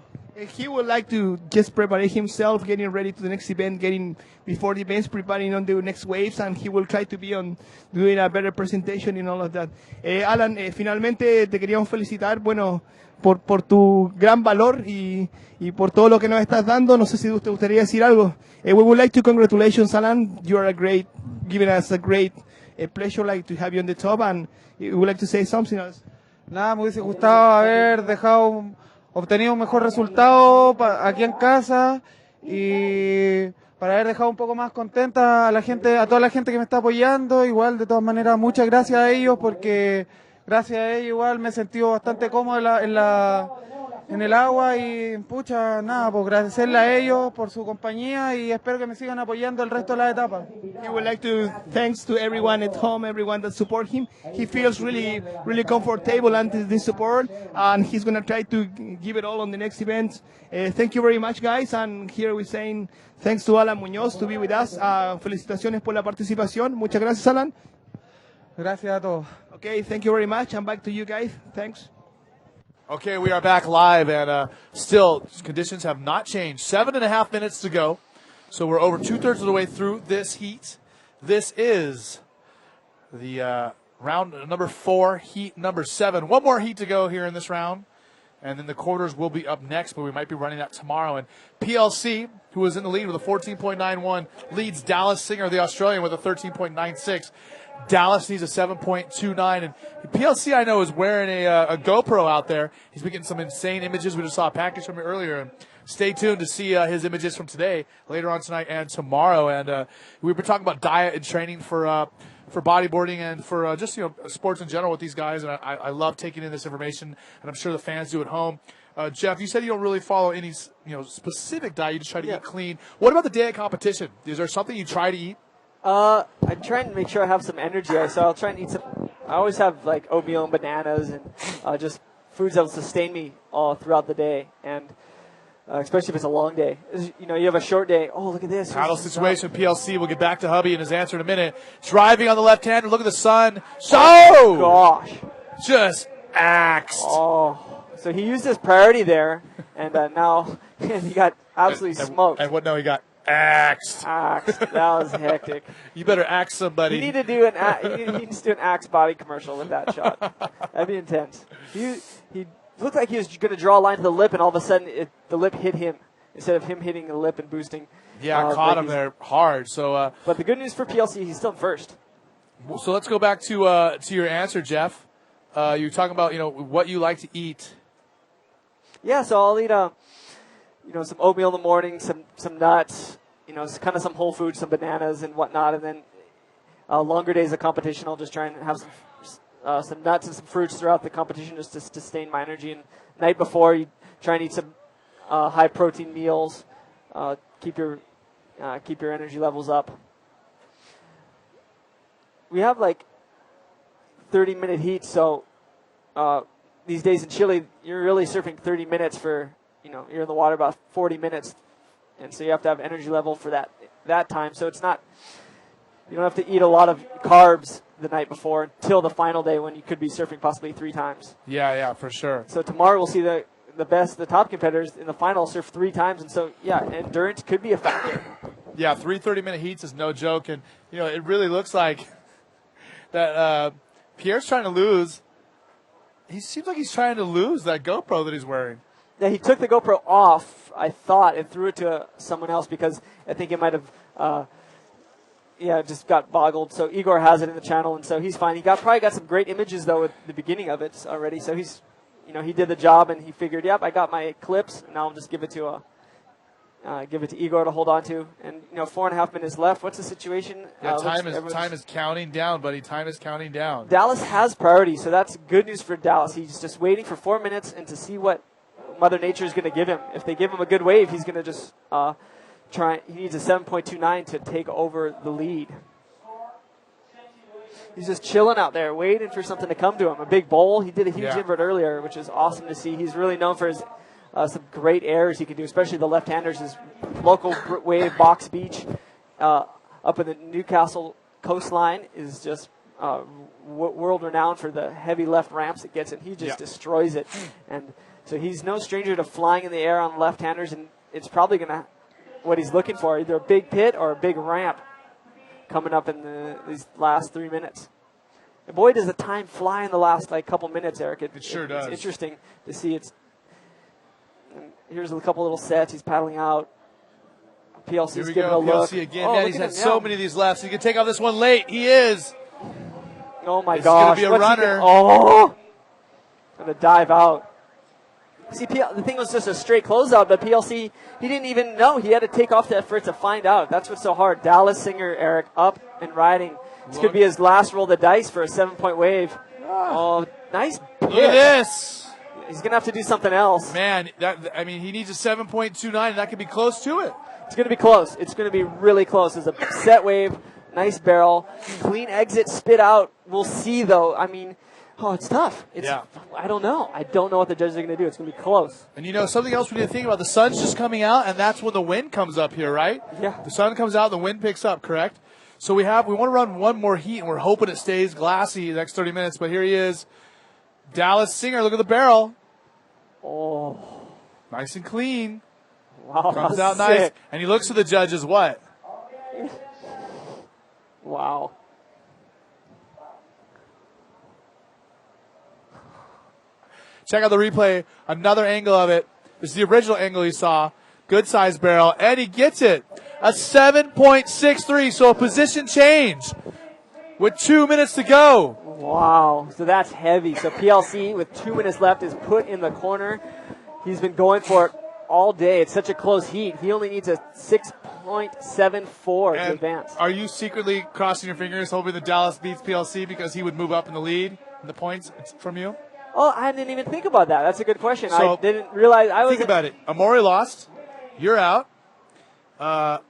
He would like to just prepare himself, getting ready to the next event, getting before the events, preparing on the next waves, and he will try to be on doing a better presentation and all of that. Alan, finalmente te queríamos felicitar, bueno, por tu gran valor y por todo lo que nos estás dando. No sé si te gustaría decir algo. We would like to congratulations, Alan. You are giving us a great pleasure, like to have you on the top, and we would like to say something else. Nada, me hubiese gustado haber obtenido un mejor resultado aquí en casa y para haber dejado un poco más contenta a la gente, a toda la gente que me está apoyando. Igual, de todas maneras, muchas gracias a ellos, porque gracias a ellos igual me he sentido bastante cómodo en el agua y pucha, nada, pues agradecerle a ellos por su compañía y espero que me sigan apoyando el resto de las etapas. He would like to thanks to everyone at home, everyone that support him. He feels really comfortable under this support, and he's going to try to give it all on the next event. Thank you very much, guys, and here we're saying thanks to Alan Muñoz to be with us. Felicitaciones por la participación. Muchas gracias, Alan. Gracias a todos. Okay, thank you very much, and back to you guys. Thanks. Okay, we are back live, and still, conditions have not changed. 7.5 minutes to go, so we're over 2/3 of the way through this heat. This is the round number 4, heat number 7. One more heat to go here in this round, and then the quarters will be up next, but we might be running that tomorrow. And PLC, who is in the lead with a 14.91, leads Dallas Singer, the Australian, with a 13.96. Dallas needs a 7.29, and PLC, I know, is wearing a GoPro out there. He's been getting some insane images. We just saw a package from him earlier, and stay tuned to see his images from today, later on tonight and tomorrow. And we've been talking about diet and training for bodyboarding and for just sports in general with these guys, and I love taking in this information, and I'm sure the fans do at home. Jeff, you said you don't really follow any specific diet. You just try to eat clean. What about the day of competition? Is there something you try to eat? I try and make sure I have some energy, so I'll try and eat some. I always have like oatmeal and bananas and just foods that will sustain me all throughout the day, and especially if it's a long day. You have a short day. Oh, look at this. Paddle situation, PLC. We'll get back to Hubby and his answer in a minute. Driving on the left-hander. Look at the sun. Oh, gosh. Just axed. Oh, so he used his priority there, and now he got absolutely smoked. And what? No, he got axed. Axed. That was hectic. You better axe somebody. He needs to do an Axe body commercial with that shot. That'd be intense. He looked like he was going to draw a line to the lip, and all of a sudden the lip hit him instead of him hitting the lip and boosting. Yeah, I caught him there hard. So, but the good news for PLC, he's still first. So let's go back to your answer, Jeff. You're talking about what you like to eat. Yeah, so I'll eat some oatmeal in the morning, some nuts, kind of some whole foods, some bananas and whatnot, and then longer days of competition, I'll just try and have some nuts and some fruits throughout the competition just to sustain my energy. And night before, you try and eat some high protein meals, keep your energy levels up. We have like 30-minute heat, so these days in Chile, you're really surfing 30 minutes for. You're in the water about 40 minutes, and so you have to have energy level for that time. So it's not, you don't have to eat a lot of carbs the night before until the final day when you could be surfing possibly 3 times. Yeah, for sure. So tomorrow we'll see the top competitors in the final surf 3 times, and so endurance could be a factor. Yeah, 3 30-minute heats is no joke, and it really looks like that Pierre's trying to lose. He seems like he's trying to lose that GoPro that he's wearing. Yeah, he took the GoPro off, I thought, and threw it to someone else because I think it might have just got boggled. So Igor has it in the channel, and so he's fine. He probably got some great images though at the beginning of it already. So he's, he did the job, and he figured, yep, I got my clips. And now I'll just give it to Igor to hold on to. And 4.5 minutes left. What's the situation? Yeah, time is counting down, buddy. Time is counting down. Dallas has priority, so that's good news for Dallas. He's just waiting for 4 minutes and to see what Mother Nature is going to give him. If they give him a good wave, he's going to just he needs a 7.29 to take over the lead. He's just chilling out there, waiting for something to come to him. A big bowl. He did a huge invert earlier, which is awesome to see. He's really known for his some great airs he can do, especially the left-handers. His local wave box beach up in the Newcastle coastline is just world-renowned for the heavy left ramps it gets, and he just destroys it. And so he's no stranger to flying in the air on left-handers, and it's probably going to what he's looking for, either a big pit or a big ramp coming up in these last 3 minutes. And boy, does the time fly in the last couple minutes, Eric. It sure does. It's interesting to see. And here's a couple little sets. He's paddling out. PLC's giving a look. PLC again. Man, he's had so many of these lefts. He can take off this one late. He is. Oh, my gosh. It's going to be a runner. Going to dive out. See, the thing was just a straight closeout, but PLC, he didn't even know. He had to take off the effort to find out. That's what's so hard. Dallas Singer, Eric, up and riding. This could be his last roll of the dice for a 7-point wave. Oh, nice hit. Look at this. He's going to have to do something else. Man, he needs a 7.29, and that could be close to it. It's going to be close. It's going to be really close. It's a set wave, nice barrel, clean exit, spit out. We'll see, though. It's tough. I don't know. I don't know what the judges are going to do. It's going to be close. And something else we need to think about, the sun's just coming out, and that's when the wind comes up here, right? Yeah. The sun comes out, the wind picks up, correct? So we want to run one more heat, and we're hoping it stays glassy the next 30 minutes. But here he is, Dallas Singer. Look at the barrel. Oh. Nice and clean. Wow. Comes out nice. Sick. And he looks to the judges what? Wow. Check out the replay. Another angle of it. This is the original angle you saw. Good size barrel. And he gets it. A 7.63. So a position change with 2 minutes to go. Wow. So that's heavy. So PLC with 2 minutes left is put in the corner. He's been going for it all day. It's such a close heat. He only needs a 6.74 to advance. Are you secretly crossing your fingers hoping that Dallas beats PLC because he would move up in the lead in the points from you? Oh, I didn't even think about that. That's a good question. So, I didn't realize I was. Think about it. Amori lost. You're out. Ben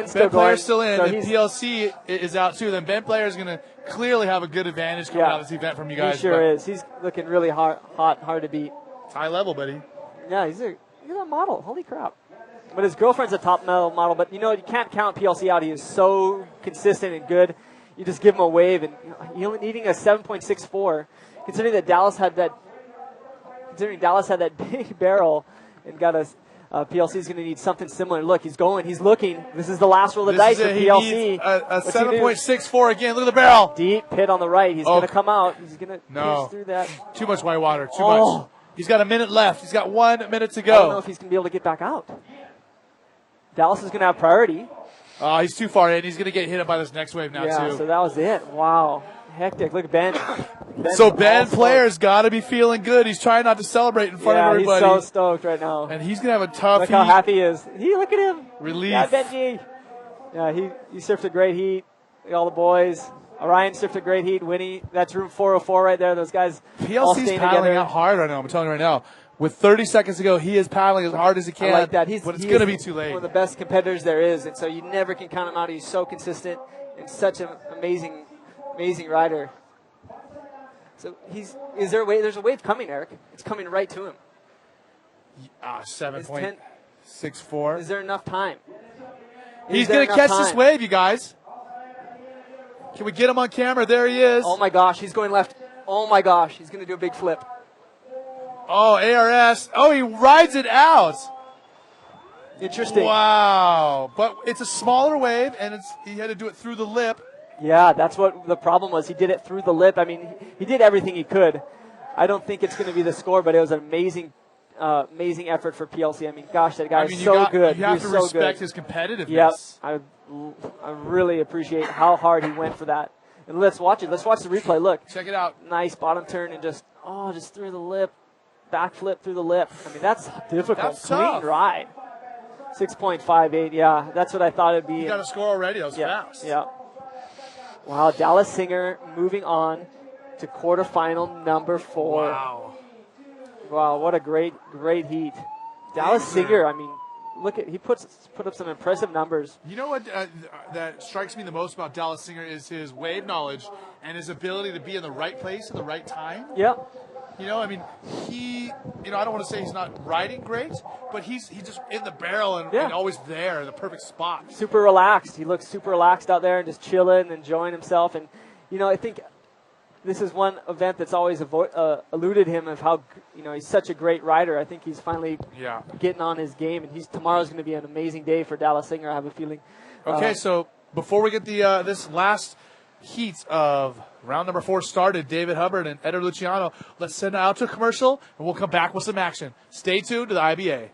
Player's still in. So and PLC is out too. Then Ben Player is going to clearly have a good advantage coming out of this event from you guys. He sure is. He's looking really hard to beat. It's high level, buddy. Yeah, he's a model. Holy crap. But his girlfriend's a top model. But, you can't count PLC out. He is so consistent and good. You just give him a wave. And he's only needing a 7.64. Considering Dallas had that big barrel and got a PLC is going to need something similar. Look, he's going. He's looking. This is the last roll of the dice for PLC. He needs a 7.64 again. Look at the barrel. Deep pit on the right. He's going to come out. He's going to push through that. Too much white water. Too much. He's got a minute left. He's got 1 minute to go. I don't know if he's going to be able to get back out. Dallas is going to have priority. He's too far in. He's going to get hit up by this next wave now, too. Yeah, so that was it. Wow. Hectic. Look at Ben. Ben Player's got to be feeling good. He's trying not to celebrate in front of everybody. He's so stoked right now. And he's going to have a tough Look heat. how happy he is. Look at him. Relief. Yeah, Benji. Yeah, he surfed a great heat. All the boys. Orion surfed a great heat. Winnie, that's room 404 right there. Those guys all PLC's staying paddling together. out hard right now. I'm telling you right now. With 30 seconds to go, he is paddling as hard as he can. I like that. But it's going to be too late. One of the best competitors there is, and so you never can count him out. He's so consistent and such an amazing rider. So there's a wave coming, Eric. It's coming right to him. 7.64. Is there enough time? He's going to catch this wave, you guys. Can we get him on camera? There he is. Oh, my gosh. He's going left. Oh, my gosh. He's going to do a big flip. Oh, ARS. Oh, he rides it out. Interesting. Wow. But it's a smaller wave, and he had to do it through the lip. Yeah, that's what the problem was. He did it through the lip. I mean, he did everything he could. I don't think it's going to be the score, but it was an amazing amazing effort for PLC. I mean, gosh, that guy I mean, is so good. You have He's to so respect good. his competitiveness. Yep, I really appreciate how hard he went for that. And let's watch it. Let's watch the replay. Look. Check it out. Nice bottom turn and just through the lip. Backflip through the lip. I mean, that's difficult. That's Clean tough. ride. 6.58. Yeah, that's what I thought it'd be. You got a score already. That was fast. Yeah. Wow, Dallas Singer moving on to quarterfinal number 4. Wow, what a great heat. Dallas Singer, I mean, he put up some impressive numbers. You know what that strikes me the most about Dallas Singer is his wave knowledge and his ability to be in the right place at the right time. Yeah. You know, I mean, I don't want to say he's not riding great, but he's just in the barrel and always there in the perfect spot. Super relaxed. He looks super relaxed out there and just chilling, enjoying himself. And, I think this is one event that's always eluded him of how, he's such a great rider. I think he's finally getting on his game, and tomorrow's going to be an amazing day for Dallas Singer, I have a feeling. Okay, so before we get this last heat of round number 4 started, David Hubbard and Eder Luciano, let's send it out to a commercial, and we'll come back with some action. Stay tuned to the IBA.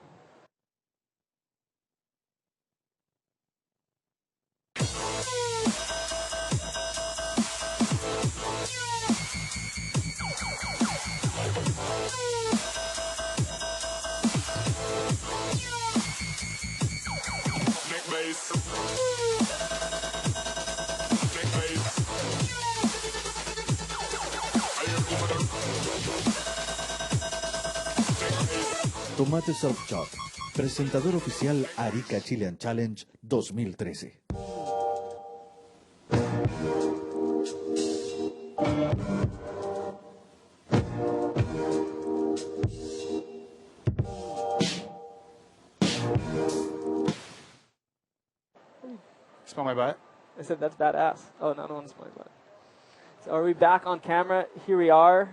Tomate Surf Shop, presentador oficial Arica Chilean Challenge 2013. Smell my butt? I said that's badass. Oh, no, I don't want to smell my butt. So are we back on camera? Here we are.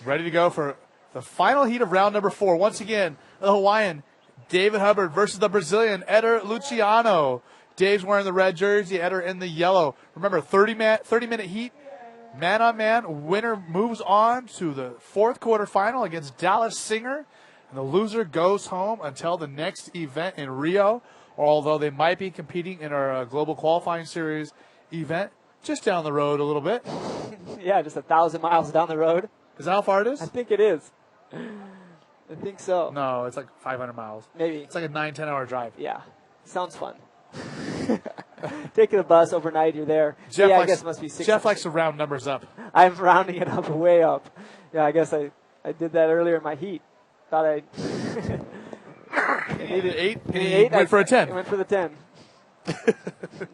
Ready to go for the final heat of round number 4. Once again, the Hawaiian, David Hubbard versus the Brazilian, Eder Luciano. Dave's wearing the red jersey, Eder in the yellow. Remember, 30-minute heat, man-on-man. Winner moves on to the 4th quarterfinal against Dallas Singer. And the loser goes home until the next event in Rio, although they might be competing in our Global Qualifying Series event just down the road a little bit. Yeah, just 1,000 miles down the road. Is that how far it is? I think it is. I think so. No, it's like 500 miles. Maybe. It's like a 9-10 hour drive. Yeah. Sounds fun. Taking the bus overnight, you're there. Jeff I guess it must be 6. Jeff likes to round numbers up. I'm rounding it up, way up. Yeah, I guess I did that earlier in my heat. Thought I needed 8. And he went for a 10. I went for the 10.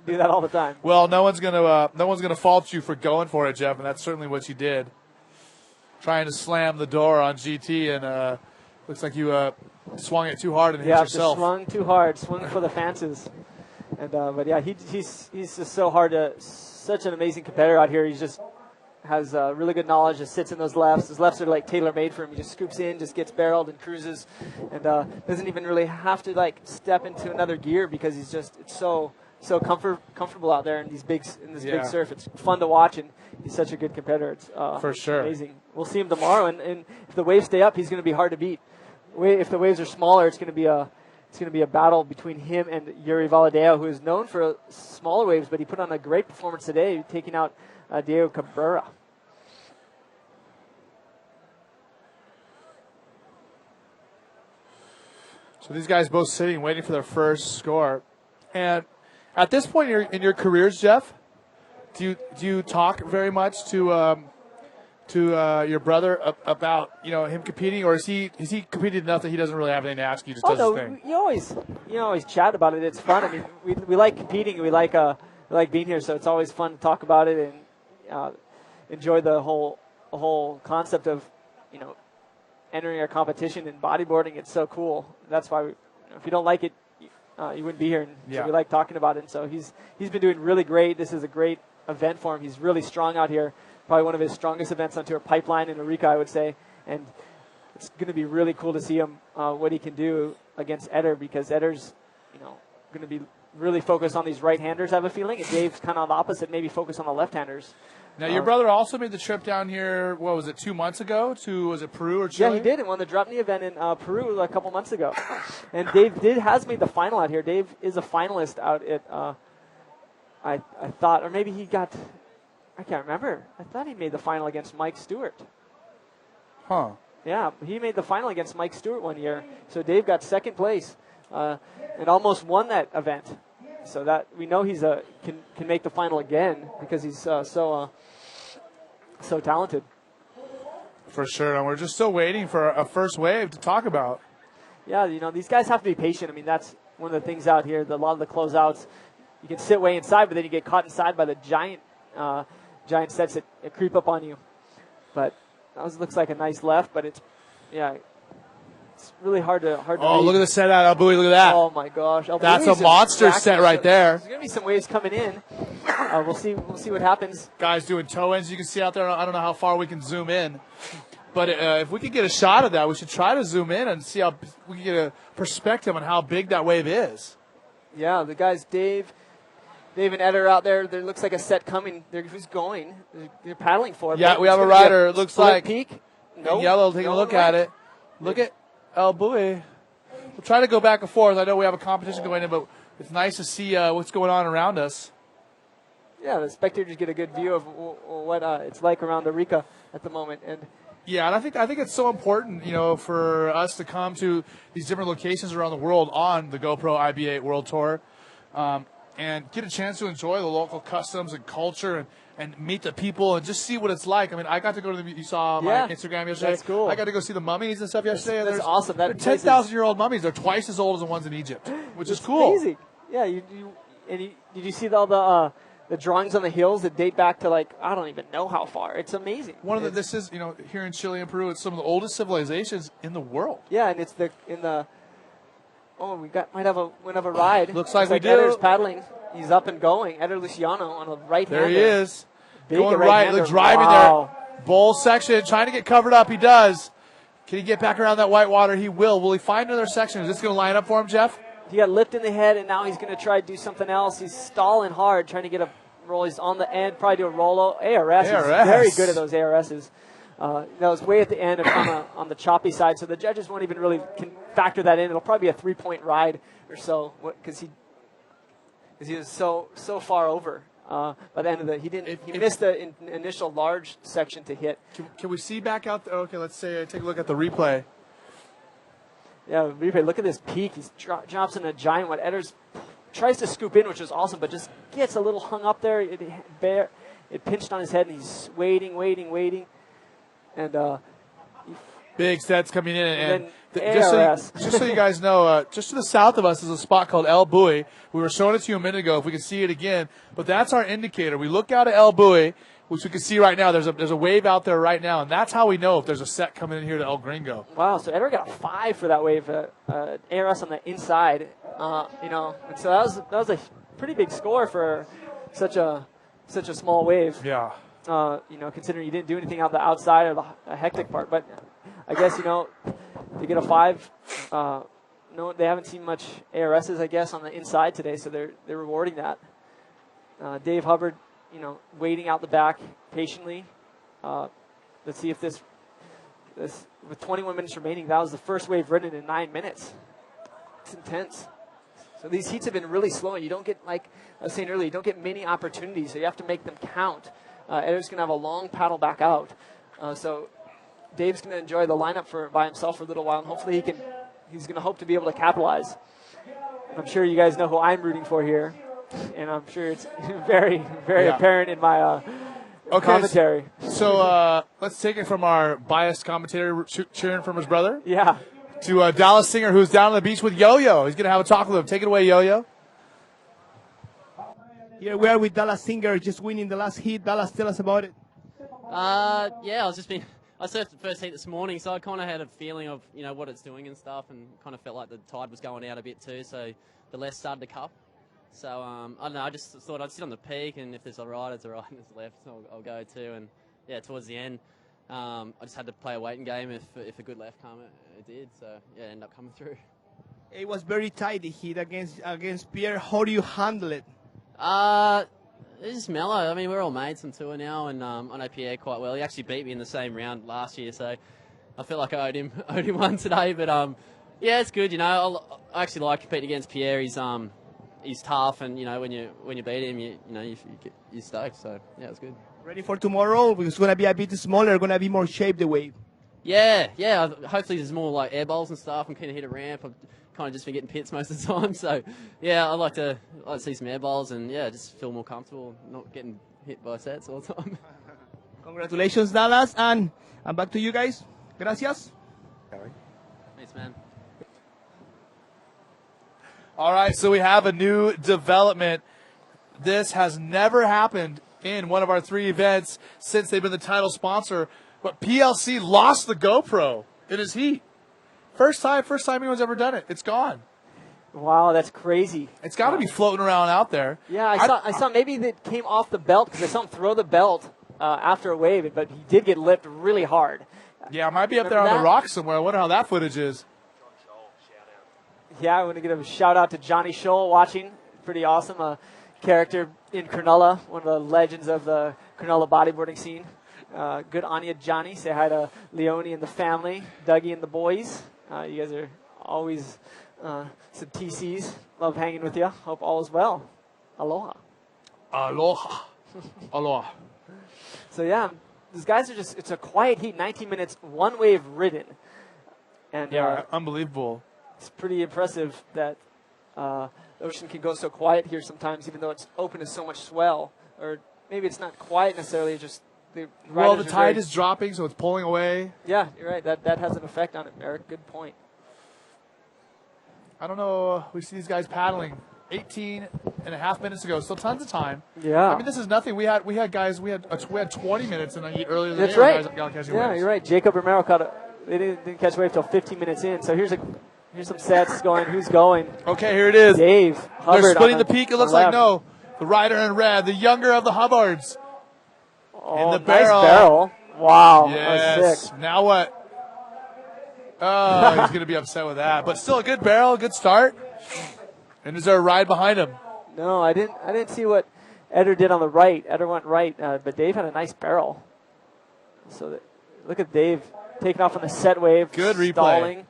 Do that all the time. Well, no one's gonna fault you for going for it, Jeff, and that's certainly what you did. Trying to slam the door on GT, and looks like you swung it too hard and hit yourself. Yeah, swung too hard, swung for the fences. And but yeah, he's just so hard such an amazing competitor out here. He just has really good knowledge. Just sits in those lefts. His lefts are like tailor made for him. He just scoops in, just gets barreled and cruises, and doesn't even really have to like step into another gear because it's so comfortable out there in this big surf. It's fun to watch, and he's such a good competitor. It's for sure amazing. We'll see him tomorrow, and if the waves stay up, he's going to be hard to beat. If the waves are smaller, it's going to be a battle between him and Yuri Valadeo, who is known for smaller waves, but he put on a great performance today, taking out Diego Cabrera. So these guys both sitting, waiting for their first score. And at this point in your careers, Jeff, do you talk very much to your brother about him competing, or is he competed enough that he doesn't really have anything to ask you? Just does his thing. You always chat about it. It's fun. I mean, we like competing. We like being here, so it's always fun to talk about it and enjoy the whole concept of entering our competition in bodyboarding. It's so cool. That's why if you don't like it, you wouldn't be here. And so we like talking about it. And so he's been doing really great. This is a great event for him. He's really strong out here. Probably one of his strongest events on tour, Pipeline in Arica, I would say. And it's going to be really cool to see him what he can do against Eder, because Eder's going to be really focused on these right-handers, I have a feeling. And Dave's kind of the opposite, maybe focus on the left-handers. Now, your brother also made the trip down here, what was it, 2 months ago to, was it Peru or Chile? Yeah, he did, and won the drop knee event in Peru a couple months ago. And Dave has made the final out here. Dave is a finalist out at, I thought, or maybe he got, I can't remember. I thought he made the final against Mike Stewart. Huh. Yeah, he made the final against Mike Stewart one year. So Dave got second place and almost won that event. So that we know he's can make the final again because he's so talented. For sure, and we're just still waiting for a first wave to talk about. Yeah, these guys have to be patient. I mean, that's one of the things out here. A lot of the closeouts, you can sit way inside, but then you get caught inside by the giant sets that creep up on you. But that looks like a nice left, but it's really hard to Oh, read. look at the set out, El Buoy, look at that. Oh my gosh, El That's Buoy's a monster just set right there. There's gonna be some waves coming in. We'll see what happens. Guys doing toe ends, you can see out there. I don't know how far we can zoom in, but if we could get a shot of that, we should try to zoom in and see how we can get a perspective on how big that wave is. Yeah, the guys, Dave and Ed are out there. There looks like a set coming. Who's going? They're paddling for it. Yeah, we have a rider. It looks like peak. In yellow. Taking a look at it. Look at El Buoy. We'll try to go back and forth. I know we have a competition going in, but it's nice to see what's going on around us. Yeah, the spectators get a good view of what it's like around Arica at the moment. And yeah, and I think it's so important, for us to come to these different locations around the world on the GoPro IB8 World Tour, and get a chance to enjoy the local customs and culture and meet the people and just see what it's like. I mean, I got to go to you saw my Instagram yesterday. That's cool. I got to go see the mummies and stuff yesterday. That's awesome. They're 10,000-year-old mummies. They're twice as old as the ones in Egypt, which is cool. Amazing. Yeah, did you see all the drawings on the hills that date back to I don't even know how far. It's amazing. This is here in Chile and Peru. It's some of the oldest civilizations in the world. Yeah, and it's we might have a ride. Looks like we do. Eder's paddling. He's up and going. Eder Luciano on the right hand. There he is. Big Going right-hander. right, driving there. Bowl section, trying to get covered up. He does. Can he get back around that white water? He will. Will he find another section? Is this going to line up for him, Jeff? He got lipped in the head, and now he's going to try to do something else. He's stalling hard, trying to get a roll. He's on the end, probably do a rollo. ARS. He's very good at those ARSs. That was way at the end and on the choppy side, so the judges won't even really factor that in. It'll probably be a 3-point ride or so because he was so far over. By the end of he missed the initial large section to hit. Can we see back out there? Okay, let's take a look at the replay. Yeah, replay. Look at this peak. He drops in a giant one. Edders tries to scoop in, which is awesome, but just gets a little hung up there. It pinched on his head, and he's waiting. And big sets coming in, and just so you guys know, just to the south of us is a spot called El Buoy. We were showing it to you a minute ago. If we can see it again, but that's our indicator. We look out at El Buoy, which we can see right now. There's a wave out there right now, and that's how we know if there's a set coming in here to El Gringo. Wow! So Eder got a 5 for that wave. ARS on the inside, and so that was a pretty big score for such a small wave. Yeah. Considering you didn't do anything out the outside or the hectic part. But I guess, to get a 5, no, they haven't seen much ARSs, I guess, on the inside today, so they're rewarding that. Dave Hubbard, waiting out the back patiently. Let's see if this with 21 minutes remaining, that was the first wave ridden in 9 minutes. It's intense. So these heats have been really slow. You don't get, like I was saying earlier, you don't get many opportunities, so you have to make them count. Eder's going to have a long paddle back out. So Dave's going to enjoy the lineup by himself for a little while, and hopefully he's going to hope to be able to capitalize. And I'm sure you guys know who I'm rooting for here, and I'm sure it's very, very apparent in my commentary. So let's take it from our biased commentator cheering from his brother. Yeah. To Dallas Singer, who's down on the beach with Yo-Yo. He's going to have a talk with him. Take it away, Yo-Yo. Here we are with Dallas Singer, just winning the last heat. Dallas, tell us about it. I surfed the first heat this morning, so I kind of had a feeling of what it's doing and stuff, and kind of felt like the tide was going out a bit too. So the left started to cup. So I don't know. I just thought I'd sit on the peak, and if there's a right, it's a right, and if there's a left, I'll go too. And yeah, towards the end, I just had to play a waiting game. If a good left came, it did. So yeah, it ended up coming through. It was very tight, the heat against Pierre. How do you handle it? It's just mellow. I mean, we're all mates on tour now, and I know Pierre quite well. He actually beat me in the same round last year, so I feel like I owed him one today. But yeah, it's good. You know, I actually like competing against Pierre. He's tough, and you know, when you beat him, you're stoked. So yeah, it's good. Ready for tomorrow? It's gonna be a bit smaller. Gonna be more shaped the wave. Yeah. Hopefully, there's more like air bowls and stuff. I'm keen to hit a ramp. I've kind of just been getting pits most of the time. So yeah, I'd like to see some air bowls and yeah, just feel more comfortable, not getting hit by sets all the time. Congratulations, Dallas, and back to you guys. Gracias. Thanks, man. All right, so we have a new development. This has never happened in one of our 3 events since they've been the title sponsor. But PLC lost the GoPro in his heat. First time anyone's ever done it. It's gone. Wow, that's crazy. It's got to be floating around out there. Yeah, I saw maybe that came off the belt because I saw him throw the belt after a wave, but he did get lipped really hard. Yeah, it might be up there on the rocks somewhere. I wonder how that footage is. Yeah, I want to give a shout out to Johnny Scholl watching. Pretty awesome. A character in Cronulla, one of the legends of the Cronulla bodyboarding scene. Good on you, Johnny. Say hi to Leone and the family, Dougie and the boys. You guys are always some TCs. Love hanging with you. Hope all is well. Aloha. Aloha. Aloha. So, yeah, these guys are it's a quiet heat, 19 minutes, one wave ridden. And yeah, unbelievable. It's pretty impressive that the ocean can go so quiet here sometimes, even though it's open to so much swell. Or maybe it's not quiet necessarily, just the tide is dropping, so it's pulling away. Yeah, you're right. That has an effect on it, Eric. Good point. I don't know. We see these guys paddling 18 and a half minutes ago. Still tons of time. Yeah. I mean, this is nothing. We had 20 minutes in the heat earlier than That's right. Guys Yeah, you're right. Jacob Romero they didn't catch a wave till 15 minutes in. So here's some sets going. Who's going? Okay, here it is. Dave Hubbard. They're splitting the peak. It looks like no. The rider in red, the younger of the Hubbards. Oh, in the barrel. Nice barrel. Wow. Yes. That was sick. Now what? Oh, he's going to be upset with that. But still a good barrel, good start. And is there a ride behind him? No, I didn't see what Eder did on the right. Eder went right, but Dave had a nice barrel. So look at Dave taking off on the set wave. Good replay. Stalling.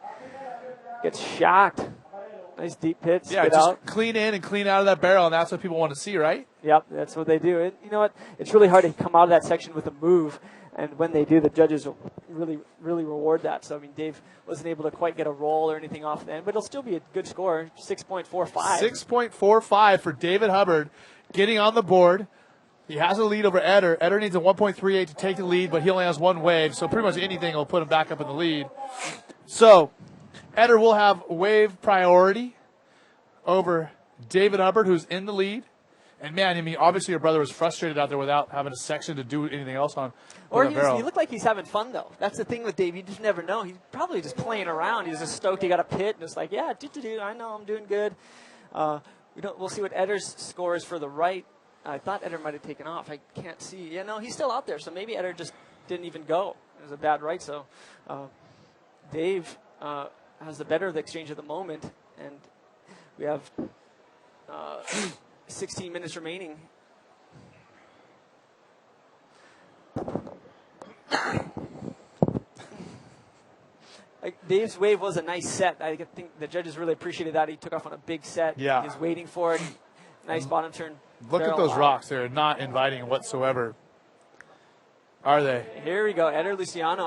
Gets shocked. Nice deep pits. Yeah, just clean in and clean out of that barrel, and that's what people want to see, right? Yep, that's what they do. You know what? It's really hard to come out of that section with a move, and when they do, the judges will really, really reward that. So, I mean, Dave wasn't able to quite get a roll or anything off the end, but it'll still be a good score, 6.45. 6.45 for David Hubbard getting on the board. He has a lead over Eder. Eder needs a 1.38 to take the lead, but he only has one wave, so pretty much anything will put him back up in the lead. So, Eder will have wave priority over David Hubbard, who's in the lead. And, man, I mean, obviously your brother was frustrated out there without having a section to do anything else on. Or he looked like he's having fun, though. That's the thing with Dave. You just never know. He's probably just playing around. He's just stoked he got a pit and just like, yeah, I know I'm doing good. We'll see what Eder's score is for the right. I thought Eder might have taken off. I can't see. Yeah, no, he's still out there. So maybe Eder just didn't even go. It was a bad right. So Dave has the better of the exchange at the moment. And we have 16 minutes remaining. Dave's wave was a nice set. I think the judges really appreciated that. He took off on a big set. Yeah. He was waiting for it. Nice bottom turn. Look at those rocks. They're not inviting whatsoever. Are they? Here we go. Eder Luciano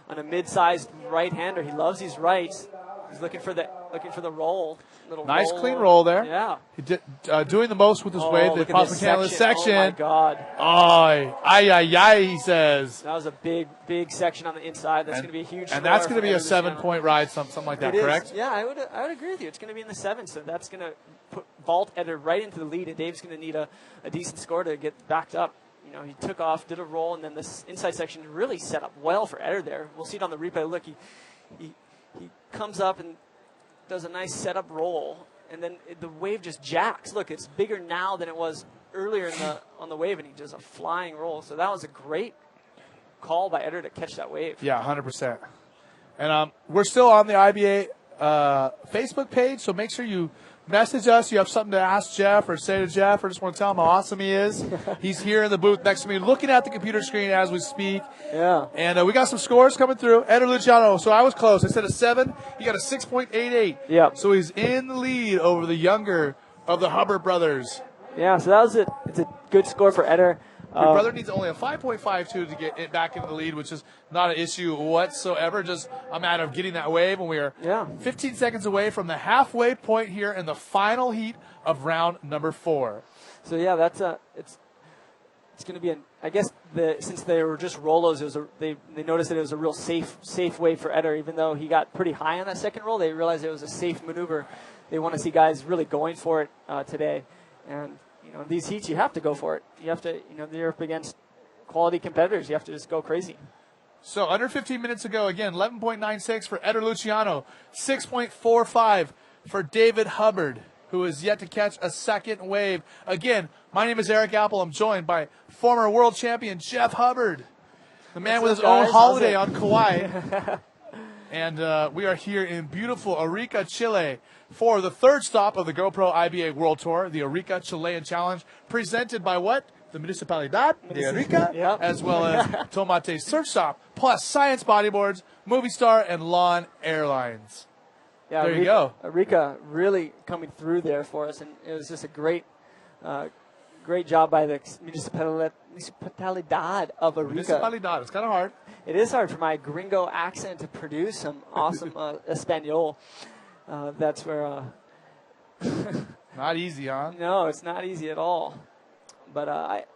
on a mid-sized right-hander. He loves these rights. He's looking for the roll. Nice clean roll there. Yeah. He did, doing the most with his wave. They possibly can in this section. Oh, my God. Ay, he says. That was a big section on the inside. That's going to be a huge score. And that's going to be a 7-point ride, something like that, correct? Yeah, I would agree with you. It's going to be in the 7, so that's going to vault Eder right into the lead, and Dave's going to need a decent score to get backed up. You know, he took off, did a roll, and then this inside section really set up well for Eder there. We'll see it on the replay. Look, he comes up and does a nice setup roll, and then the wave just jacks. Look, it's bigger now than it was earlier on the wave, and he does a flying roll. So that was a great call by Eder to catch that wave. Yeah, 100%. And we're still on the IBA Facebook page, so make sure you message us. You have something to ask Jeff or say to Jeff, or just want to tell him how awesome he is. He's here in the booth next to me, looking at the computer screen as we speak. Yeah. And we got some scores coming through. Eder Luciano, so I was close. I said a 7. He got a 6.88. Yeah. So he's in the lead over the younger of the Hubbard brothers. Yeah, so that was it. It's a good score for Eder. Your brother needs only a 5.52 to get it back into the lead, which is not an issue whatsoever. Just a matter of getting that wave. And we are 15 seconds away from the halfway point here in the final heat of round number 4. So yeah, that's it's going to be I guess since they were just Rolos, they noticed that it was a real safe wave for Eder. Even though he got pretty high on that second roll, they realized it was a safe maneuver. They want to see guys really going for it today, and. In these heats, you have to go for it. You have to, you're up against quality competitors. You have to just go crazy. So under 15 minutes ago, again, 11.96 for Eder Luciano, 6.45 for David Hubbard, who is yet to catch a second wave. Again, my name is Eric Apple. I'm joined by former world champion Jeff Hubbard, the man with his own holiday on Kauai. And we are here in beautiful Arica, Chile, for the third stop of the GoPro IBA World Tour, the Arica Chilean Challenge, presented by what? The Municipalidad de Arica, as well as Tomate Surf Shop, plus Science Bodyboards, Movie Star, and Lawn Airlines. Yeah, there you go. Arica really coming through there for us, and it was just a great job by the Municipalidad of Arica. Municipalidad, it's kind of hard. It is hard for my gringo accent to produce some awesome Espanol. That's where... not easy, huh? No, it's not easy at all. But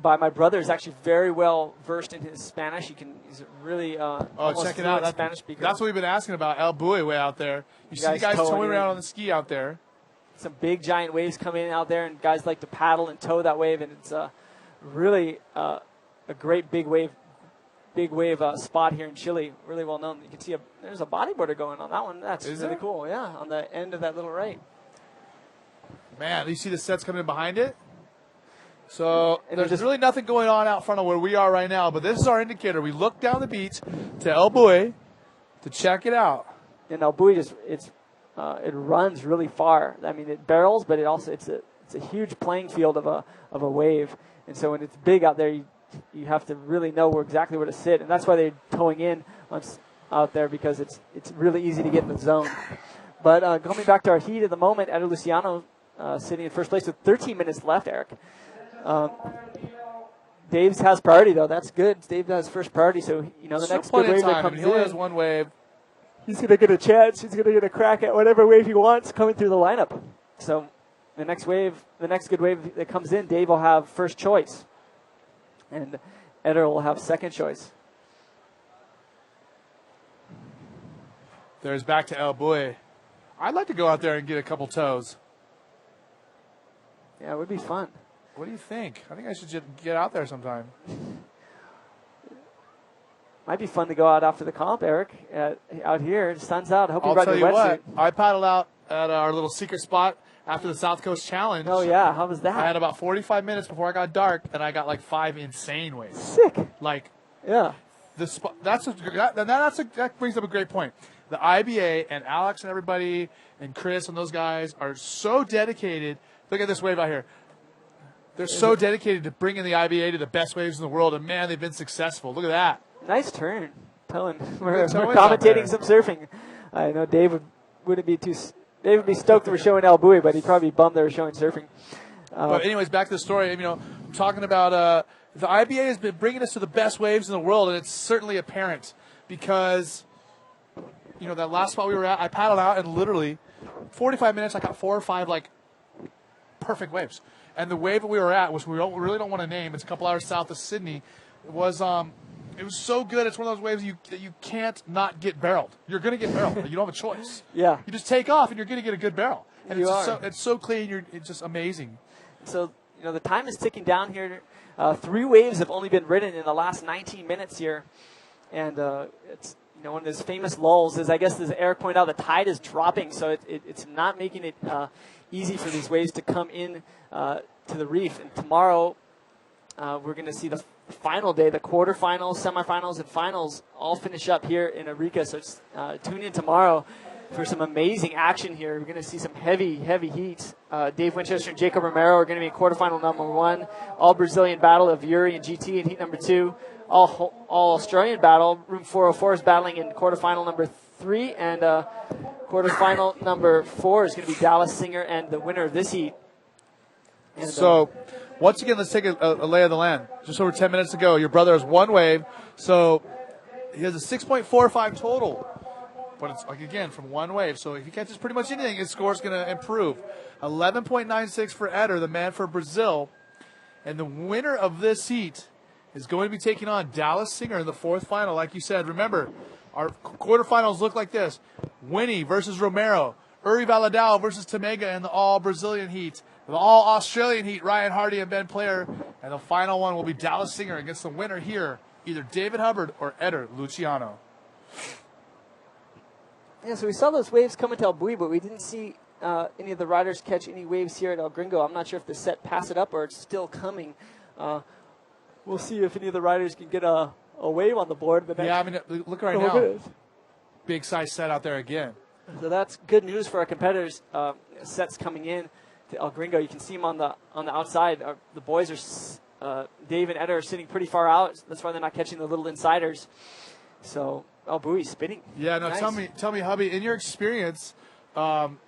my brother is actually very well versed in his Spanish. He's really check it out. Spanish speaker. That's what we've been asking about. El Bui way out there. You see the guys towing around on the ski out there. Some big giant waves come in out there, and guys like to paddle and tow that wave, and it's really a great big wave spot here in Chile, really well known. You can see there's a bodyboarder going on that one. That's really cool. Yeah, on the end of that little right. Man, you see the sets coming in behind it? So there's really nothing going on out front of where we are right now, but this is our indicator. We look down the beach to El Bui to check it out. And El Bui it runs really far. I mean, it barrels, but it's a huge playing field of a wave. And so when it's big out there, you have to really know exactly where to sit, and that's why they're towing in out there, because it's really easy to get in the zone. But coming back to our heat at the moment, Eder Luciano sitting in first place with 13 minutes left, Eric. Dave has priority, though. That's good. Dave has first priority, so the next good wave that comes in. He only has one wave. He's going to get a chance. He's going to get a crack at whatever wave he wants coming through the lineup. So the next good wave that comes in, Dave will have first choice. And Eder will have second choice. There's back to El Bui. I'd like to go out there and get a couple toes. Yeah, it would be fun. What do you think? I think I should just get out there sometime. Might be fun to go out after the comp, Eric. Out here, the sun's out. I hope you I'll brought tell your you wetsuit. what. I paddled out at our little secret spot after the South Coast Challenge. Oh, yeah. How was that? I had about 45 minutes before I got dark, and I got like 5 insane waves. Sick. Yeah. That brings up a great point. The IBA and Alex and everybody and Chris and those guys are so dedicated. Look at this wave out here. They're so dedicated to bringing the IBA to the best waves in the world, and man, they've been successful. Look at that. Nice turn. We're commentating some surfing. I know Dave would be stoked that we're showing El Bui, but he'd probably be bummed they were showing surfing. But anyways, back to the story. I'm talking about the IBA has been bringing us to the best waves in the world, and it's certainly apparent because, that last spot we were at, I paddled out, and literally 45 minutes, I got 4 or 5, perfect waves. And the wave that we were at, which we really don't want to name, it's a couple hours south of Sydney, it was so good. It's one of those waves that you can't not get barreled. You're going to get barreled. You don't have a choice. Yeah. You just take off, and you're going to get a good barrel. And it's so clean. It's just amazing. So, the time is ticking down here. 3 waves have only been ridden in the last 19 minutes here. And it's one of those famous lulls is, I guess, as Eric pointed out, the tide is dropping. So it's not making it easy for these waves to come in to the reef. And tomorrow we're going to see the final day, the quarterfinals, semifinals, and finals all finish up here in Arica. So tune in tomorrow for some amazing action here. We're going to see some heavy heat. Dave Winchester and Jacob Romero are going to be in quarterfinal number 1. All Brazilian battle of Yuri and GT in heat number 2. All Australian battle. Room 404 is battling in quarterfinal number 3. And quarterfinal number 4 is going to be Dallas Singer and the winner of this heat. And, so, once again, let's take a lay of the land. Just over 10 minutes ago, your brother has 1 wave. So, he has a 6.45 total. But it's, like, again, from 1 wave. So if he catches pretty much anything, his score is going to improve. 11.96 for Eder, the man for Brazil. And the winner of this heat is going to be taking on Dallas Singer in the 4th final. Like you said, remember, our quarterfinals look like this. Winnie versus Romero. Uri Valadao versus Tamega in the all-Brazilian heat. The all-Australian heat, Ryan Hardy and Ben Player. And the final one will be Dallas Singer against the winner here, either David Hubbard or Eder Luciano. Yeah, so we saw those waves coming to El Bui, but we didn't see any of the riders catch any waves here at El Gringo. I'm not sure if the set passed it up or it's still coming. We'll see if any of the riders can get a wave on the board. Yeah, I mean, look right now. Minutes. Big size set out there again. So that's good news for our competitors. Sets coming in to El Gringo. You can see them on the outside. The boys are Dave and Eder are sitting pretty far out. That's why they're not catching the little insiders. So El Bui's spinning. Yeah, no. Nice. Tell me, hubby. In your experience, can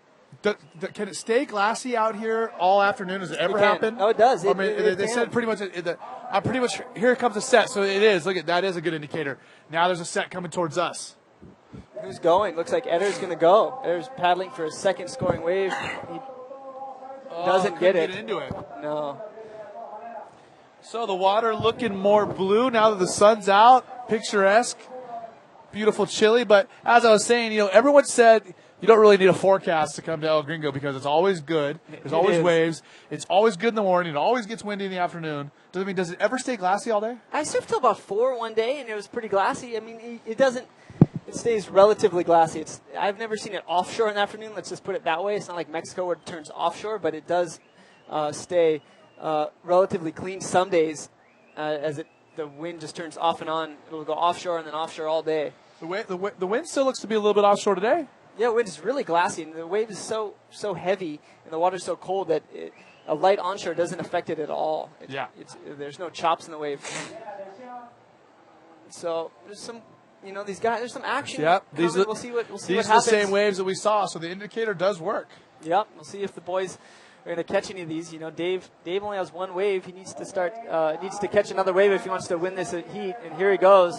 it stay glassy out here all afternoon? Has it ever happened? Oh, it does. They said pretty much. I'm pretty much. Here comes a set, so it is. Look at that. Is a good indicator. Now there's a set coming towards us. Who's going? Looks like Eder's going to go. Eder's paddling for a second scoring wave. He doesn't get it. Into it. No. So the water looking more blue now that the sun's out. Picturesque. Beautiful chilly. But as I was saying, everyone said you don't really need a forecast to come to El Gringo because it's always good. There's always waves. It's always good in the morning. It always gets windy in the afternoon. Does it ever stay glassy all day? I surfed till about 4 one day, and it was pretty glassy. I mean, it doesn't. It stays relatively glassy. I've never seen it offshore in the afternoon. Let's just put it that way. It's not like Mexico where it turns offshore, but it does stay relatively clean some days as the wind just turns off and on. It'll go offshore and then offshore all day. The wind still looks to be a little bit offshore today. Yeah, the wind is really glassy, and the wave is so heavy, and the water's so cold that a light onshore doesn't affect it at all. There's no chops in the wave. So there's some. These guys, there's some action. Yep. We'll see what happens. These are the same waves that we saw, so the indicator does work. Yep. We'll see if the boys are going to catch any of these. Dave only has 1 wave. He needs to catch another wave if he wants to win this heat. And here he goes.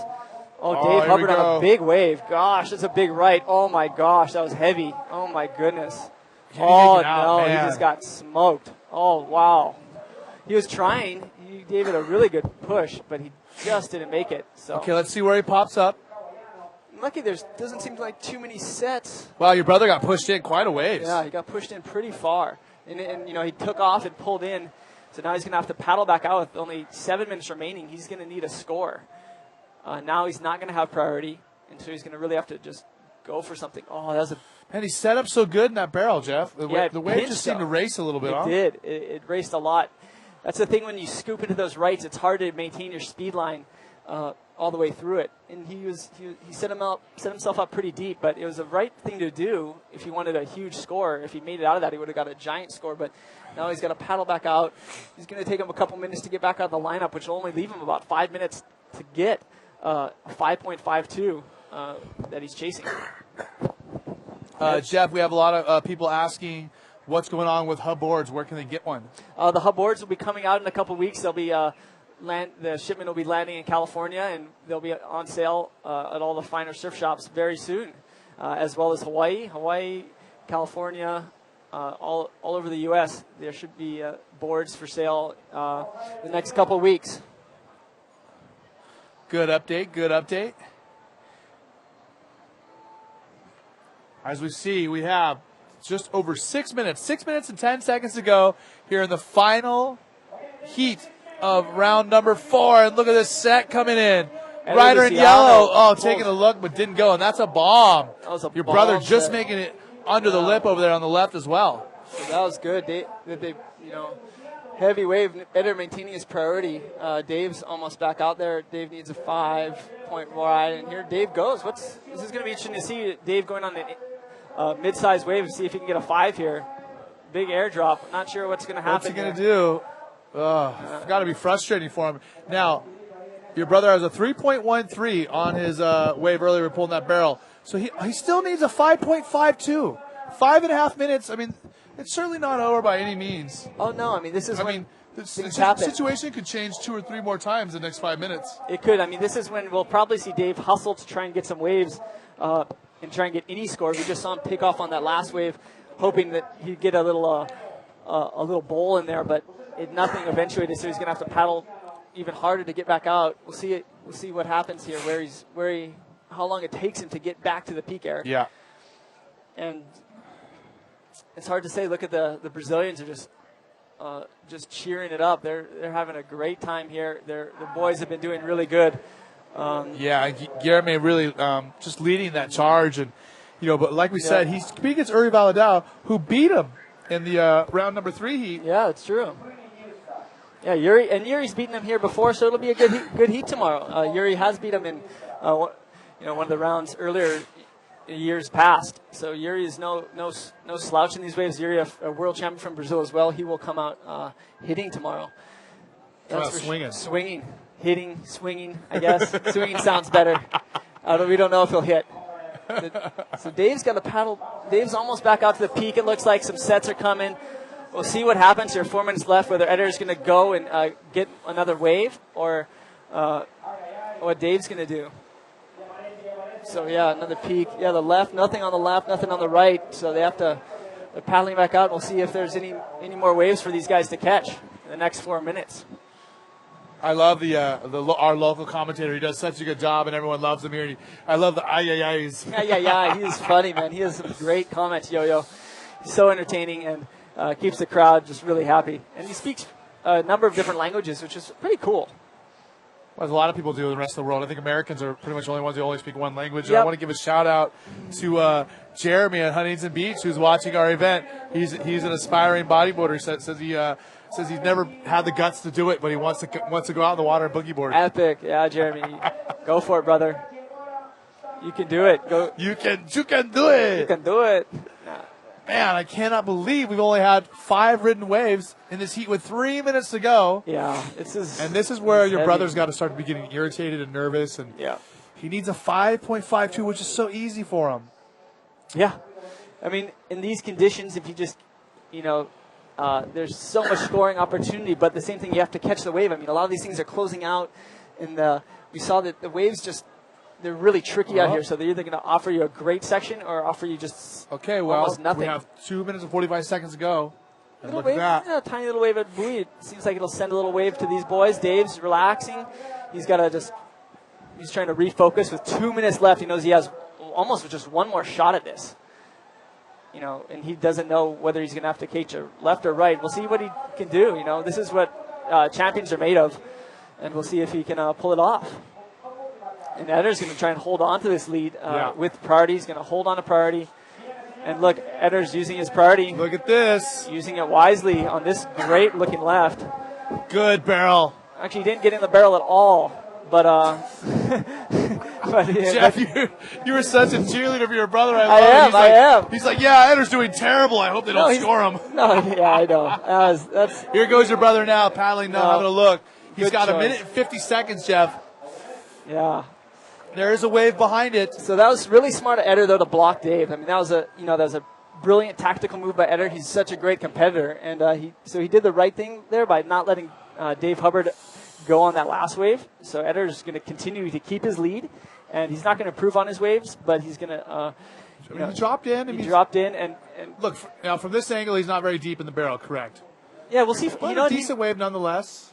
Dave Hubbard on a big wave. Gosh, that's a big right. Oh my gosh, that was heavy. Oh my goodness. He just got smoked. Oh wow. He was trying. He gave it a really good push, but he just didn't make it. So okay, let's see where he pops up. Lucky doesn't seem like too many sets. Wow, your brother got pushed in quite a ways. Yeah, he got pushed in pretty far. And he took off and pulled in. So now he's going to have to paddle back out with only 7 minutes remaining. He's going to need a score. Now he's not going to have priority. And so he's going to really have to just go for something. Oh, that was And he set up so good in that barrel, Jeff. The wave just seemed to race a little bit. It did. It raced a lot. That's the thing when you scoop into those rights. It's hard to maintain your speed line all the way through it. And he set himself up pretty deep, but it was the right thing to do if he wanted a huge score. If he made it out of that, he would have got a giant score. But now he's got to paddle back out. He's going to take him a couple minutes to get back out of the lineup, which will only leave him about 5 minutes to get a 5.52 that he's chasing. Jeff, we have a lot of people asking what's going on with hub boards. Where can they get one? The hub boards will be coming out in a couple weeks. They'll be the shipment will be landing in California, and they'll be on sale at all the finer surf shops very soon, as well as Hawaii, California, all over the U.S. There should be boards for sale the next couple weeks. Good update. As we see, we have just over 6 minutes. 6 minutes and 10 seconds to go here in the final heat of round number 4. And look at this set coming in. Rider in yellow. Taking a look, but didn't go. And that's a bomb. Your brother just making it under the lip over there on the left as well. So that was good. Heavy wave. Eder maintaining his priority. Dave's almost back out there. Dave needs a 5-point ride. And here Dave goes. This is going to be interesting to see Dave going on mid-sized wave and see if he can get a 5 here. Big airdrop. Not sure what's going to happen. What's he going to do? It's got to be frustrating for him. Now, your brother has a 3.13 on his wave earlier pulling that barrel. So he still needs a 5.52. 5.5 minutes. I mean, it's certainly not over by any means. Oh, no. I mean, this is the happen. situation could change 2 or 3 more times in the next 5 minutes. It could. I mean, this is when we'll probably see Dave hustle to try and get some waves and try and get any score. We just saw him pick off on that last wave, hoping that he'd get a little bowl in there, but nothing eventuated. So he's going to have to paddle even harder to get back out. We'll see it. We'll see what happens here. How long it takes him to get back to the peak air. Yeah. And it's hard to say. Look at the Brazilians are just cheering it up. They're having a great time here. The boys have been doing really good. Guilherme really just leading that charge, and but like we said, he's competing against Uri Valadao, who beat him in the round number 3 heat. Yeah, it's true. Yeah, Yuri's beaten him here before, so it'll be a good heat tomorrow. Yuri has beat him in one of the rounds earlier years past. So Yuri is no slouch in these waves. Yuri, a world champion from Brazil as well. He will come out hitting tomorrow. Swinging. Hitting, swinging, I guess. Swinging sounds better. We don't know if he'll hit. So Dave's got to paddle. Dave's almost back out to the peak. It looks like some sets are coming. We'll see what happens here. 4 minutes left, whether Eder's going to go and get another wave or what Dave's going to do. So, another peak. Yeah, the left, nothing on the left, nothing on the right. So they're paddling back out. We'll see if there's any more waves for these guys to catch in the next 4 minutes. I love our local commentator. He does such a good job, and everyone loves him here. I love the ay-ay-ay's. Yeah. He is funny, man. He has some great comments, Yo-Yo. He's so entertaining and keeps the crowd just really happy. And he speaks a number of different languages, which is pretty cool. Well, as a lot of people do in the rest of the world. I think Americans are pretty much the only ones who only speak one language. Yep. And I want to give a shout-out to Jeremy at Huntington Beach, who's watching our event. He's an aspiring bodyboarder. Says he's never had the guts to do it, but he wants to go out in the water and boogie board. Epic. Yeah, Jeremy. Go for it, brother. You can do it. Go. You can do it. You can do it. Man, I cannot believe we've only had 5 ridden waves in this heat with 3 minutes to go. Yeah. This is where your brother's got to start to be getting irritated and nervous. And he needs a 5.52, which is so easy for him. Yeah. I mean, in these conditions, if you just, there's so much scoring opportunity, but the same thing, you have to catch the wave. I mean, a lot of these things are closing out, and we saw that the waves they're really tricky out here, so they're either going to offer you a great section or offer you just almost nothing. We have 2 minutes and 45 seconds to go. And look wave, at that. Yeah, a tiny little wave at buoy. It seems like it'll send a little wave to these boys. Dave's relaxing. He's trying to refocus with 2 minutes left. He knows he has almost just one more shot at this. And he doesn't know whether he's going to have to catch a left or right. We'll see what he can do. This is what champions are made of, and we'll see if he can pull it off. And Eder's going to try and hold on to this lead with priority. He's going to hold on to priority. And look, Eder's using his priority. Look at this. Using it wisely on this great-looking left. Good barrel. Actually, he didn't get in the barrel at all. But Jeff, you were such a cheerleader for your brother. I am. He's like, yeah, Eder's doing terrible. I hope they don't score him. No, yeah, I know. Here goes your brother now, paddling now, having a look. He's got choice. 1 minute and 50 seconds, Jeff. Yeah. There is a wave behind it. So that was really smart of Eder, though, to block Dave. I mean, that was a brilliant tactical move by Eder. He's such a great competitor, and he did the right thing there by not letting Dave Hubbard go on that last wave. So Eder's going to continue to keep his lead, and he's not going to improve on his waves, but he's going to. He dropped in. He dropped in, and look now from this angle, he's not very deep in the barrel. Correct. Yeah, we'll see. A decent wave nonetheless.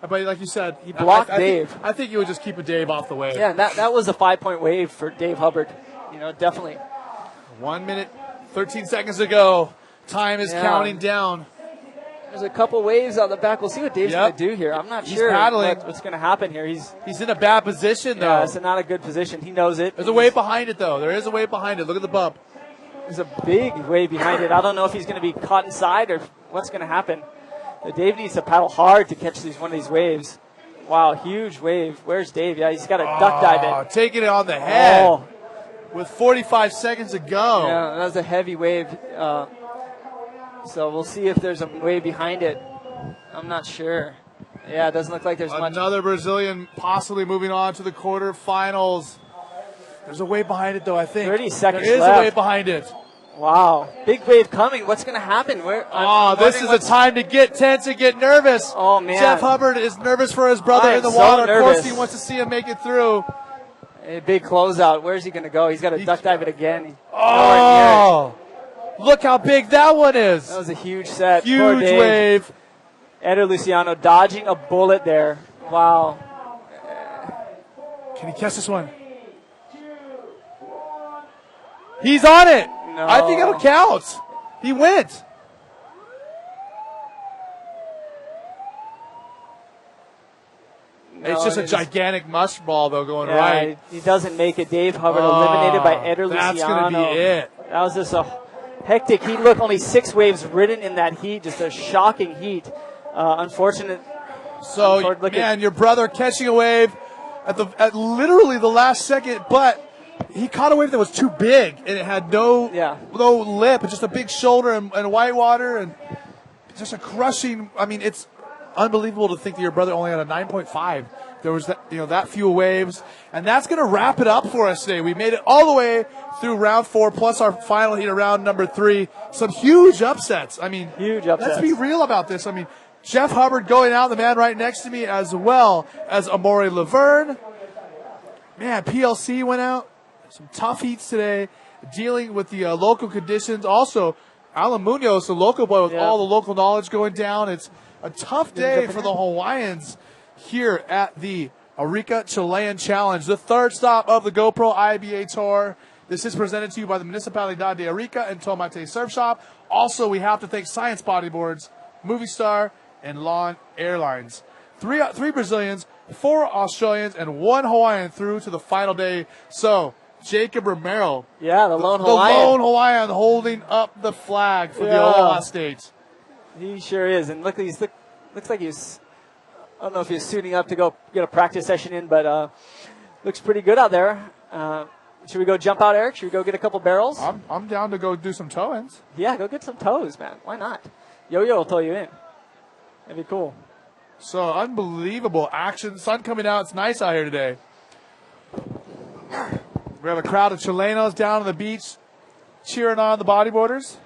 But like you said, he blocked Dave. I think you would just keep a Dave off the wave. Yeah, that was a 5-point wave for Dave Hubbard. Definitely. 1 minute, 13 seconds to go. Time is counting down. There's a couple waves on the back. We'll see what Dave's going to do here. I'm not sure what's going to happen here. He's in a bad position, though. Yeah, it's not a good position. He knows it. There's a wave behind it, though. There is a wave behind it. Look at the bump. There's a big wave behind it. I don't know if he's going to be caught inside or what's going to happen. Dave needs to paddle hard to catch one of these waves. Wow, huge wave. Where's Dave? Yeah, he's got to duck dive it. Taking it on the head. with 45 seconds to go. Yeah, that was a heavy wave. So we'll see if there's a wave behind it. I'm not sure. Yeah, it doesn't look like there's much. Another Brazilian possibly moving on to the quarterfinals. There's a wave behind it, though, I think. 30 seconds There is left. a wave behind it. Wow. Big wave coming. What's going to happen? This is a time to get tense and get nervous. Oh, man. Jeff Hubbard is nervous for his brother in the so water. Of course, nervous. he wants to see him make it through. A big closeout. Where's he going to go? He's got to duck dive it again. Oh, look how big that one is. That was a huge set. Poor Huge Dave. wave. Eder Luciano dodging a bullet there. Wow. Can he catch this one? He's on it. No. I think it'll count. He went. It's just a gigantic mush ball, though, going right. He doesn't make it. Dave Hubbard eliminated by Eder Luciano. That's going to be it. That was just a hectic heat. Look, only 6 waves ridden in that heat. Just a shocking heat. Unfortunate. So, man, your brother catching a wave at literally the last second, but he caught a wave that was too big, and it had no lip, just a big shoulder and white water, and just a crushing. I mean, it's unbelievable to think that your brother only had a 9.5. There was that few waves, and that's going to wrap it up for us today. We made it all the way through round 4, plus our final heat of round number 3. Some huge upsets. I mean, huge upsets. Let's be real about this. I mean, Jeff Hubbard going out, the man right next to me, as well as Amore Laverne. Man, PLC went out. Some tough heats today, dealing with the local conditions. Also, Alan Munoz, the local boy with all the local knowledge going down. It's a tough day for the Hawaiians here at the Arica Chilean Challenge, the third stop of the GoPro IBA Tour. This is presented to you by the Municipalidad de Arica and Tomate Surf Shop. Also, we have to thank Science Bodyboards, Movie Star, and Lawn Airlines. Three Brazilians, 4 Australians, and 1 Hawaiian through to the final day. So, Jacob Romero. Yeah, the lone Hawaiian. The lone Hawaiian holding up the flag for the Aloha State. He sure is. And looks like he's, I don't know if he's suiting up to go get a practice session in, but looks pretty good out there. Should we go jump out, Eric? Should we go get a couple barrels? I'm down to go do some toe-ins. Yeah, go get some toes, man. Why not? Yo-Yo will tow you in. That'd be cool. So, unbelievable action. Sun coming out. It's nice out here today. We have a crowd of Chilenos down on the beach cheering on the bodyboarders.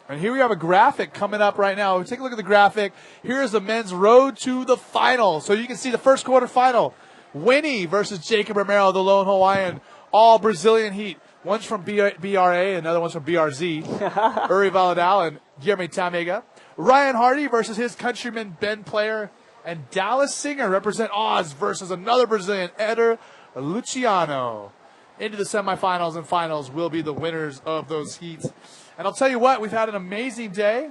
And here we have a graphic coming up right now. Take a look at the graphic. Here is the men's road to the final. So you can see the first quarterfinal. Winnie versus Jacob Romero, the lone Hawaiian. All Brazilian heat. One's from BRA, another one's from BRZ. Uri Valadao and Guilherme Tamega. Ryan Hardy versus his countryman Ben Player. And Dallas Singer represent Oz versus another Brazilian, Eder Luciano. Into the semifinals and finals will be the winners of those heats. And I'll tell you what, we've had an amazing day.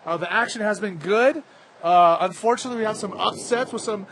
The action has been good. Unfortunately, we have some upsets with some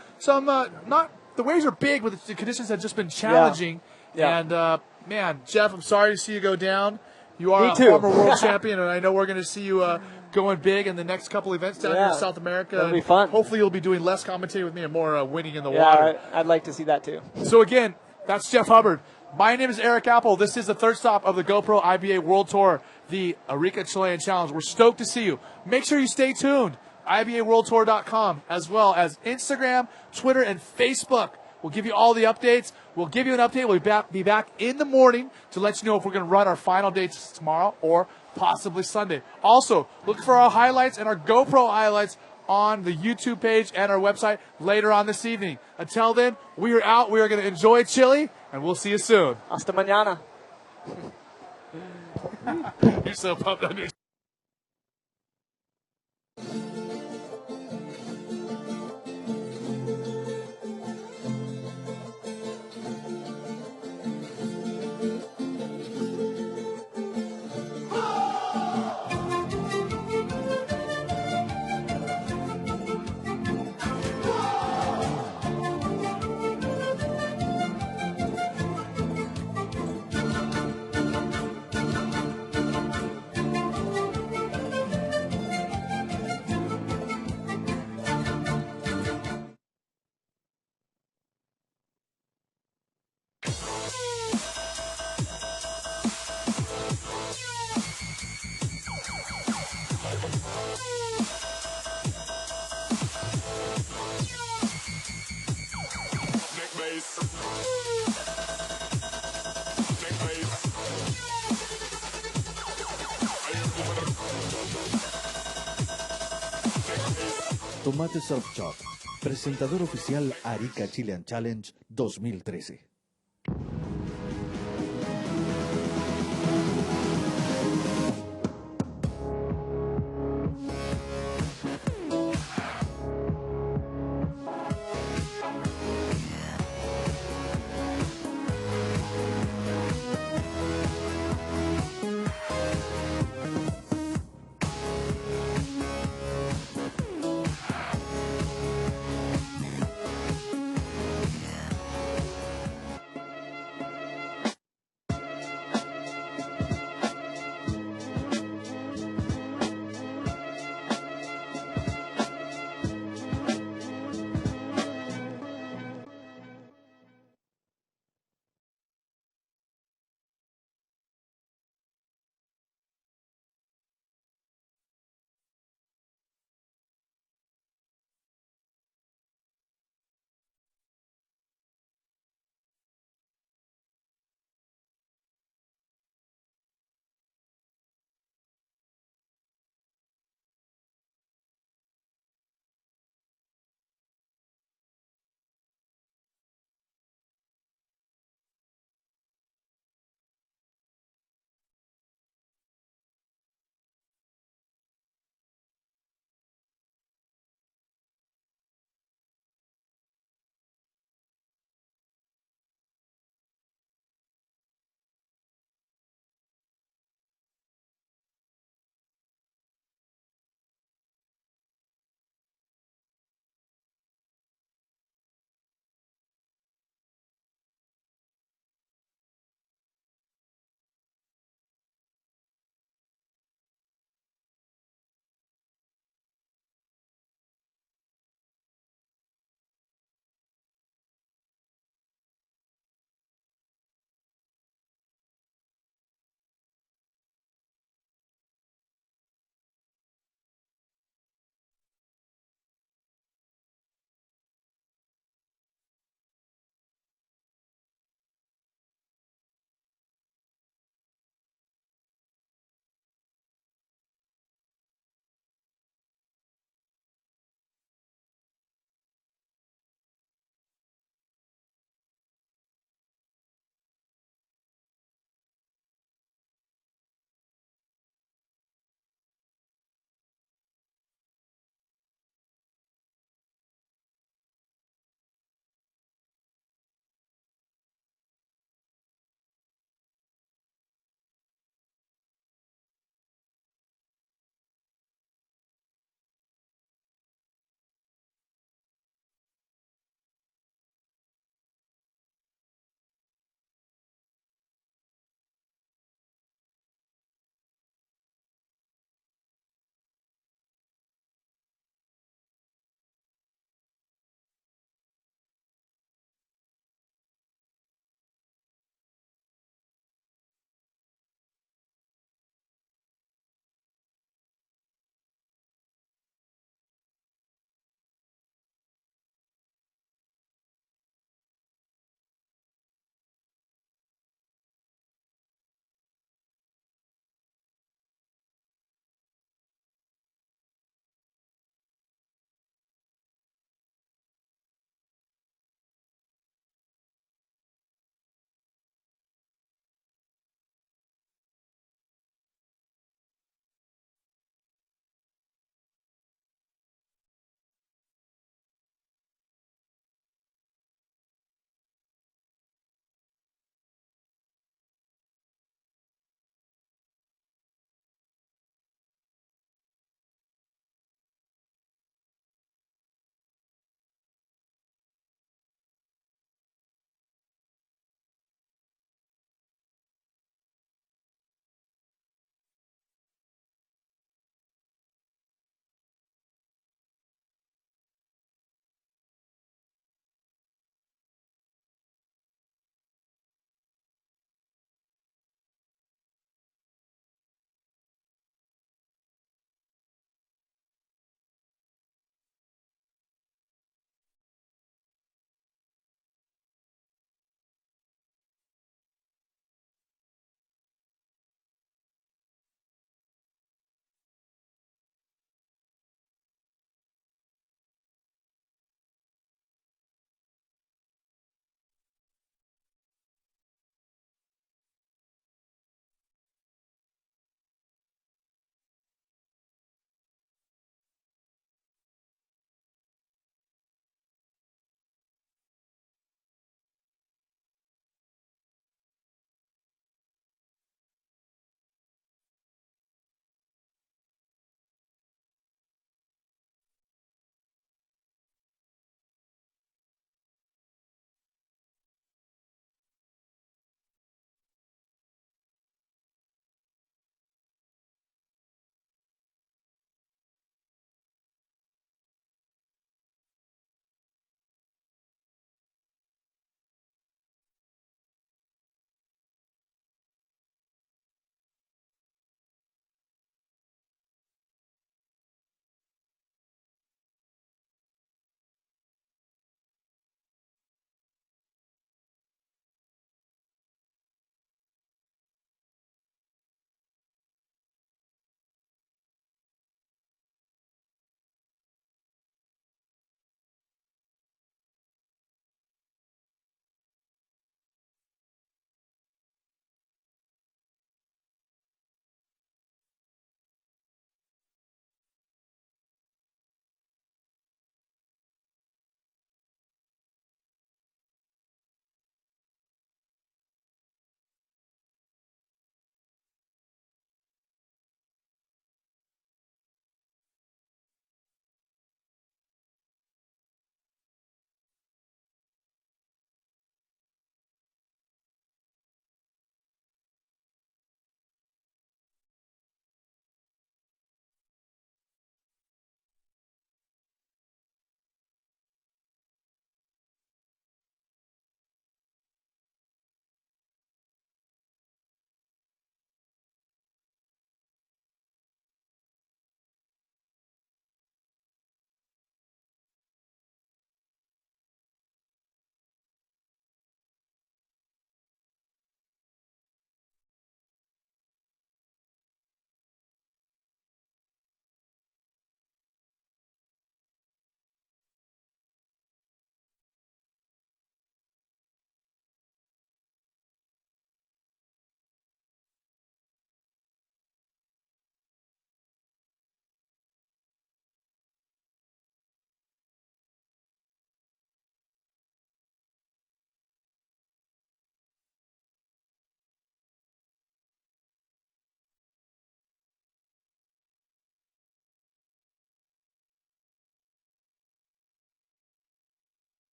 not, the waves are big, but the conditions have just been challenging. Yeah. And, man, Jeff, I'm sorry to see you go down. You are a former world champion, and I know we're going to see you going big in the next couple events down here in South America. That'll be fun. Hopefully you'll be doing less commentating with me and more winning in the water. I'd like to see that too. So again, that's Jeff Hubbard. My name is Eric Apple. This is the third stop of the GoPro IBA World Tour, the Arica Chilean Challenge. We're stoked to see you. Make sure you stay tuned. IBAWorldTour.com, as well as Instagram, Twitter, and Facebook. We'll give you all the updates. We'll give you an update. We'll be back in the morning to let you know if we're going to run our final dates tomorrow or possibly Sunday. Also, look for our highlights and our GoPro highlights on the YouTube page and our website later on this evening. Until then, we are out. We are going to enjoy Chile, and we'll see you soon. Hasta mañana. You're so pumped under. Tomate Surf Shop, presentador oficial Arica Chilean Challenge 2013.